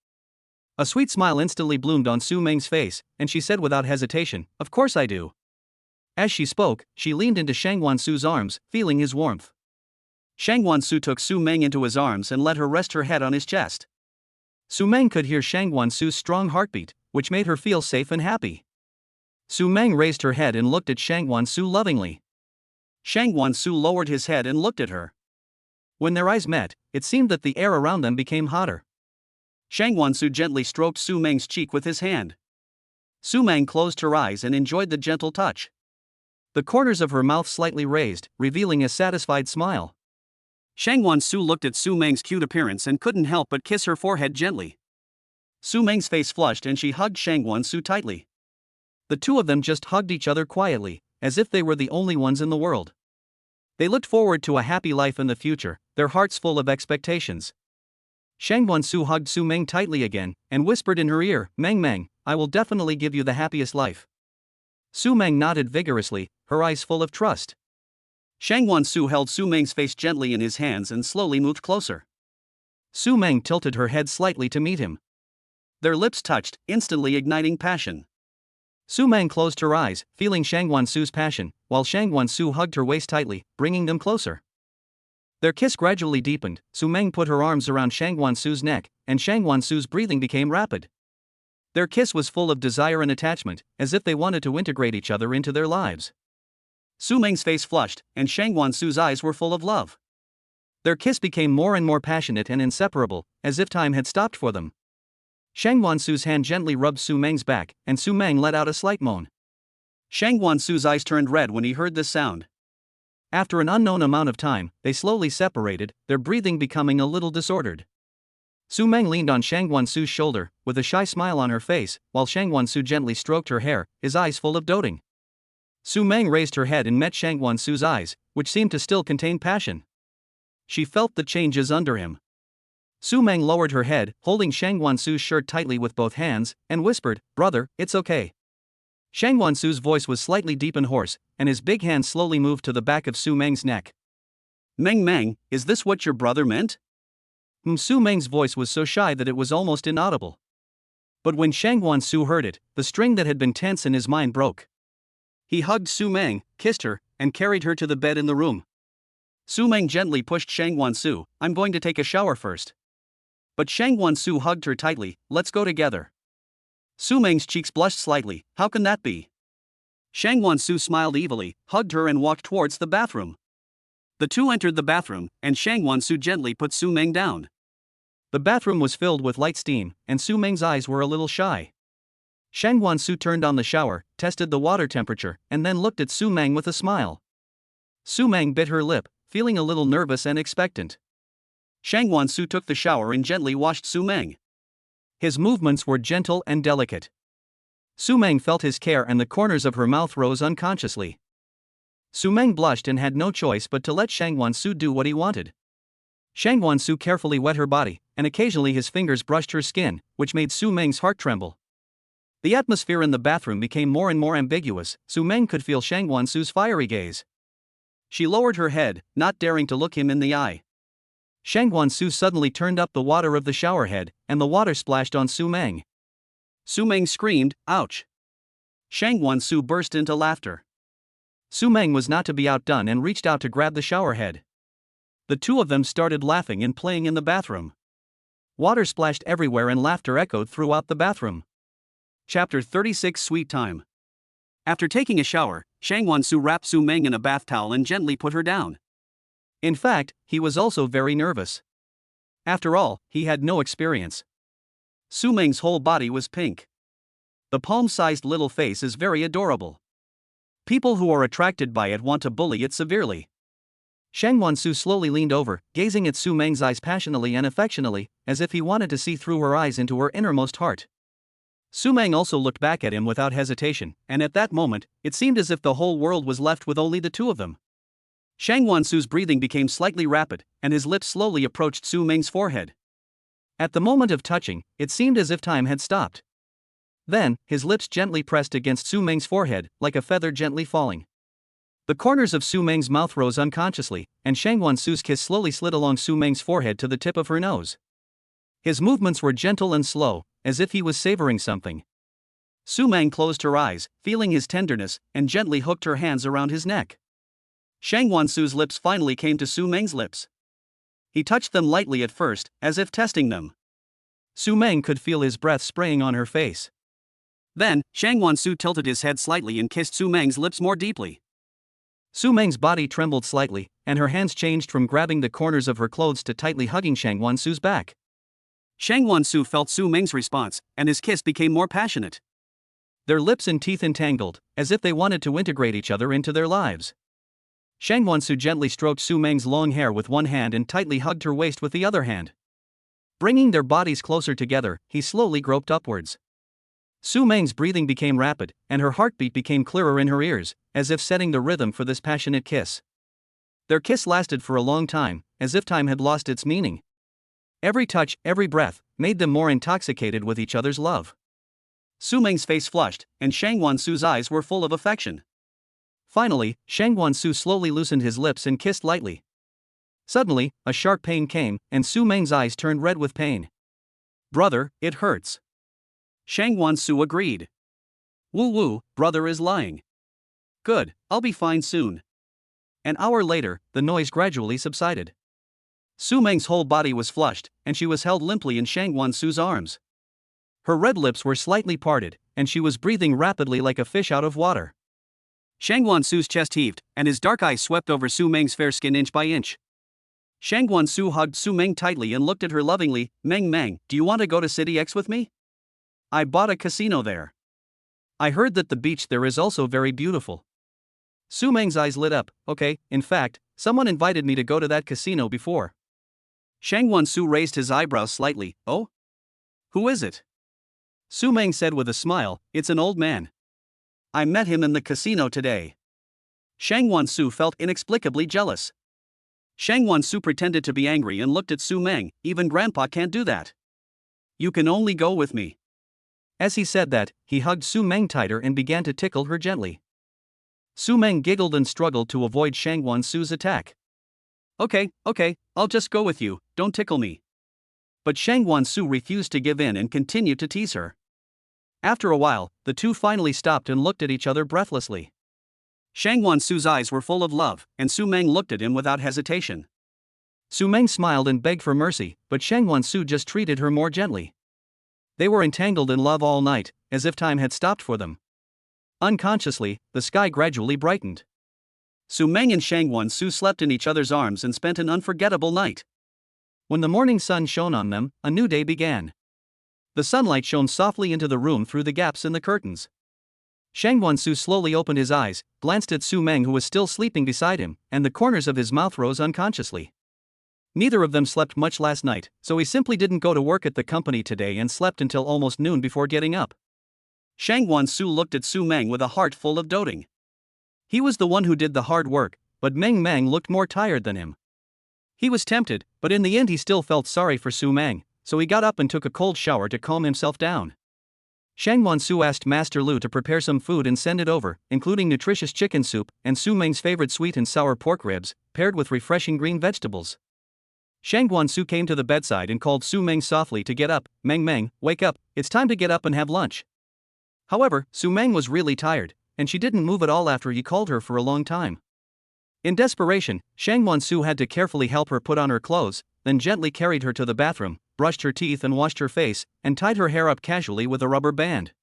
A sweet smile instantly bloomed on Su Meng's face, and she said without hesitation, of course I do. As she spoke, she leaned into Shang Guansu's arms, feeling his warmth. Shang Guansu took Su Meng into his arms and let her rest her head on his chest. Su Meng could hear Shang Guansu's strong heartbeat, which made her feel safe and happy. Su Meng raised her head and looked at Shang Guansu lovingly. Shang Guansu lowered his head and looked at her. When their eyes met, it seemed that the air around them became hotter. Shang Guansu gently stroked Su Meng's cheek with his hand. Su Meng closed her eyes and enjoyed the gentle touch. The corners of her mouth slightly raised, revealing a satisfied smile. Shang Guansu looked at Su Meng's cute appearance and couldn't help but kiss her forehead gently. Su Meng's face flushed and she hugged Shang Guansu tightly. The two of them just hugged each other quietly, as if they were the only ones in the world. They looked forward to a happy life in the future, their hearts full of expectations. Shang Wansu hugged Su Meng tightly again, and whispered in her ear, "Meng Meng, I will definitely give you the happiest life." Su Meng nodded vigorously, her eyes full of trust. Shang Wansu held Su Meng's face gently in his hands and slowly moved closer. Su Meng tilted her head slightly to meet him. Their lips touched, instantly igniting passion. Su Meng closed her eyes, feeling Shang Wansu's passion, while Shang Wansu hugged her waist tightly, bringing them closer. Their kiss gradually deepened. Su Meng put her arms around Shang Wansu's neck, and Shang Wansu's breathing became rapid. Their kiss was full of desire and attachment, as if they wanted to integrate each other into their lives. Su Meng's face flushed, and Shang Wansu's eyes were full of love. Their kiss became more and more passionate and inseparable, as if time had stopped for them. Shang Wansu's hand gently rubbed Su Meng's back, and Su Meng let out a slight moan. Shang Wansu's eyes turned red when he heard this sound. After an unknown amount of time, they slowly separated, their breathing becoming a little disordered. Su Meng leaned on Shang Wansu's shoulder, with a shy smile on her face, while Shang Wansu gently stroked her hair, his eyes full of doting. Su Meng raised her head and met Shang Wansu's eyes, which seemed to still contain passion. She felt the changes under him. Su Meng lowered her head, holding Shang Wansu's shirt tightly with both hands, and whispered, "Brother, it's okay." Shang Wansu's voice was slightly deep and hoarse, and his big hand slowly moved to the back of Su Meng's neck. "Meng Meng, is this what your brother meant?" Su Meng's voice was so shy that it was almost inaudible. But when Shang Wansu heard it, the string that had been tense in his mind broke. He hugged Su Meng, kissed her, and carried her to the bed in the room. Su Meng gently pushed Shang Wansu, "I'm going to take a shower first." But Shang Wansu hugged her tightly, "Let's go together." Su Meng's cheeks blushed slightly, "How can that be?" Shang Wansu smiled evilly, hugged her and walked towards the bathroom. The two entered the bathroom, and Shang Wansu gently put Su Meng down. The bathroom was filled with light steam, and Su Meng's eyes were a little shy. Shang Wansu turned on the shower, tested the water temperature, and then looked at Su Meng with a smile. Su Meng bit her lip, feeling a little nervous and expectant. Shang Wansu took the shower and gently washed Su Meng. His movements were gentle and delicate. Su Meng felt his care and the corners of her mouth rose unconsciously. Su Meng blushed and had no choice but to let Shang Wansu do what he wanted. Shang Wansu carefully wet her body, and occasionally his fingers brushed her skin, which made Su Meng's heart tremble. The atmosphere in the bathroom became more and more ambiguous. Su Meng could feel Shang Wansu's fiery gaze. She lowered her head, not daring to look him in the eye. Shang Wansu suddenly turned up the water of the shower head, and the water splashed on Su Meng. Su Meng screamed, "Ouch!" Shang Wansu burst into laughter. Su Meng was not to be outdone and reached out to grab the shower head. The two of them started laughing and playing in the bathroom. Water splashed everywhere and laughter echoed throughout the bathroom. Chapter 36 Sweet Time. After taking a shower, Shang Wansu wrapped Su Meng in a bath towel and gently put her down. In fact, he was also very nervous. After all, he had no experience. Su Meng's whole body was pink. The palm-sized little face is very adorable. People who are attracted by it want to bully it severely. Shang Wansu slowly leaned over, gazing at Su Meng's eyes passionately and affectionately, as if he wanted to see through her eyes into her innermost heart. Su Meng also looked back at him without hesitation, and at that moment, it seemed as if the whole world was left with only the two of them. Shang Wansu's breathing became slightly rapid, and his lips slowly approached Su Meng's forehead. At the moment of touching, it seemed as if time had stopped. Then, his lips gently pressed against Su Meng's forehead, like a feather gently falling. The corners of Su Meng's mouth rose unconsciously, and Shang Wansu's kiss slowly slid along Su Meng's forehead to the tip of her nose. His movements were gentle and slow, as if he was savoring something. Su Meng closed her eyes, feeling his tenderness, and gently hooked her hands around his neck. Shang Wansu's lips finally came to Su Meng's lips. He touched them lightly at first, as if testing them. Su Meng could feel his breath spraying on her face. Then, Shang Wansu tilted his head slightly and kissed Su Meng's lips more deeply. Su Meng's body trembled slightly, and her hands changed from grabbing the corners of her clothes to tightly hugging Shang Wansu's back. Shang Wansu felt Su Meng's response, and his kiss became more passionate. Their lips and teeth entangled, as if they wanted to integrate each other into their lives. Shang Wansu gently stroked Su Meng's long hair with one hand and tightly hugged her waist with the other hand. Bringing their bodies closer together, he slowly groped upwards. Su Meng's breathing became rapid, and her heartbeat became clearer in her ears, as if setting the rhythm for this passionate kiss. Their kiss lasted for a long time, as if time had lost its meaning. Every touch, every breath, made them more intoxicated with each other's love. Su Meng's face flushed, and Shang Wansu's eyes were full of affection. Finally, Shang Wansu slowly loosened his lips and kissed lightly. Suddenly, a sharp pain came, and Su Meng's eyes turned red with pain. "Brother, it hurts." Shang Wansu agreed. "Woo woo, brother is lying." "Good, I'll be fine soon." An hour later, the noise gradually subsided. Su Meng's whole body was flushed, and she was held limply in Shang Wansu's arms. Her red lips were slightly parted, and she was breathing rapidly like a fish out of water. Shang Wansu's chest heaved, and his dark eyes swept over Su Meng's fair skin inch by inch. Shang Wansu hugged Su Meng tightly and looked at her lovingly. "Meng, do you want to go to City X with me? I bought a casino there. I heard that the beach there is also very beautiful." Su Meng's eyes lit up. "Okay, in fact, someone invited me to go to that casino before." Shang Wansu raised his eyebrows slightly. "Oh? Who is it?" Su Meng said with a smile, "It's an old man. I met him in the casino today." Shang Wansu felt inexplicably jealous. Shang Wansu pretended to be angry and looked at Su Meng. "Even Grandpa can't do that. You can only go with me." As he said that, he hugged Su Meng tighter and began to tickle her gently. Su Meng giggled and struggled to avoid Shang Wansu's attack. Okay, I'll just go with you, don't tickle me." But Shang Wansu refused to give in and continued to tease her. After a while, the two finally stopped and looked at each other breathlessly. Shang Wansu's eyes were full of love, and Su Meng looked at him without hesitation. Su Meng smiled and begged for mercy, but Shang Wansu just treated her more gently. They were entangled in love all night, as if time had stopped for them. Unconsciously, the sky gradually brightened. Su Meng and Shang Wansu slept in each other's arms and spent an unforgettable night. When the morning sun shone on them, a new day began. The sunlight shone softly into the room through the gaps in the curtains. Shang Wansu slowly opened his eyes, glanced at Su Meng who was still sleeping beside him, and the corners of his mouth rose unconsciously. Neither of them slept much last night, so he simply didn't go to work at the company today and slept until almost noon before getting up. Shang Wansu looked at Su Meng with a heart full of doting. He was the one who did the hard work, but Meng looked more tired than him. He was tempted, but in the end he still felt sorry for Su Meng, so he got up and took a cold shower to calm himself down. Shang Wansu asked Master Lu to prepare some food and send it over, including nutritious chicken soup and Su Meng's favorite sweet and sour pork ribs, paired with refreshing green vegetables. Shang Wansu came to the bedside and called Su Meng softly to get up. Meng, wake up, it's time to get up and have lunch." However, Su Meng was really tired, and she didn't move at all after he called her for a long time. In desperation, Shang Wansu had to carefully help her put on her clothes, then gently carried her to the bathroom, brushed her teeth and washed her face, and tied her hair up casually with a rubber band.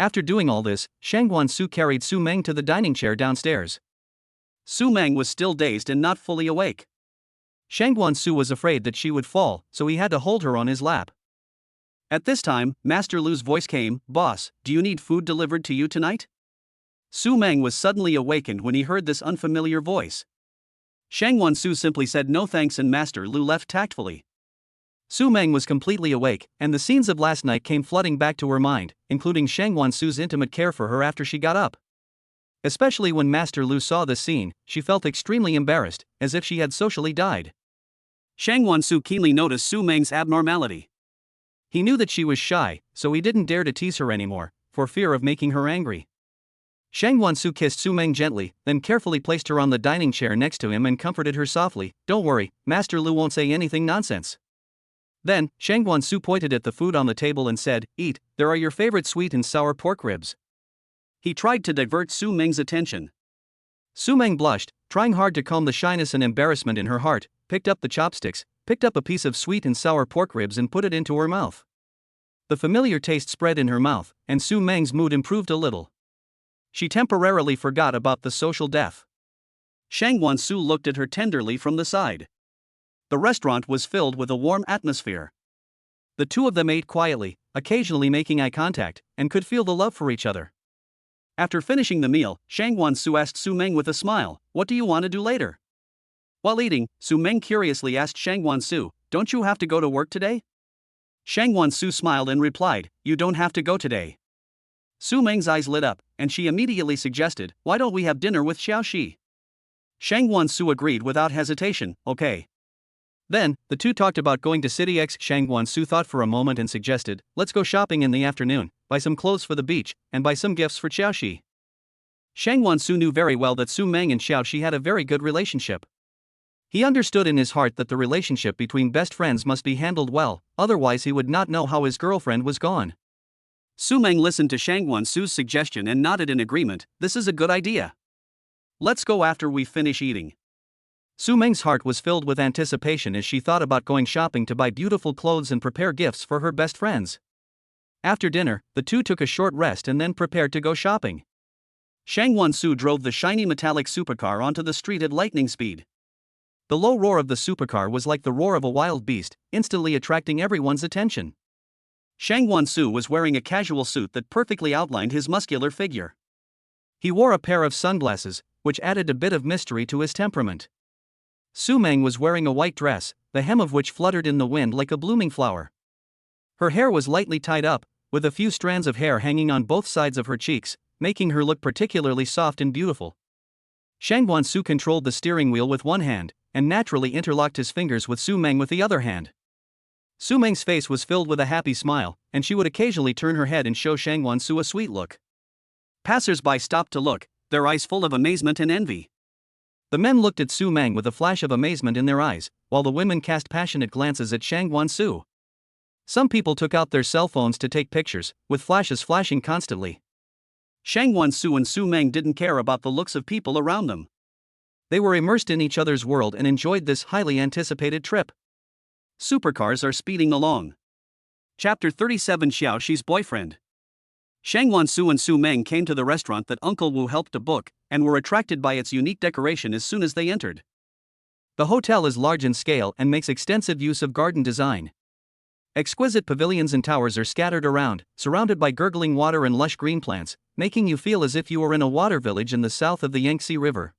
After doing all this, Shang Wansu carried Su Meng to the dining chair downstairs. Su Meng was still dazed and not fully awake. Shang Wansu was afraid that she would fall, so he had to hold her on his lap. At this time, Master Lu's voice came. "Boss, do you need food delivered to you tonight?" Su Meng was suddenly awakened when he heard this unfamiliar voice. Shang Wansu simply said no thanks and Master Lu left tactfully. Su Meng was completely awake, and the scenes of last night came flooding back to her mind, including Shang Wansu's intimate care for her after she got up. Especially when Master Lu saw this scene, she felt extremely embarrassed, as if she had socially died. Shang Wansu keenly noticed Su Meng's abnormality. He knew that she was shy, so he didn't dare to tease her anymore, for fear of making her angry. Shang Wansu kissed Su Meng gently, then carefully placed her on the dining chair next to him and comforted her softly. "Don't worry, Master Lu won't say anything nonsense." Then, Shang Wansu pointed at the food on the table and said, "Eat, there are your favorite sweet and sour pork ribs." He tried to divert Su Meng's attention. Su Meng blushed, trying hard to calm the shyness and embarrassment in her heart, picked up the chopsticks, picked up a piece of sweet and sour pork ribs and put it into her mouth. The familiar taste spread in her mouth, and Su Meng's mood improved a little. She temporarily forgot about the social death. Shang Wansu looked at her tenderly from the side. The restaurant was filled with a warm atmosphere. The two of them ate quietly, occasionally making eye contact, and could feel the love for each other. After finishing the meal, Shang Wansu asked Su Meng with a smile, "What do you want to do later?" While eating, Su Meng curiously asked Shang Wansu, "Don't you have to go to work today?" Shang Wansu smiled and replied, "You don't have to go today." Su Meng's eyes lit up, and she immediately suggested, "Why don't we have dinner with Xiaoxi?" Shang Wansu agreed without hesitation, "Okay." Then, the two talked about going to City X. Shang Guansu thought for a moment and suggested, let's go shopping in the afternoon, buy some clothes for the beach, and buy some gifts for Xiaoxi. Shang Guansu knew very well that Su Meng and Xiaoxi had a very good relationship. He understood in his heart that the relationship between best friends must be handled well, otherwise he would not know how his girlfriend was gone. Su Meng listened to Shang Guansu's suggestion and nodded in agreement. This is a good idea. Let's go after we finish eating. Su Meng's heart was filled with anticipation as she thought about going shopping to buy beautiful clothes and prepare gifts for her best friends. After dinner, the two took a short rest and then prepared to go shopping. Shang Guansu drove the shiny metallic supercar onto the street at lightning speed. The low roar of the supercar was like the roar of a wild beast, instantly attracting everyone's attention. Shang Guansu was wearing a casual suit that perfectly outlined his muscular figure. He wore a pair of sunglasses, which added a bit of mystery to his temperament. Su Meng was wearing a white dress, the hem of which fluttered in the wind like a blooming flower. Her hair was lightly tied up, with a few strands of hair hanging on both sides of her cheeks, making her look particularly soft and beautiful. Shang Guansu controlled the steering wheel with one hand, and naturally interlocked his fingers with Su Meng with the other hand. Su Meng's face was filled with a happy smile, and she would occasionally turn her head and show Shang Guansu a sweet look. Passers-by stopped to look, their eyes full of amazement and envy. The men looked at Su Meng with a flash of amazement in their eyes, while the women cast passionate glances at Shang Guansu. Some people took out their cell phones to take pictures, with flashes flashing constantly. Shang Guansu and Su Meng didn't care about the looks of people around them. They were immersed in each other's world and enjoyed this highly anticipated trip. Supercars are speeding along. Chapter 37 Xiaoxi's Boyfriend. Shang Guansu and Su Meng came to the restaurant that Uncle Wu helped to book, and were attracted by its unique decoration as soon as they entered. The hotel is large in scale and makes extensive use of garden design. Exquisite pavilions and towers are scattered around, surrounded by gurgling water and lush green plants, making you feel as if you were in a water village in the south of the Yangtze River.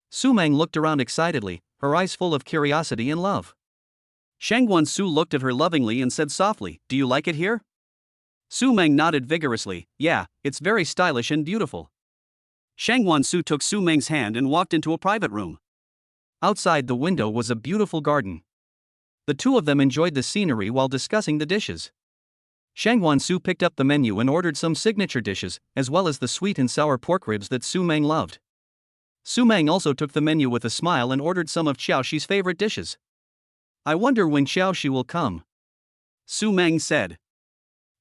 Su Meng looked around excitedly, her eyes full of curiosity and love. Shang Guansu looked at her lovingly and said softly, "Do you like it here?" Su Meng nodded vigorously. "Yeah, it's very stylish and beautiful." Shang Guansu took Su Meng's hand and walked into a private room. Outside the window was a beautiful garden. The two of them enjoyed the scenery while discussing the dishes. Shang Guansu picked up the menu and ordered some signature dishes, as well as the sweet and sour pork ribs that Su Meng loved. Su Meng also took the menu with a smile and ordered some of Xiaoxi's favorite dishes. "I wonder when Xiaoxi will come," Su Meng said.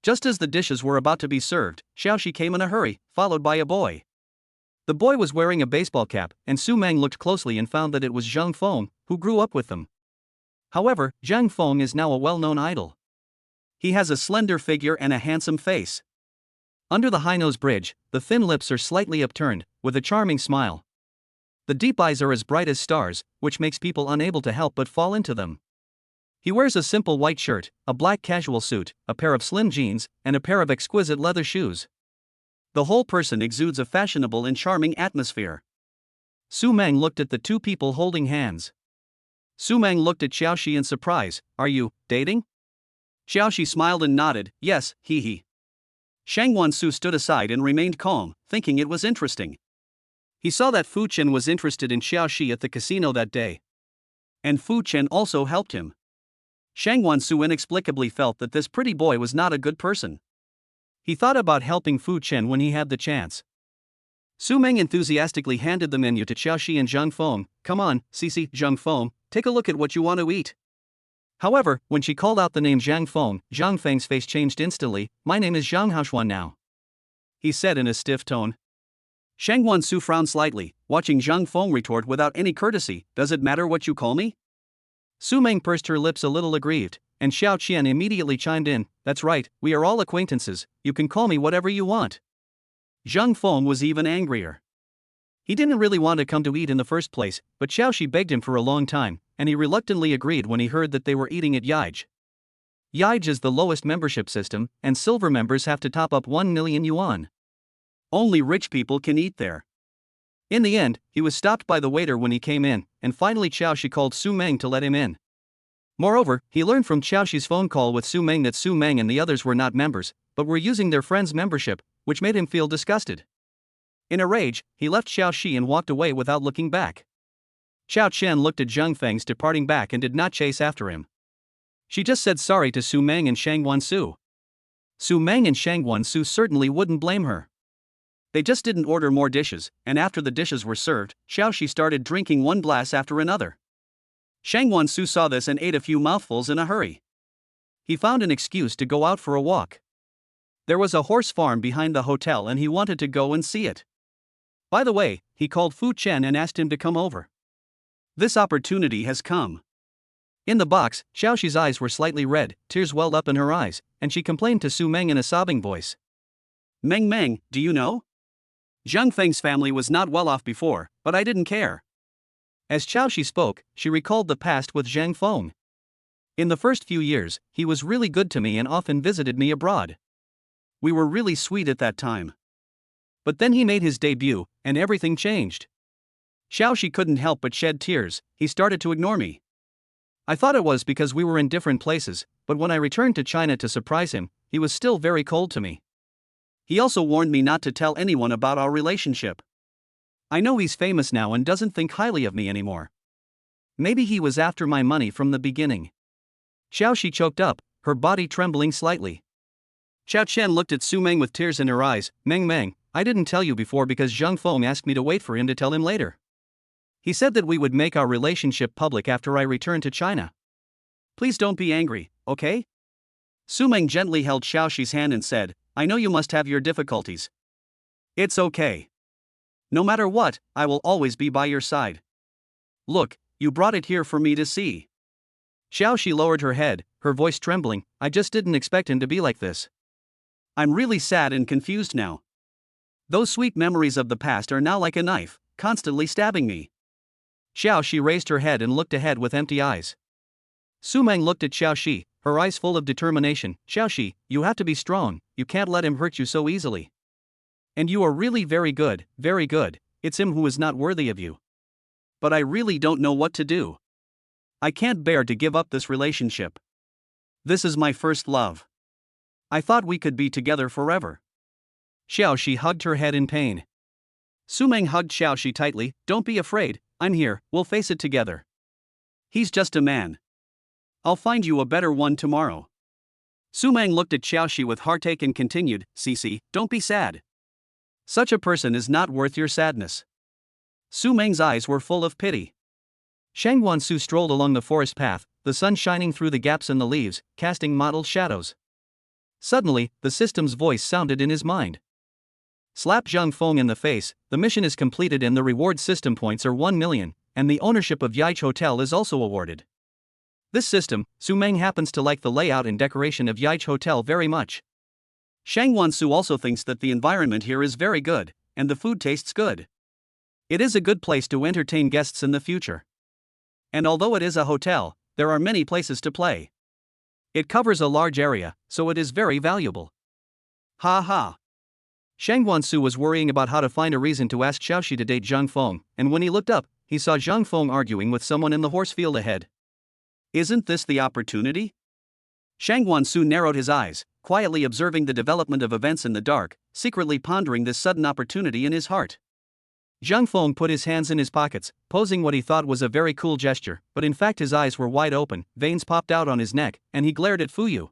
Just as the dishes were about to be served, Xiaoxi came in a hurry, followed by a boy. The boy was wearing a baseball cap, and Su Meng looked closely and found that it was Zhang Feng, who grew up with them. However, Zhang Feng is now a well-known idol. He has a slender figure and a handsome face. Under the high-nose bridge, the thin lips are slightly upturned, with a charming smile. The deep eyes are as bright as stars, which makes people unable to help but fall into them. He wears a simple white shirt, a black casual suit, a pair of slim jeans, and a pair of exquisite leather shoes. The whole person exudes a fashionable and charming atmosphere. Su Meng looked at the two people holding hands. Su Meng looked at Xiaoxi in surprise. "Are you dating?" Xiaoxi smiled and nodded. "Yes, he." Shang Guansu stood aside and remained calm, thinking it was interesting. He saw that Fu Chen was interested in Xiaoxi at the casino that day. And Fu Chen also helped him. Shang Guansu inexplicably felt that this pretty boy was not a good person. He thought about helping Fu Chen when he had the chance. Su Meng enthusiastically handed the menu to Xiaoxi and Zhang Feng. "Come on, Cici, Zhang Feng, take a look at what you want to eat." However, when she called out the name Zhang Feng, Zhang Feng's face changed instantly. "My name is Zhang Haoshuan now," he said in a stiff tone. Shang Guansu frowned slightly, watching Zhang Feng retort without any courtesy, "Does it matter what you call me?" Su Meng pursed her lips a little aggrieved, and Xiao Qian immediately chimed in. "That's right, we are all acquaintances, you can call me whatever you want." Zhang Feng was even angrier. He didn't really want to come to eat in the first place, but Xiaoxi begged him for a long time, and he reluctantly agreed when he heard that they were eating at Yaij. Yaij is the lowest membership system, and silver members have to top up 1 million yuan. Only rich people can eat there. In the end, he was stopped by the waiter when he came in, and finally Xiaoxi called Su Meng to let him in. Moreover, he learned from Xiaoxi's phone call with Su Meng that Su Meng and the others were not members, but were using their friend's membership, which made him feel disgusted. In a rage, he left Xiaoxi and walked away without looking back. Xiao Qian looked at Zheng Feng's departing back and did not chase after him. She just said sorry to Su Meng and Shang Wansu. Su Meng and Shang Wansu certainly wouldn't blame her. They just didn't order more dishes, and after the dishes were served, Xiao Shi started drinking one glass after another. Shang Wansu saw this and ate a few mouthfuls in a hurry. He found an excuse to go out for a walk. There was a horse farm behind the hotel and he wanted to go and see it. By the way, he called Fu Chen and asked him to come over. This opportunity has come. In the box, Xiao Shi's eyes were slightly red, tears welled up in her eyes, and she complained to Su Meng in a sobbing voice. Meng, do you know? Zheng Feng's family was not well off before, but I didn't care. As Xiao Shi spoke, she recalled the past with Zhang Feng. In the first few years, he was really good to me and often visited me abroad. We were really sweet at that time. But then he made his debut, and everything changed. Xiao Shi couldn't help but shed tears. He started to ignore me. I thought it was because we were in different places, but when I returned to China to surprise him, he was still very cold to me. He also warned me not to tell anyone about our relationship. I know he's famous now and doesn't think highly of me anymore. Maybe he was after my money from the beginning. Xiao Shi choked up, her body trembling slightly. Xiao Qian looked at Su Meng with tears in her eyes. Meng, I didn't tell you before because Zheng Feng asked me to wait for him to tell him later. He said that we would make our relationship public after I returned to China. Please don't be angry, okay? Su Meng gently held Xiao Shi's hand and said, I know you must have your difficulties. It's okay. No matter what, I will always be by your side. Look, you brought it here for me to see. Xiao Shi lowered her head, her voice trembling. I just didn't expect him to be like this. I'm really sad and confused now. Those sweet memories of the past are now like a knife, constantly stabbing me. Xiao Shi raised her head and looked ahead with empty eyes. Su Meng looked at Xiao Shi, her eyes full of determination. Xiao Shi, you have to be strong, you can't let him hurt you so easily. And you are really very good, it's him who is not worthy of you. But I really don't know what to do. I can't bear to give up this relationship. This is my first love. I thought we could be together forever. Xiao Shi hugged her head in pain. Su Meng hugged Xiao Shi tightly. Don't be afraid, I'm here, we'll face it together. He's just a man. I'll find you a better one tomorrow. Su Meng looked at Xiao Shi with heartache and continued, Cici, don't be sad. Such a person is not worth your sadness. Su Meng's eyes were full of pity. Shang Wansu strolled along the forest path, the sun shining through the gaps in the leaves, casting mottled shadows. Suddenly, the system's voice sounded in his mind. Slap Zheng Feng in the face, the mission is completed and the reward system points are 1 million, and the ownership of Yaich Hotel is also awarded. This system, Su Meng happens to like the layout and decoration of Yaich Hotel very much. Shang Wansu also thinks that the environment here is very good, and the food tastes good. It is a good place to entertain guests in the future. And although it is a hotel, there are many places to play. It covers a large area, so it is very valuable. Ha ha. Shang Wansu was worrying about how to find a reason to ask Xiao Shi to date Zheng Feng, and when he looked up, he saw Zheng Feng arguing with someone in the horse field ahead. Isn't this the opportunity? Shang Wansu narrowed his eyes, quietly observing the development of events in the dark, secretly pondering this sudden opportunity in his heart. Zheng Feng put his hands in his pockets, posing what he thought was a very cool gesture, but in fact his eyes were wide open, veins popped out on his neck, and he glared at Fuyu.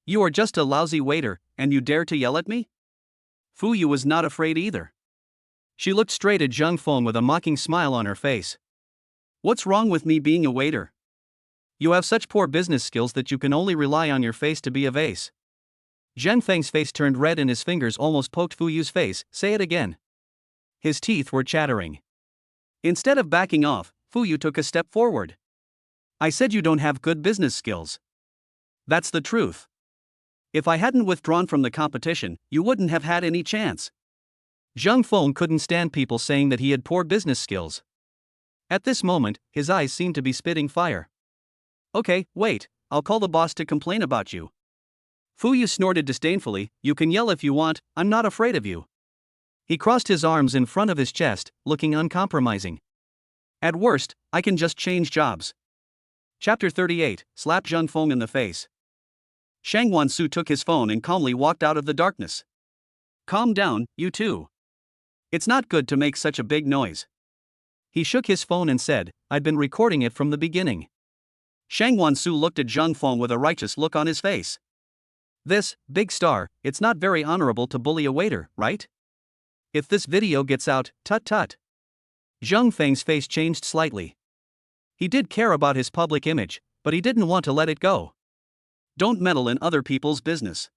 You are just a lousy waiter, and you dare to yell at me? Fuyu was not afraid either. She looked straight at Zheng Feng with a mocking smile on her face. What's wrong with me being a waiter? You have such poor business skills that you can only rely on your face to be a vase. Zheng Feng's face turned red and his fingers almost poked Fuyu's face. Say it again. His teeth were chattering. Instead of backing off, Fuyu took a step forward. I said you don't have good business skills. That's the truth. If I hadn't withdrawn from the competition, you wouldn't have had any chance. Zheng Feng couldn't stand people saying that he had poor business skills. At this moment, his eyes seemed to be spitting fire. Okay, wait, I'll call the boss to complain about you. Fuyu snorted disdainfully. You can yell if you want, I'm not afraid of you. He crossed his arms in front of his chest, looking uncompromising. At worst, I can just change jobs. Chapter 38, Slap Zheng Feng in the face. Shang Wansu took his phone and calmly walked out of the darkness. Calm down, you two. It's not good to make such a big noise. He shook his phone and said, "I'd been recording it from the beginning." Shang Wansu looked at Zhang Feng with a righteous look on his face. "This, big star, it's not very honorable to bully a waiter, right? If this video gets out, tut-tut." Zhang Feng's face changed slightly. He did care about his public image, but he didn't want to let it go. "Don't meddle in other people's business.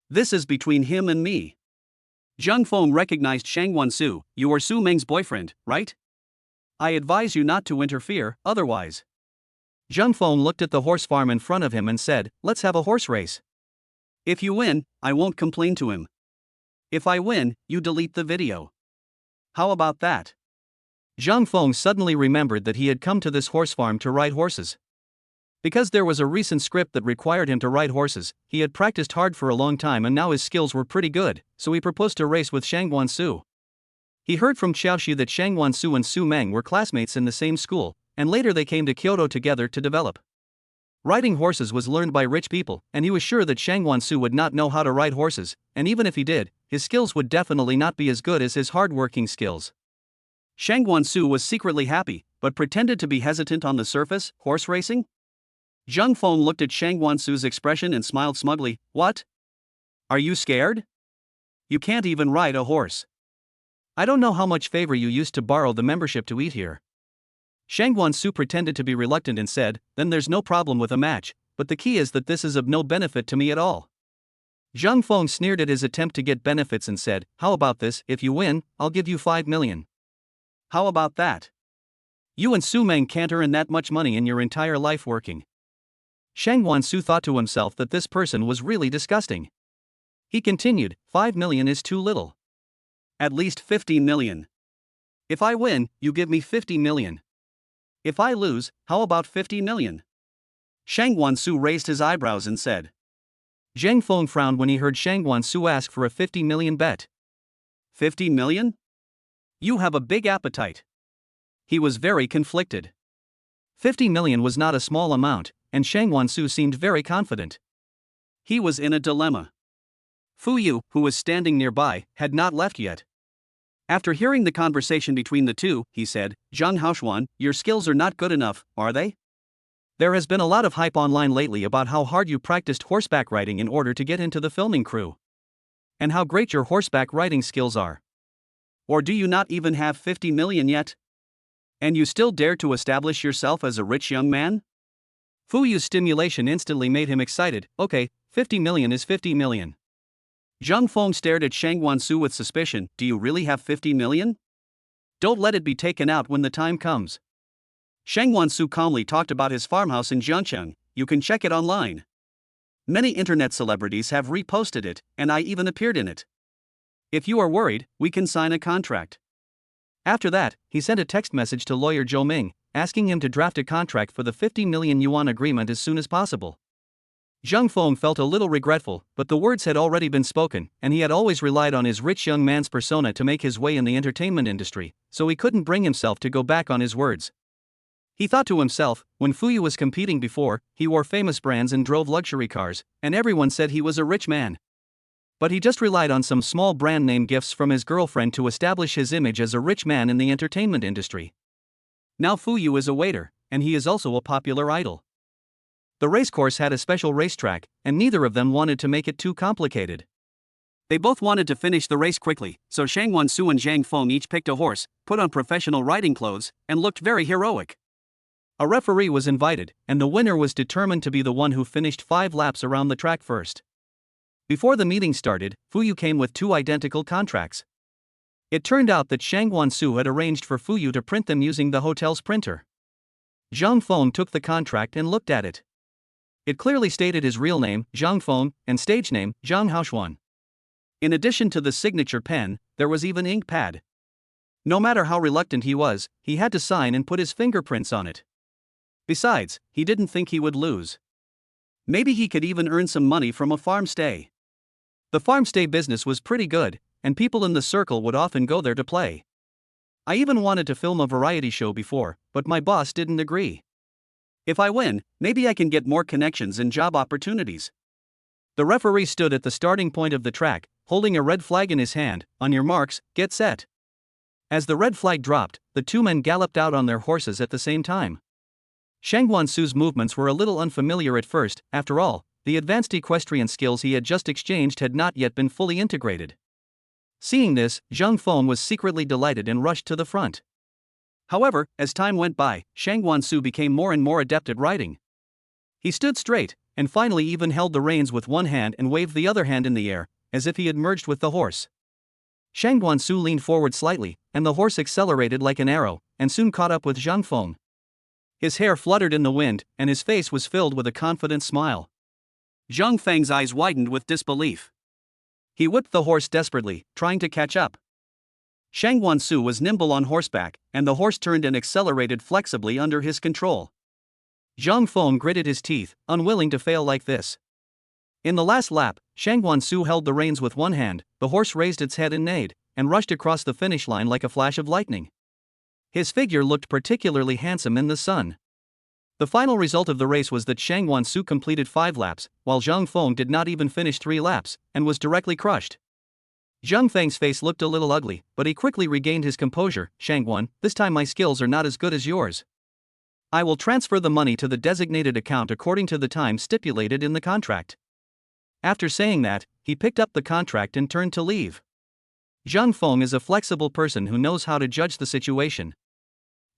This is between him and me." Zhang Feng recognized Shang Wansu. "You are Su Meng's boyfriend, right? I advise you not to interfere, otherwise." Zhang Feng looked at the horse farm in front of him and said, "Let's have a horse race. If you win, I won't complain to him. If I win, you delete the video. How about that?" Zhang Feng suddenly remembered that he had come to this horse farm to ride horses. Because there was a recent script that required him to ride horses, he had practiced hard for a long time and now his skills were pretty good, so he proposed to race with Shang Wansu. He heard from Xiaoxu that Shang Wansu and Su Meng were classmates in the same school, and later they came to Kyoto together to develop. Riding horses was learned by rich people, and he was sure that Shang Wansu would not know how to ride horses, and even if he did, his skills would definitely not be as good as his hard-working skills. Shang Wansu was secretly happy, but pretended to be hesitant on the surface. Horse racing? Zhang Feng looked at Shang Wansu's expression and smiled smugly. "What? Are you scared? You can't even ride a horse." "I don't know how much favor you used to borrow the membership to eat here." Shang Wansu pretended to be reluctant and said, "Then there's no problem with a match, but the key is that this is of no benefit to me at all." Zhang Feng sneered at his attempt to get benefits and said, "How about this? If you win, I'll give you 5 million. How about that? You and Su Meng can't earn that much money in your entire life working." Shang Wansu thought to himself that this person was really disgusting. He continued, 5 million is too little. At least 15 million. If I win, you give me 50 million. If I lose, how about 50 million? Shang Wansu raised his eyebrows and said. Zhang Feng frowned when he heard Shang Wansu ask for a 50 million bet. 50 million? You have a big appetite. He was very conflicted. 50 million was not a small amount, and Shang Wansu seemed very confident. He was in a dilemma. Fu Yu, who was standing nearby, had not left yet. After hearing the conversation between the two, he said, "Zhang Haoxuan, your skills are not good enough, are they? There has been a lot of hype online lately about how hard you practiced horseback riding in order to get into the filming crew. And how great your horseback riding skills are. Or do you not even have 50 million yet? And you still dare to establish yourself as a rich young man?" Fu Yu's stimulation instantly made him excited. "Okay, 50 million is 50 million. Zhang Feng stared at Shang Wansu with suspicion. "Do you really have 50 million? Don't let it be taken out when the time comes." Shang Wansu calmly talked about his farmhouse in Jiangcheng. "You can check it online. Many internet celebrities have reposted it, and I even appeared in it. If you are worried, we can sign a contract." After that, he sent a text message to lawyer Zhou Ming, asking him to draft a contract for the 50 million yuan agreement as soon as possible. Zhang Feng felt a little regretful, but the words had already been spoken, and he had always relied on his rich young man's persona to make his way in the entertainment industry, so he couldn't bring himself to go back on his words. He thought to himself, when Fu Yu was competing before, he wore famous brands and drove luxury cars, and everyone said he was a rich man. But he just relied on some small brand name gifts from his girlfriend to establish his image as a rich man in the entertainment industry. Now Fu Yu is a waiter, and he is also a popular idol. The racecourse had a special racetrack, and neither of them wanted to make it too complicated. They both wanted to finish the race quickly, so Shang Wansu and Zhang Feng each picked a horse, put on professional riding clothes, and looked very heroic. A referee was invited, and the winner was determined to be the one who finished 5 laps around the track first. Before the meeting started, Fu Yu came with 2 identical contracts. It turned out that Shang Wansu had arranged for Fu Yu to print them using the hotel's printer. Zhang Feng took the contract and looked at it. It clearly stated his real name, Zhang Feng, and stage name, Zhang Haoxuan. In addition to the signature pen, there was even ink pad. No matter how reluctant he was, he had to sign and put his fingerprints on it. Besides, he didn't think he would lose. Maybe he could even earn some money from a farm stay. The farm stay business was pretty good, and people in the circle would often go there to play. I even wanted to film a variety show before, but my boss didn't agree. If I win, maybe I can get more connections and job opportunities. The referee stood at the starting point of the track, holding a red flag in his hand. On your marks, get set. As the red flag dropped, the two men galloped out on their horses at the same time. Shang Guansu's movements were a little unfamiliar at first. After all, the advanced equestrian skills he had just exchanged had not yet been fully integrated. Seeing this, Zhang Feng was secretly delighted and rushed to the front. However, as time went by, Shang Guansu became more and more adept at riding. He stood straight, and finally even held the reins with one hand and waved the other hand in the air, as if he had merged with the horse. Shang Guansu leaned forward slightly, and the horse accelerated like an arrow, and soon caught up with Zhang Feng. His hair fluttered in the wind, and his face was filled with a confident smile. Zhang Feng's eyes widened with disbelief. He whipped the horse desperately, trying to catch up. Shang Guansu was nimble on horseback, and the horse turned and accelerated flexibly under his control. Zhang Feng gritted his teeth, unwilling to fail like this. In the last lap, Shang Guansu held the reins with one hand, the horse raised its head and neighed, and rushed across the finish line like a flash of lightning. His figure looked particularly handsome in the sun. The final result of the race was that Shang Guansu completed 5 laps, while Zhang Feng did not even finish 3 laps, and was directly crushed. Zhang Feng's face looked a little ugly, but he quickly regained his composure. Shangguan, this time my skills are not as good as yours. I will transfer the money to the designated account according to the time stipulated in the contract. After saying that, he picked up the contract and turned to leave. Zhang Feng is a flexible person who knows how to judge the situation.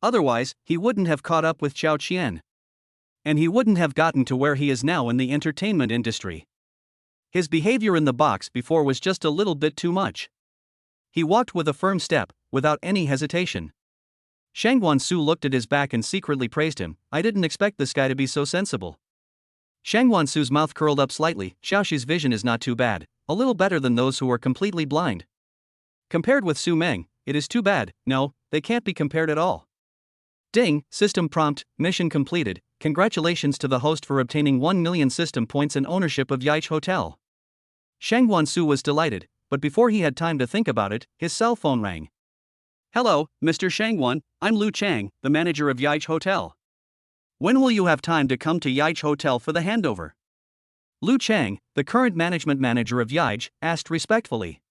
Otherwise, he wouldn't have caught up with Chao Qian. And he wouldn't have gotten to where he is now in the entertainment industry. His behavior in the box before was just a little bit too much. He walked with a firm step, without any hesitation. Shang Guansu looked at his back and secretly praised him. I didn't expect this guy to be so sensible. Shang Guansu's mouth curled up slightly. Xiaoxi's vision is not too bad, a little better than those who are completely blind. Compared with Su Meng, it is too bad. No, they can't be compared at all. Ding, system prompt, mission completed. Congratulations to the host for obtaining 1 million system points and ownership of Yaich Hotel. Shang Guansu was delighted, but before he had time to think about it, his cell phone rang. Hello, Mr. Shangguan, I'm Lu Chang, the manager of Yaich Hotel. When will you have time to come to Yaich Hotel for the handover? Lu Chang, the current management manager of Yaich, asked respectfully.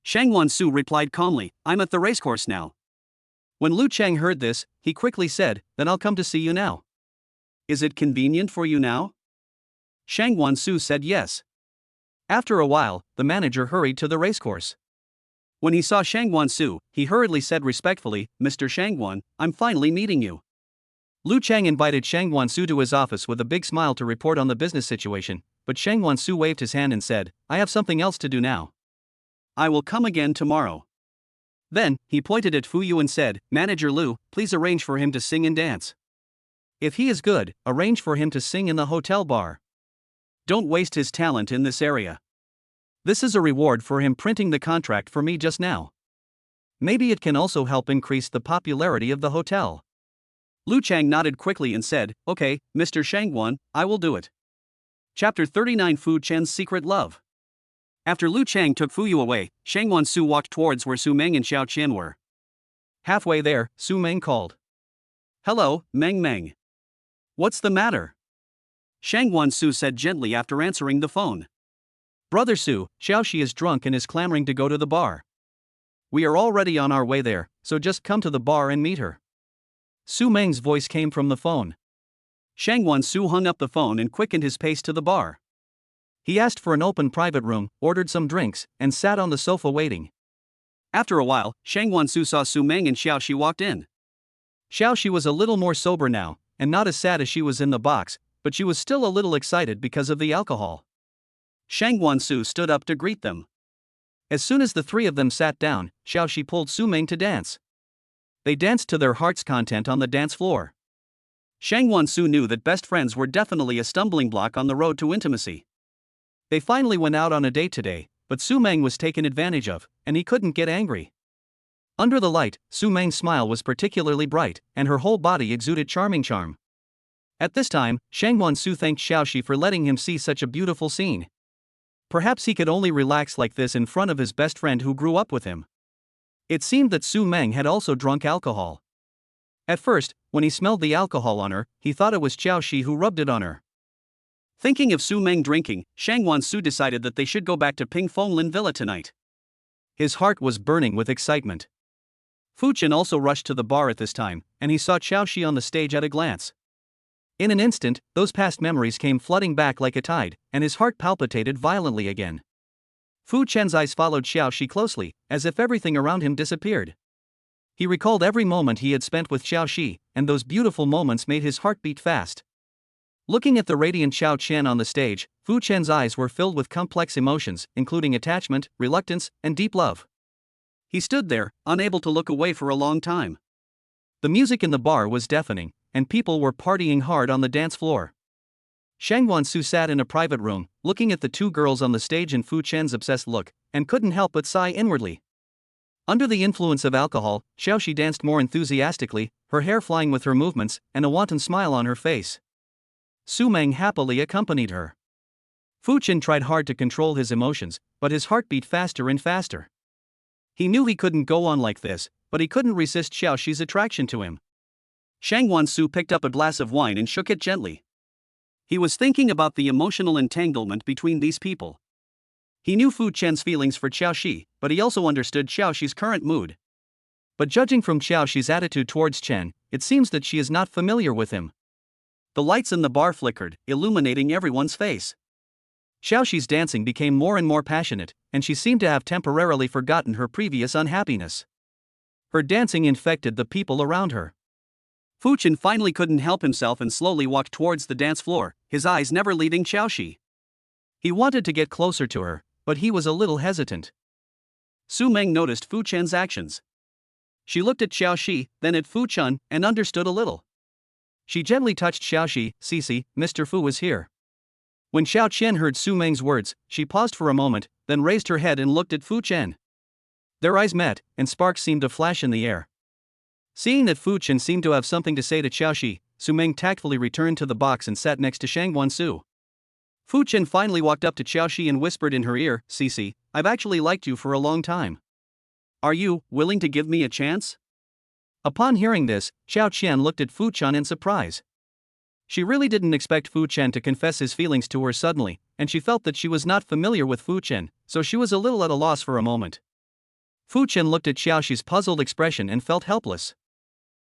Shang Guansu replied calmly, I'm at the racecourse now. When Lu Chang heard this, he quickly said, then I'll come to see you now. Is it convenient for you now? Shang Guansu said yes. After a while, the manager hurried to the racecourse. When he saw Shang Guansu, he hurriedly said respectfully, Mr. Shangguan, I'm finally meeting you. Lu Chang invited Shang Guansu to his office with a big smile to report on the business situation, but Shang Guansu waved his hand and said, I have something else to do now. I will come again tomorrow. Then, he pointed at Fu Yu and said, Manager Lu, please arrange for him to sing and dance. If he is good, arrange for him to sing in the hotel bar. Don't waste his talent in this area. This is a reward for him printing the contract for me just now. Maybe it can also help increase the popularity of the hotel. Lu Chang nodded quickly and said, Okay, Mr. Shangguan, I will do it. Chapter 39 Fu Chen's Secret Love. After Lu Chang took Fu Yu away, Shang Guansu walked towards where Su Meng and Xiao Qian were. Halfway there, Su Meng called. Hello, Meng Meng. What's the matter? Shang Guansu said gently after answering the phone. Brother Su, Xiaoxi is drunk and is clamoring to go to the bar. We are already on our way there, so just come to the bar and meet her. Su Meng's voice came from the phone. Shang Guansu hung up the phone and quickened his pace to the bar. He asked for an open private room, ordered some drinks, and sat on the sofa waiting. After a while, Shang Guansu saw Su Meng and Xiaoxi walked in. Xiaoxi was a little more sober now, and not as sad as she was in the box, but she was still a little excited because of the alcohol. Shang Guansu stood up to greet them. As soon as the three of them sat down, Xiaoxi pulled Su Meng to dance. They danced to their heart's content on the dance floor. Shang Guansu knew that best friends were definitely a stumbling block on the road to intimacy. They finally went out on a date today, but Su Meng was taken advantage of, and he couldn't get angry. Under the light, Su Meng's smile was particularly bright, and her whole body exuded charming charm. At this time, Shang Guansu thanked Xiaoxi for letting him see such a beautiful scene. Perhaps he could only relax like this in front of his best friend who grew up with him. It seemed that Su Meng had also drunk alcohol. At first, when he smelled the alcohol on her, he thought it was Xiaoxi who rubbed it on her. Thinking of Su Meng drinking, Shang Guansu decided that they should go back to Ping Fonglin Villa tonight. His heart was burning with excitement. Fu Chen also rushed to the bar at this time, and he saw Xiaoxi on the stage at a glance. In an instant, those past memories came flooding back like a tide, and his heart palpitated violently again. Fu Chen's eyes followed Xiaoxi closely, as if everything around him disappeared. He recalled every moment he had spent with Xiaoxi, and those beautiful moments made his heart beat fast. Looking at the radiant Xiao Qian on the stage, Fu Chen's eyes were filled with complex emotions, including attachment, reluctance, and deep love. He stood there, unable to look away for a long time. The music in the bar was deafening, and people were partying hard on the dance floor. Shang Wansu sat in a private room, looking at the two girls on the stage and Fu Chen's obsessed look, and couldn't help but sigh inwardly. Under the influence of alcohol, Xiaoxi danced more enthusiastically, her hair flying with her movements, and a wanton smile on her face. Su Meng happily accompanied her. Fu Chen tried hard to control his emotions, but his heart beat faster and faster. He knew he couldn't go on like this, but he couldn't resist Xiaoxi's attraction to him. Shang Wansu picked up a glass of wine and shook it gently. He was thinking about the emotional entanglement between these people. He knew Fu Chen's feelings for Xiaoxi, but he also understood Xiaoxi's current mood. But judging from Xiaoxi's attitude towards Chen, it seems that she is not familiar with him. The lights in the bar flickered, illuminating everyone's face. Xiaoxi's dancing became more and more passionate, and she seemed to have temporarily forgotten her previous unhappiness. Her dancing infected the people around her. Fu Chen finally couldn't help himself and slowly walked towards the dance floor, his eyes never leaving Xiaoxi. He wanted to get closer to her, but he was a little hesitant. Su Meng noticed Fu Chen's actions. She looked at Xiaoxi, then at Fu Chen, and understood a little. She gently touched Xiaoxi. "Cici, Mr. Fu is here." When Xiao Qian heard Su Meng's words, she paused for a moment, then raised her head and looked at Fu Chen. Their eyes met, and sparks seemed to flash in the air. Seeing that Fu Chen seemed to have something to say to Xiaoxi, Su Meng tactfully returned to the box and sat next to Shang Wansu. Fu Chen finally walked up to Xiaoxi and whispered in her ear, "Cici, I've actually liked you for a long time. Are you willing to give me a chance?" Upon hearing this, Xiao Qian looked at Fu Chen in surprise. She really didn't expect Fu Chen to confess his feelings to her suddenly, and she felt that she was not familiar with Fu Chen, so she was a little at a loss for a moment. Fu Chen looked at Xiaoxi's puzzled expression and felt helpless.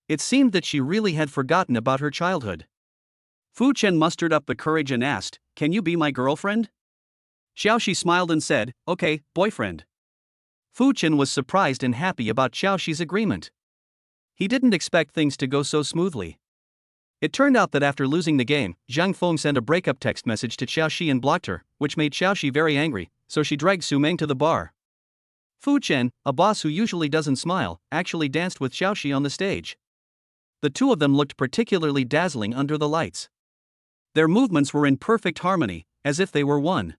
It seemed that she really had forgotten about her childhood. Fu Chen mustered up the courage and asked, "Can you be my girlfriend?" Xiaoxi smiled and said, "Okay, boyfriend." Fu Chen was surprised and happy about Xiaoxi's agreement. He didn't expect things to go so smoothly. It turned out that after losing the game, Zhang Feng sent a breakup text message to Xiaoxi and blocked her, which made Xiaoxi very angry, so she dragged Su Meng to the bar. Fu Chen, a boss who usually doesn't smile, actually danced with Xiaoxi on the stage. The two of them looked particularly dazzling under the lights. Their movements were in perfect harmony, as if they were one.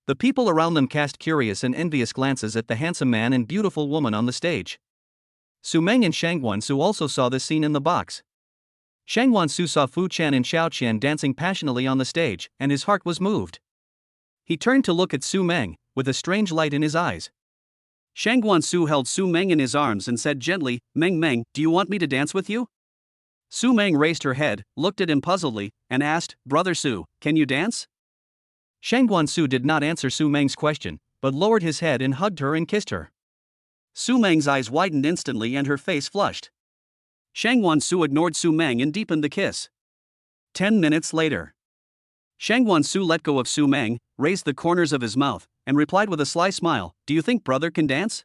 The people around them cast curious and envious glances at the handsome man and beautiful woman on the stage. Su Meng and Shang Wansu also saw this scene in the box. Shang Wansu saw Fu Chen and Xiao Qian dancing passionately on the stage, and his heart was moved. He turned to look at Su Meng, with a strange light in his eyes. Shang Wansu held Su Meng in his arms and said gently, Meng, do you want me to dance with you?" Su Meng raised her head, looked at him puzzledly, and asked, "Brother Su, can you dance?" Shang Wansu did not answer Su Meng's question, but lowered his head and hugged her and kissed her. Su Meng's eyes widened instantly and her face flushed. Shang Wansu ignored Su Meng and deepened the kiss. 10 minutes later. Shang Wansu let go of Su Meng, raised the corners of his mouth, and replied with a sly smile, "Do you think brother can dance?"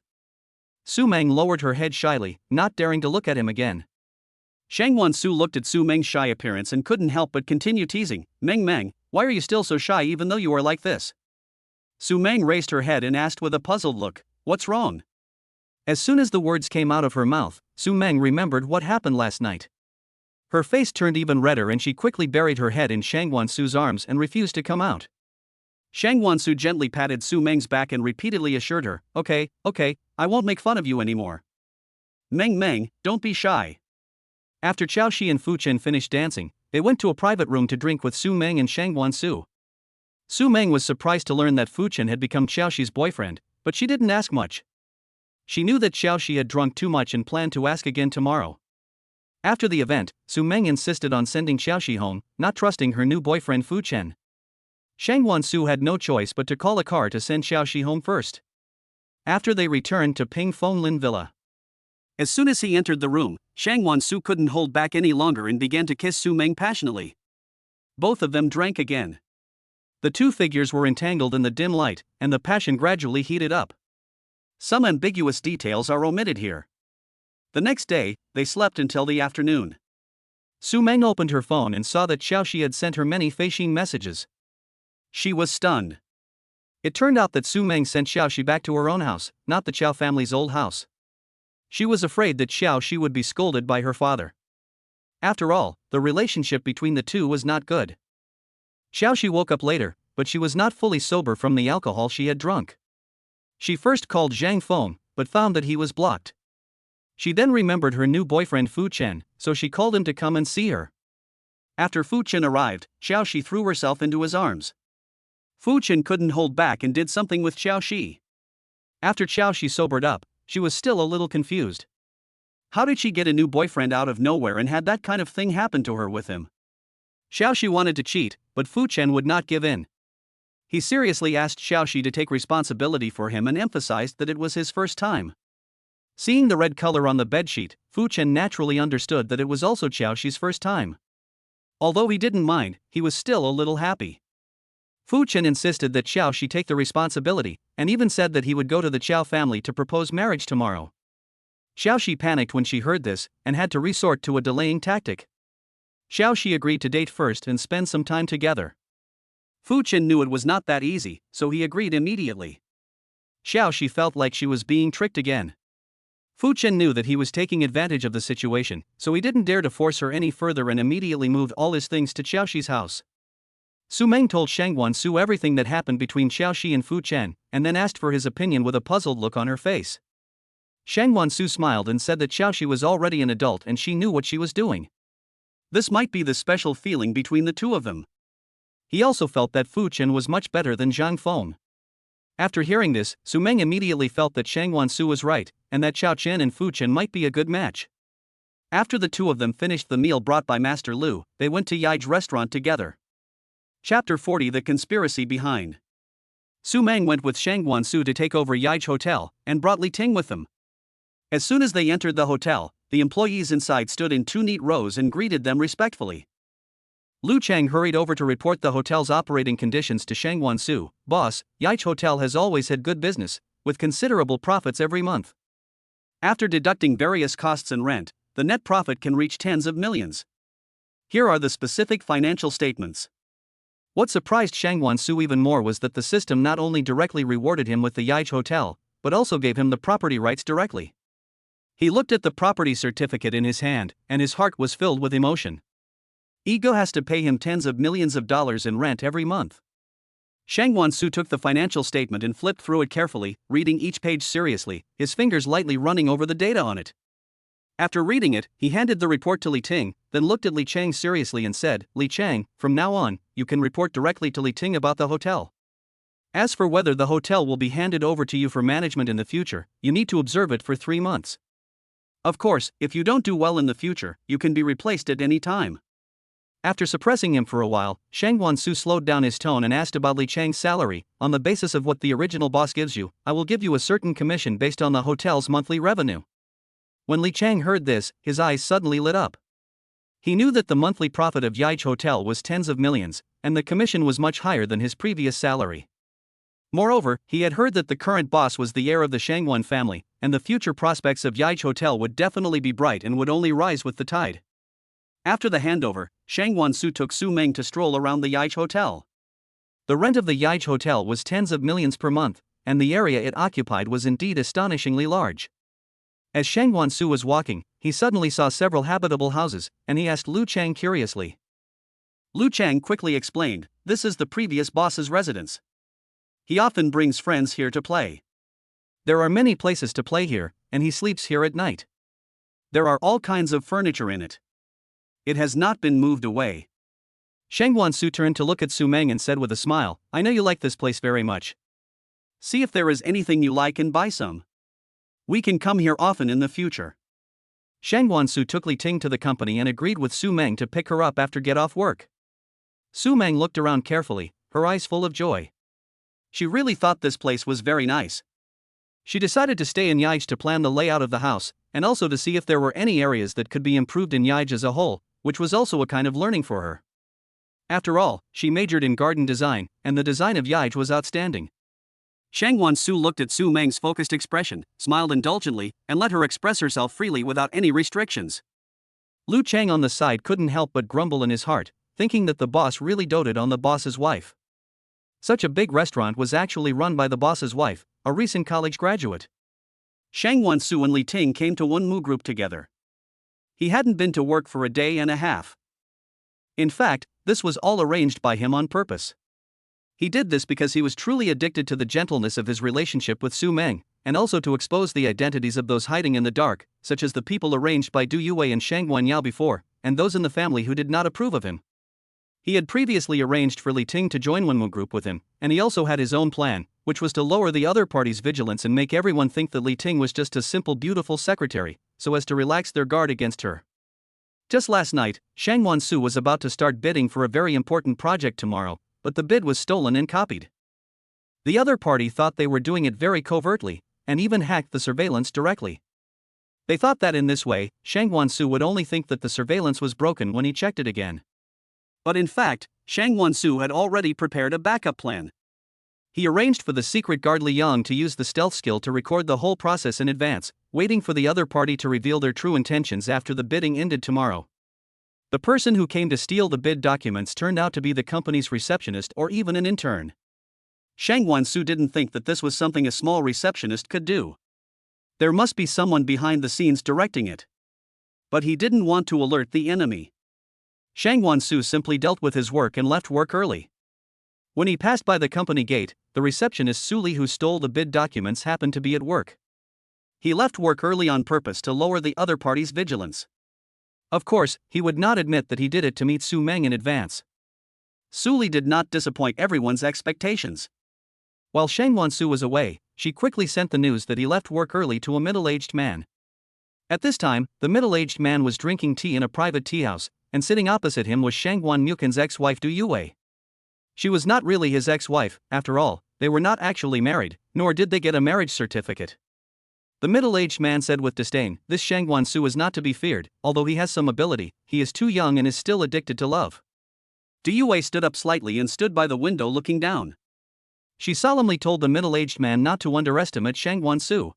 Su Meng lowered her head shyly, not daring to look at him again. Shang Wansu looked at Su Meng's shy appearance and couldn't help but continue teasing, Meng, why are you still so shy even though you are like this?" Su Meng raised her head and asked with a puzzled look, "What's wrong?" As soon as the words came out of her mouth, Su Meng remembered what happened last night. Her face turned even redder and she quickly buried her head in Shang Wansu's arms and refused to come out. Shang Wansu gently patted Su Meng's back and repeatedly assured her, Okay, I won't make fun of you anymore. Meng, don't be shy." After Xiaoxi and Fu Chen finished dancing, they went to a private room to drink with Su Meng and Shang Wansu. Su Meng was surprised to learn that Fu Chen had become Xiaoxi's boyfriend, but she didn't ask much. She knew that Xiaoxi had drunk too much and planned to ask again tomorrow. After the event, Su Meng insisted on sending Xiaoxi home, not trusting her new boyfriend Fu Chen. Shang Wansu had no choice but to call a car to send Xiaoxi home first. After they returned to Ping Fonglin Villa. As soon as he entered the room, Shang Wansu couldn't hold back any longer and began to kiss Su Meng passionately. Both of them drank again. The two figures were entangled in the dim light, and the passion gradually heated up. Some ambiguous details are omitted here. The next day, they slept until the afternoon. Su Meng opened her phone and saw that Xiaoxi had sent her many phishing messages. She was stunned. It turned out that Su Meng sent Xiaoxi back to her own house, not the Qiao family's old house. She was afraid that Xiaoxi would be scolded by her father. After all, the relationship between the two was not good. Xiaoxi woke up later, but she was not fully sober from the alcohol she had drunk. She first called Zhang Feng, but found that he was blocked. She then remembered her new boyfriend Fu Chen, so she called him to come and see her. After Fu Chen arrived, Xiaoxi threw herself into his arms. Fu Chen couldn't hold back and did something with Xiaoxi. After Xiaoxi sobered up, she was still a little confused. How did she get a new boyfriend out of nowhere and had that kind of thing happen to her with him? Xiaoxi wanted to cheat, but Fu Chen would not give in. He seriously asked Xiaoxi to take responsibility for him and emphasized that it was his first time. Seeing the red color on the bedsheet, Fu Chen naturally understood that it was also Xiaoxi's first time. Although he didn't mind, he was still a little happy. Fu Chen insisted that Xiaoxi take the responsibility, and even said that he would go to the Qiao family to propose marriage tomorrow. Xiaoxi panicked when she heard this, and had to resort to a delaying tactic. Xiaoxi agreed to date first and spend some time together. Fu Chen knew it was not that easy, so he agreed immediately. Xiaoxi felt like she was being tricked again. Fu Chen knew that he was taking advantage of the situation, so he didn't dare to force her any further and immediately moved all his things to Xiaoxi's house. Su Meng told Shang Wansu everything that happened between Xiaoxi and Fu Chen, and then asked for his opinion with a puzzled look on her face. Shang Wansu smiled and said that Xiaoxi was already an adult and she knew what she was doing. This might be the special feeling between the two of them. He also felt that Fu Chen was much better than Zhang Feng. After hearing this, Su Meng immediately felt that Shang Wansu was right, and that Xiao Chen and Fu Chen might be a good match. After the two of them finished the meal brought by Master Lu, they went to Yai's restaurant together. Chapter 40: The Conspiracy Behind. Su Meng went with Shang Wansu to take over Yai's hotel, and brought Li Ting with them. As soon as they entered the hotel, the employees inside stood in two neat rows and greeted them respectfully. Lu Chang hurried over to report the hotel's operating conditions to Shang Wansu. Boss, Yai's hotel has always had good business, with considerable profits every month. After deducting various costs and rent, the net profit can reach tens of millions. Here are the specific financial statements. What surprised Shang Wansu even more was that the system not only directly rewarded him with the Yai's hotel, but also gave him the property rights directly. He looked at the property certificate in his hand, and his heart was filled with emotion. Ego has to pay him tens of millions of dollars in rent every month. Shang Wansu took the financial statement and flipped through it carefully, reading each page seriously, his fingers lightly running over the data on it. After reading it, he handed the report to Li Ting, then looked at Li Chang seriously and said, Li Chang, from now on, you can report directly to Li Ting about the hotel. As for whether the hotel will be handed over to you for management in the future, you need to observe it for 3 months. Of course, if you don't do well in the future, you can be replaced at any time. After suppressing him for a while, Shang Wansu slowed down his tone and asked about Li Chang's salary. On the basis of what the original boss gives you, I will give you a certain commission based on the hotel's monthly revenue. When Li Chang heard this, his eyes suddenly lit up. He knew that the monthly profit of Yai's hotel was tens of millions, and the commission was much higher than his previous salary. Moreover, he had heard that the current boss was the heir of the Shangwan family, and the future prospects of Yai's hotel would definitely be bright and would only rise with the tide. After the handover, Shang Wansu took Su Meng to stroll around the Yai's hotel. The rent of the Yai's hotel was tens of millions per month, and the area it occupied was indeed astonishingly large. As Shang Wansu was walking, he suddenly saw several habitable houses, and he asked Lu Chang curiously. Lu Chang quickly explained, this is the previous boss's residence. He often brings friends here to play. There are many places to play here, and he sleeps here at night. There are all kinds of furniture in it. It has not been moved away. Shang Wansu turned to look at Su Meng and said with a smile, I know you like this place very much. See if there is anything you like and buy some. We can come here often in the future. Shang Wansu took Li Ting to the company and agreed with Su Meng to pick her up after get off work. Su Meng looked around carefully, her eyes full of joy. She really thought this place was very nice. She decided to stay in Yai's to plan the layout of the house, and also to see if there were any areas that could be improved in Yaij as a whole, which was also a kind of learning for her. After all, she majored in garden design, and the design of Yaij was outstanding. Shang Wan-su looked at Su Meng's focused expression, smiled indulgently, and let her express herself freely without any restrictions. Lu Chang on the side couldn't help but grumble in his heart, thinking that the boss really doted on the boss's wife. Such a big restaurant was actually run by the boss's wife, a recent college graduate. Shang Wan-su and Li Ting came to Wenmu Group together. He hadn't been to work for a day and a half. In fact, this was all arranged by him on purpose. He did this because he was truly addicted to the gentleness of his relationship with Su Meng, and also to expose the identities of those hiding in the dark, such as the people arranged by Du Yue and Shang Guanyao before, and those in the family who did not approve of him. He had previously arranged for Li Ting to join Wenmu Group with him, and he also had his own plan, which was to lower the other party's vigilance and make everyone think that Li Ting was just a simple beautiful secretary, so as to relax their guard against her. Just last night, Shang Wan-su was about to start bidding for a very important project tomorrow, but the bid was stolen and copied. The other party thought they were doing it very covertly, and even hacked the surveillance directly. They thought that in this way, Shang Wan-su would only think that the surveillance was broken when he checked it again. But in fact, Shang Wan-su had already prepared a backup plan. He arranged for the secret guard Li Yang to use the stealth skill to record the whole process in advance, waiting for the other party to reveal their true intentions after the bidding ended tomorrow. The person who came to steal the bid documents turned out to be the company's receptionist or even an intern. Shang Wan-su didn't think that this was something a small receptionist could do. There must be someone behind the scenes directing it. But he didn't want to alert the enemy. Shang Wan-su simply dealt with his work and left work early. When he passed by the company gate, the receptionist Su Li who stole the bid documents happened to be at work. He left work early on purpose to lower the other party's vigilance. Of course, he would not admit that he did it to meet Su Meng in advance. Su Li did not disappoint everyone's expectations. While Shang Wan-su was away, she quickly sent the news that he left work early to a middle-aged man. At this time, the middle-aged man was drinking tea in a private tea house, and sitting opposite him was Shang Guanyukin's ex-wife Du Yue. She was not really his ex-wife, after all, they were not actually married, nor did they get a marriage certificate. The middle-aged man said with disdain, "This Shang Wan-su is not to be feared, although he has some ability, he is too young and is still addicted to love." Du Yue stood up slightly and stood by the window looking down. She solemnly told the middle-aged man not to underestimate Shang Wan-su.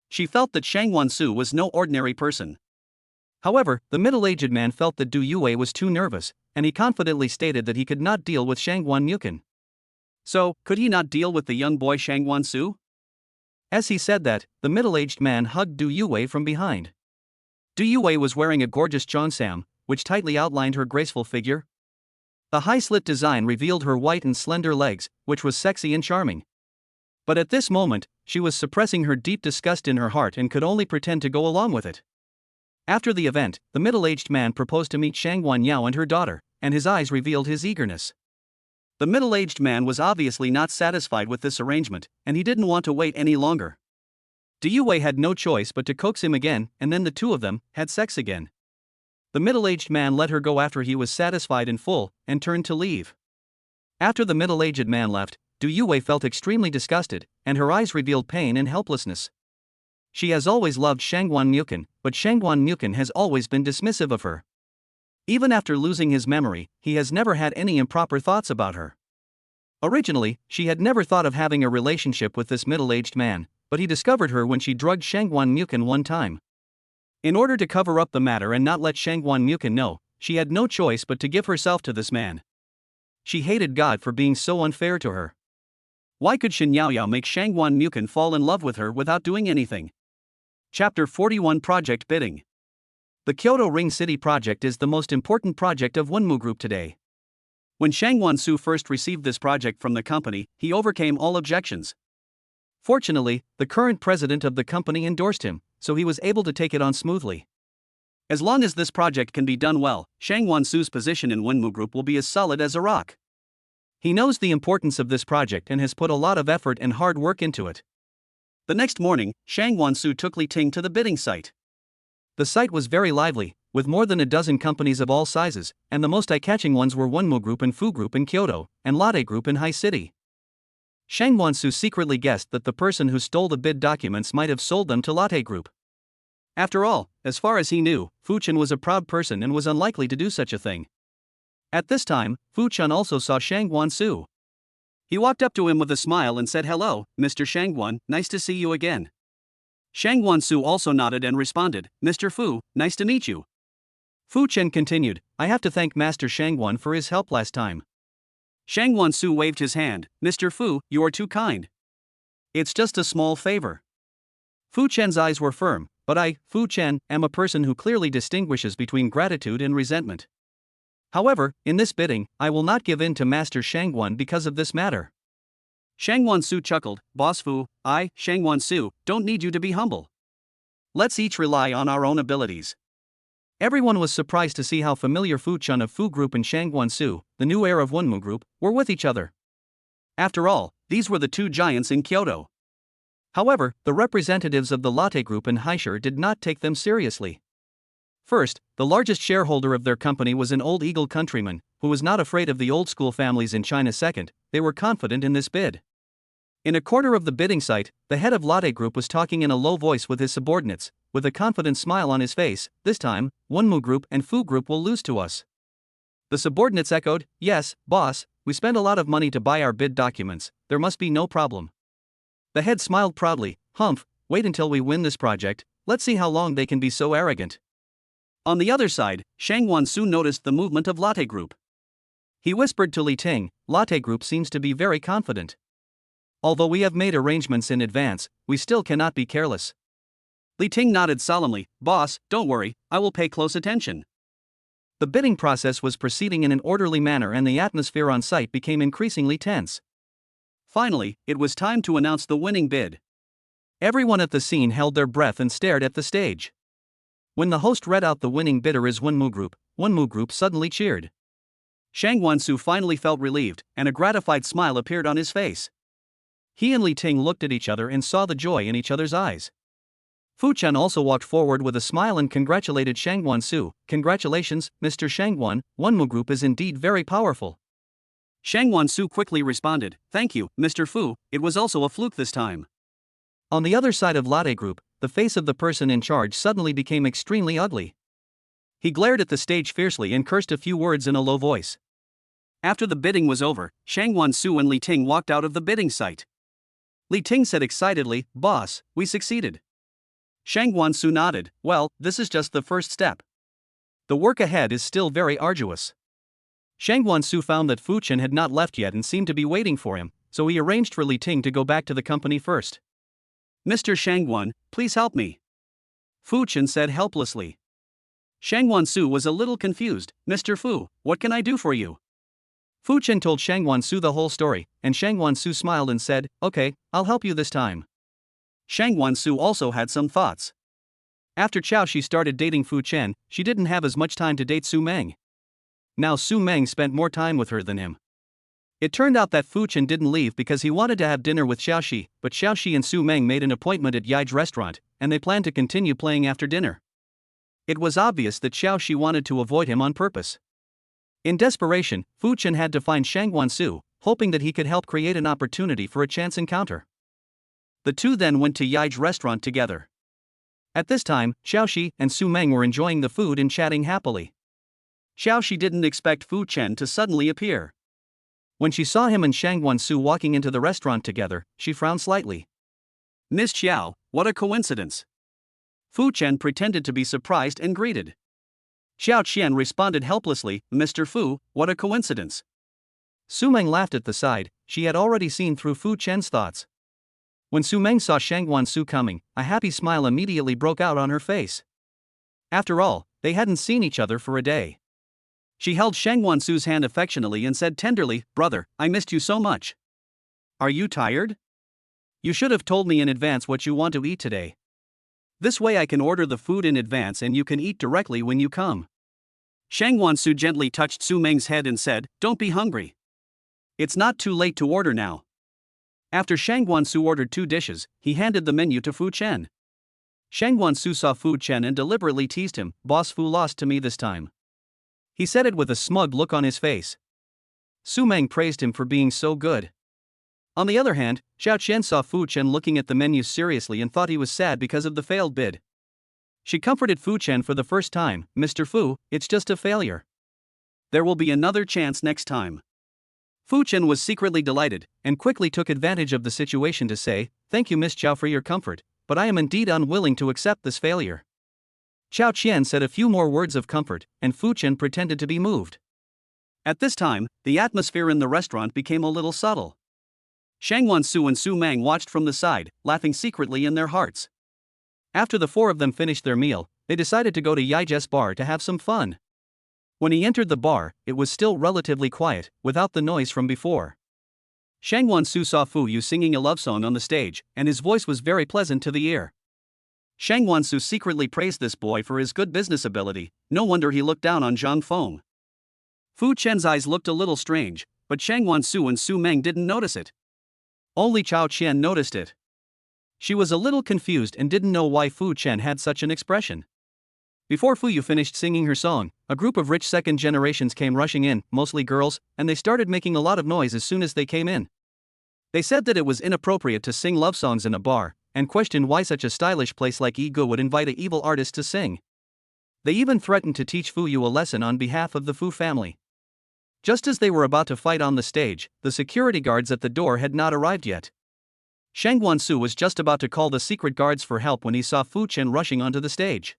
She felt that Shang Wan-su was no ordinary person. However, the middle-aged man felt that Du Yue was too nervous, and he confidently stated that he could not deal with Shang Guanyukin. So, could he not deal with the young boy Shang Wan-su? As he said that, the middle-aged man hugged Du Yue from behind. Du Yue was wearing a gorgeous cheongsam, which tightly outlined her graceful figure. The high-slit design revealed her white and slender legs, which was sexy and charming. But at this moment, she was suppressing her deep disgust in her heart and could only pretend to go along with it. After the event, the middle-aged man proposed to meet Shang Guanyao and her daughter, and his eyes revealed his eagerness. The middle-aged man was obviously not satisfied with this arrangement, and he didn't want to wait any longer. Du Yue had no choice but to coax him again, and then the two of them had sex again. The middle-aged man let her go after he was satisfied in full, and turned to leave. After the middle-aged man left, Du Yue felt extremely disgusted, and her eyes revealed pain and helplessness. She has always loved Shang Guanyukin, but Shang Guanyukin has always been dismissive of her. Even after losing his memory, he has never had any improper thoughts about her. Originally, she had never thought of having a relationship with this middle-aged man, but he discovered her when she drugged Shang Guanyukin one time. In order to cover up the matter and not let Shang Guanyukin know, she had no choice but to give herself to this man. She hated God for being so unfair to her. Why could Shen Yaoyao make Shang Guanyukin fall in love with her without doing anything? Chapter 41 Project Bidding. The Kyoto Ring City project is the most important project of Wenmu Group today. When Shang Wan-su first received this project from the company, he overcame all objections. Fortunately, the current president of the company endorsed him, so he was able to take it on smoothly. As long as this project can be done well, Shang Wan-su's position in Wenmu Group will be as solid as a rock. He knows the importance of this project and has put a lot of effort and hard work into it. The next morning, Shang Wan-su took Li Ting to the bidding site. The site was very lively, with more than a dozen companies of all sizes, and the most eye-catching ones were Wenmu Group and Fu Group in Kyoto, and Lotte Group in High City. Shang Wan-su secretly guessed that the person who stole the bid documents might have sold them to Lotte Group. After all, as far as he knew, Fu Chen was a proud person and was unlikely to do such a thing. At this time, Fu Chen also saw Shang Guansu. He walked up to him with a smile and said, "Hello, Mr. Shangguan, nice to see you again." Shang Guansu also nodded and responded, "Mr. Fu, nice to meet you." Fu Chen continued, "I have to thank Master Shangguan for his help last time." Shang Guansu waved his hand, "Mr. Fu, you are too kind. It's just a small favor." Fu Chen's eyes were firm, but I, Fu Chen, am a person who clearly distinguishes between gratitude and resentment. However, in this bidding, I will not give in to Master Shangguan because of this matter. Shang Guansu chuckled, "Boss Fu, I, Shang Guansu, don't need you to be humble. Let's each rely on our own abilities." Everyone was surprised to see how familiar Fu Chen of Fu Group and Shang Guansu, the new heir of Wenmu Group, were with each other. After all, these were the two giants in Kyoto. However, the representatives of the Lotte Group and Haisher did not take them seriously. First, the largest shareholder of their company was an old Eagle countryman, who was not afraid of the old-school families in China. Second, they were confident in this bid. In a corner of the bidding site, the head of Lotte Group was talking in a low voice with his subordinates, with a confident smile on his face. "This time, Wenmu Group and Fu Group will lose to us." The subordinates echoed, "Yes, boss, we spent a lot of money to buy our bid documents, there must be no problem." The head smiled proudly, "Humph, wait until we win this project, let's see how long they can be so arrogant." On the other side, Shang Guansu noticed the movement of Lotte Group. He whispered to Li Ting, "Lotte Group seems to be very confident. Although we have made arrangements in advance, we still cannot be careless." Li Ting nodded solemnly, "Boss, don't worry, I will pay close attention." The bidding process was proceeding in an orderly manner and the atmosphere on site became increasingly tense. Finally, it was time to announce the winning bid. Everyone at the scene held their breath and stared at the stage. When the host read out the winning bidder is Wenmu Group suddenly cheered. Shang Guansu finally felt relieved, and a gratified smile appeared on his face. He and Li Ting looked at each other and saw the joy in each other's eyes. Fu Chen also walked forward with a smile and congratulated Shang Guansu. "Congratulations, Mr. Shangguan, Wenmu Group is indeed very powerful." Shang Guansu quickly responded, "Thank you, Mr. Fu, it was also a fluke this time." On the other side of Lotte Group, the face of the person in charge suddenly became extremely ugly. He glared at the stage fiercely and cursed a few words in a low voice. After the bidding was over, Shang Guansu and Li Ting walked out of the bidding site. Li Ting said excitedly, "Boss, we succeeded." Shang Guansu nodded, "Well, this is just the first step. The work ahead is still very arduous." Shang Guansu found that Fu Chen had not left yet and seemed to be waiting for him, so he arranged for Li Ting to go back to the company first. "Mr. Shangguan, please help me," Fu Chen said helplessly. Shang Guansu was a little confused. "Mr. Fu, what can I do for you?" Fu Chen told Shang Guansu the whole story, and Shang Guansu smiled and said, "Okay, I'll help you this time." Shang Guansu also had some thoughts. After Xiaoxi started dating Fu Chen, she didn't have as much time to date Su Meng. Now Su Meng spent more time with her than him. It turned out that Fu Chen didn't leave because he wanted to have dinner with Xiaoxi, but Xiaoxi and Su Meng made an appointment at Yi's restaurant, and they planned to continue playing after dinner. It was obvious that Xiaoxi wanted to avoid him on purpose. In desperation, Fu Chen had to find Shang Guansu, hoping that he could help create an opportunity for a chance encounter. The two then went to Yi's restaurant together. At this time, Xiaoxi and Su Meng were enjoying the food and chatting happily. Xiaoxi didn't expect Fu Chen to suddenly appear. When she saw him and Shang Guansu walking into the restaurant together, she frowned slightly. "Miss Xiao, what a coincidence." Fu Chen pretended to be surprised and greeted. Xiao Qian responded helplessly, "Mr. Fu, what a coincidence." Su Meng laughed at the side, she had already seen through Fu Chen's thoughts. When Su Meng saw Shang Guansu coming, a happy smile immediately broke out on her face. After all, they hadn't seen each other for a day. She held Shang Guansu's hand affectionately and said tenderly, "Brother, I missed you so much. Are you tired? You should have told me in advance what you want to eat today. This way I can order the food in advance and you can eat directly when you come." Shang Guansu gently touched Su Meng's head and said, "Don't be hungry. It's not too late to order now." After Shang Guansu ordered 2 dishes, he handed the menu to Fu Chen. Shang Guansu saw Fu Chen and deliberately teased him, "Boss Fu lost to me this time." He said it with a smug look on his face. Su Meng praised him for being so good. On the other hand, Xiao Qian saw Fu Chen looking at the menu seriously and thought he was sad because of the failed bid. She comforted Fu Chen for the first time. Mr. Fu, it's just a failure. There will be another chance next time. Fu Chen was secretly delighted, and quickly took advantage of the situation to say, "Thank you, Miss Chow, for your comfort, but I am indeed unwilling to accept this failure." Chow Qian said a few more words of comfort, and Fu Chen pretended to be moved. At this time, the atmosphere in the restaurant became a little subtle. Shang Wansu and Su Mang watched from the side, laughing secretly in their hearts. After the four of them finished their meal, they decided to go to Yije's bar to have some fun. When he entered the bar, it was still relatively quiet, without the noise from before. Shang Wansu saw Fu Yu singing a love song on the stage, and his voice was very pleasant to the ear. Shang Wansu secretly praised this boy for his good business ability. No wonder he looked down on Zhang Feng. Fu Chen's eyes looked a little strange, but Shang Wansu and Su Meng didn't notice it. Only Chow Qian noticed it. She was a little confused and didn't know why Fu Chen had such an expression. Before Fu Yu finished singing her song, a group of rich second generations came rushing in, mostly girls, and they started making a lot of noise as soon as they came in. They said that it was inappropriate to sing love songs in a bar, and questioned why such a stylish place like Yigu would invite an evil artist to sing. They even threatened to teach Fu Yu a lesson on behalf of the Fu family. Just as they were about to fight on the stage, the security guards at the door had not arrived yet. Shang Wansu was just about to call the secret guards for help when he saw Fu Chen rushing onto the stage.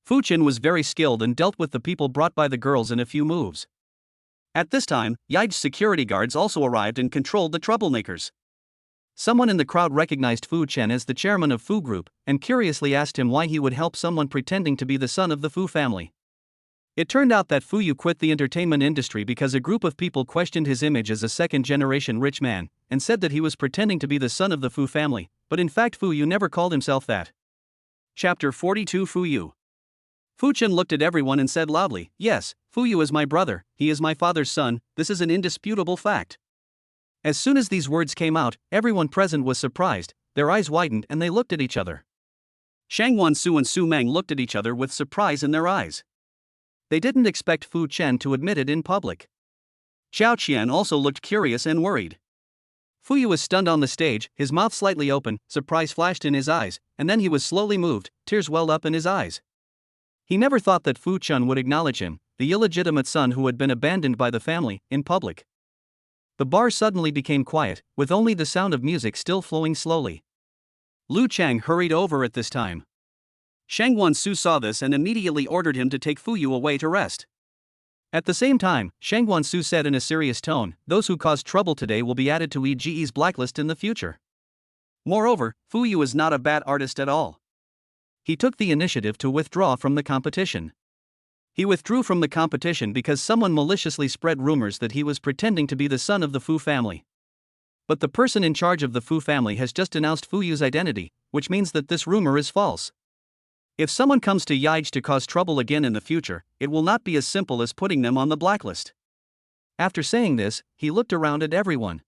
Fu Chen was very skilled and dealt with the people brought by the girls in a few moves. At this time, Yije's security guards also arrived and controlled the troublemakers. Someone in the crowd recognized Fu Chen as the chairman of Fu Group, and curiously asked him why he would help someone pretending to be the son of the Fu family. It turned out that Fu Yu quit the entertainment industry because a group of people questioned his image as a second-generation rich man, and said that he was pretending to be the son of the Fu family, but in fact Fu Yu never called himself that. Chapter 42 Fu Yu. Fu Chen looked at everyone and said loudly, "Yes, Fu Yu is my brother, he is my father's son, this is an indisputable fact." As soon as these words came out, everyone present was surprised, their eyes widened and they looked at each other. Shang Wansu and Su Meng looked at each other with surprise in their eyes. They didn't expect Fu Chen to admit it in public. Chow Qian also looked curious and worried. Fu Yu was stunned on the stage, his mouth slightly open, surprise flashed in his eyes, and then he was slowly moved, tears welled up in his eyes. He never thought that Fu Chen would acknowledge him, the illegitimate son who had been abandoned by the family, in public. The bar suddenly became quiet, with only the sound of music still flowing slowly. Lu Chang hurried over at this time. Shang Wansu saw this and immediately ordered him to take Fu Yu away to rest. At the same time, Shang Wansu said in a serious tone, "Those who caused trouble today will be added to EGE's blacklist in the future." Moreover, Fu Yu is not a bad artist at all. He took the initiative to withdraw from the competition. He withdrew from the competition because someone maliciously spread rumors that he was pretending to be the son of the Fu family. But the person in charge of the Fu family has just announced Fu Yu's identity, which means that this rumor is false. If someone comes to Yige to cause trouble again in the future, it will not be as simple as putting them on the blacklist. After saying this, he looked around at everyone.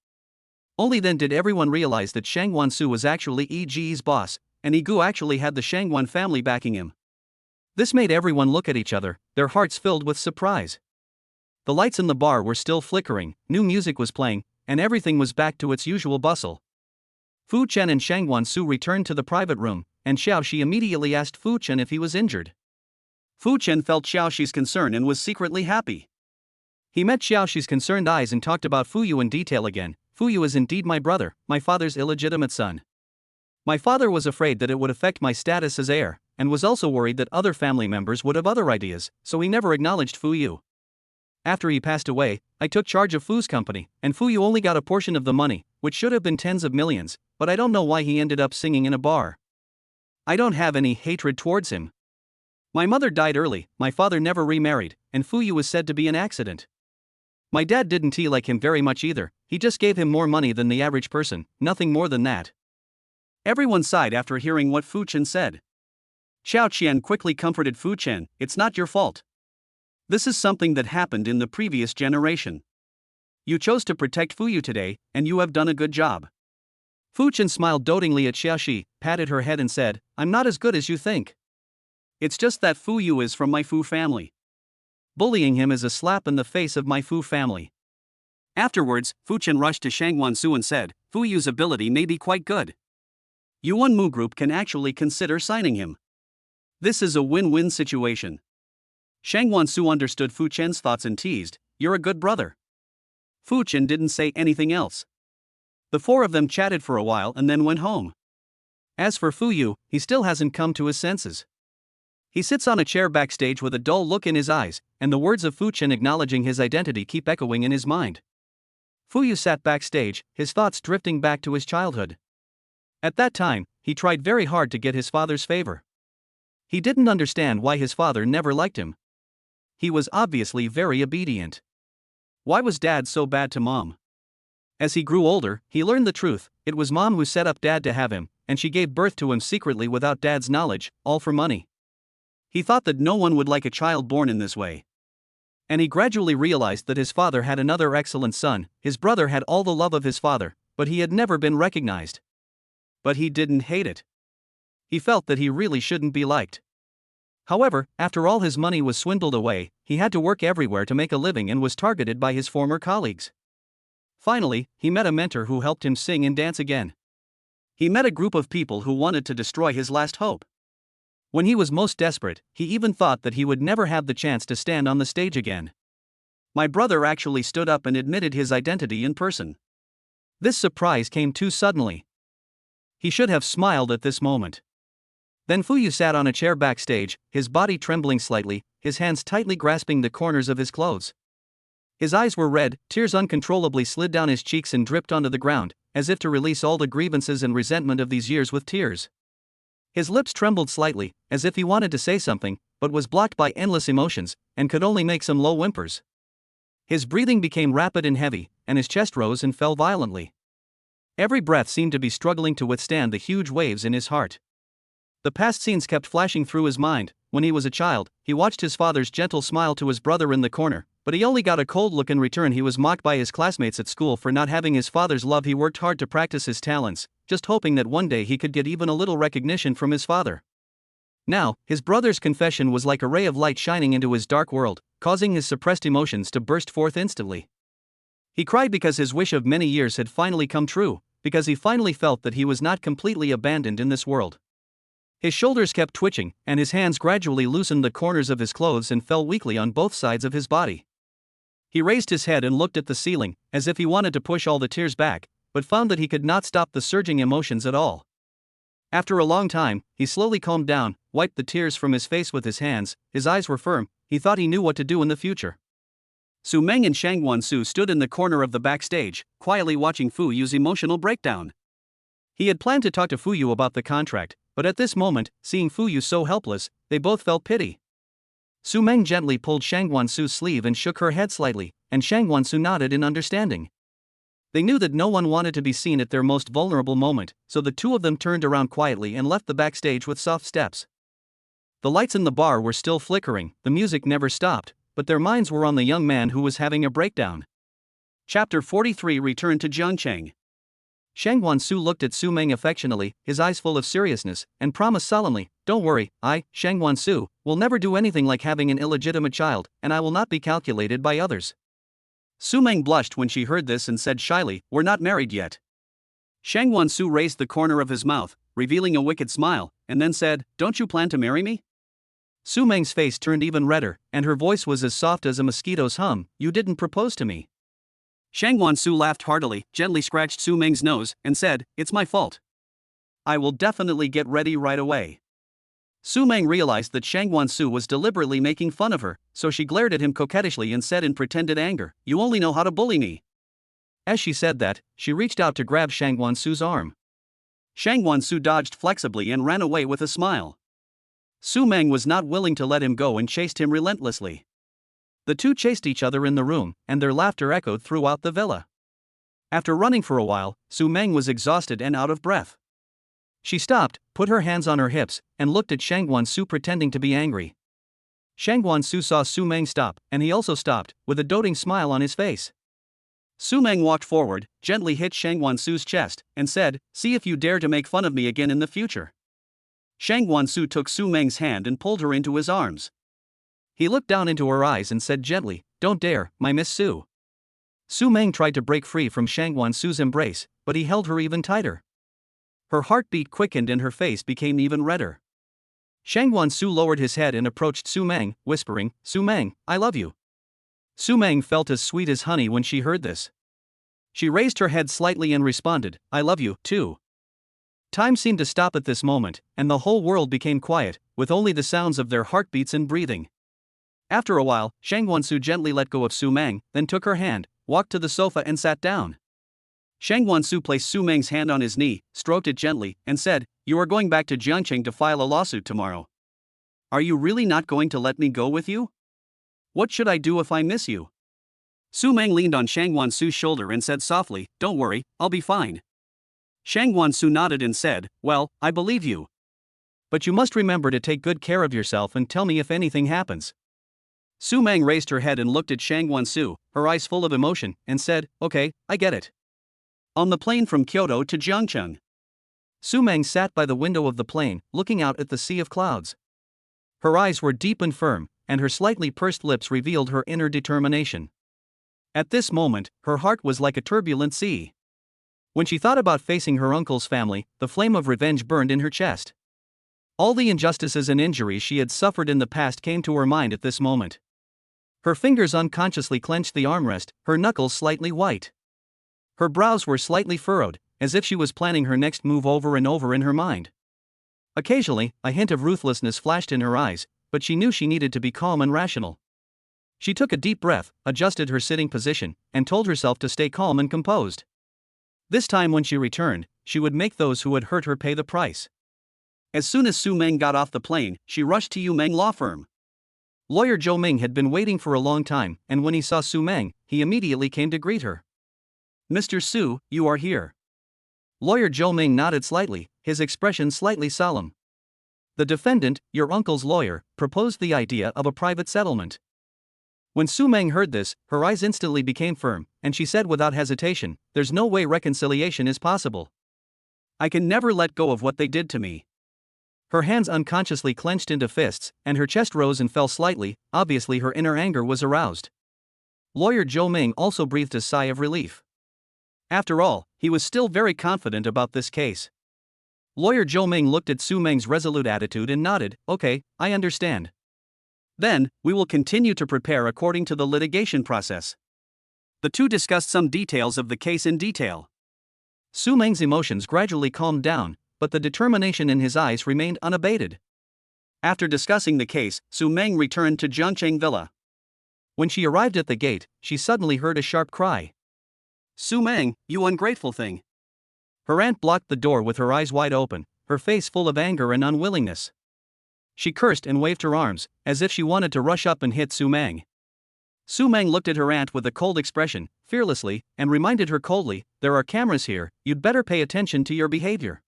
Only then did everyone realize that Shang Wansu was actually EGE's boss, and Yigu actually had the Shangwan family backing him. This made everyone look at each other, their hearts filled with surprise. The lights in the bar were still flickering, new music was playing, and everything was back to its usual bustle. Fu Chen and Shang Wansu returned to the private room, and Xiaoxi immediately asked Fu Chen if he was injured. Fu Chen felt Xiaoxi's concern and was secretly happy. He met Xiaoxi's concerned eyes and talked about Fu Yu in detail again. "Fu Yu is indeed my brother, my father's illegitimate son. My father was afraid that it would affect my status as heir, and was also worried that other family members would have other ideas, so he never acknowledged Fu Yu. After he passed away, I took charge of Fu's company, and Fu Yu only got a portion of the money, which should have been tens of millions, but I don't know why he ended up singing in a bar. I don't have any hatred towards him. My mother died early, my father never remarried, and Fu Yu was said to be an accident. My dad didn't like him very much either, he just gave him more money than the average person, nothing more than that." Everyone sighed after hearing what Fu Chen said. Xiao Qian quickly comforted Fu Chen, "It's not your fault. This is something that happened in the previous generation. You chose to protect Fu Yu today, and you have done a good job." Fu Chen smiled dotingly at Xiaoxi, patted her head and said, "I'm not as good as you think. It's just that Fu Yu is from my Fu family. Bullying him is a slap in the face of my Fu family." Afterwards, Fu Chen rushed to Shang Wansu and said, "Fu Yu's ability may be quite good. Yuan Mu Group can actually consider signing him." This is a win-win situation. Shang Wansu understood Fu Chen's thoughts and teased, "You're a good brother." Fu Chen didn't say anything else. The four of them chatted for a while and then went home. As for Fu Yu, he still hasn't come to his senses. He sits on a chair backstage with a dull look in his eyes, and the words of Fu Chen acknowledging his identity keep echoing in his mind. Fu Yu sat backstage, his thoughts drifting back to his childhood. At that time, he tried very hard to get his father's favor. He didn't understand why his father never liked him. He was obviously very obedient. Why was Dad so bad to Mom? As he grew older, he learned the truth. It was Mom who set up Dad to have him, and she gave birth to him secretly without Dad's knowledge, all for money. He thought that no one would like a child born in this way. And he gradually realized that his father had another excellent son. His brother had all the love of his father, but he had never been recognized. But he didn't hate it. He felt that he really shouldn't be liked. However, after all his money was swindled away, he had to work everywhere to make a living and was targeted by his former colleagues. Finally, he met a mentor who helped him sing and dance again. He met a group of people who wanted to destroy his last hope. When he was most desperate, he even thought that he would never have the chance to stand on the stage again. My brother actually stood up and admitted his identity in person. This surprise came too suddenly. He should have smiled at this moment. Then Fu Yu sat on a chair backstage, his body trembling slightly, his hands tightly grasping the corners of his clothes. His eyes were red, tears uncontrollably slid down his cheeks and dripped onto the ground, as if to release all the grievances and resentment of these years with tears. His lips trembled slightly, as if he wanted to say something, but was blocked by endless emotions, and could only make some low whimpers. His breathing became rapid and heavy, and his chest rose and fell violently. Every breath seemed to be struggling to withstand the huge waves in his heart. The past scenes kept flashing through his mind. When he was a child, he watched his father's gentle smile to his brother in the corner, but he only got a cold look in return. He was mocked by his classmates at school for not having his father's love. He worked hard to practice his talents, just hoping that one day he could get even a little recognition from his father. Now, his brother's confession was like a ray of light shining into his dark world, causing his suppressed emotions to burst forth instantly. He cried because his wish of many years had finally come true, because he finally felt that he was not completely abandoned in this world. His shoulders kept twitching, and his hands gradually loosened the corners of his clothes and fell weakly on both sides of his body. He raised his head and looked at the ceiling, as if he wanted to push all the tears back, but found that he could not stop the surging emotions at all. After a long time, he slowly calmed down, wiped the tears from his face with his hands. His eyes were firm. He thought he knew what to do in the future. Su Meng and Shang Wansu stood in the corner of the backstage, quietly watching Fu Yu's emotional breakdown. He had planned to talk to Fu Yu about the contract, but at this moment, seeing Fu Yu so helpless, they both felt pity. Su Meng gently pulled Shang Wansu's sleeve and shook her head slightly, and Shang Wansu nodded in understanding. They knew that no one wanted to be seen at their most vulnerable moment, so the two of them turned around quietly and left the backstage with soft steps. The lights in the bar were still flickering, the music never stopped, but their minds were on the young man who was having a breakdown. Chapter 43 Return to Jiangcheng. Shang Wansu looked at Su Meng affectionately, his eyes full of seriousness, and promised solemnly, "Don't worry, I, Shang Wansu, will never do anything like having an illegitimate child, and I will not be calculated by others." Su Meng blushed when she heard this and said shyly, "We're not married yet." Shang Wansu raised the corner of his mouth, revealing a wicked smile, and then said, "Don't you plan to marry me?" Su Meng's face turned even redder, and her voice was as soft as a mosquito's hum. "You didn't propose to me." Shang Wansu laughed heartily, gently scratched Su Meng's nose, and said, "It's my fault. I will definitely get ready right away." Su Meng realized that Shang Wansu was deliberately making fun of her, so she glared at him coquettishly and said in pretended anger, "You only know how to bully me." As she said that, she reached out to grab Shang Wansu's arm. Shang Wansu dodged flexibly and ran away with a smile. Su Meng was not willing to let him go and chased him relentlessly. The two chased each other in the room, and their laughter echoed throughout the villa. After running for a while, Su Meng was exhausted and out of breath. She stopped, put her hands on her hips, and looked at Shang Wansu pretending to be angry. Shang Wansu saw Su Meng stop, and he also stopped, with a doting smile on his face. Su Meng walked forward, gently hit Shang Wansu's chest, and said, "See if you dare to make fun of me again in the future." Shang Wansu took Su Meng's hand and pulled her into his arms. He looked down into her eyes and said gently, "Don't dare, my Miss Su." Su Meng tried to break free from Shang Wansu's embrace, but he held her even tighter. Her heartbeat quickened and her face became even redder. Shang Wansu lowered his head and approached Su Meng, whispering, "Su Meng, I love you." Su Meng felt as sweet as honey when she heard this. She raised her head slightly and responded, "I love you, too." Time seemed to stop at this moment, and the whole world became quiet, with only the sounds of their heartbeats and breathing. After a while, Shang Wansu gently let go of Su Meng, then took her hand, walked to the sofa and sat down. Shang Wansu placed Su Meng's hand on his knee, stroked it gently, and said, "You are going back to Jiangqing to file a lawsuit tomorrow. Are you really not going to let me go with you? What should I do if I miss you?" Su Meng leaned on Shang Wansu's shoulder and said softly, "Don't worry, I'll be fine." Shang Wansu nodded and said, "Well, I believe you. But you must remember to take good care of yourself and tell me if anything happens." Su Meng raised her head and looked at Shang Wansu, her eyes full of emotion, and said, "Okay, I get it." On the plane from Kyoto to Jiangcheng, Su Meng sat by the window of the plane, looking out at the sea of clouds. Her eyes were deep and firm, and her slightly pursed lips revealed her inner determination. At this moment, her heart was like a turbulent sea. When she thought about facing her uncle's family, the flame of revenge burned in her chest. All the injustices and injuries she had suffered in the past came to her mind at this moment. Her fingers unconsciously clenched the armrest, her knuckles slightly white. Her brows were slightly furrowed, as if she was planning her next move over and over in her mind. Occasionally, a hint of ruthlessness flashed in her eyes, but she knew she needed to be calm and rational. She took a deep breath, adjusted her sitting position, and told herself to stay calm and composed. This time when she returned, she would make those who had hurt her pay the price. As soon as Su Meng got off the plane, she rushed to Yu Meng Law Firm. Lawyer Zhou Ming had been waiting for a long time, and when he saw Su Meng, he immediately came to greet her. "Mr. Su, you are here." Lawyer Zhou Ming nodded slightly, his expression slightly solemn. "The defendant, your uncle's lawyer, proposed the idea of a private settlement." When Su Meng heard this, her eyes instantly became firm, and she said without hesitation, "There's no way reconciliation is possible. I can never let go of what they did to me." Her hands unconsciously clenched into fists, and her chest rose and fell slightly, obviously her inner anger was aroused. Lawyer Zhou Ming also breathed a sigh of relief. After all, he was still very confident about this case. Lawyer Zhou Ming looked at Su Meng's resolute attitude and nodded, "Okay, I understand. Then, we will continue to prepare according to the litigation process." The two discussed some details of the case in detail. Su Meng's emotions gradually calmed down, but the determination in his eyes remained unabated. After discussing the case, Su Meng returned to Jiangcheng Villa. When she arrived at the gate, she suddenly heard a sharp cry. "Su Meng, you ungrateful thing." Her aunt blocked the door with her eyes wide open, her face full of anger and unwillingness. She cursed and waved her arms, as if she wanted to rush up and hit Su Meng. Su Meng looked at her aunt with a cold expression, fearlessly, and reminded her coldly, "There are cameras here, you'd better pay attention to your behavior."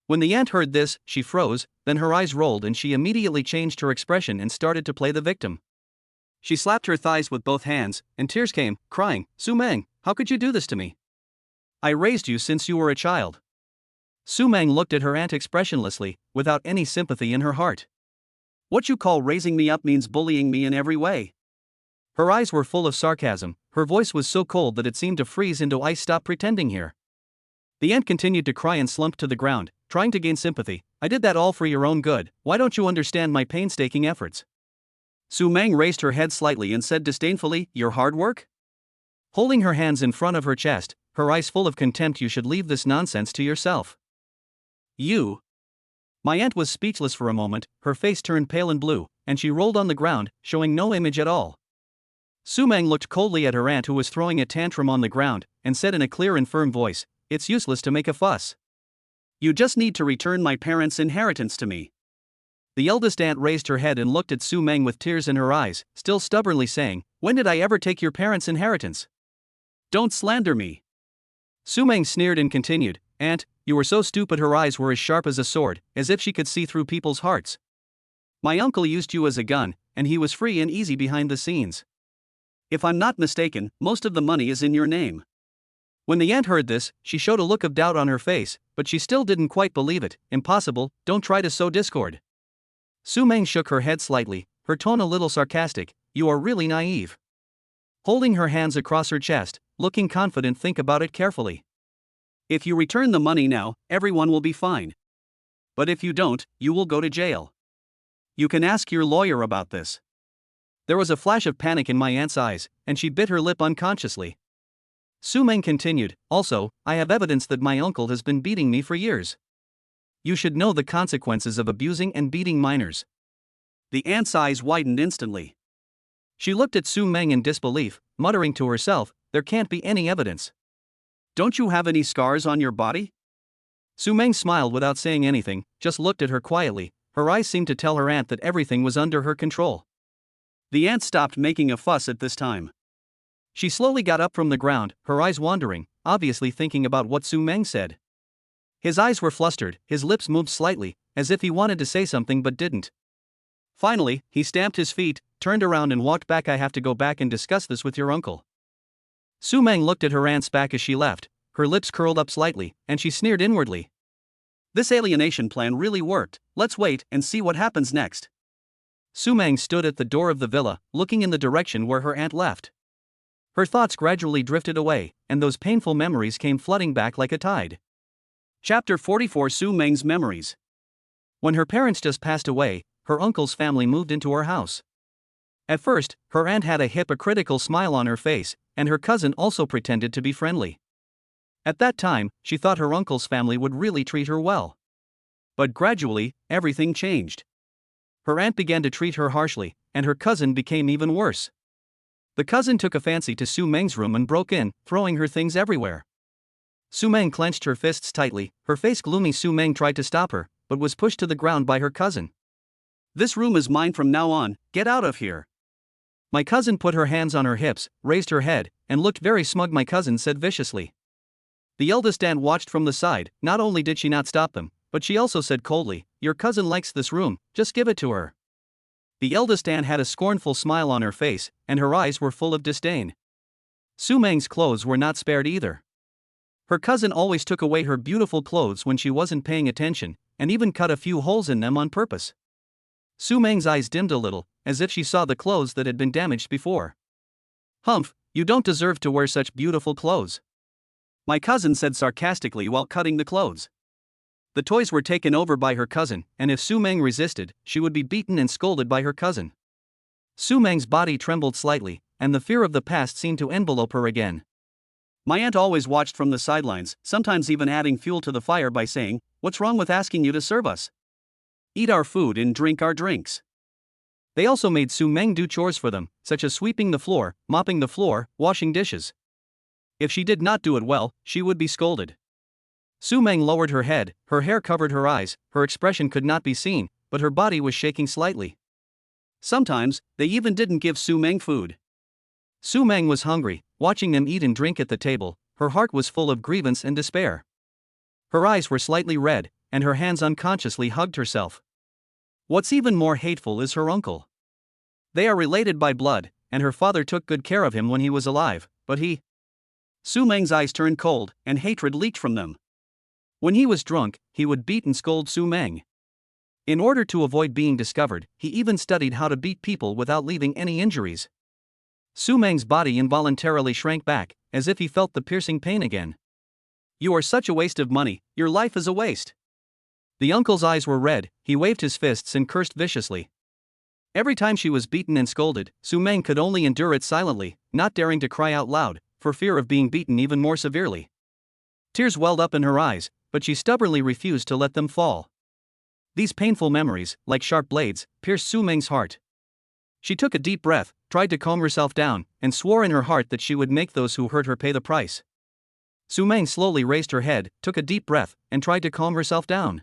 When the aunt heard this, she froze, then her eyes rolled and she immediately changed her expression and started to play the victim. She slapped her thighs with both hands, and tears came, crying, "Su Meng, how could you do this to me? I raised you since you were a child." Su Meng looked at her aunt expressionlessly, without any sympathy in her heart. "What you call raising me up means bullying me in every way." Her eyes were full of sarcasm, her voice was so cold that it seemed to freeze into ice. "Stop pretending here." The aunt continued to cry and slumped to the ground, trying to gain sympathy. "I did that all for your own good, why don't you understand my painstaking efforts?" Su Meng raised her head slightly and said disdainfully, "Your hard work?" Holding her hands in front of her chest, her eyes full of contempt, "You should leave this nonsense to yourself." "You?" My aunt was speechless for a moment, her face turned pale and blue, and she rolled on the ground, showing no image at all. Su Meng looked coldly at her aunt, who was throwing a tantrum on the ground, and said in a clear and firm voice, "It's useless to make a fuss. You just need to return my parents' inheritance to me." The eldest aunt raised her head and looked at Su Meng with tears in her eyes, still stubbornly saying, "When did I ever take your parents' inheritance? Don't slander me." Su Meng sneered and continued, "Aunt, you were so stupid." Her eyes were as sharp as a sword, as if she could see through people's hearts. "My uncle used you as a gun, and he was free and easy behind the scenes. If I'm not mistaken, most of the money is in your name." When the aunt heard this, she showed a look of doubt on her face, but she still didn't quite believe it. "Impossible, don't try to sow discord." Su Meng shook her head slightly, her tone a little sarcastic, "You are really naive." Holding her hands across her chest, looking confident, "Think about it carefully. If you return the money now, everyone will be fine. But if you don't, you will go to jail. You can ask your lawyer about this. There was a flash of panic in my aunt's eyes, and she bit her lip unconsciously. Su Meng continued, also, I have evidence that my uncle has been beating me for years. You should know the consequences of abusing and beating minors. The aunt's eyes widened instantly. She looked at Su Meng in disbelief, muttering to herself, there can't be any evidence. Don't you have any scars on your body? Su Meng smiled without saying anything, just looked at her quietly. Her eyes seemed to tell her aunt that everything was under her control. The aunt stopped making a fuss at this time. She slowly got up from the ground, her eyes wandering, obviously thinking about what Su Meng said. His eyes were flustered, his lips moved slightly, as if he wanted to say something but didn't. Finally, he stamped his feet, turned around and walked back. I have to go back and discuss this with your uncle. Su Meng looked at her aunt's back as she left, her lips curled up slightly, and she sneered inwardly. This alienation plan really worked, let's wait and see what happens next. Su Meng stood at the door of the villa, looking in the direction where her aunt left. Her thoughts gradually drifted away, and those painful memories came flooding back like a tide. Chapter 44 Su Meng's Memories. When her parents just passed away, her uncle's family moved into her house. At first, her aunt had a hypocritical smile on her face, and her cousin also pretended to be friendly. At that time, she thought her uncle's family would really treat her well. But gradually, everything changed. Her aunt began to treat her harshly, and her cousin became even worse. The cousin took a fancy to Su Meng's room and broke in, throwing her things everywhere. Su Meng clenched her fists tightly, her face gloomy. Su Meng tried to stop her, but was pushed to the ground by her cousin. This room is mine from now on, get out of here. My cousin put her hands on her hips, raised her head, and looked very smug. My cousin said viciously. The eldest aunt watched from the side. Not only did she not stop them, but she also said coldly, your cousin likes this room, just give it to her. The eldest aunt had a scornful smile on her face, and her eyes were full of disdain. Su Meng's clothes were not spared either. Her cousin always took away her beautiful clothes when she wasn't paying attention, and even cut a few holes in them on purpose. Su Meng's eyes dimmed a little, as if she saw the clothes that had been damaged before. Humph, you don't deserve to wear such beautiful clothes. My cousin said sarcastically while cutting the clothes. The toys were taken over by her cousin, and if Su Meng resisted, she would be beaten and scolded by her cousin. Su Meng's body trembled slightly, and the fear of the past seemed to envelope her again. My aunt always watched from the sidelines, sometimes even adding fuel to the fire by saying, what's wrong with asking you to serve us? Eat our food and drink our drinks. They also made Su Meng do chores for them, such as sweeping the floor, mopping the floor, washing dishes. If she did not do it well, she would be scolded. Su Meng lowered her head, her hair covered her eyes, her expression could not be seen, but her body was shaking slightly. Sometimes, they even didn't give Su Meng food. Su Meng was hungry, watching them eat and drink at the table, her heart was full of grievance and despair. Her eyes were slightly red, and her hands unconsciously hugged herself. What's even more hateful is her uncle. They are related by blood, and her father took good care of him when he was alive, but he... Su Meng's eyes turned cold, and hatred leaked from them. When he was drunk, he would beat and scold Su Meng. In order to avoid being discovered, he even studied how to beat people without leaving any injuries. Su Meng's body involuntarily shrank back, as if he felt the piercing pain again. You are such a waste of money, your life is a waste. The uncle's eyes were red, he waved his fists and cursed viciously. Every time she was beaten and scolded, Su Meng could only endure it silently, not daring to cry out loud, for fear of being beaten even more severely. Tears welled up in her eyes, but she stubbornly refused to let them fall. These painful memories, like sharp blades, pierced Su Meng's heart. She took a deep breath, tried to calm herself down, and swore in her heart that she would make those who hurt her pay the price. Su Meng slowly raised her head, took a deep breath, and tried to calm herself down.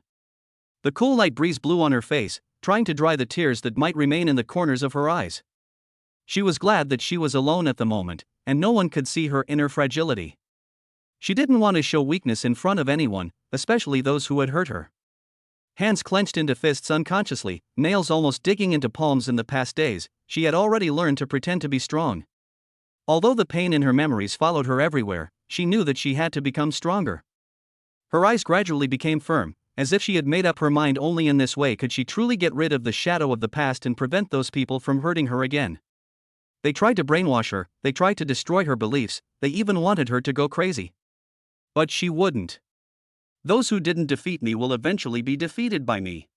The cool light breeze blew on her face, trying to dry the tears that might remain in the corners of her eyes. She was glad that she was alone at the moment, and no one could see her inner fragility. She didn't want to show weakness in front of anyone, especially those who had hurt her. Hands clenched into fists unconsciously, nails almost digging into palms. In the past days, she had already learned to pretend to be strong. Although the pain in her memories followed her everywhere, she knew that she had to become stronger. Her eyes gradually became firm, as if she had made up her mind. Only in this way could she truly get rid of the shadow of the past and prevent those people from hurting her again. They tried to brainwash her, they tried to destroy her beliefs, they even wanted her to go crazy. But she wouldn't. Those who didn't defeat me will eventually be defeated by me.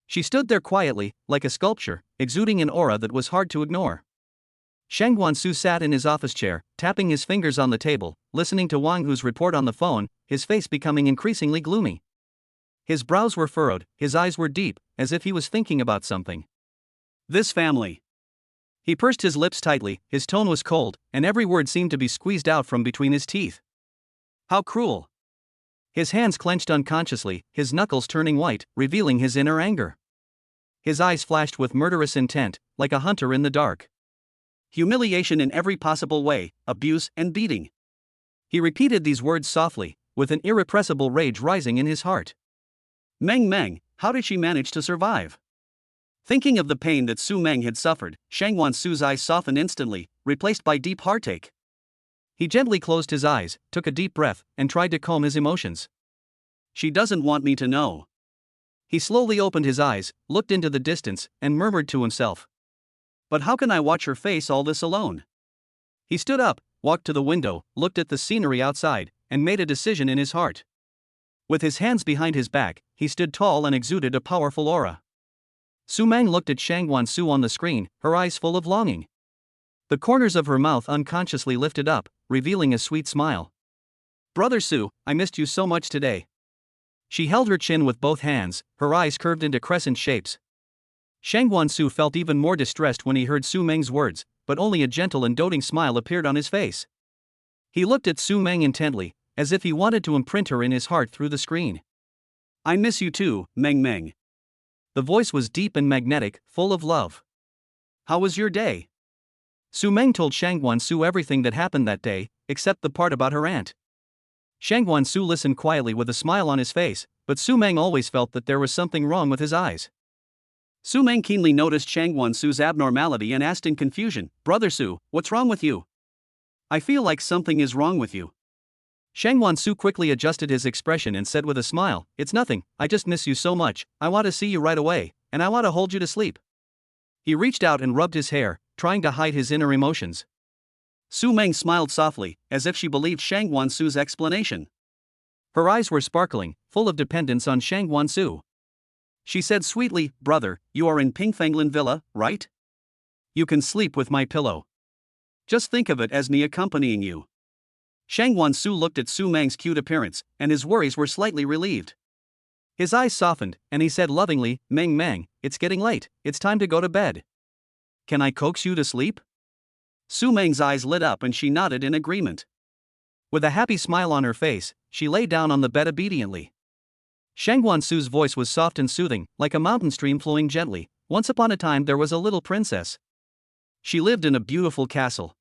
She stood there quietly, like a sculpture, exuding an aura that was hard to ignore. Shang Guansu sat in his office chair, tapping his fingers on the table, listening to Wang Hu's report on the phone, his face becoming increasingly gloomy. His brows were furrowed, his eyes were deep, as if he was thinking about something. This family. He pursed his lips tightly, his tone was cold, and every word seemed to be squeezed out from between his teeth. How cruel. His hands clenched unconsciously, his knuckles turning white, revealing his inner anger. His eyes flashed with murderous intent, like a hunter in the dark. Humiliation in every possible way, abuse and beating. He repeated these words softly, with an irrepressible rage rising in his heart. Meng, how did she manage to survive? Thinking of the pain that Su Meng had suffered, Shang Guansu's eyes softened instantly, replaced by deep heartache. He gently closed his eyes, took a deep breath, and tried to calm his emotions. She doesn't want me to know. He slowly opened his eyes, looked into the distance, and murmured to himself. But how can I watch her face all this alone? He stood up, walked to the window, looked at the scenery outside, and made a decision in his heart. With his hands behind his back, he stood tall and exuded a powerful aura. Su Meng looked at Shang Guansu on the screen, her eyes full of longing. The corners of her mouth unconsciously lifted up, revealing a sweet smile. Brother Su, I missed you so much today. She held her chin with both hands, her eyes curved into crescent shapes. Shang Guansu felt even more distressed when he heard Su Meng's words, but only a gentle and doting smile appeared on his face. He looked at Su Meng intently, as if he wanted to imprint her in his heart through the screen. I miss you too, Meng. The voice was deep and magnetic, full of love. How was your day? Su Meng told Shang Guansu everything that happened that day, except the part about her aunt. Shang Guansu listened quietly with a smile on his face, but Su Meng always felt that there was something wrong with his eyes. Su Meng keenly noticed Shang Guansu's abnormality and asked in confusion, Brother Su, what's wrong with you? I feel like something is wrong with you. Shang Guansu quickly adjusted his expression and said with a smile, It's nothing, I just miss you so much, I want to see you right away, and I want to hold you to sleep. He reached out and rubbed his hair, trying to hide his inner emotions. Su Meng smiled softly, as if she believed Shang Guansu's explanation. Her eyes were sparkling, full of dependence on Shang Guansu. She said sweetly, Brother, you are in Pingfanglan Villa, right? You can sleep with my pillow. Just think of it as me accompanying you. Shang Guansu looked at Su Meng's cute appearance, and his worries were slightly relieved. His eyes softened, and he said lovingly, Meng, it's getting late, it's time to go to bed. Can I coax you to sleep? Su Meng's eyes lit up and she nodded in agreement. With a happy smile on her face, she lay down on the bed obediently. Shang Guansu's voice was soft and soothing, like a mountain stream flowing gently. Once upon a time there was a little princess. She lived in a beautiful castle.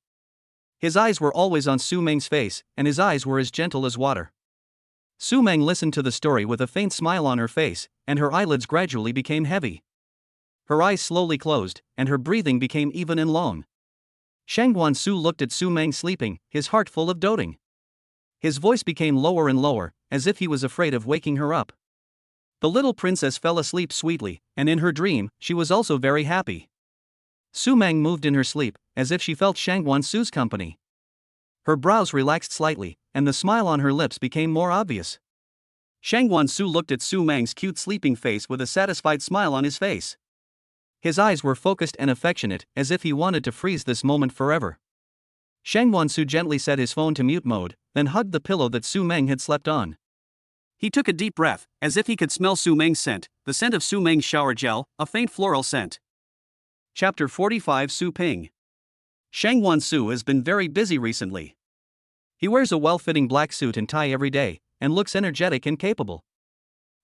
His eyes were always on Su Meng's face, and his eyes were as gentle as water. Su Meng listened to the story with a faint smile on her face, and her eyelids gradually became heavy. Her eyes slowly closed, and her breathing became even and long. Shang Guansu looked at Su Meng sleeping, his heart full of doting. His voice became lower and lower, as if he was afraid of waking her up. The little princess fell asleep sweetly, and in her dream, she was also very happy. Su Meng moved in her sleep, as if she felt Shang Guansu's company. Her brows relaxed slightly, and the smile on her lips became more obvious. Shang Guansu looked at Su Meng's cute sleeping face with a satisfied smile on his face. His eyes were focused and affectionate, as if he wanted to freeze this moment forever. Shang Guansu gently set his phone to mute mode, then hugged the pillow that Su Meng had slept on. He took a deep breath, as if he could smell Su Meng's scent, the scent of Su Meng's shower gel, a faint floral scent. Chapter 45 Su Ping. Shang Guansu has been very busy recently. He wears a well-fitting black suit and tie every day, and looks energetic and capable.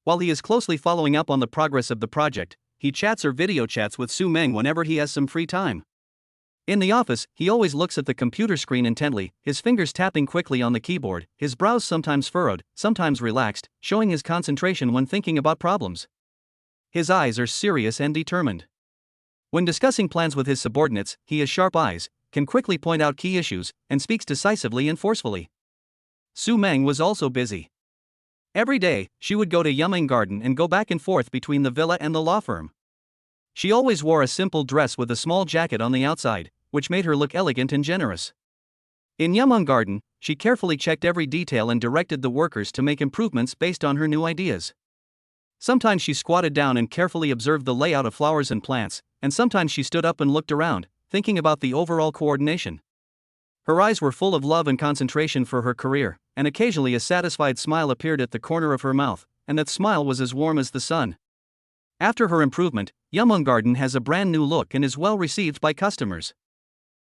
While he is closely following up on the progress of the project, he chats or video chats with Su Meng whenever he has some free time. In the office, he always looks at the computer screen intently, his fingers tapping quickly on the keyboard, his brows sometimes furrowed, sometimes relaxed, showing his concentration when thinking about problems. His eyes are serious and determined. When discussing plans with his subordinates, he has sharp eyes, can quickly point out key issues, and speaks decisively and forcefully. Su Meng was also busy. Every day, she would go to Yumeng Garden and go back and forth between the villa and the law firm. She always wore a simple dress with a small jacket on the outside, which made her look elegant and generous. In Yumeng Garden, she carefully checked every detail and directed the workers to make improvements based on her new ideas. Sometimes she squatted down and carefully observed the layout of flowers and plants, and sometimes she stood up and looked around, thinking about the overall coordination. Her eyes were full of love and concentration for her career, and occasionally a satisfied smile appeared at the corner of her mouth, and that smile was as warm as the sun. After her improvement, Yemungarden has a brand new look and is well received by customers.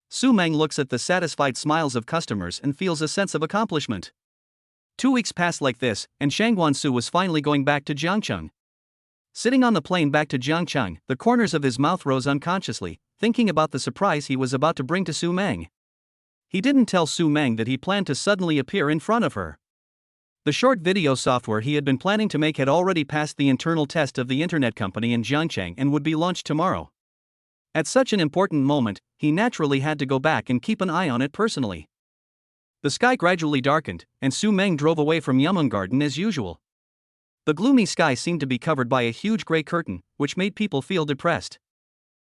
Su Meng looks at the satisfied smiles of customers and feels a sense of accomplishment. 2 weeks passed like this, and Shangguan Su was finally going back to Jiangcheng. Sitting on the plane back to Jiangcheng, the corners of his mouth rose unconsciously, thinking about the surprise he was about to bring to Su Meng. He didn't tell Su Meng that he planned to suddenly appear in front of her. The short video software he had been planning to make had already passed the internal test of the internet company in Jiangcheng and would be launched tomorrow. At such an important moment, he naturally had to go back and keep an eye on it personally. The sky gradually darkened, and Su Meng drove away from Yemungarden as usual. The gloomy sky seemed to be covered by a huge gray curtain, which made people feel depressed.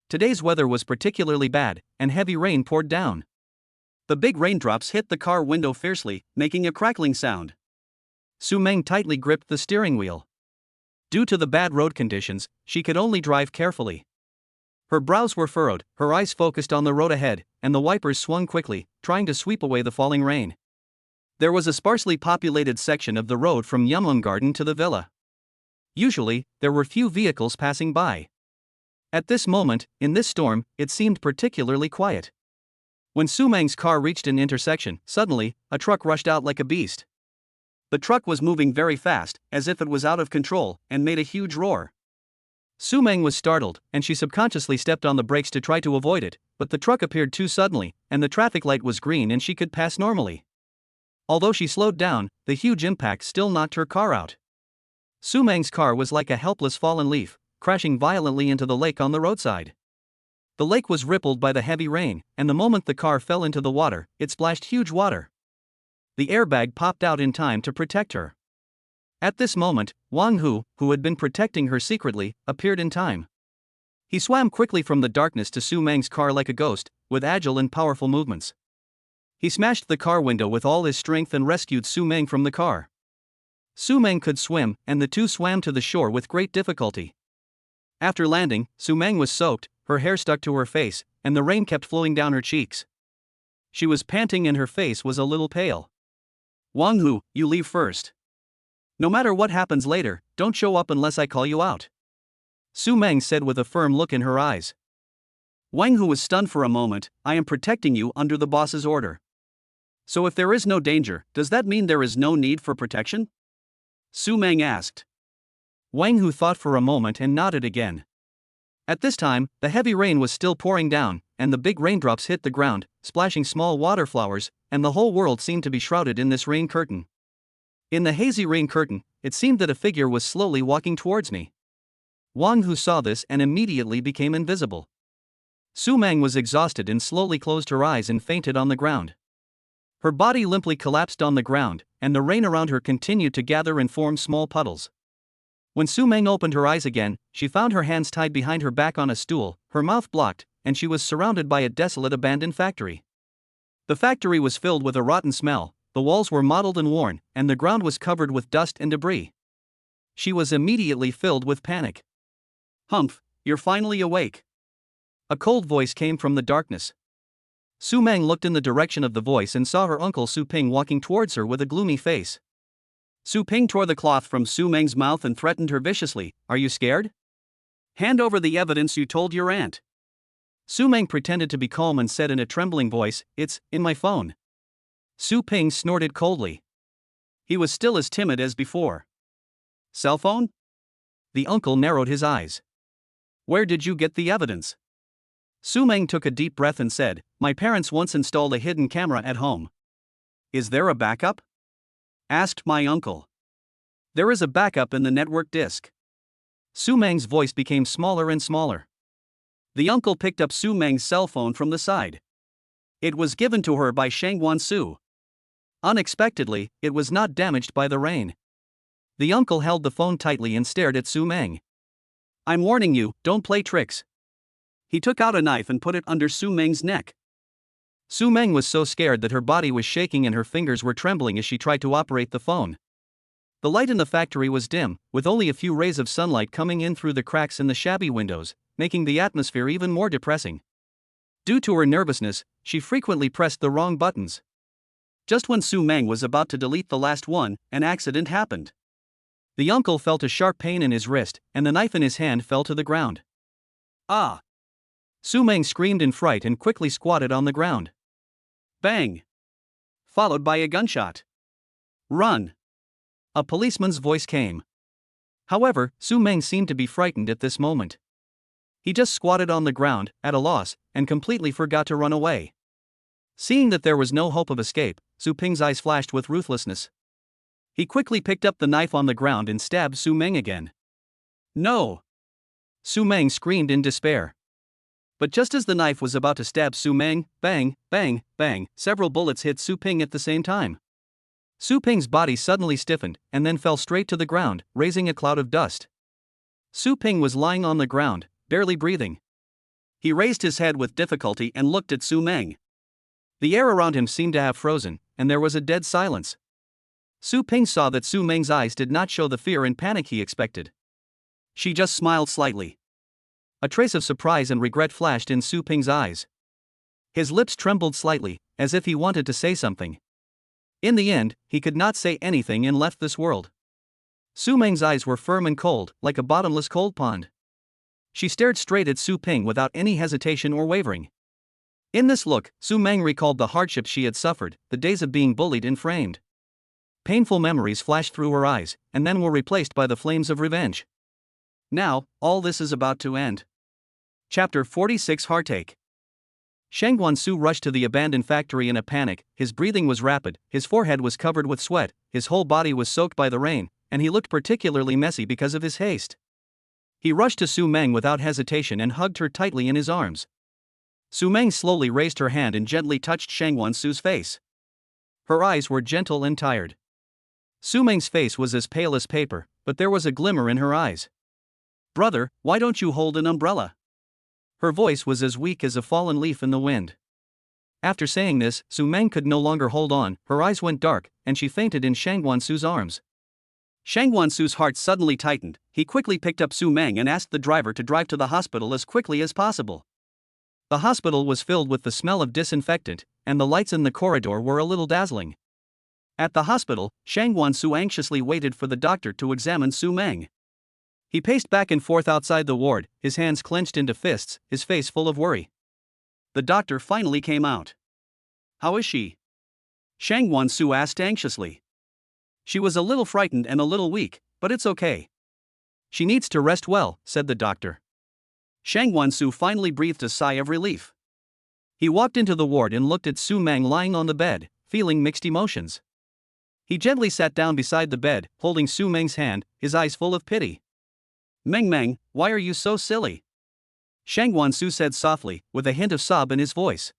Today's weather was particularly bad, and heavy rain poured down. The big raindrops hit the car window fiercely, making a crackling sound. Su Meng tightly gripped the steering wheel. Due to the bad road conditions, she could only drive carefully. Her brows were furrowed, her eyes focused on the road ahead, and the wipers swung quickly, trying to sweep away the falling rain. There was a sparsely populated section of the road from Yemungarden to the villa. Usually, there were few vehicles passing by. At this moment, in this storm, it seemed particularly quiet. When Su Meng's car reached an intersection, suddenly, a truck rushed out like a beast. The truck was moving very fast, as if it was out of control, and made a huge roar. Su Meng was startled, and she subconsciously stepped on the brakes to try to avoid it, but the truck appeared too suddenly, and the traffic light was green and she could pass normally. Although she slowed down, the huge impact still knocked her car out. Su Meng's car was like a helpless fallen leaf, crashing violently into the lake on the roadside. The lake was rippled by the heavy rain, and the moment the car fell into the water, it splashed huge water. The airbag popped out in time to protect her. At this moment, Wang Hu, who had been protecting her secretly, appeared in time. He swam quickly from the darkness to Su Meng's car like a ghost, with agile and powerful movements. He smashed the car window with all his strength and rescued Su Meng from the car. Su Meng could swim, and the two swam to the shore with great difficulty. After landing, Su Meng was soaked, her hair stuck to her face, and the rain kept flowing down her cheeks. She was panting and her face was a little pale. Wang Hu, you leave first. No matter what happens later, don't show up unless I call you out. Su Meng said with a firm look in her eyes. Wang Hu was stunned for a moment. I am protecting you under the boss's order. So if there is no danger, does that mean there is no need for protection? Su Meng asked. Wang Hu thought for a moment and nodded again. At this time, the heavy rain was still pouring down, and the big raindrops hit the ground, splashing small water flowers, and the whole world seemed to be shrouded in this rain curtain. In the hazy rain curtain, it seemed that a figure was slowly walking towards me. Wang Hu saw this and immediately became invisible. Su Meng was exhausted and slowly closed her eyes and fainted on the ground. Her body limply collapsed on the ground, and the rain around her continued to gather and form small puddles. When Su Meng opened her eyes again, she found her hands tied behind her back on a stool, her mouth blocked, and she was surrounded by a desolate abandoned factory. The factory was filled with a rotten smell, the walls were mottled and worn, and the ground was covered with dust and debris. She was immediately filled with panic. Humph, you're finally awake. A cold voice came from the darkness. Su Meng looked in the direction of the voice and saw her uncle Su Ping walking towards her with a gloomy face. Su Ping tore the cloth from Su Meng's mouth and threatened her viciously. Are you scared? Hand over the evidence you told your aunt. Su Meng pretended to be calm and said in a trembling voice, It's in my phone. Su Ping snorted coldly. He was still as timid as before. Cell phone? The uncle narrowed his eyes. Where did you get the evidence? Su Meng took a deep breath and said, My parents once installed a hidden camera at home. Is there a backup? Asked my uncle. There is a backup in the network disk. Su Meng's voice became smaller and smaller. The uncle picked up Su Meng's cell phone from the side. It was given to her by Shangguan Su. Unexpectedly, it was not damaged by the rain. The uncle held the phone tightly and stared at Su Meng. I'm warning you, don't play tricks. He took out a knife and put it under Su Meng's neck. Su Meng was so scared that her body was shaking and her fingers were trembling as she tried to operate the phone. The light in the factory was dim, with only a few rays of sunlight coming in through the cracks in the shabby windows, making the atmosphere even more depressing. Due to her nervousness, she frequently pressed the wrong buttons. Just when Su Meng was about to delete the last one, an accident happened. The uncle felt a sharp pain in his wrist, and the knife in his hand fell to the ground. Ah! Su Meng screamed in fright and quickly squatted on the ground. Bang! Followed by a gunshot. Run! A policeman's voice came. However, Su Meng seemed to be frightened at this moment. He just squatted on the ground, at a loss, and completely forgot to run away. Seeing that there was no hope of escape, Su Ping's eyes flashed with ruthlessness. He quickly picked up the knife on the ground and stabbed Su Meng again. No! Su Meng screamed in despair. But just as the knife was about to stab Su Meng, bang, bang, bang, several bullets hit Su Ping at the same time. Su Ping's body suddenly stiffened and then fell straight to the ground, raising a cloud of dust. Su Ping was lying on the ground, barely breathing. He raised his head with difficulty and looked at Su Meng. The air around him seemed to have frozen, and there was a dead silence. Su Ping saw that Su Meng's eyes did not show the fear and panic he expected. She just smiled slightly. A trace of surprise and regret flashed in Su Ping's eyes. His lips trembled slightly, as if he wanted to say something. In the end, he could not say anything and left this world. Su Meng's eyes were firm and cold, like a bottomless cold pond. She stared straight at Su Ping without any hesitation or wavering. In this look, Su Meng recalled the hardships she had suffered, the days of being bullied and framed. Painful memories flashed through her eyes, and then were replaced by the flames of revenge. Now, all this is about to end. Chapter 46 Heartache. Shang Guansu rushed to the abandoned factory in a panic. His breathing was rapid, his forehead was covered with sweat, his whole body was soaked by the rain, and he looked particularly messy because of his haste. He rushed to Su Meng without hesitation and hugged her tightly in his arms. Su Meng slowly raised her hand and gently touched Shang Guansu's face. Her eyes were gentle and tired. Su Meng's face was as pale as paper, but there was a glimmer in her eyes. "Brother, why don't you hold an umbrella?" Her voice was as weak as a fallen leaf in the wind. After saying this, Su Meng could no longer hold on, her eyes went dark, and she fainted in Shang Guansu's arms. Shang Guansu's heart suddenly tightened. He quickly picked up Su Meng and asked the driver to drive to the hospital as quickly as possible. The hospital was filled with the smell of disinfectant, and the lights in the corridor were a little dazzling. At the hospital, Shang Guansu anxiously waited for the doctor to examine Su Meng. He paced back and forth outside the ward, his hands clenched into fists, his face full of worry. The doctor finally came out. "How is she?" Shang Guansu asked anxiously. "She was a little frightened and a little weak, but it's okay. She needs to rest well," said the doctor. Shang Guansu finally breathed a sigh of relief. He walked into the ward and looked at Su Meng lying on the bed, feeling mixed emotions. He gently sat down beside the bed, holding Su Meng's hand, his eyes full of pity. "Meng, why are you so silly?" Shang Guansu said softly, with a hint of sob in his voice.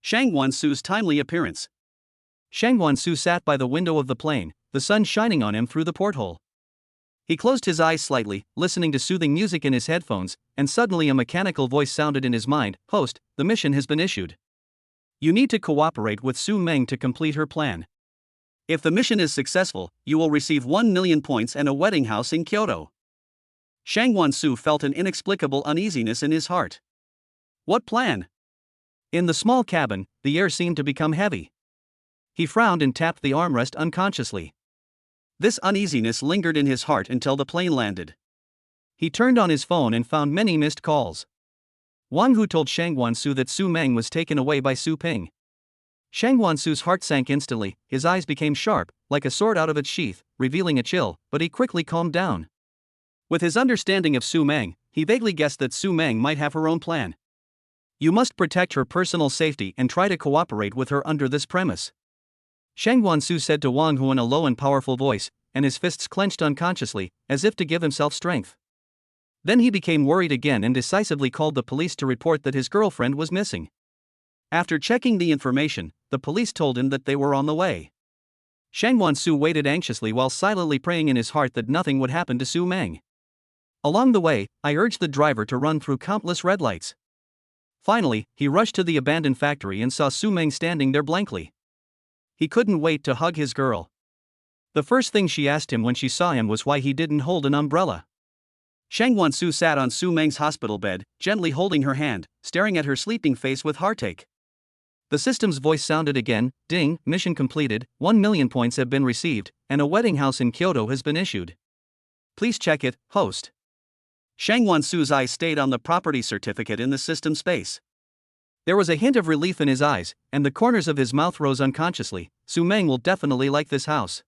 Shang Guansu's timely appearance. Shang Guansu sat by the window of the plane, the sun shining on him through the porthole. He closed his eyes slightly, listening to soothing music in his headphones, and suddenly a mechanical voice sounded in his mind. "Host, the mission has been issued. You need to cooperate with Su Meng to complete her plan. If the mission is successful, you will receive 1 million points and a wedding house in Kyoto." Shang Guansu felt an inexplicable uneasiness in his heart. What plan? In the small cabin, the air seemed to become heavy. He frowned and tapped the armrest unconsciously. This uneasiness lingered in his heart until the plane landed. He turned on his phone and found many missed calls. Wang Hu told Shang Guansu that Su Meng was taken away by Su Ping. Shang Guansu's heart sank instantly, his eyes became sharp, like a sword out of its sheath, revealing a chill, but he quickly calmed down. With his understanding of Su Meng, he vaguely guessed that Su Meng might have her own plan. You must protect her personal safety and try to cooperate with her under this premise. Shang Guansu said to Wang Hu in a low and powerful voice, and his fists clenched unconsciously, as if to give himself strength. Then he became worried again and decisively called the police to report that his girlfriend was missing. After checking the information, the police told him that they were on the way. Shang Guansu waited anxiously while silently praying in his heart that nothing would happen to Su Meng. Along the way, I urged the driver to run through countless red lights. Finally, he rushed to the abandoned factory and saw Su Meng standing there blankly. He couldn't wait to hug his girl. The first thing she asked him when she saw him was why he didn't hold an umbrella. Shang Wansu sat on Su Meng's hospital bed, gently holding her hand, staring at her sleeping face with heartache. The system's voice sounded again, ding, mission completed, 1 million points have been received, and a wedding house in Kyoto has been issued. Please check it, host. Shang Wansu's eyes stayed on the property certificate in the system space. There was a hint of relief in his eyes, and the corners of his mouth rose unconsciously. Su Meng will definitely like this house.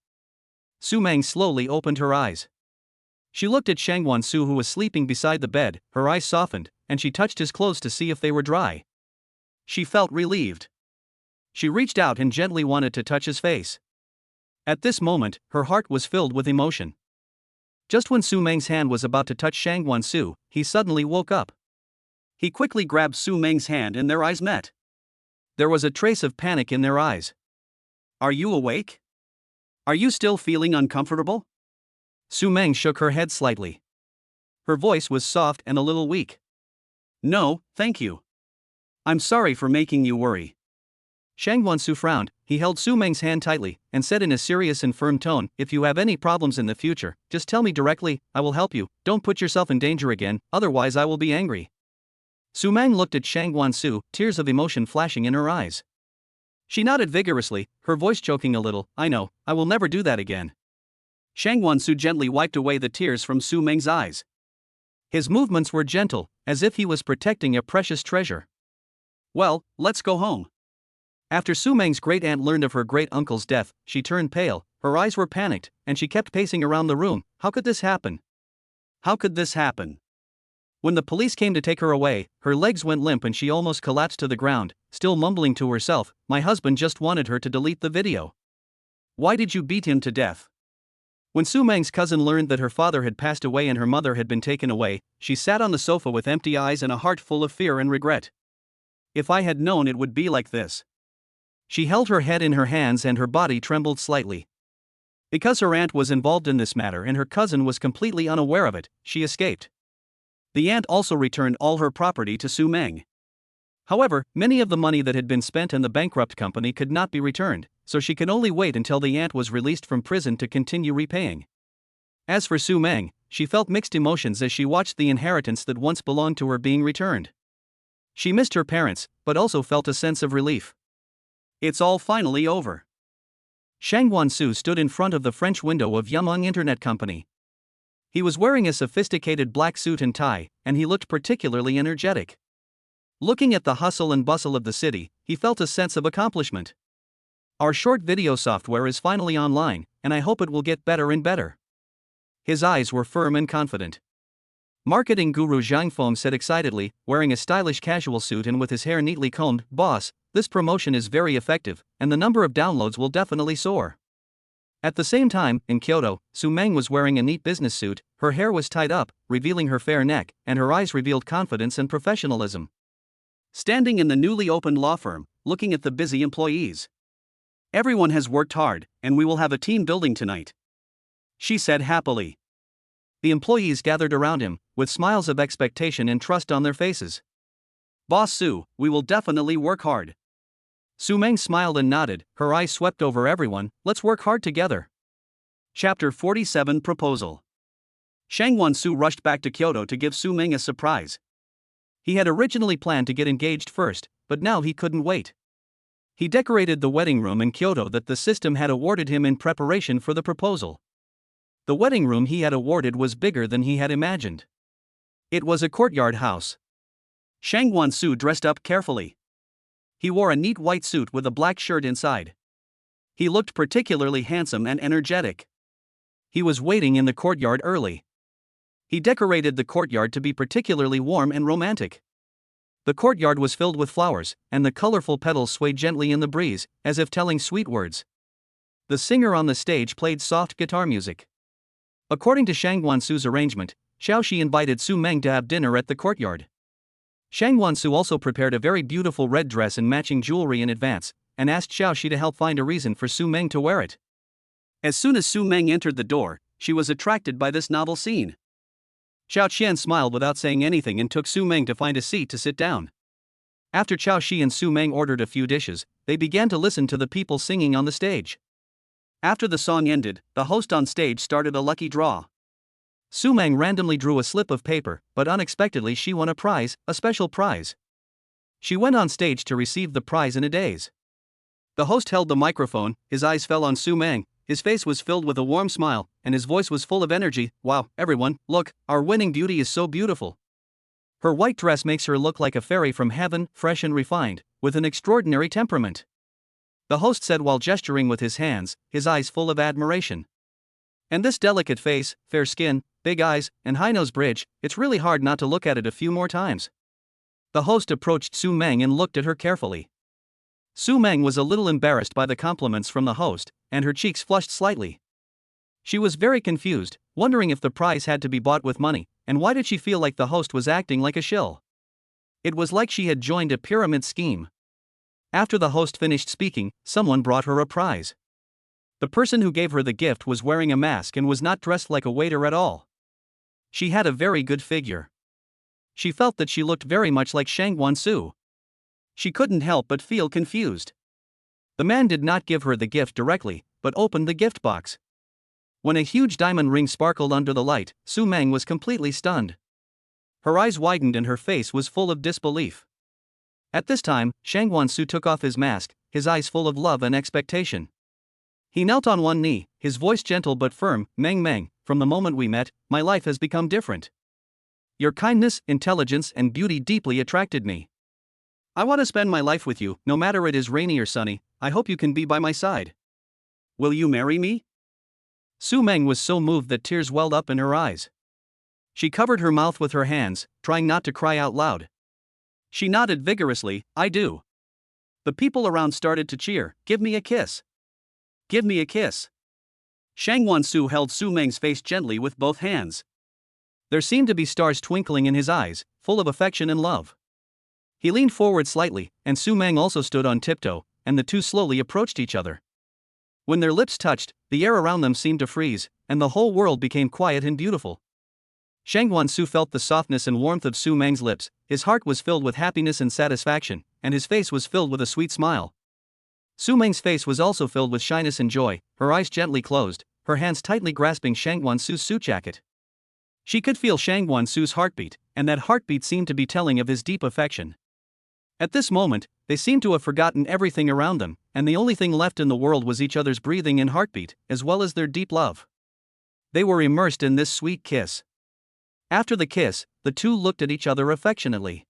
Su Meng slowly opened her eyes. She looked at Shang Wansu, who was sleeping beside the bed. Her eyes softened, and she touched his clothes to see if they were dry. She felt relieved. She reached out and gently wanted to touch his face. At this moment, her heart was filled with emotion. Just when Su Meng's hand was about to touch Shang Wansu, he suddenly woke up. He quickly grabbed Su Meng's hand and their eyes met. There was a trace of panic in their eyes. Are you awake? Are you still feeling uncomfortable? Su Meng shook her head slightly. Her voice was soft and a little weak. No, thank you. I'm sorry for making you worry. Shang Wansu frowned. He held Su Meng's hand tightly, and said in a serious and firm tone, if you have any problems in the future, just tell me directly, I will help you. Don't put yourself in danger again, otherwise I will be angry. Su Meng looked at Shang Wansu, tears of emotion flashing in her eyes. She nodded vigorously, her voice choking a little, I know, I will never do that again. Shang Wansu gently wiped away the tears from Su Meng's eyes. His movements were gentle, as if he was protecting a precious treasure. Well, let's go home. After Su Meng's great-aunt learned of her great-uncle's death, she turned pale, her eyes were panicked, and she kept pacing around the room. How could this happen? How could this happen? When the police came to take her away, her legs went limp and she almost collapsed to the ground, still mumbling to herself, my husband just wanted her to delete the video. Why did you beat him to death? When Su Meng's cousin learned that her father had passed away and her mother had been taken away, she sat on the sofa with empty eyes and a heart full of fear and regret. If I had known it would be like this. She held her head in her hands and her body trembled slightly. Because her aunt was involved in this matter and her cousin was completely unaware of it, she escaped. The aunt also returned all her property to Su Meng. However, many of the money that had been spent in the bankrupt company could not be returned, so she could only wait until the aunt was released from prison to continue repaying. As for Su Meng, she felt mixed emotions as she watched the inheritance that once belonged to her being returned. She missed her parents, but also felt a sense of relief. It's all finally over. Shang Wansu stood in front of the French window of Yumeng Internet Company. He was wearing a sophisticated black suit and tie, and he looked particularly energetic. Looking at the hustle and bustle of the city, he felt a sense of accomplishment. Our short video software is finally online, and I hope it will get better and better. His eyes were firm and confident. Marketing guru Zhang Feng said excitedly, wearing a stylish casual suit and with his hair neatly combed, boss, this promotion is very effective, and the number of downloads will definitely soar. At the same time, in Kyoto, Su Meng was wearing a neat business suit, her hair was tied up, revealing her fair neck, and her eyes revealed confidence and professionalism. Standing in the newly opened law firm, looking at the busy employees. Everyone has worked hard, and we will have a team building tonight, she said happily. The employees gathered around him, with smiles of expectation and trust on their faces. Boss Su, we will definitely work hard. Su Meng smiled and nodded, her eyes swept over everyone, let's work hard together. Chapter 47 Proposal. Shang Wansu rushed back to Kyoto to give Su Meng a surprise. He had originally planned to get engaged first, but now he couldn't wait. He decorated the wedding room in Kyoto that the system had awarded him in preparation for the proposal. The wedding room he had awarded was bigger than he had imagined. It was a courtyard house. Shang Wansu dressed up carefully. He wore a neat white suit with a black shirt inside. He looked particularly handsome and energetic. He was waiting in the courtyard early. He decorated the courtyard to be particularly warm and romantic. The courtyard was filled with flowers, and the colorful petals swayed gently in the breeze, as if telling sweet words. The singer on the stage played soft guitar music. According to Shang Wansu's arrangement, Xiaoxi invited Su Meng to have dinner at the courtyard. Shang Wansu also prepared a very beautiful red dress and matching jewelry in advance, and asked Xiaoxi to help find a reason for Su Meng to wear it. As soon as Su Meng entered the door, she was attracted by this novel scene. Xiao Qian smiled without saying anything and took Su Meng to find a seat to sit down. After Xiaoxi and Su Meng ordered a few dishes, they began to listen to the people singing on the stage. After the song ended, the host on stage started a lucky draw. Su Meng randomly drew a slip of paper, but unexpectedly she won a prize, a special prize. She went on stage to receive the prize in a daze. The host held the microphone, his eyes fell on Su Meng, his face was filled with a warm smile, and his voice was full of energy. Wow, everyone, look, our winning beauty is so beautiful. Her white dress makes her look like a fairy from heaven, fresh and refined, with an extraordinary temperament. The host said while gesturing with his hands, his eyes full of admiration. And this delicate face, fair skin, big eyes, and high nose bridge, it's really hard not to look at it a few more times. The host approached Su Meng and looked at her carefully. Su Meng was a little embarrassed by the compliments from the host, and her cheeks flushed slightly. She was very confused, wondering if the prize had to be bought with money, and why did she feel like the host was acting like a shill? It was like she had joined a pyramid scheme. After the host finished speaking, someone brought her a prize. The person who gave her the gift was wearing a mask and was not dressed like a waiter at all. She had a very good figure. She felt that she looked very much like Shangguan Su. She couldn't help but feel confused. The man did not give her the gift directly, but opened the gift box. When a huge diamond ring sparkled under the light, Su Meng was completely stunned. Her eyes widened and her face was full of disbelief. At this time, Shangguan Su took off his mask, his eyes full of love and expectation. He knelt on one knee, his voice gentle but firm. Meng, from the moment we met, my life has become different. Your kindness, intelligence, and beauty deeply attracted me. I want to spend my life with you, no matter it is rainy or sunny. I hope you can be by my side. Will you marry me? Su Meng was so moved that tears welled up in her eyes. She covered her mouth with her hands, trying not to cry out loud. She nodded vigorously, I do. The people around started to cheer, give me a kiss. Give me a kiss. Shangguan Su held Su Meng's face gently with both hands. There seemed to be stars twinkling in his eyes, full of affection and love. He leaned forward slightly, and Su Meng also stood on tiptoe, and the two slowly approached each other. When their lips touched, the air around them seemed to freeze, and the whole world became quiet and beautiful. Shangguan Su felt the softness and warmth of Su Meng's lips, his heart was filled with happiness and satisfaction, and his face was filled with a sweet smile. Su Meng's face was also filled with shyness and joy, her eyes gently closed, her hands tightly grasping Shangguan Su's suit jacket. She could feel Shangguan Su's heartbeat, and that heartbeat seemed to be telling of his deep affection. At this moment, they seemed to have forgotten everything around them, and the only thing left in the world was each other's breathing and heartbeat, as well as their deep love. They were immersed in this sweet kiss. After the kiss, the two looked at each other affectionately.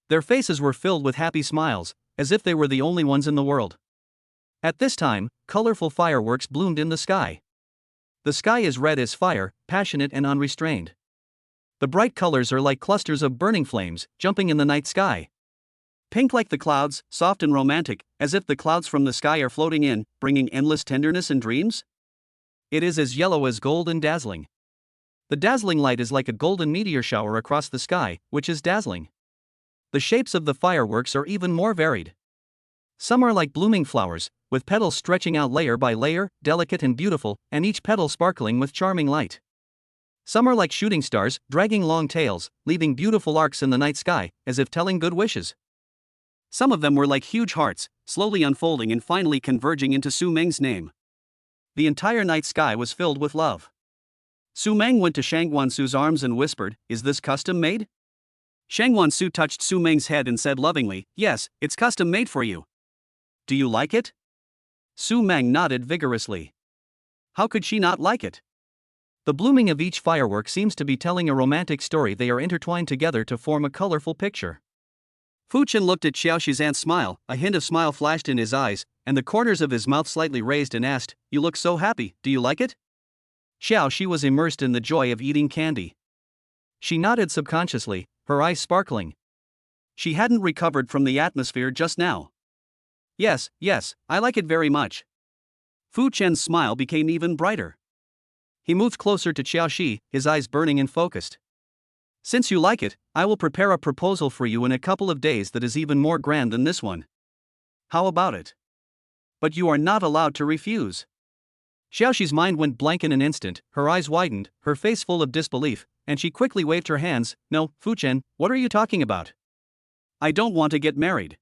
Their faces were filled with happy smiles, as if they were the only ones in the world. At this time, colorful fireworks bloomed in the sky. The sky is red as fire, passionate and unrestrained. The bright colors are like clusters of burning flames, jumping in the night sky. Pink like the clouds, soft and romantic, as if the clouds from the sky are floating in, bringing endless tenderness and dreams. It is as yellow as gold and dazzling. The dazzling light is like a golden meteor shower across the sky, which is dazzling. The shapes of the fireworks are even more varied. Some are like blooming flowers, with petals stretching out layer by layer, delicate and beautiful, and each petal sparkling with charming light. Some are like shooting stars, dragging long tails, leaving beautiful arcs in the night sky, as if telling good wishes. Some of them were like huge hearts, slowly unfolding and finally converging into Su Meng's name. The entire night sky was filled with love. Su Meng went to Shangguan Su's arms and whispered, "Is this custom made?" Shangguan Su touched Su Meng's head and said lovingly, "Yes, it's custom made for you. Do you like it?" Su Meng nodded vigorously. How could she not like it? The blooming of each firework seems to be telling a romantic story. They are intertwined together to form a colorful picture. Fu Chen looked at Xiaoxi's aunt's smile, a hint of smile flashed in his eyes, and the corners of his mouth slightly raised and asked, "You look so happy, do you like it?" Xiaoxi was immersed in the joy of eating candy. She nodded subconsciously, her eyes sparkling. She hadn't recovered from the atmosphere just now. Yes, I like it very much." Fu Chen's smile became even brighter. He moved closer to Xiaoxi, his eyes burning and focused. "Since you like it, I will prepare a proposal for you in a couple of days that is even more grand than this one. How about it? But you are not allowed to refuse." Xiaoxi's mind went blank in an instant, her eyes widened, her face full of disbelief, and she quickly waved her hands. "No, Fu Chen, what are you talking about? I don't want to get married."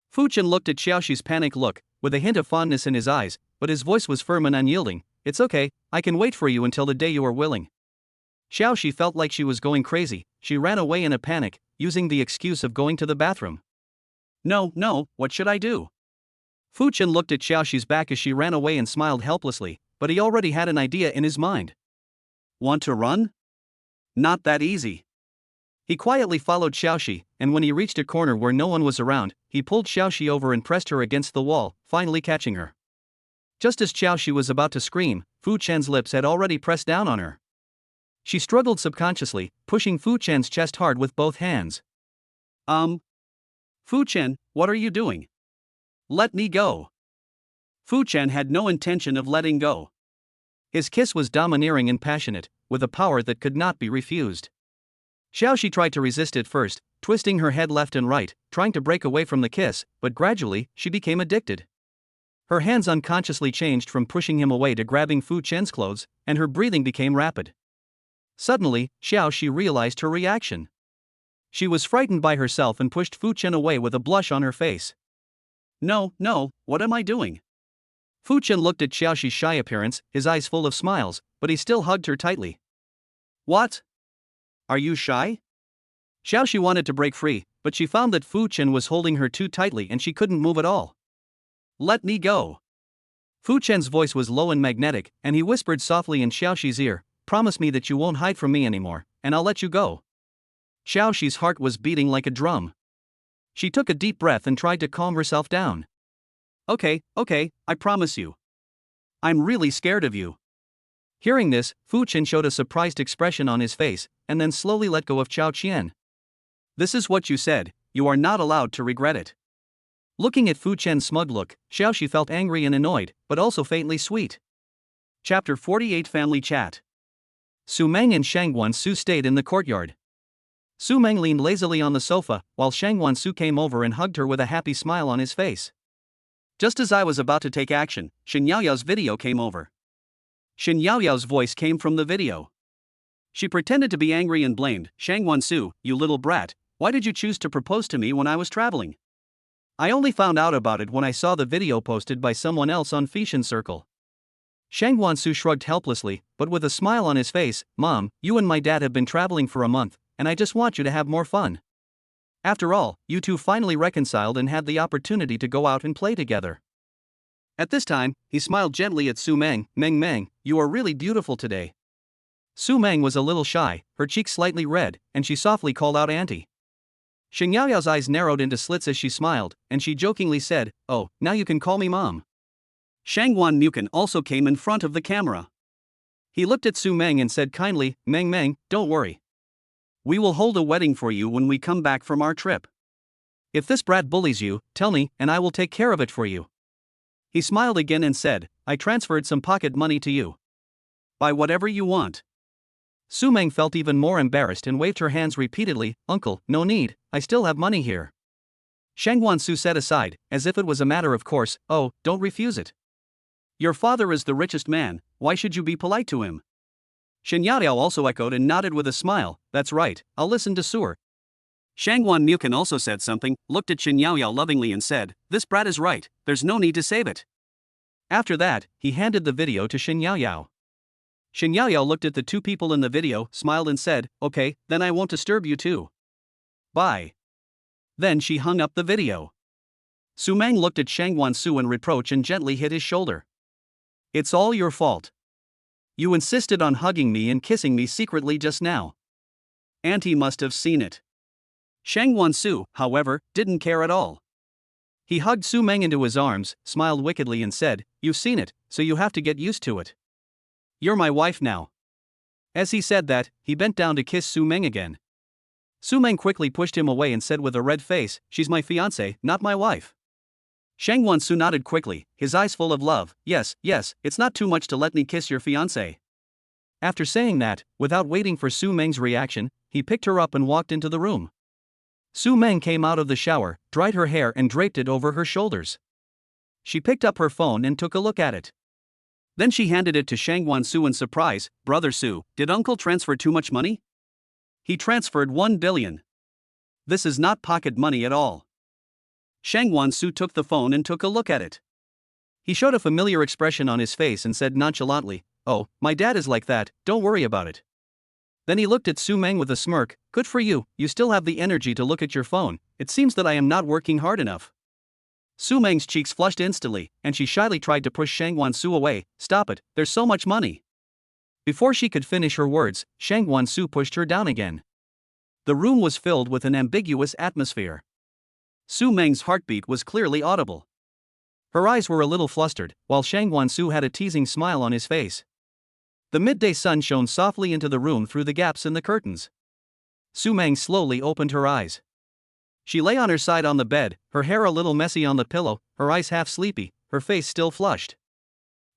Fu Chen looked at Xiaoxi's panic look, with a hint of fondness in his eyes, but his voice was firm and unyielding. It's okay, I can wait for you until the day you are willing. Xiaoxi felt like she was going crazy. She ran away in a panic, using the excuse of going to the bathroom. No, what should I do? Fu Chen looked at Xiaoxi's back as she ran away and smiled helplessly, but he already had an idea in his mind. Want to run? Not that easy. He quietly followed Xiaoxi, and when he reached a corner where no one was around, he pulled Xiaoxi over and pressed her against the wall, finally catching her. Just as Xiaoxi was about to scream, Fu Chen's lips had already pressed down on her. She struggled subconsciously, pushing Fu Chen's chest hard with both hands. Fu Chen, what are you doing? Let me go. Fu Chen had no intention of letting go. His kiss was domineering and passionate, with a power that could not be refused. Xiaoxi tried to resist at first, twisting her head left and right, trying to break away from the kiss, but gradually, she became addicted. Her hands unconsciously changed from pushing him away to grabbing Fu Chen's clothes, and her breathing became rapid. Suddenly, Xiaoxi realized her reaction. She was frightened by herself and pushed Fu Chen away with a blush on her face. No, what am I doing? Fu Chen looked at Xiaoxi's shy appearance, his eyes full of smiles, but he still hugged her tightly. What? Are you shy? Xiaoxi wanted to break free, but she found that Fu Chen was holding her too tightly and she couldn't move at all. Let me go. Fu Chen's voice was low and magnetic, and he whispered softly in Xiaoxi's ear, "Promise me that you won't hide from me anymore, and I'll let you go." Xiaoxi's heart was beating like a drum. She took a deep breath and tried to calm herself down. Okay, I promise you. I'm really scared of you. Hearing this, Fu Chen showed a surprised expression on his face, and then slowly let go of Xiao Qian. This is what you said, you are not allowed to regret it. Looking at Fu Chen's smug look, Xiaoxi felt angry and annoyed, but also faintly sweet. Chapter 48 Family Chat. Su Meng and Shangguan Su stayed in the courtyard. Su Meng leaned lazily on the sofa, while Shangguan Su came over and hugged her with a happy smile on his face. Just as I was about to take action, Shen Yaoyao's video came over. Shen Yaoyao's voice came from the video. She pretended to be angry and blamed, "Shangguan Su, you little brat, why did you choose to propose to me when I was traveling? I only found out about it when I saw the video posted by someone else on Feishan Circle." Shangguan Su shrugged helplessly, but with a smile on his face, "Mom, you and my dad have been traveling for a month, and I just want you to have more fun. After all, you two finally reconciled and had the opportunity to go out and play together." At this time, he smiled gently at Su Meng. Meng, you are really beautiful today." Su Meng was a little shy, her cheeks slightly red, and she softly called out Auntie. Shen Yaoyao's eyes narrowed into slits as she smiled, and she jokingly said, "Oh, now you can call me Mom." Shangguan Mukan also came in front of the camera. He looked at Su Meng and said kindly, Meng, don't worry. We will hold a wedding for you when we come back from our trip. If this brat bullies you, tell me, and I will take care of it for you." He smiled again and said, "I transferred some pocket money to you. Buy whatever you want." Su Meng felt even more embarrassed and waved her hands repeatedly, "Uncle, no need, I still have money here." Shangguan Su said aside, as if it was a matter of course, "Oh, don't refuse it. Your father is the richest man, why should you be polite to him?" Shen Yaoyao also echoed and nodded with a smile, "That's right, I'll listen to Sur." Shangguan Mukan also said something, looked at Shen Yaoyao lovingly and said, "This brat is right, there's no need to save it." After that, he handed the video to Shen Yaoyao. Shen Yaoyao looked at the two people in the video, smiled and said, "Okay, then I won't disturb you too. Bye." Then she hung up the video. Su Meng looked at Shangguan Su in reproach and gently hit his shoulder. "It's all your fault. You insisted on hugging me and kissing me secretly just now. Auntie must have seen it." Shangguan Su, however, didn't care at all. He hugged Su Meng into his arms, smiled wickedly and said, "You've seen it, so you have to get used to it. You're my wife now." As he said that, he bent down to kiss Su Meng again. Su Meng quickly pushed him away and said with a red face, "She's my fiancée, not my wife." Shangguan Su nodded quickly, his eyes full of love, yes, it's not too much to let me kiss your fiancée." After saying that, without waiting for Su Meng's reaction, he picked her up and walked into the room. Su Meng came out of the shower, dried her hair and draped it over her shoulders. She picked up her phone and took a look at it. Then she handed it to Shangguan Su in surprise, "Brother Su, did uncle transfer too much money?" "He transferred 1 billion. This is not pocket money at all." Shangguan Su took the phone and took a look at it. He showed a familiar expression on his face and said nonchalantly, "Oh, my dad is like that, don't worry about it." Then he looked at Su Meng with a smirk. "Good for you, you still have the energy to look at your phone. It seems that I am not working hard enough." Su Meng's cheeks flushed instantly, and she shyly tried to push Shangwan Su away. "Stop it, there's so much money." Before she could finish her words, Shangwan Su pushed her down again. The room was filled with an ambiguous atmosphere. Su Meng's heartbeat was clearly audible. Her eyes were a little flustered, while Shangwan Su had a teasing smile on his face. The midday sun shone softly into the room through the gaps in the curtains. Su Meng slowly opened her eyes. She lay on her side on the bed, her hair a little messy on the pillow, her eyes half sleepy, her face still flushed.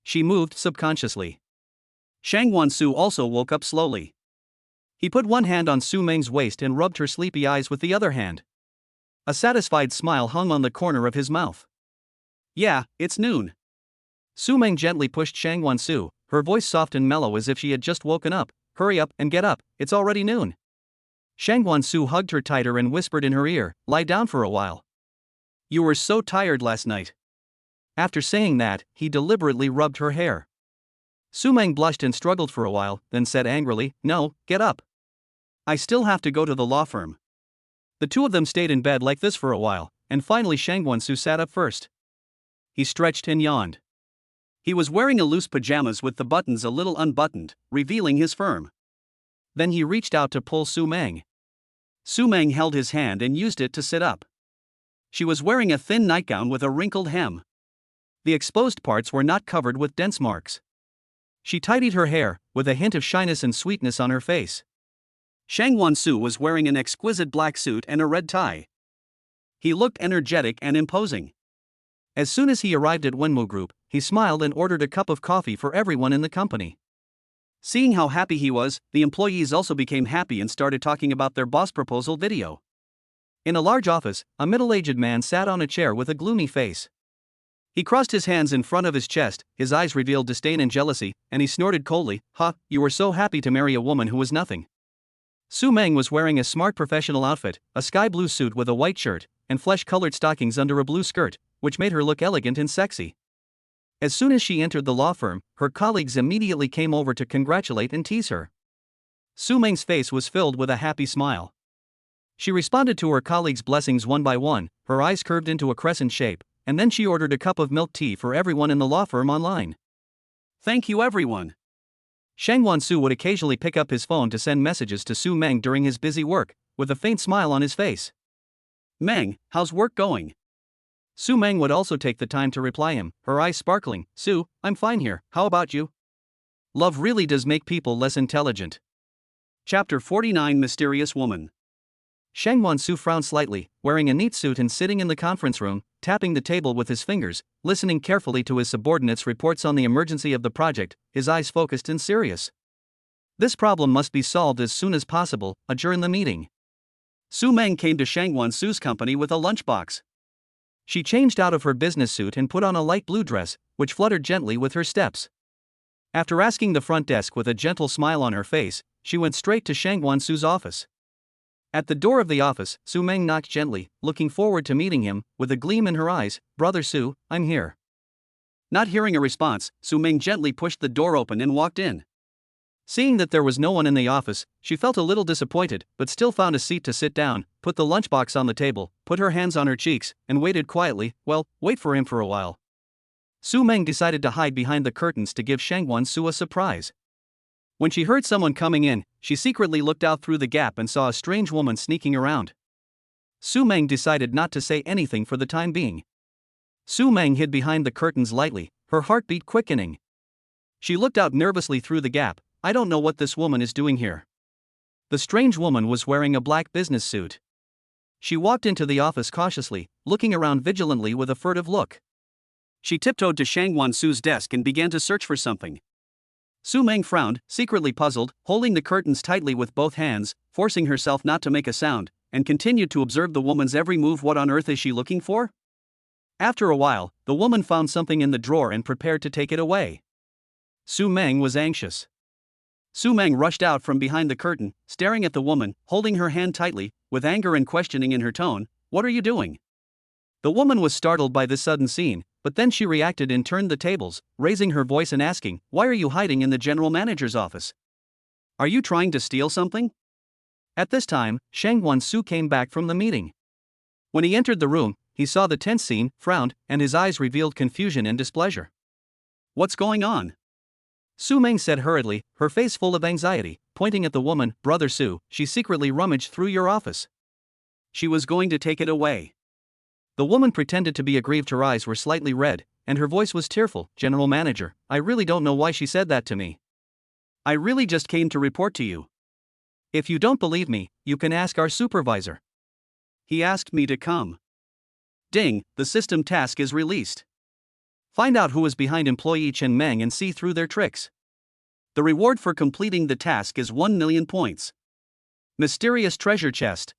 She moved subconsciously. Shangwan Su also woke up slowly. He put one hand on Su Meng's waist and rubbed her sleepy eyes with the other hand. A satisfied smile hung on the corner of his mouth. "Yeah, it's noon." Su Meng gently pushed Shangwan Su, her voice soft and mellow as if she had just woken up. "Hurry up and get up, it's already noon." Shangwan Su hugged her tighter and whispered in her ear, "Lie down for a while. You were so tired last night." After saying that, he deliberately rubbed her hair. Su Meng blushed and struggled for a while, then said angrily, "No, get up. I still have to go to the law firm." The two of them stayed in bed like this for a while, and finally Shangwan Su sat up first. He stretched and yawned. He was wearing a loose pajamas with the buttons a little unbuttoned, revealing his firm. Then he reached out to pull Su Meng. Su Meng held his hand and used it to sit up. She was wearing a thin nightgown with a wrinkled hem. The exposed parts were not covered with dents marks. She tidied her hair, with a hint of shyness and sweetness on her face. Shangwan Su was wearing an exquisite black suit and a red tie. He looked energetic and imposing. As soon as he arrived at Wenmu Group, he smiled and ordered a cup of coffee for everyone in the company. Seeing how happy he was, the employees also became happy and started talking about their boss proposal video. In a large office, a middle-aged man sat on a chair with a gloomy face. He crossed his hands in front of his chest, his eyes revealed disdain and jealousy, and he snorted coldly, "Ha, you were so happy to marry a woman who was nothing." Su Meng was wearing a smart professional outfit, a sky blue suit with a white shirt, and flesh-colored stockings under a blue skirt, which made her look elegant and sexy. As soon as she entered the law firm, her colleagues immediately came over to congratulate and tease her. Su Meng's face was filled with a happy smile. She responded to her colleagues' blessings one by one, her eyes curved into a crescent shape, and then she ordered a cup of milk tea for everyone in the law firm online. "Thank you everyone." Shangwan Su would occasionally pick up his phone to send messages to Su Meng during his busy work, with a faint smile on his face. "Meng, how's work going?" Su Meng would also take the time to reply him, her eyes sparkling, "Su, I'm fine here, how about you?" Love really does make people less intelligent. Chapter 49 Mysterious Woman. Shangwan Su frowned slightly, wearing a neat suit and sitting in the conference room, tapping the table with his fingers, listening carefully to his subordinates' reports on the emergency of the project, his eyes focused and serious. This problem must be solved as soon as possible, adjourn the meeting. Su Meng came to Shangwan Su's company with a lunchbox. She changed out of her business suit and put on a light blue dress, which fluttered gently with her steps. After asking the front desk with a gentle smile on her face, she went straight to Shangwan Su's office. At the door of the office, Su Meng knocked gently, looking forward to meeting him, with a gleam in her eyes. "Brother Su, I'm here." Not hearing a response, Su Meng gently pushed the door open and walked in. Seeing that there was no one in the office, she felt a little disappointed, but still found a seat to sit down, put the lunchbox on the table, put her hands on her cheeks, and waited quietly, wait for him for a while. Su Meng decided to hide behind the curtains to give Shangwan Su a surprise. When she heard someone coming in, she secretly looked out through the gap and saw a strange woman sneaking around. Su Meng decided not to say anything for the time being. Su Meng hid behind the curtains lightly, her heartbeat quickening. She looked out nervously through the gap. "I don't know what this woman is doing here." The strange woman was wearing a black business suit. She walked into the office cautiously, looking around vigilantly with a furtive look. She tiptoed to Shangwan Su's desk and began to search for something. Su Meng frowned, secretly puzzled, holding the curtains tightly with both hands, forcing herself not to make a sound, and continued to observe the woman's every move. What on earth is she looking for? After a while, the woman found something in the drawer and prepared to take it away. Su Meng was anxious. Su Meng rushed out from behind the curtain, staring at the woman, holding her hand tightly, with anger and questioning in her tone. "What are you doing?" The woman was startled by this sudden scene, but then she reacted and turned the tables, raising her voice and asking, "Why are you hiding in the general manager's office? Are you trying to steal something?" At this time, Shang Wan-su came back from the meeting. When he entered the room, he saw the tense scene, frowned, and his eyes revealed confusion and displeasure. "What's going on?" Su Meng said hurriedly, her face full of anxiety, pointing at the woman. "Brother Su, she secretly rummaged through your office. She was going to take it away." The woman pretended to be aggrieved. Her eyes were slightly red, and her voice was tearful. "General Manager, I really don't know why she said that to me. I really just came to report to you. If you don't believe me, you can ask our supervisor. He asked me to come." Ding, the system task is released. Find out who is behind employee Chen Meng and see through their tricks. The reward for completing the task is 1 million points. Mysterious treasure chest.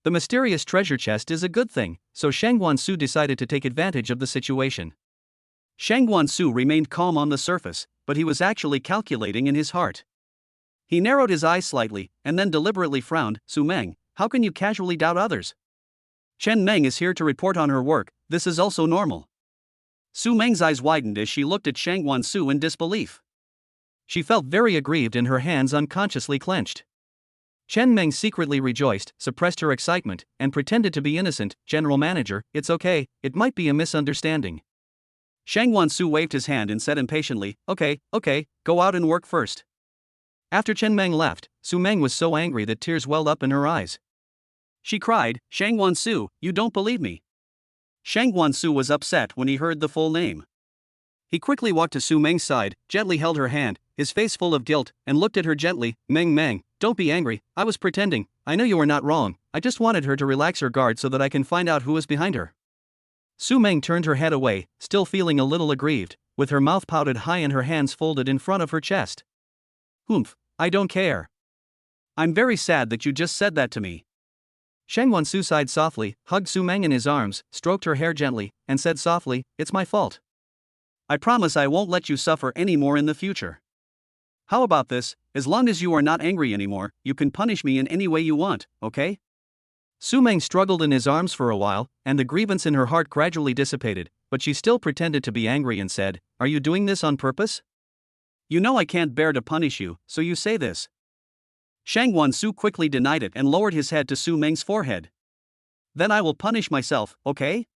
The mysterious treasure chest is a good thing, so Shang Wan-su decided to take advantage of the situation. Shang Wan-su remained calm on the surface, but he was actually calculating in his heart. He narrowed his eyes slightly, and then deliberately frowned. "Su Meng, how can you casually doubt others? Chen Meng is here to report on her work, this is also normal." Su Meng's eyes widened as she looked at Shang Wan-su in disbelief. She felt very aggrieved and her hands unconsciously clenched. Chen Meng secretly rejoiced, suppressed her excitement, and pretended to be innocent. "General Manager, it's okay, it might be a misunderstanding." Shang Wan-su waved his hand and said impatiently, Okay, go out and work first." After Chen Meng left, Su Meng was so angry that tears welled up in her eyes. She cried, "Shang Wan-su, you don't believe me." Shang Wan-su was upset when he heard the full name. He quickly walked to Su Meng's side, gently held her hand, his face full of guilt, and looked at her gently. Meng, don't be angry, I was pretending, I know you are not wrong, I just wanted her to relax her guard so that I can find out who is behind her." Su Meng turned her head away, still feeling a little aggrieved, with her mouth pouted high and her hands folded in front of her chest. "Humph, I don't care. I'm very sad that you just said that to me." Shang Wan-su sighed softly, hugged Su Meng in his arms, stroked her hair gently, and said softly, "It's my fault. I promise I won't let you suffer any more in the future. How about this, as long as you are not angry anymore, you can punish me in any way you want, okay?" Su Meng struggled in his arms for a while, and the grievance in her heart gradually dissipated, but she still pretended to be angry and said, "Are you doing this on purpose? You know I can't bear to punish you, so you say this." Shang Wan-su quickly denied it and lowered his head to Su Meng's forehead. "Then I will punish myself, okay?"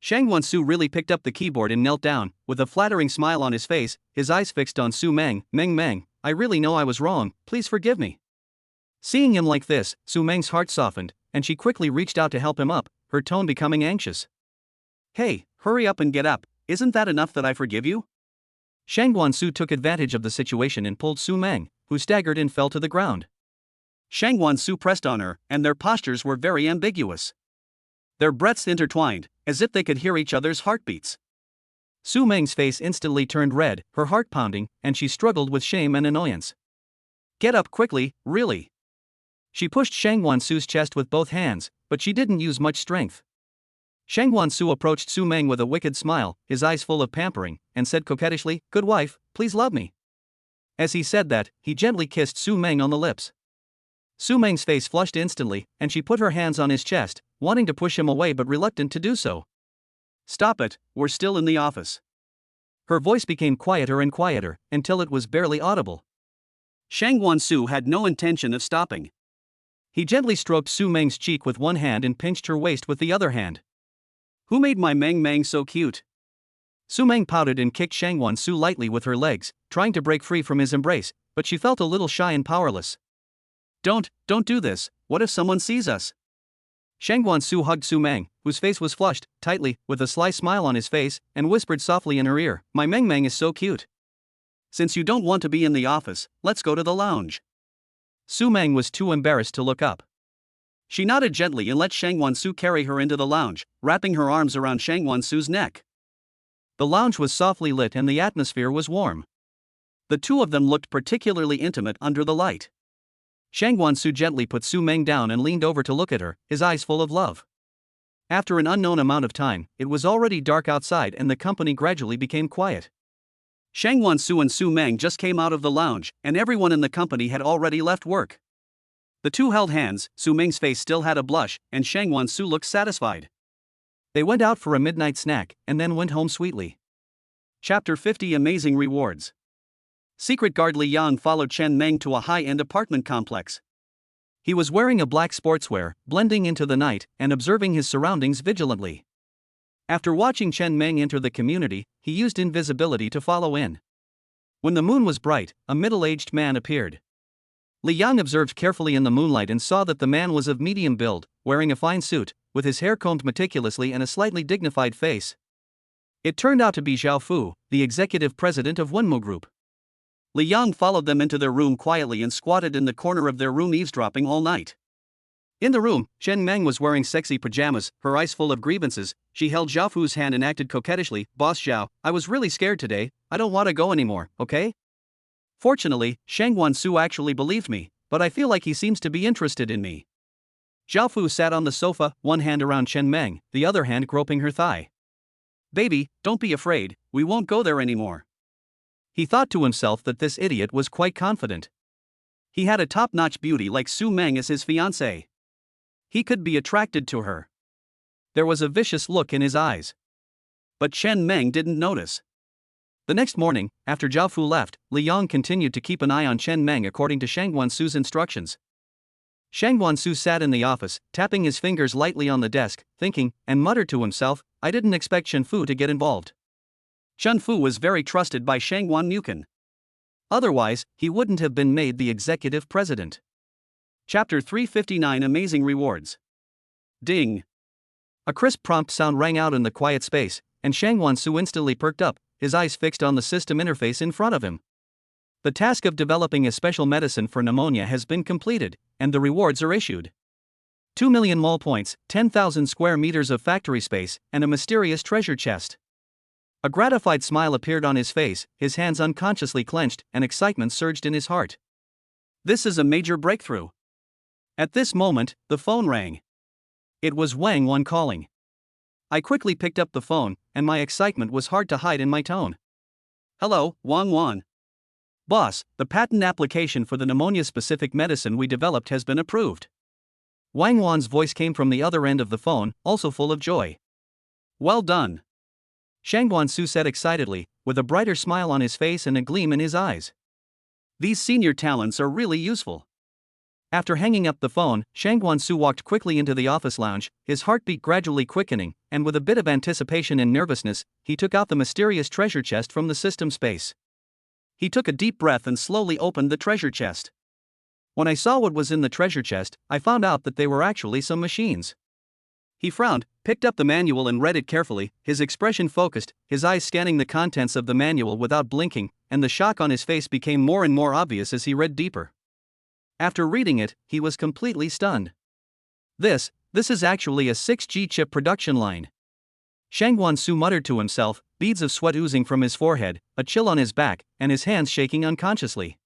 Shang Wan-su really picked up the keyboard and knelt down, with a flattering smile on his face, his eyes fixed on Su Meng. Meng, I really know I was wrong, please forgive me." Seeing him like this, Su Meng's heart softened, and she quickly reached out to help him up, her tone becoming anxious. "Hey, hurry up and get up, isn't that enough that I forgive you?" Shang Wan-su took advantage of the situation and pulled Su Meng, who staggered and fell to the ground. Shang Wan-su pressed on her, and their postures were very ambiguous. Their breaths intertwined, as if they could hear each other's heartbeats. Su Meng's face instantly turned red, her heart pounding, and she struggled with shame and annoyance. "Get up quickly, really." She pushed Shang Wan-su's chest with both hands, but she didn't use much strength. Shang Wan-su approached Su Meng with a wicked smile, his eyes full of pampering, and said coquettishly, "Good wife, please love me." As he said that, he gently kissed Su Meng on the lips. Su Meng's face flushed instantly, and she put her hands on his chest, wanting to push him away but reluctant to do so. "Stop it, we're still in the office." Her voice became quieter and quieter, until it was barely audible. Shang Wan-su had no intention of stopping. He gently stroked Su Meng's cheek with one hand and pinched her waist with the other hand. "Who made my Meng so cute?" Su Meng pouted and kicked Shang Wan-su lightly with her legs, trying to break free from his embrace, but she felt a little shy and powerless. Don't do this, what if someone sees us?" Shang Wan-su hugged Su Meng, whose face was flushed, tightly, with a sly smile on his face, and whispered softly in her ear, "My Meng is so cute. Since you don't want to be in the office, let's go to the lounge." Su Meng was too embarrassed to look up. She nodded gently and let Shang Wan-su carry her into the lounge, wrapping her arms around Shang Wan-su's neck. The lounge was softly lit and the atmosphere was warm. The two of them looked particularly intimate under the light. Shang Wan-su gently put Su Meng down and leaned over to look at her, his eyes full of love. After an unknown amount of time, it was already dark outside and the company gradually became quiet. Shang Wan-su and Su Meng just came out of the lounge, and everyone in the company had already left work. The two held hands, Su Meng's face still had a blush, and Shang Wan-su looked satisfied. They went out for a midnight snack and then went home sweetly. Chapter 50 Amazing Rewards. Secret guard Li Yang followed Chen Meng to a high-end apartment complex. He was wearing a black sportswear, blending into the night and observing his surroundings vigilantly. After watching Chen Meng enter the community, he used invisibility to follow in. When the moon was bright, a middle-aged man appeared. Li Yang observed carefully in the moonlight and saw that the man was of medium build, wearing a fine suit, with his hair combed meticulously and a slightly dignified face. It turned out to be Zhao Fu, the executive president of Wenmo Group. Li Yang followed them into their room quietly and squatted in the corner of their room eavesdropping all night. In the room, Chen Meng was wearing sexy pajamas, her eyes full of grievances. She held Zhao Fu's hand and acted coquettishly. "Boss Zhao, I was really scared today, I don't want to go anymore, okay?" Fortunately, Shang Wansu actually believed me, but I feel like he seems to be interested in me. Zhao Fu sat on the sofa, one hand around Chen Meng, the other hand groping her thigh. "Baby, don't be afraid, we won't go there anymore." He thought to himself that this idiot was quite confident. He had a top-notch beauty like Su Meng as his fiancée. He could be attracted to her. There was a vicious look in his eyes. But Chen Meng didn't notice. The next morning, after Zhao Fu left, Li Yang continued to keep an eye on Chen Meng according to Shang Wansu's instructions. Shang Wansu sat in the office, tapping his fingers lightly on the desk, thinking, and muttered to himself, "I didn't expect Chen Fu to get involved." Chen Fu was very trusted by Shang Wanmuken. Otherwise, he wouldn't have been made the executive president. Chapter 359 Amazing Rewards. Ding! A crisp prompt sound rang out in the quiet space, and Shang Wansu instantly perked up, his eyes fixed on the system interface in front of him. The task of developing a special medicine for pneumonia has been completed, and the rewards are issued. 2 million mall points, 10,000 square meters of factory space, and a mysterious treasure chest. A gratified smile appeared on his face, his hands unconsciously clenched, and excitement surged in his heart. This is a major breakthrough. At this moment, the phone rang. It was Wang Wan calling. I quickly picked up the phone, and my excitement was hard to hide in my tone. "Hello, Wang Wan. Boss, the patent application for the pneumonia-specific medicine we developed has been approved." Wang Wan's voice came from the other end of the phone, also full of joy. "Well done," Shang Wansu said excitedly, with a brighter smile on his face and a gleam in his eyes. "These senior talents are really useful." After hanging up the phone, Shang Wansu walked quickly into the office lounge, his heartbeat gradually quickening, and with a bit of anticipation and nervousness, he took out the mysterious treasure chest from the system space. He took a deep breath and slowly opened the treasure chest. When I saw what was in the treasure chest, I found out that they were actually some machines. He frowned, picked up the manual and read it carefully, his expression focused, his eyes scanning the contents of the manual without blinking, and the shock on his face became more and more obvious as he read deeper. After reading it, he was completely stunned. This is actually a 6G chip production line. Shang Wansu muttered to himself, beads of sweat oozing from his forehead, a chill on his back, and his hands shaking unconsciously.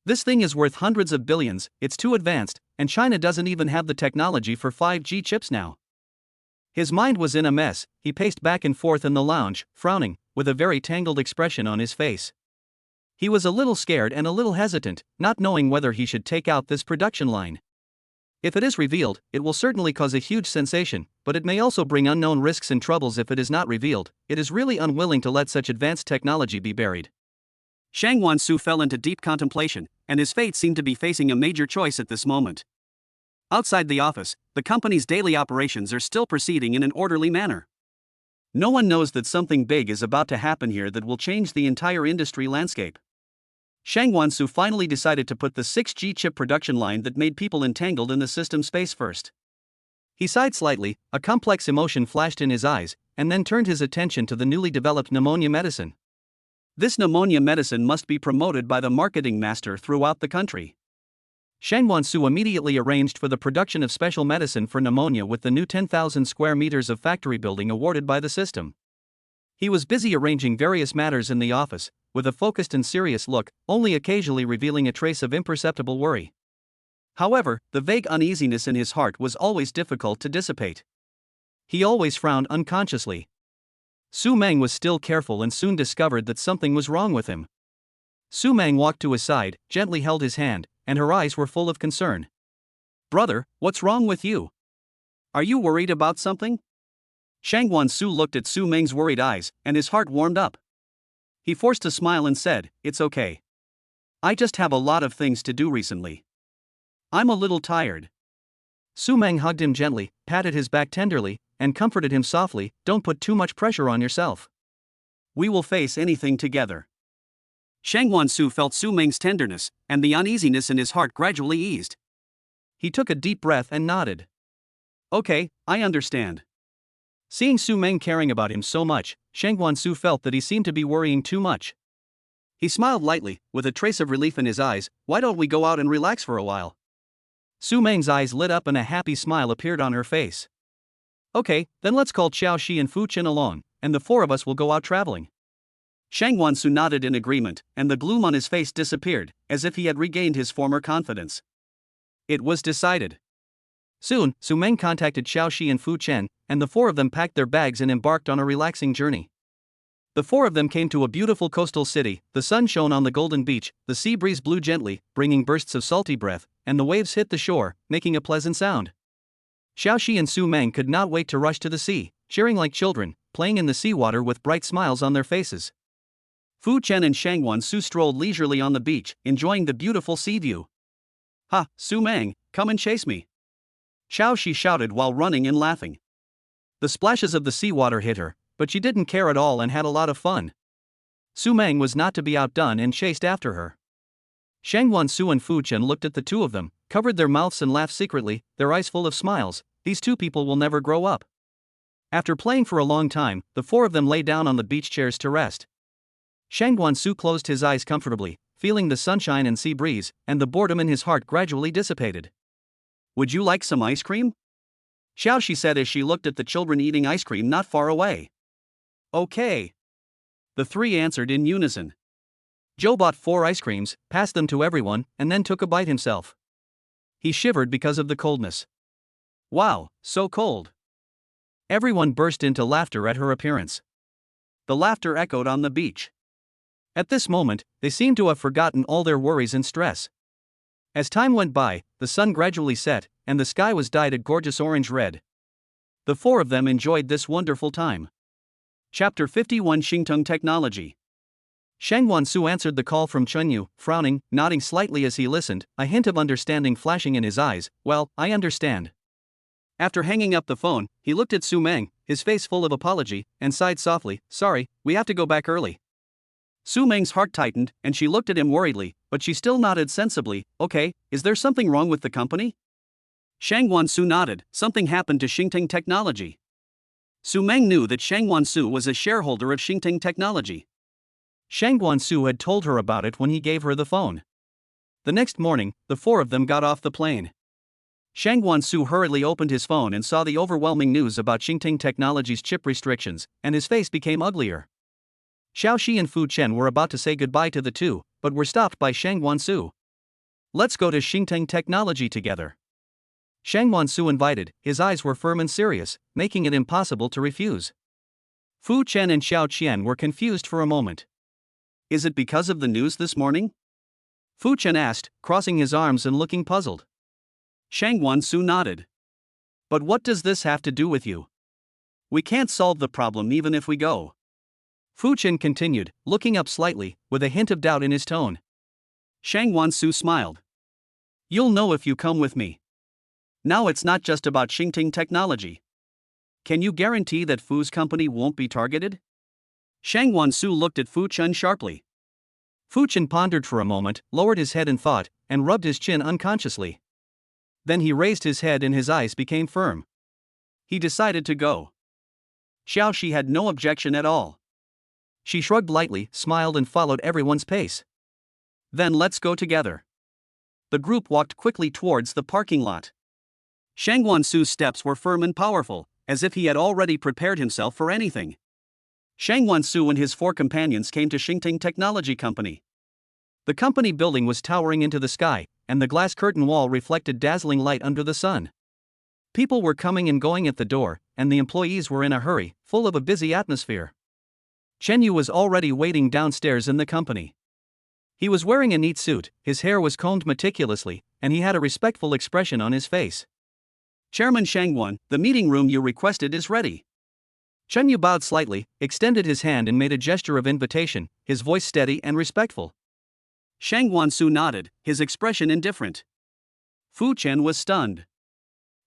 This thing is worth hundreds of billions, it's too advanced, and China doesn't even have the technology for 5G chips now. His mind was in a mess, he paced back and forth in the lounge, frowning, with a very tangled expression on his face. He was a little scared and a little hesitant, not knowing whether he should take out this production line. If it is revealed, it will certainly cause a huge sensation, but it may also bring unknown risks and troubles if it is not revealed. It is really unwilling to let such advanced technology be buried. Shang Wansu fell into deep contemplation, and his fate seemed to be facing a major choice at this moment. Outside the office, the company's daily operations are still proceeding in an orderly manner. No one knows that something big is about to happen here that will change the entire industry landscape. Shang Wansu finally decided to put the 6G chip production line that made people entangled in the system space first. He sighed slightly, a complex emotion flashed in his eyes, and then turned his attention to the newly developed pneumonia medicine. This pneumonia medicine must be promoted by the marketing master throughout the country. Shang Wansu immediately arranged for the production of special medicine for pneumonia with the new 10,000 square meters of factory building awarded by the system. He was busy arranging various matters in the office, with a focused and serious look, only occasionally revealing a trace of imperceptible worry. However, the vague uneasiness in his heart was always difficult to dissipate. He always frowned unconsciously. Su Meng was still careful and soon discovered that something was wrong with him. Su Meng walked to his side, gently held his hand, and her eyes were full of concern. "Brother, what's wrong with you? Are you worried about something?" Shangwan Su looked at Su Meng's worried eyes, and his heart warmed up. He forced a smile and said, "It's okay. I just have a lot of things to do recently. I'm a little tired." Su Meng hugged him gently, patted his back tenderly, and comforted him softly. "Don't put too much pressure on yourself. We will face anything together." Shangwan Su felt Su Meng's tenderness, and the uneasiness in his heart gradually eased. He took a deep breath and nodded. "Okay, I understand." Seeing Su Meng caring about him so much, Shangwan Su felt that he seemed to be worrying too much. He smiled lightly, with a trace of relief in his eyes. "Why don't we go out and relax for a while?" Su Meng's eyes lit up and a happy smile appeared on her face. "Okay, then let's call Xiao Xi and Fu Chen along, and the four of us will go out traveling." Shangwan Su nodded in agreement, and the gloom on his face disappeared, as if he had regained his former confidence. It was decided. Soon, Su Meng contacted Xiao Xi and Fu Chen, and the four of them packed their bags and embarked on a relaxing journey. The four of them came to a beautiful coastal city. The sun shone on the golden beach, the sea breeze blew gently, bringing bursts of salty breath, and the waves hit the shore, making a pleasant sound. Xiao Xi and Su Meng could not wait to rush to the sea, cheering like children, playing in the seawater with bright smiles on their faces. Fu Chen and Shangwan Su strolled leisurely on the beach, enjoying the beautiful sea view. "Ha, Su Meng, come and chase me!" Xiao Xi shouted while running and laughing. The splashes of the seawater hit her, but she didn't care at all and had a lot of fun. Su Meng was not to be outdone and chased after her. Shangwan Su and Fu Chen looked at the two of them, covered their mouths and laughed secretly, their eyes full of smiles. These two people will never grow up. After playing for a long time, the four of them lay down on the beach chairs to rest. Shangwan Su closed his eyes comfortably, feeling the sunshine and sea breeze, and the boredom in his heart gradually dissipated. "Would you like some ice cream?" Xiao Xi said as she looked at the children eating ice cream not far away. "Okay." The three answered in unison. Joe bought 4 ice creams, passed them to everyone, and then took a bite himself. He shivered because of the coldness. "Wow, so cold." Everyone burst into laughter at her appearance. The laughter echoed on the beach. At this moment, they seemed to have forgotten all their worries and stress. As time went by, the sun gradually set, and the sky was dyed a gorgeous orange-red. The four of them enjoyed this wonderful time. Chapter 51 Xingteng Technology. Shangwan Su answered the call from Chunyu, frowning, nodding slightly as he listened, a hint of understanding flashing in his eyes. "Well, I understand." After hanging up the phone, he looked at Su Meng, his face full of apology, and sighed softly. "Sorry, we have to go back early." Su Meng's heart tightened, and she looked at him worriedly, but she still nodded sensibly. "Okay, is there something wrong with the company?" Shangwan Su nodded. "Something happened to Xingteng Technology." Su Meng knew that Shangwan Su was a shareholder of Xingteng Technology. Shangwan Su had told her about it when he gave her the phone. The next morning, the four of them got off the plane. Shangwan Su hurriedly opened his phone and saw the overwhelming news about Xingteng Technology's chip restrictions, and his face became uglier. Xiao Xi and Fu Chen were about to say goodbye to the two, but were stopped by Shangwan Su. "Let's go to Xingteng Technology together." Shangwan Su invited. His eyes were firm and serious, making it impossible to refuse. Fu Chen and Xiao Qian were confused for a moment. "Is it because of the news this morning?" Fu Chen asked, crossing his arms and looking puzzled. Shangwan Su nodded. "But what does this have to do with you? We can't solve the problem even if we go." Fu Chen continued, looking up slightly, with a hint of doubt in his tone. Shangwan Su smiled. "You'll know if you come with me. Now it's not just about Xingteng Technology. Can you guarantee that Fu's company won't be targeted?" Shangwan Su looked at Fu Chen sharply. Fu Chen pondered for a moment, lowered his head in thought, and rubbed his chin unconsciously. Then he raised his head and his eyes became firm. He decided to go. Xiao Xi had no objection at all. She shrugged lightly, smiled and followed everyone's pace. "Then let's go together." The group walked quickly towards the parking lot. Shangwan Su's steps were firm and powerful, as if he had already prepared himself for anything. Shangwan Su and his 4 companions came to Xingteng Technology Company. The company building was towering into the sky, and the glass curtain wall reflected dazzling light under the sun. People were coming and going at the door, and the employees were in a hurry, full of a busy atmosphere. Chen Yu was already waiting downstairs in the company. He was wearing a neat suit, his hair was combed meticulously, and he had a respectful expression on his face. "Chairman Shangwan, the meeting room you requested is ready." Chen Yu bowed slightly, extended his hand and made a gesture of invitation, his voice steady and respectful. Shang Guansu nodded, his expression indifferent. Fu Chen was stunned.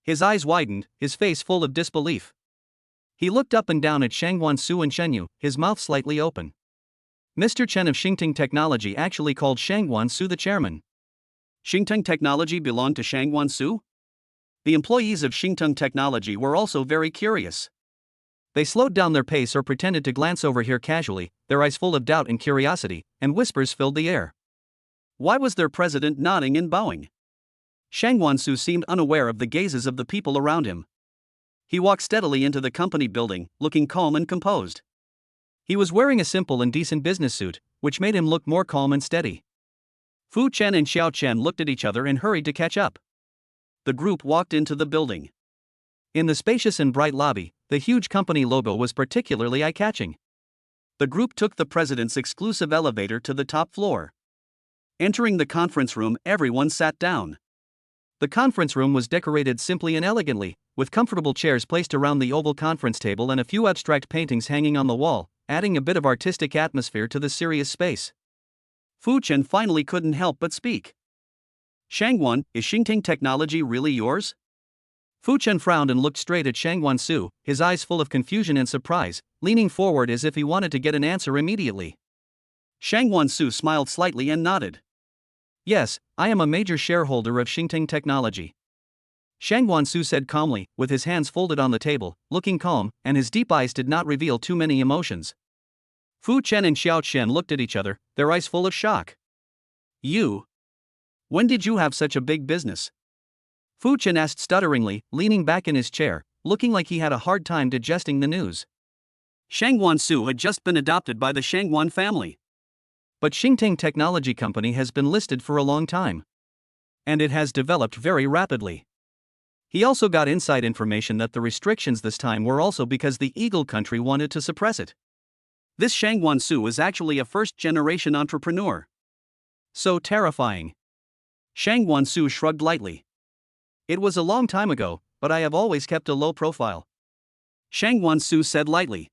His eyes widened, his face full of disbelief. He looked up and down at Shang Guansu and Chen Yu, his mouth slightly open. Mr. Chen of Xingting Technology actually called Shang Guansu the chairman. Xingting Technology belonged to Shang Guansu? The employees of Xingting Technology were also very curious. They slowed down their pace or pretended to glance over here casually, their eyes full of doubt and curiosity, and whispers filled the air. Why was their president nodding and bowing? Shang Guansu seemed unaware of the gazes of the people around him. He walked steadily into the company building, looking calm and composed. He was wearing a simple and decent business suit, which made him look more calm and steady. Fu Chen and Xiao Chen looked at each other and hurried to catch up. The group walked into the building. In the spacious and bright lobby, the huge company logo was particularly eye-catching. The group took the president's exclusive elevator to the top floor. Entering the conference room, everyone sat down. The conference room was decorated simply and elegantly, with comfortable chairs placed around the oval conference table and a few abstract paintings hanging on the wall, adding a bit of artistic atmosphere to the serious space. Fu Chen finally couldn't help but speak. Shangguan, is Xingting Technology really yours? Fu Chen frowned and looked straight at Shang Guansu, his eyes full of confusion and surprise, leaning forward as if he wanted to get an answer immediately. Shang Guansu smiled slightly and nodded. Yes, I am a major shareholder of Xingting Technology. Shang Guansu said calmly, with his hands folded on the table, looking calm, and his deep eyes did not reveal too many emotions. Fu Chen and Xiao Chen looked at each other, their eyes full of shock. You? When did you have such a big business? Fu Chen asked stutteringly, leaning back in his chair, looking like he had a hard time digesting the news. Shang Guansu had just been adopted by the Shangguan family. But Xingting Technology Company has been listed for a long time. And it has developed very rapidly. He also got inside information that the restrictions this time were also because the Eagle country wanted to suppress it. This Shang Guansu is actually a first-generation entrepreneur. So terrifying. Shang Guansu shrugged lightly. It was a long time ago, but I have always kept a low profile. Shang Guansu said lightly.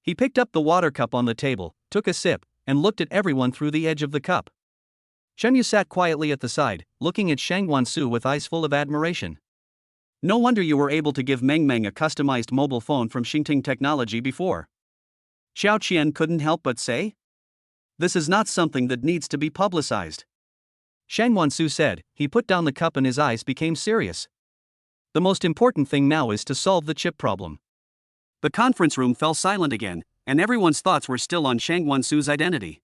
He picked up the water cup on the table, took a sip, and looked at everyone through the edge of the cup. Chen Yu sat quietly at the side, looking at Shang Guansu with eyes full of admiration. No wonder you were able to give Meng Meng a customized mobile phone from Xingting Technology before. Xiao Qian couldn't help but say. This is not something that needs to be publicized. Shang Guansu said. He put down the cup and his eyes became serious. The most important thing now is to solve the chip problem. The conference room fell silent again, and everyone's thoughts were still on Shang Guansu's identity.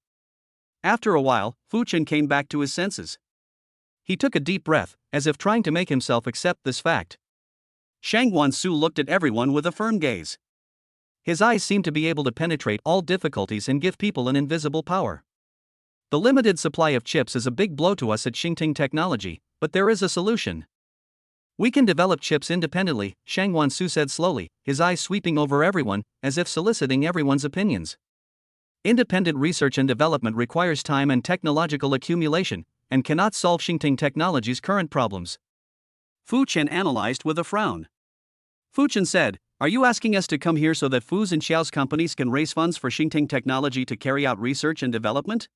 After a while, Fu Chen came back to his senses. He took a deep breath, as if trying to make himself accept this fact. Shang Guansu looked at everyone with a firm gaze. His eyes seemed to be able to penetrate all difficulties and give people an invisible power. The limited supply of chips is a big blow to us at Xingting Technology, but there is a solution. We can develop chips independently, Shang Guansu said slowly, his eyes sweeping over everyone, as if soliciting everyone's opinions. Independent research and development requires time and technological accumulation, and cannot solve Xingting Technology's current problems. Fu Chen analyzed with a frown. Fu Chen said, are you asking us to come here so that Fu's and Xiao's companies can raise funds for Xingting Technology to carry out research and development?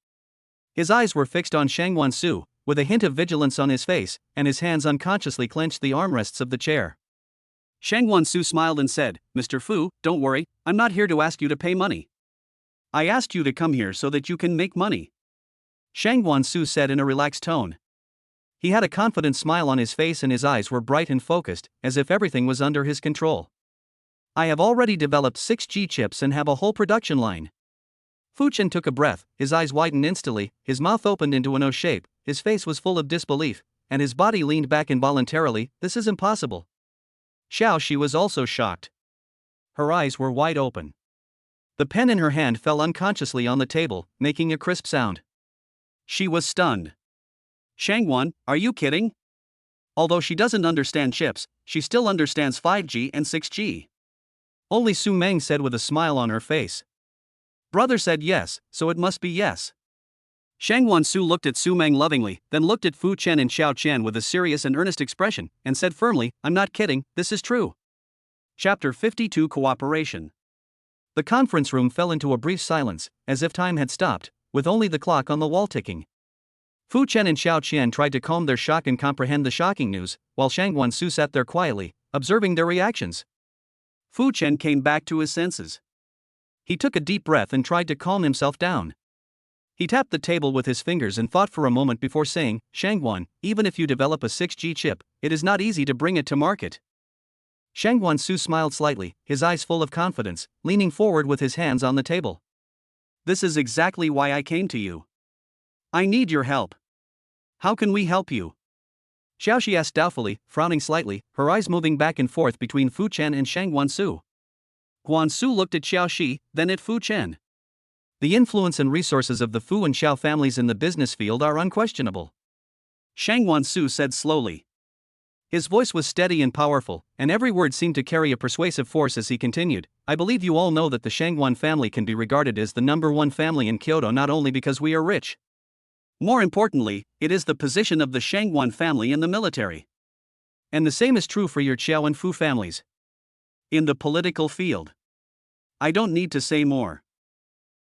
His eyes were fixed on Shang Guansu, with a hint of vigilance on his face, and his hands unconsciously clenched the armrests of the chair. Shang Guansu smiled and said, Mr. Fu, don't worry, I'm not here to ask you to pay money. I asked you to come here so that you can make money. Shang Guansu said in a relaxed tone. He had a confident smile on his face and his eyes were bright and focused, as if everything was under his control. I have already developed 6G chips and have a whole production line. Fu Chen took a breath, his eyes widened instantly, his mouth opened into an O shape, his face was full of disbelief, and his body leaned back involuntarily. This is impossible. Xiao Shi was also shocked. Her eyes were wide open. The pen in her hand fell unconsciously on the table, making a crisp sound. She was stunned. Shangguan, are you kidding? Although she doesn't understand chips, she still understands 5G and 6G. Only Su Meng said with a smile on her face. Brother said yes, so it must be yes. Shang Guansu looked at Su Meng lovingly, then looked at Fu Chen and Xiao Chen with a serious and earnest expression, and said firmly, I'm not kidding, this is true. Chapter 52 Cooperation. The conference room fell into a brief silence, as if time had stopped, with only the clock on the wall ticking. Fu Chen and Xiao Qian tried to calm their shock and comprehend the shocking news, while Shang Guansu sat there quietly, observing their reactions. Fu Chen came back to his senses. He took a deep breath and tried to calm himself down. He tapped the table with his fingers and thought for a moment before saying, "Shangguan, even if you develop a 6G chip, it is not easy to bring it to market." Shang Guansu smiled slightly, his eyes full of confidence, leaning forward with his hands on the table. "This is exactly why I came to you. I need your help. How can we help you?" Xiaoxi asked doubtfully, frowning slightly, her eyes moving back and forth between Fu Chen and Shang Guansu. Guansu looked at Xiaoxi, then at Fu Chen. The influence and resources of the Fu and Xiao families in the business field are unquestionable. Shang Guansu said slowly. His voice was steady and powerful, and every word seemed to carry a persuasive force as he continued. "I believe you all know that the Shangguan family can be regarded as the #1 family in Kyoto not only because we are rich. More importantly, it is the position of the Shangguan family in the military. And the same is true for your Qiao and Fu families. In the political field. I don't need to say more.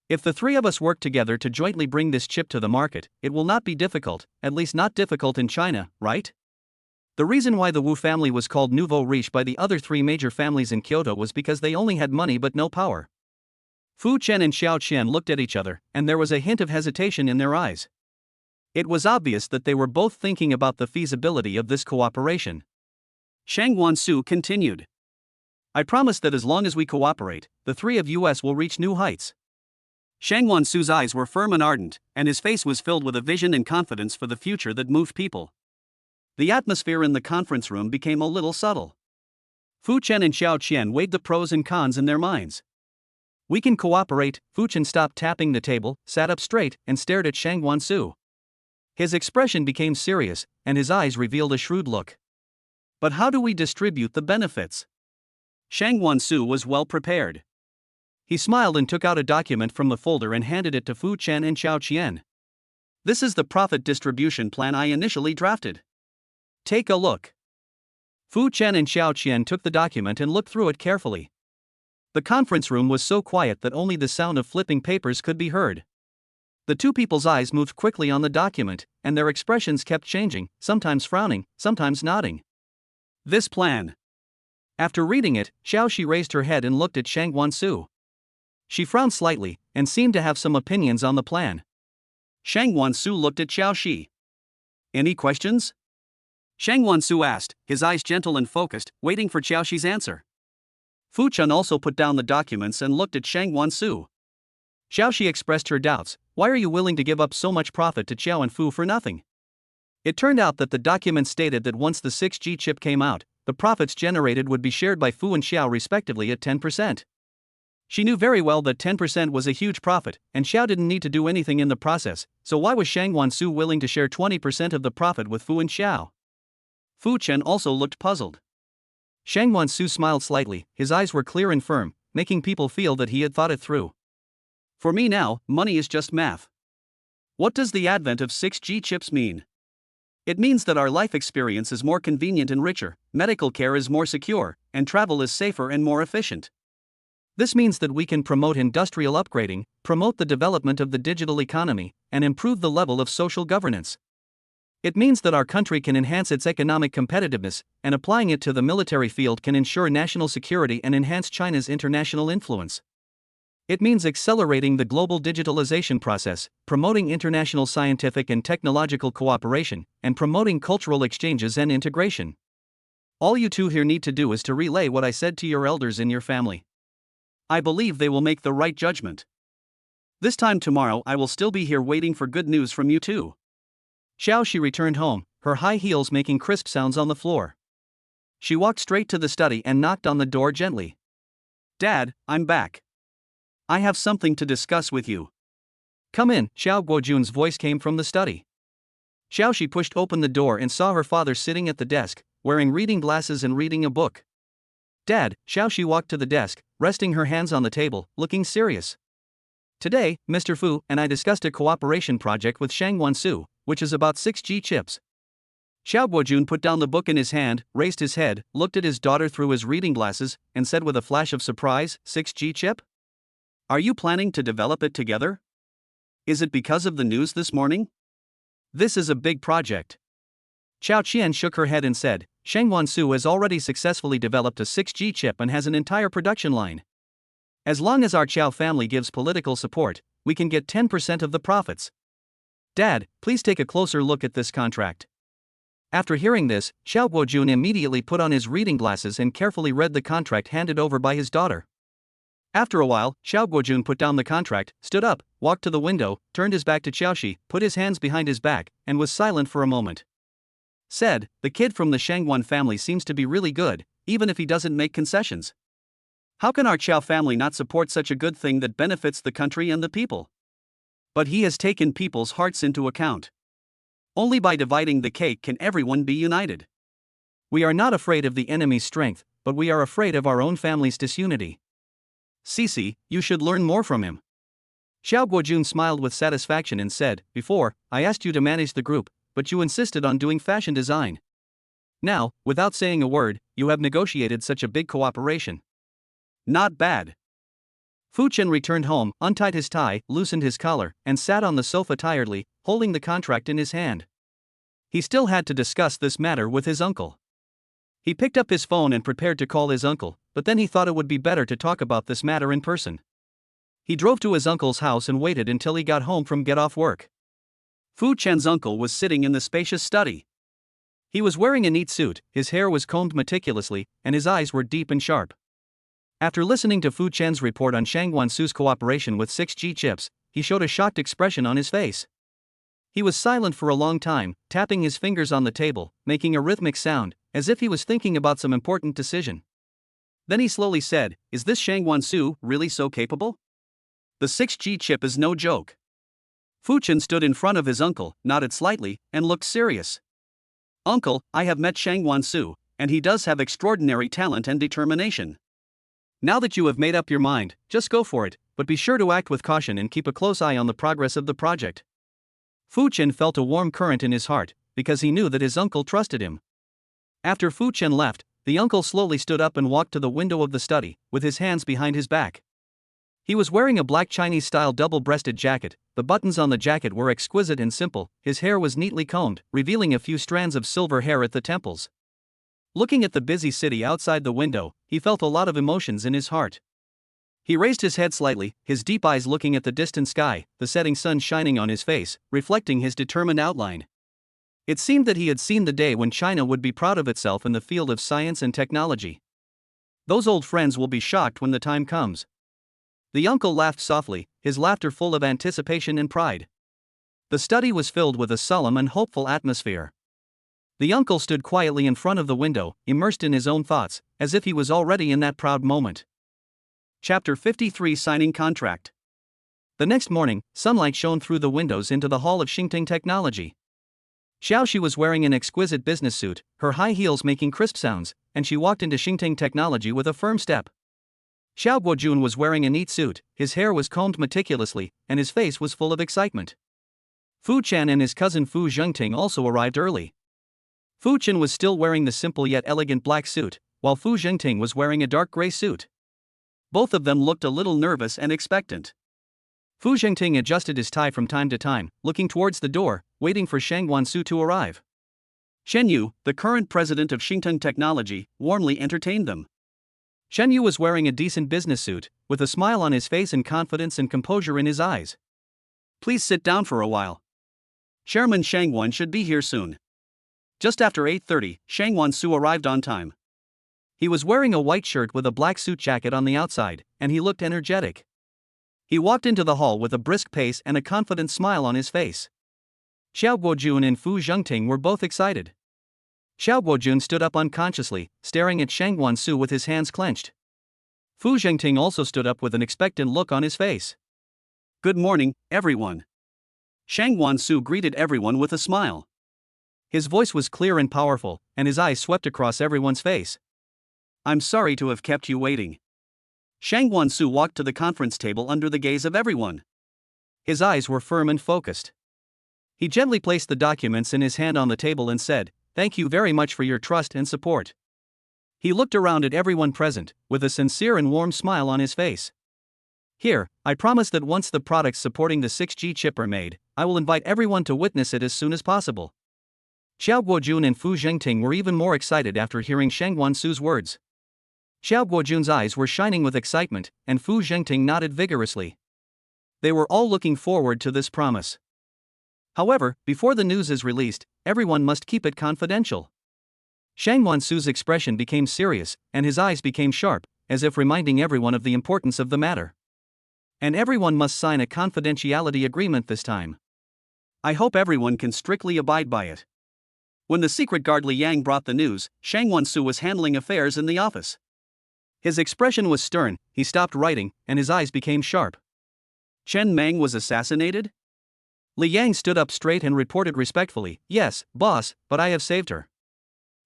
If the three of us work together to jointly bring this chip to the market, it will not be difficult, at least not difficult in China, right?" The reason why the Wu family was called nouveau riche by the other three major families in Kyoto was because they only had money but no power. Fu Chen and Xiao Qian looked at each other, and there was a hint of hesitation in their eyes. It was obvious that they were both thinking about the feasibility of this cooperation. Shang Guansu continued. "I promise that as long as we cooperate, the three of us will reach new heights." Shang Guansu's eyes were firm and ardent, and his face was filled with a vision and confidence for the future that moved people. The atmosphere in the conference room became a little subtle. Fu Chen and Xiao Qian weighed the pros and cons in their minds. "We can cooperate." Fu Chen stopped tapping the table, sat up straight, and stared at Shang Guansu. His expression became serious, and his eyes revealed a shrewd look. "But how do we distribute the benefits?" Shang Guansu was well prepared. He smiled and took out a document from the folder and handed it to Fu Chen and Xiao Qian. "This is the profit distribution plan I initially drafted. Take a look." Fu Chen and Xiao Qian took the document and looked through it carefully. The conference room was so quiet that only the sound of flipping papers could be heard. The two people's eyes moved quickly on the document, and their expressions kept changing, sometimes frowning, sometimes nodding. "This plan." After reading it, Xiaoxi raised her head and looked at Shang Guansu. She frowned slightly, and seemed to have some opinions on the plan. Shang Guansu looked at Xiaoxi. "Any questions?" Shang Guansu asked, his eyes gentle and focused, waiting for Xiaoxi's answer. Fu Chen also put down the documents and looked at Shang Guansu. Xiaoxi expressed her doubts. "Why are you willing to give up so much profit to Qiao and Fu for nothing?" It turned out that the document stated that once the 6G chip came out, the profits generated would be shared by Fu and Xiao respectively at 10%. She knew very well that 10% was a huge profit, and Xiao didn't need to do anything in the process, so why was Shang Guansu willing to share 20% of the profit with Fu and Xiao? Fu Chen also looked puzzled. Shang Guansu smiled slightly, his eyes were clear and firm, making people feel that he had thought it through. "For me now, money is just math. What does the advent of 6G chips mean? It means that our life experience is more convenient and richer, medical care is more secure, and travel is safer and more efficient. This means that we can promote industrial upgrading, promote the development of the digital economy, and improve the level of social governance. It means that our country can enhance its economic competitiveness, and applying it to the military field can ensure national security and enhance China's international influence. It means accelerating the global digitalization process, promoting international scientific and technological cooperation, and promoting cultural exchanges and integration. All you two here need to do is to relay what I said to your elders in your family. I believe they will make the right judgment. This time tomorrow I will still be here waiting for good news from you too." Xiaoxi returned home, her high heels making crisp sounds on the floor. She walked straight to the study and knocked on the door gently. "Dad, I'm back. I have something to discuss with you." "Come in," Xiao Guojun's voice came from the study. Xiaoxi pushed open the door and saw her father sitting at the desk, wearing reading glasses and reading a book. "Dad," Xiaoxi walked to the desk, resting her hands on the table, looking serious. "Today, Mr. Fu and I discussed a cooperation project with Shang Guansu, which is about 6G chips." Xiao Guojun put down the book in his hand, raised his head, looked at his daughter through his reading glasses, and said with a flash of surprise, "6G chip? Are you planning to develop it together? Is it because of the news this morning? This is a big project. Chao Qian shook her head and said, Shengwan Su has already successfully developed a 6G chip and has an entire production line. As long as our Chao family gives political support, we can get 10% of the profits. Dad, please take a closer look at this contract. After hearing this, Xiao Guojun immediately put on his reading glasses and carefully read the contract handed over by his daughter. After a while, Xiao Guojun put down the contract, stood up, walked to the window, turned his back to Xiaoxi, put his hands behind his back, and was silent for a moment. Said, the kid from the Shangwan family seems to be really good, even if he doesn't make concessions. How can our Chao family not support such a good thing that benefits the country and the people? But he has taken people's hearts into account. Only by dividing the cake can everyone be united. We are not afraid of the enemy's strength, but we are afraid of our own family's disunity. Cici, you should learn more from him. Xiao Guojun smiled with satisfaction and said, Before, I asked you to manage the group, but you insisted on doing fashion design. Now, without saying a word, you have negotiated such a big cooperation. Not bad. Fu Chen returned home, untied his tie, loosened his collar, and sat on the sofa tiredly, holding the contract in his hand. He still had to discuss this matter with his uncle. He picked up his phone and prepared to call his uncle, but then he thought it would be better to talk about this matter in person. He drove to his uncle's house and waited until he got home from get-off work. Fu Chen's uncle was sitting in the spacious study. He was wearing a neat suit, his hair was combed meticulously, and his eyes were deep and sharp. After listening to Fu Chen's report on Shangwan Su's cooperation with 6G chips, he showed a shocked expression on his face. He was silent for a long time, tapping his fingers on the table, making a rhythmic sound, as if he was thinking about some important decision. Then he slowly said, Is this Shangwan Su really so capable? The 6G chip is no joke. Fu Chen stood in front of his uncle, nodded slightly, and looked serious. Uncle, I have met Shangwan Su, and he does have extraordinary talent and determination. Now that you have made up your mind, just go for it, but be sure to act with caution and keep a close eye on the progress of the project. Fu Chen felt a warm current in his heart, because he knew that his uncle trusted him. After Fu Chen left, the uncle slowly stood up and walked to the window of the study, with his hands behind his back. He was wearing a black Chinese-style double-breasted jacket, the buttons on the jacket were exquisite and simple, his hair was neatly combed, revealing a few strands of silver hair at the temples. Looking at the busy city outside the window, he felt a lot of emotions in his heart. He raised his head slightly, his deep eyes looking at the distant sky, the setting sun shining on his face, reflecting his determined outline. It seemed that he had seen the day when China would be proud of itself in the field of science and technology. Those old friends will be shocked when the time comes. The uncle laughed softly, his laughter full of anticipation and pride. The study was filled with a solemn and hopeful atmosphere. The uncle stood quietly in front of the window, immersed in his own thoughts, as if he was already in that proud moment. Chapter 53 Signing Contract. The next morning, sunlight shone through the windows into the hall of Xingting Technology. Xiaoxi was wearing an exquisite business suit, her high heels making crisp sounds, and she walked into Xingting Technology with a firm step. Xiao Guojun was wearing a neat suit, his hair was combed meticulously, and his face was full of excitement. Fu Chen and his cousin Fu Zhengting also arrived early. Fu Chen was still wearing the simple yet elegant black suit, while Fu Zhengting was wearing a dark gray suit. Both of them looked a little nervous and expectant. Fu Zhengting adjusted his tie from time to time, looking towards the door, waiting for Shangwan Su to arrive. Shen Yu, the current president of Xingting Technology, warmly entertained them. Shen Yu was wearing a decent business suit, with a smile on his face and confidence and composure in his eyes. Please sit down for a while. Chairman Shangwan should be here soon. Just after 8:30, Shangwan Su arrived on time. He was wearing a white shirt with a black suit jacket on the outside, and he looked energetic. He walked into the hall with a brisk pace and a confident smile on his face. Xiao Guojun and Fu Zhengting were both excited. Xiao Guojun stood up unconsciously, staring at Shangwan Su with his hands clenched. Fu Zhengting also stood up with an expectant look on his face. Good morning, everyone. Shangwan Su greeted everyone with a smile. His voice was clear and powerful, and his eyes swept across everyone's face. I'm sorry to have kept you waiting. Shangwan Su walked to the conference table under the gaze of everyone. His eyes were firm and focused. He gently placed the documents in his hand on the table and said, Thank you very much for your trust and support. He looked around at everyone present, with a sincere and warm smile on his face. Here, I promise that once the products supporting the 6G chip are made, I will invite everyone to witness it as soon as possible. Xiao Guojun and Fu Zhengting were even more excited after hearing Shang Wansu's words. Xiao Guojun's eyes were shining with excitement, and Fu Zhengting nodded vigorously. They were all looking forward to this promise. However, before the news is released, everyone must keep it confidential. Shang Wansu's expression became serious, and his eyes became sharp, as if reminding everyone of the importance of the matter. And everyone must sign a confidentiality agreement this time. I hope everyone can strictly abide by it. When the secret guard Li Yang brought the news, Shang Wansu was handling affairs in the office. His expression was stern, he stopped writing, and his eyes became sharp. Chen Meng was assassinated? Li Yang stood up straight and reported respectfully, "Yes, boss, but I have saved her."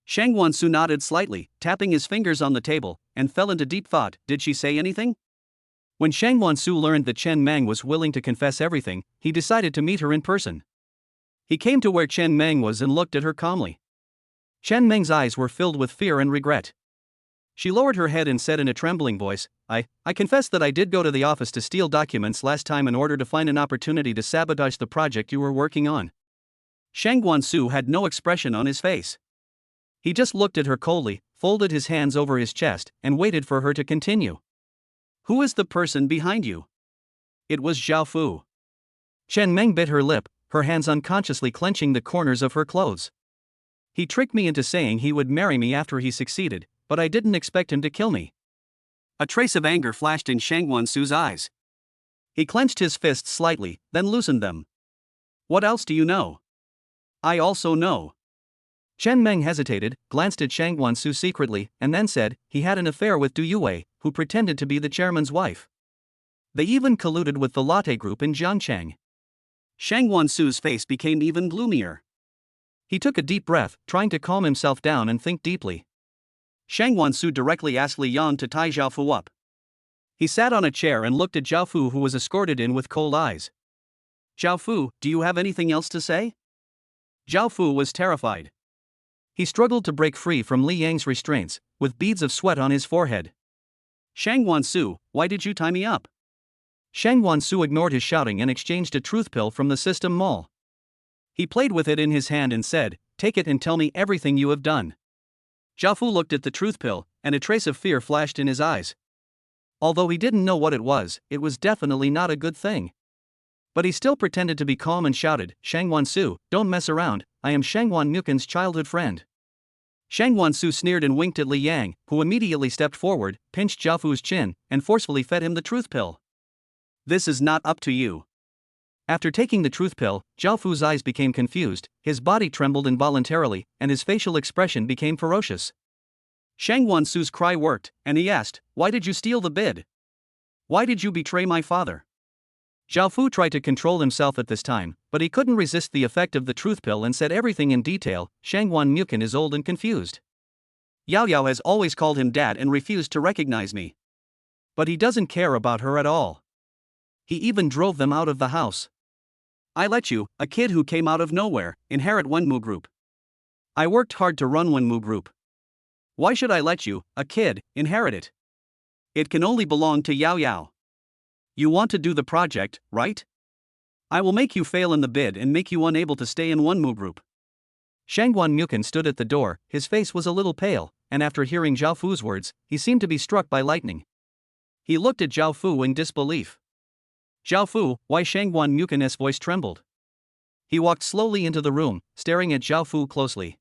Shang Wansu nodded slightly, tapping his fingers on the table, and fell into deep thought. Did she say anything? When Shang Wansu learned that Chen Meng was willing to confess everything, he decided to meet her in person. He came to where Chen Meng was and looked at her calmly. Chen Meng's eyes were filled with fear and regret. She lowered her head and said in a trembling voice, I confess that I did go to the office to steal documents last time in order to find an opportunity to sabotage the project you were working on." Shang Wansu had no expression on his face. He just looked at her coldly, folded his hands over his chest, and waited for her to continue. "Who is the person behind you?" It was Zhao Fu. Chen Meng bit her lip, her hands unconsciously clenching the corners of her clothes. "He tricked me into saying he would marry me after he succeeded, but I didn't expect him to kill me." A trace of anger flashed in Shang Wansu's eyes. He clenched his fists slightly, then loosened them. "What else do you know?" "I also know." Chen Meng hesitated, glanced at Shang Wansu secretly, and then said, "He had an affair with Du Yue, who pretended to be the chairman's wife. They even colluded with the Lotte Group in Jiangcheng." Shang Wansu's face became even gloomier. He took a deep breath, trying to calm himself down and think deeply. Shang Wansu directly asked Li Yang to tie Zhao Fu up. He sat on a chair and looked at Zhao Fu, who was escorted in with cold eyes. "Zhao Fu, do you have anything else to say?" Zhao Fu was terrified. He struggled to break free from Li Yang's restraints, with beads of sweat on his forehead. "Shang Wansu, why did you tie me up?" Shang Wansu ignored his shouting and exchanged a truth pill from the system mall. He played with it in his hand and said, "Take it and tell me everything you have done." Zhao Fu looked at the truth pill, and a trace of fear flashed in his eyes. Although he didn't know what it was definitely not a good thing. But he still pretended to be calm and shouted, "Shang Wansu, don't mess around, I am Shang Wanmukin's childhood friend." Shang Wansu sneered and winked at Li Yang, who immediately stepped forward, pinched Zhao Fu's chin, and forcefully fed him the truth pill. "This is not up to you." After taking the truth pill, Zhao Fu's eyes became confused, his body trembled involuntarily, and his facial expression became ferocious. Shang Wansu's cry worked, and he asked, "Why did you steal the bid? Why did you betray my father?" Zhao Fu tried to control himself at this time, but he couldn't resist the effect of the truth pill and said everything in detail. "Shang Wanmukin is old and confused. Yao Yao has always called him dad and refused to recognize me. But he doesn't care about her at all. He even drove them out of the house. I let you, a kid who came out of nowhere, inherit Wenmu Group. I worked hard to run Wenmu Group. Why should I let you, a kid, inherit it? It can only belong to Yao Yao. You want to do the project, right? I will make you fail in the bid and make you unable to stay in Wenmu Group." Shang Wanmukin stood at the door, his face was a little pale, and after hearing Zhao Fu's words, he seemed to be struck by lightning. He looked at Zhao Fu in disbelief. "Zhao Fu, why?" Shang Wanmukin's voice trembled. He walked slowly into the room, staring at Zhao Fu closely.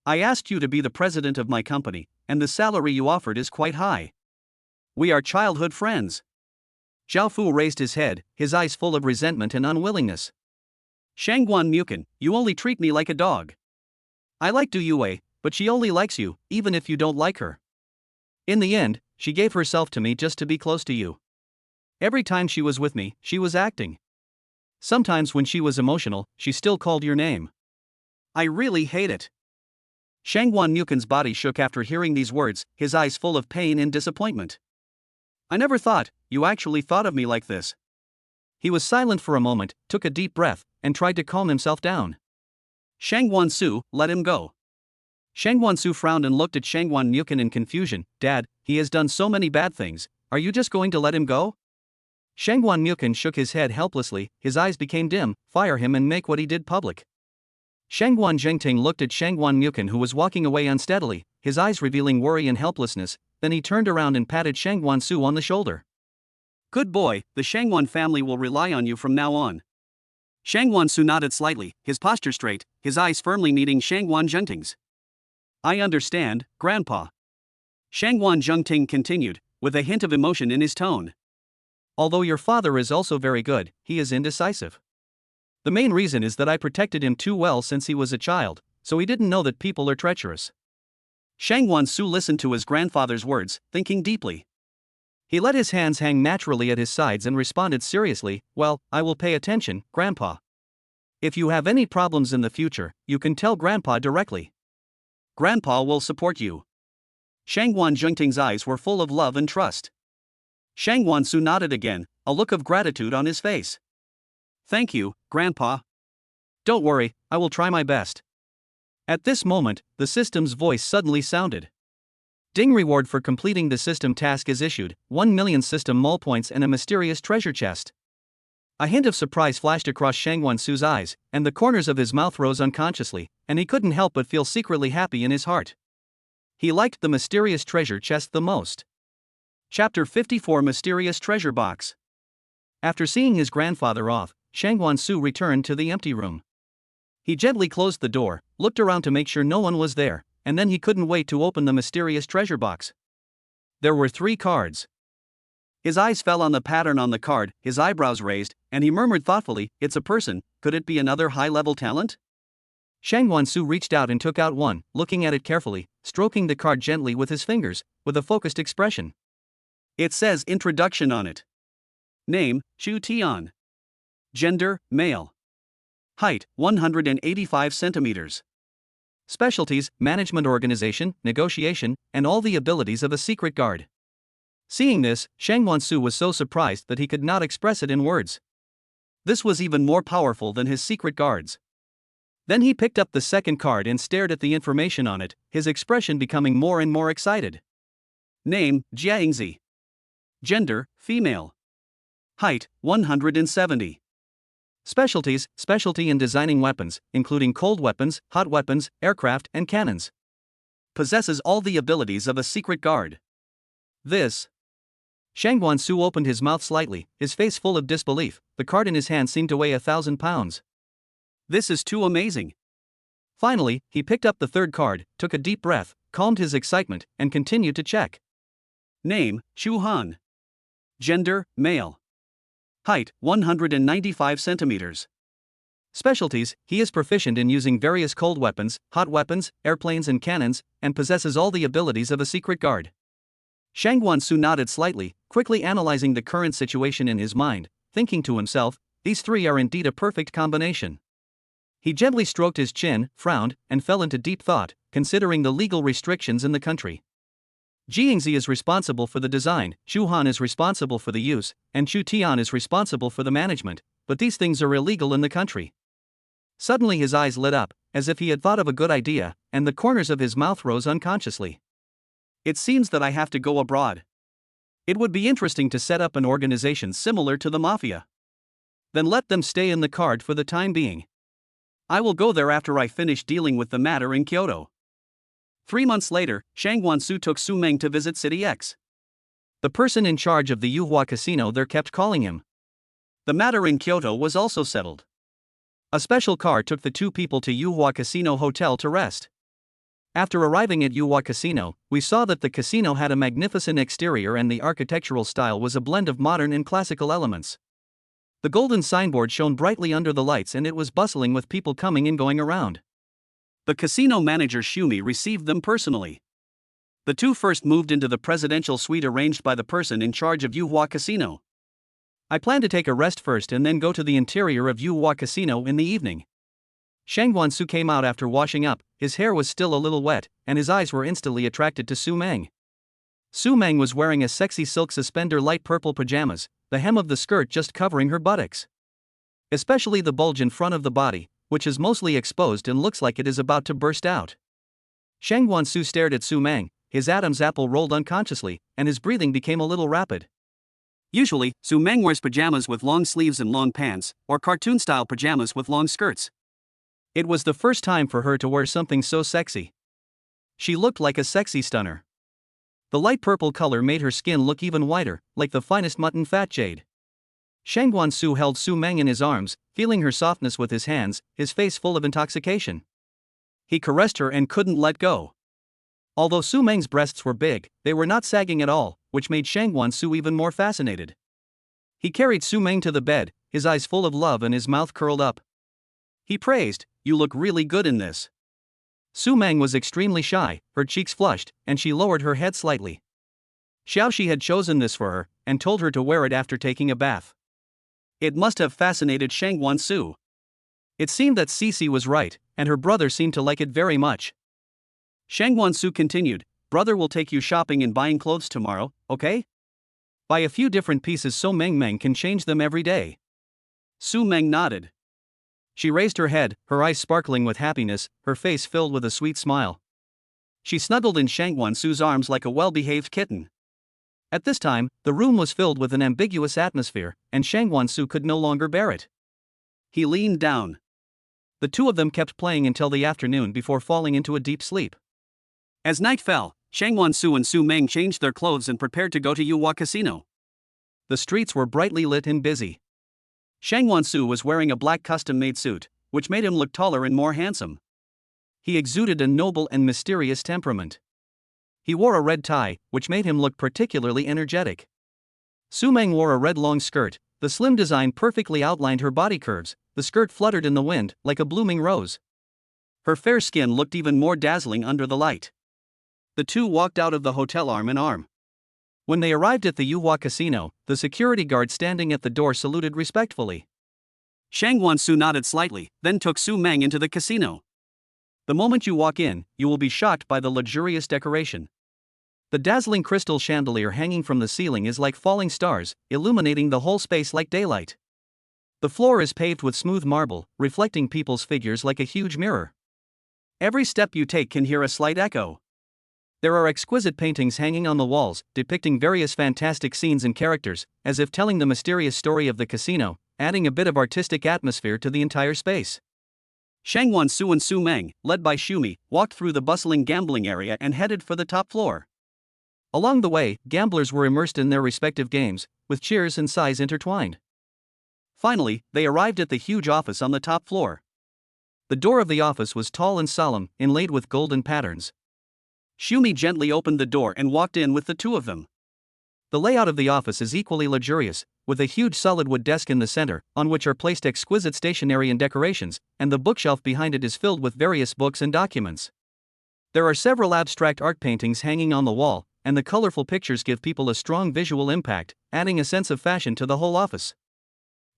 "I asked you to be the president of my company, and the salary you offered is quite high. We are childhood friends." Zhao Fu raised his head, his eyes full of resentment and unwillingness. "Shang Wanmukin, you only treat me like a dog. I like Du Yue, but she only likes you, even if you don't like her. In the end, she gave herself to me just to be close to you. Every time she was with me, she was acting. Sometimes when she was emotional, she still called your name. I really hate it." Shang Wanmukin's body shook after hearing these words, his eyes full of pain and disappointment. "I never thought you actually thought of me like this." He was silent for a moment, took a deep breath, and tried to calm himself down. "Shang Wansu, let him go." Shang Wansu frowned and looked at Shang Wanmukin in confusion. "Dad, he has done so many bad things, are you just going to let him go?" Shangguan Mukin shook his head helplessly, his eyes became dim. Fire him and make what he did public. Shangguan Zhengting looked at Shangguan Mukin, who was walking away unsteadily, his eyes revealing worry and helplessness. Then he turned around and patted Shangguan Su on the shoulder. Good boy, the Shangguan family will rely on you from now on. Shangguan Su nodded slightly, his posture straight, his eyes firmly meeting Shangguan Zhengting's. I understand, Grandpa. Shangguan Zhengting continued, with a hint of emotion in his tone. Although your father is also very good, he is indecisive. The main reason is that I protected him too well since he was a child, so he didn't know that people are treacherous. Shangguan Su listened to his grandfather's words, thinking deeply. He let his hands hang naturally at his sides and responded seriously, well, I will pay attention, Grandpa. If you have any problems in the future, you can tell Grandpa directly. Grandpa will support you. Shangguan Zhengting's eyes were full of love and trust. Shangguan Su nodded again, a look of gratitude on his face. Thank you, Grandpa. Don't worry, I will try my best. At this moment, the system's voice suddenly sounded. Ding, reward for completing the system task is issued, 1 million system mole points and a mysterious treasure chest. A hint of surprise flashed across Shangguan Su's eyes, and the corners of his mouth rose unconsciously, and he couldn't help but feel secretly happy in his heart. He liked the mysterious treasure chest the most. Chapter 54, Mysterious Treasure Box. After seeing his grandfather off, Shangguan Su returned to the empty room. He gently closed the door, looked around to make sure no one was there, and then he couldn't wait to open the mysterious treasure box. There were 3 cards. His eyes fell on the pattern on the card, his eyebrows raised, and he murmured thoughtfully, it's a person, could it be another high-level talent? Shangguan Su reached out and took out one, looking at it carefully, stroking the card gently with his fingers, with a focused expression. It says introduction on it. Name, Chu Tian. Gender, male. Height, 185 centimeters. Specialties, management, organization, negotiation, and all the abilities of a secret guard. Seeing this, Shangguan Su was so surprised that he could not express it in words. This was even more powerful than his secret guards. Then he picked up the second card and stared at the information on it, his expression becoming more and more excited. Name, Jiaingzi. Gender, female. Height, 170. Specialties, specialty in designing weapons, including cold weapons, hot weapons, aircraft, and cannons. Possesses all the abilities of a secret guard. This. Shangguan Su opened his mouth slightly, his face full of disbelief. The card in his hand seemed to weigh 1,000 pounds. This is too amazing. Finally, he picked up the third card, took a deep breath, calmed his excitement, and continued to check. Name, Chu Han. Gender, male. Height, 195 centimeters. Specialties, he is proficient in using various cold weapons, hot weapons, airplanes and cannons, and possesses all the abilities of a secret guard. Shangguan Su nodded slightly, quickly analyzing the current situation in his mind, thinking to himself, these 3 are indeed a perfect combination. He gently stroked his chin, frowned, and fell into deep thought, considering the legal restrictions in the country. Jiangzi is responsible for the design, Chu Han is responsible for the use, and Chu Tian is responsible for the management, but these things are illegal in the country. Suddenly his eyes lit up, as if he had thought of a good idea, and the corners of his mouth rose unconsciously. It seems that I have to go abroad. It would be interesting to set up an organization similar to the mafia. Then let them stay in the card for the time being. I will go there after I finish dealing with the matter in Kyoto. 3 months later, Shangguan Su took Su Meng to visit City X. The person in charge of the Yuhua casino there kept calling him. The matter in Kyoto was also settled. A special car took the 2 people to Yuhua Casino Hotel to rest. After arriving at Yuhua Casino, we saw that the casino had a magnificent exterior and the architectural style was a blend of modern and classical elements. The golden signboard shone brightly under the lights and it was bustling with people coming and going around. The casino manager Shumi received them personally. The 2 first moved into the presidential suite arranged by the person in charge of Yuhua Casino. I plan to take a rest first and then go to the interior of Yuhua Casino in the evening. Shangguan Su came out after washing up, his hair was still a little wet, and his eyes were instantly attracted to Su Meng. Su Meng was wearing a sexy silk suspender light purple pajamas, the hem of the skirt just covering her buttocks. Especially the bulge in front of the body, which is mostly exposed and looks like it is about to burst out. Shangguan Su stared at Su Meng, his Adam's apple rolled unconsciously, and his breathing became a little rapid. Usually, Su Meng wears pajamas with long sleeves and long pants, or cartoon-style pajamas with long skirts. It was the first time for her to wear something so sexy. She looked like a sexy stunner. The light purple color made her skin look even whiter, like the finest mutton fat jade. Shang Guansu held Su Meng in his arms, feeling her softness with his hands, his face full of intoxication. He caressed her and couldn't let go. Although Su Meng's breasts were big, they were not sagging at all, which made Shang Guansu even more fascinated. He carried Su Meng to the bed, his eyes full of love and his mouth curled up. He praised, "You look really good in this." Su Meng was extremely shy, her cheeks flushed, and she lowered her head slightly. Xiaoxi had chosen this for her, and told her to wear it after taking a bath. It must have fascinated Shang Guansu. It seemed that Cici was right, and her brother seemed to like it very much. Shang Guansu continued, "Brother will take you shopping and buying clothes tomorrow, okay? Buy a few different pieces so Meng can change them every day." Su Meng nodded. She raised her head, her eyes sparkling with happiness, her face filled with a sweet smile. She snuggled in Shang Guansu's arms like a well-behaved kitten. At this time, the room was filled with an ambiguous atmosphere, and Shang Guansu could no longer bear it. He leaned down. The two of them kept playing until the afternoon before falling into a deep sleep. As night fell, Shang Guansu and Su Meng changed their clothes and prepared to go to Yuhua Casino. The streets were brightly lit and busy. Shang Guansu was wearing a black custom-made suit, which made him look taller and more handsome. He exuded a noble and mysterious temperament. He wore a red tie, which made him look particularly energetic. Su Meng wore a red long skirt, the slim design perfectly outlined her body curves, the skirt fluttered in the wind, like a blooming rose. Her fair skin looked even more dazzling under the light. The two walked out of the hotel arm in arm. When they arrived at the Yuhua Casino, the security guard standing at the door saluted respectfully. Shang Guansu nodded slightly, then took Su Meng into the casino. The moment you walk in, you will be shocked by the luxurious decoration. The dazzling crystal chandelier hanging from the ceiling is like falling stars, illuminating the whole space like daylight. The floor is paved with smooth marble, reflecting people's figures like a huge mirror. Every step you take can hear a slight echo. There are exquisite paintings hanging on the walls, depicting various fantastic scenes and characters, as if telling the mysterious story of the casino, adding a bit of artistic atmosphere to the entire space. Shang Guansu and Su Meng, led by Xumi, walked through the bustling gambling area and headed for the top floor. Along the way, gamblers were immersed in their respective games, with cheers and sighs intertwined. Finally, they arrived at the huge office on the top floor. The door of the office was tall and solemn, inlaid with golden patterns. Xumi gently opened the door and walked in with the two of them. The layout of the office is equally luxurious, with a huge solid wood desk in the center, on which are placed exquisite stationery and decorations, and the bookshelf behind it is filled with various books and documents. There are several abstract art paintings hanging on the wall, and the colorful pictures give people a strong visual impact, adding a sense of fashion to the whole office.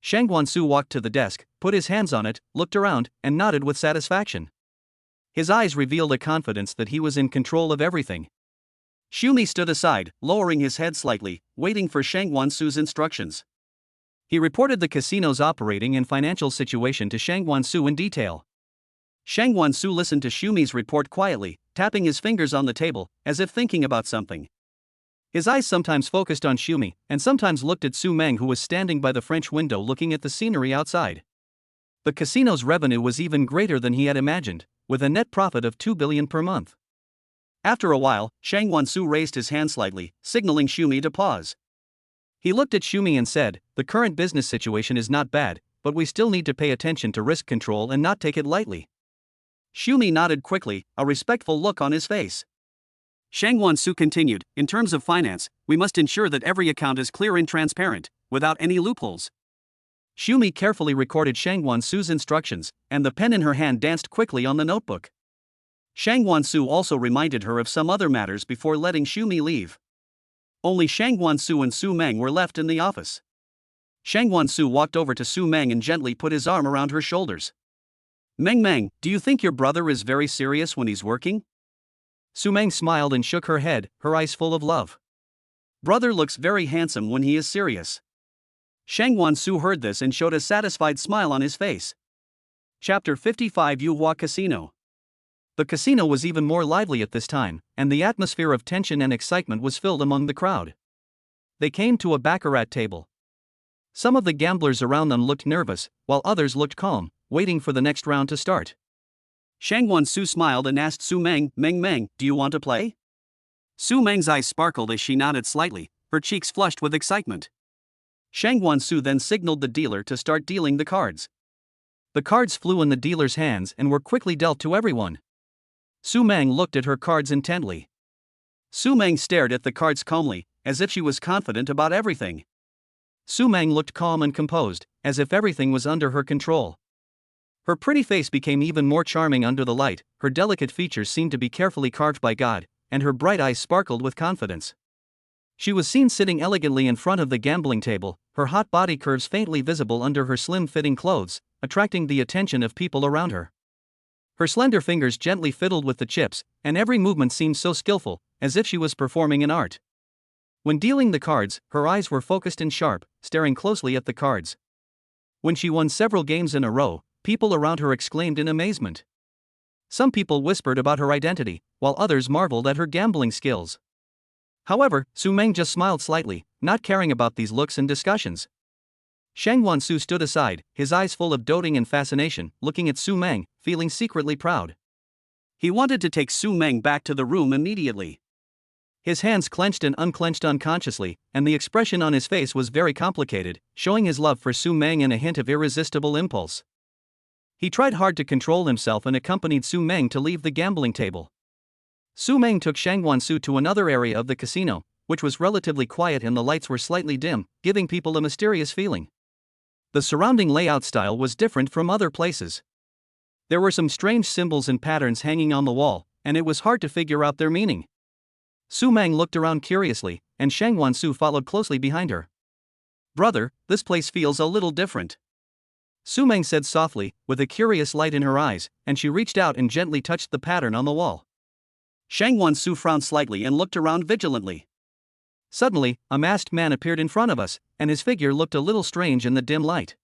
Shang Guansu walked to the desk, put his hands on it, looked around, and nodded with satisfaction. His eyes revealed a confidence that he was in control of everything. Xumi stood aside, lowering his head slightly, waiting for Shang Guansu's instructions. He reported the casino's operating and financial situation to Shang Guansu in detail. Shang Guansu listened to Xumi's report quietly, tapping his fingers on the table, as if thinking about something. His eyes sometimes focused on Xumi, and sometimes looked at Su Meng, who was standing by the French window looking at the scenery outside. The casino's revenue was even greater than he had imagined, with a net profit of 2 billion per month. After a while, Shang Guansu raised his hand slightly, signaling Xumi to pause. He looked at Xumi and said, "The current business situation is not bad, but we still need to pay attention to risk control and not take it lightly." Xumi nodded quickly, a respectful look on his face. Shang Guansu continued, "In terms of finance, we must ensure that every account is clear and transparent, without any loopholes." Xumi carefully recorded Shang Guansu's instructions, and the pen in her hand danced quickly on the notebook. Shang Guansu also reminded her of some other matters before letting Xumi leave. Only Shang Guansu and Su Meng were left in the office. Shang Guansu walked over to Su Meng and gently put his arm around her shoulders. "Meng, do you think your brother is very serious when he's working?" Su Meng smiled and shook her head, her eyes full of love. "Brother looks very handsome when he is serious." Shang Guansu heard this and showed a satisfied smile on his face. Chapter 55 Yuhua Casino. The casino was even more lively at this time, and the atmosphere of tension and excitement was filled among the crowd. They came to a baccarat table. Some of the gamblers around them looked nervous, while others looked calm, waiting for the next round to start. Shangwan Su smiled and asked Su Meng, Meng, do you want to play? Su Meng's eyes sparkled as she nodded slightly, her cheeks flushed with excitement. Shangwan Su then signaled the dealer to start dealing the cards. The cards flew in the dealer's hands and were quickly dealt to everyone. Su Meng looked at her cards intently. Su Meng stared at the cards calmly, as if she was confident about everything. Su Meng looked calm and composed, as if everything was under her control. Her pretty face became even more charming under the light, her delicate features seemed to be carefully carved by God, and her bright eyes sparkled with confidence. She was seen sitting elegantly in front of the gambling table, her hot body curves faintly visible under her slim-fitting clothes, attracting the attention of people around her. Her slender fingers gently fiddled with the chips, and every movement seemed so skillful, as if she was performing an art. When dealing the cards, her eyes were focused and sharp, staring closely at the cards. When she won several games in a row, people around her exclaimed in amazement. Some people whispered about her identity, while others marveled at her gambling skills. However, Su Meng just smiled slightly, not caring about these looks and discussions. Shangwan Su stood aside, his eyes full of doting and fascination, looking at Su Meng, feeling secretly proud. He wanted to take Su Meng back to the room immediately. His hands clenched and unclenched unconsciously, and the expression on his face was very complicated, showing his love for Su Meng and a hint of irresistible impulse. He tried hard to control himself and accompanied Su Meng to leave the gambling table. Su Meng took Shangwan Su to another area of the casino, which was relatively quiet and the lights were slightly dim, giving people a mysterious feeling. The surrounding layout style was different from other places. There were some strange symbols and patterns hanging on the wall, and it was hard to figure out their meaning. Su Meng looked around curiously, and Shangwan Su followed closely behind her. "Brother, this place feels a little different," Su Meng said softly, with a curious light in her eyes, and she reached out and gently touched the pattern on the wall. Shangwan Su frowned slightly and looked around vigilantly. Suddenly, a masked man appeared in front of us, and his figure looked a little strange in the dim light.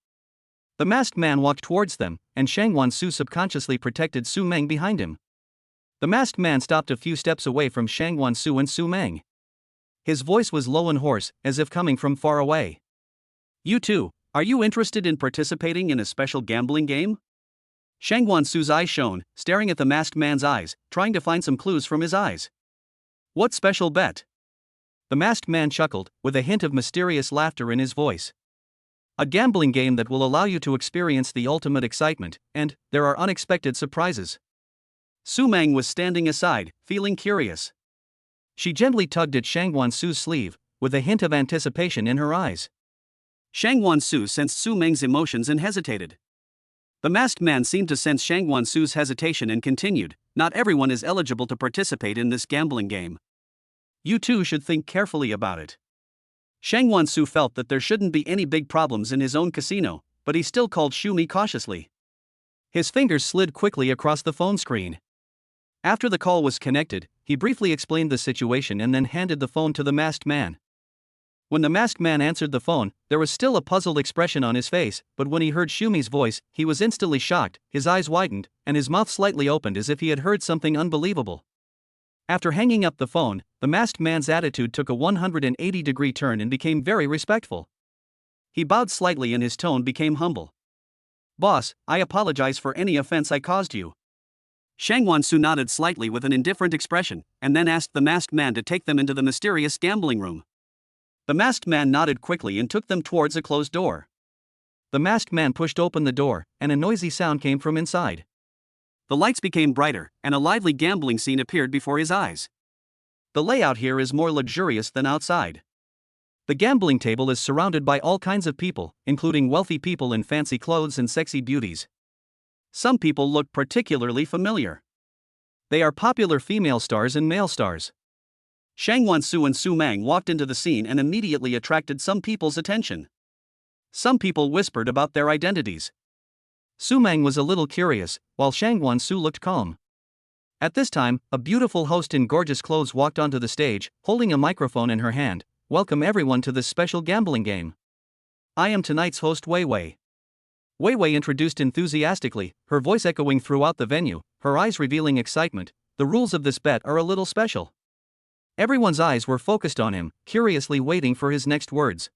The masked man walked towards them, and Shangwan Su subconsciously protected Su Meng behind him. The masked man stopped a few steps away from Shangwan Su and Su Meng. His voice was low and hoarse, as if coming from far away. "You two, are you interested in participating in a special gambling game?" Shangwan Su's eyes shone, staring at the masked man's eyes, trying to find some clues from his eyes. "What special bet?" The masked man chuckled, with a hint of mysterious laughter in his voice. "A gambling game that will allow you to experience the ultimate excitement, and there are unexpected surprises." Su Meng was standing aside, feeling curious. She gently tugged at Shangwan Su's sleeve, with a hint of anticipation in her eyes. Shangwan Su sensed Su Meng's emotions and hesitated. The masked man seemed to sense Shangwan Su's hesitation and continued, "Not everyone is eligible to participate in this gambling game. You two should think carefully about it." Shangwan Su felt that there shouldn't be any big problems in his own casino, but he still called Shumi cautiously. His fingers slid quickly across the phone screen. After the call was connected, he briefly explained the situation and then handed the phone to the masked man. When the masked man answered the phone, there was still a puzzled expression on his face, but when he heard Shumi's voice, he was instantly shocked, his eyes widened, and his mouth slightly opened as if he had heard something unbelievable. After hanging up the phone, the masked man's attitude took a 180-degree turn and became very respectful. He bowed slightly and his tone became humble. "Boss, I apologize for any offense I caused you." Shangwan Su nodded slightly with an indifferent expression, and then asked the masked man to take them into the mysterious gambling room. The masked man nodded quickly and took them towards a closed door. The masked man pushed open the door, and a noisy sound came from inside. The lights became brighter, and a lively gambling scene appeared before his eyes. "The layout here is more luxurious than outside. The gambling table is surrounded by all kinds of people, including wealthy people in fancy clothes and sexy beauties. Some people look particularly familiar. They are popular female stars and male stars." Shangwan Su and Su Meng walked into the scene and immediately attracted some people's attention. Some people whispered about their identities. Su Meng was a little curious, while Shangwan Su looked calm. At this time, a beautiful host in gorgeous clothes walked onto the stage, holding a microphone in her hand. "Welcome everyone to this special gambling game. I am tonight's host Wei Wei." Wei Wei introduced enthusiastically, her voice echoing throughout the venue, her eyes revealing excitement. "The rules of this bet are a little special. Everyone's eyes were focused on him, curiously waiting for his next words.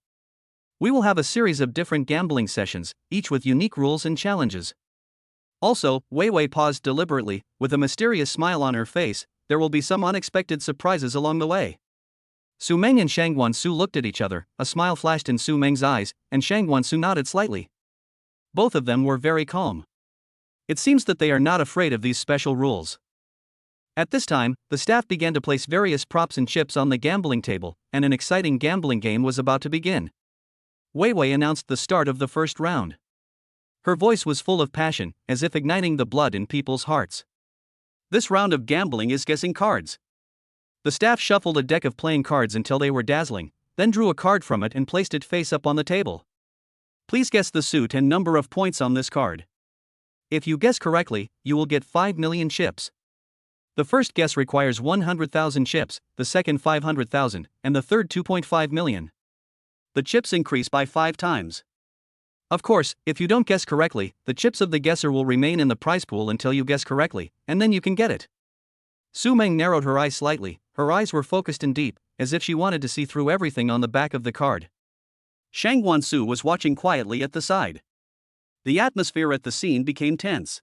We will have a series of different gambling sessions, each with unique rules and challenges. Also, Wei Wei paused deliberately, with a mysterious smile on her face. There will be some unexpected surprises along the way. Su Meng and Shang Guansu looked at each other, a smile flashed in Su Meng's eyes, and Shang Guansu nodded slightly. Both of them were very calm. It seems that they are not afraid of these special rules. At this time, the staff began to place various props and chips on the gambling table, and an exciting gambling game was about to begin. Wei Wei announced the start of the first round. Her voice was full of passion, as if igniting the blood in people's hearts. This round of gambling is guessing cards. The staff shuffled a deck of playing cards until they were dazzling, then drew a card from it and placed it face up on the table. Please guess the suit and number of points on this card. If you guess correctly, you will get 5 million chips. The first guess requires 100,000 chips, the second 500,000, and the third 2.5 million. The chips increase by 5 times. Of course, if you don't guess correctly, the chips of the guesser will remain in the prize pool until you guess correctly, and then you can get it. Su Meng narrowed her eyes slightly, her eyes were focused and deep, as if she wanted to see through everything on the back of the card. Shang Guansu was watching quietly at the side. The atmosphere at the scene became tense.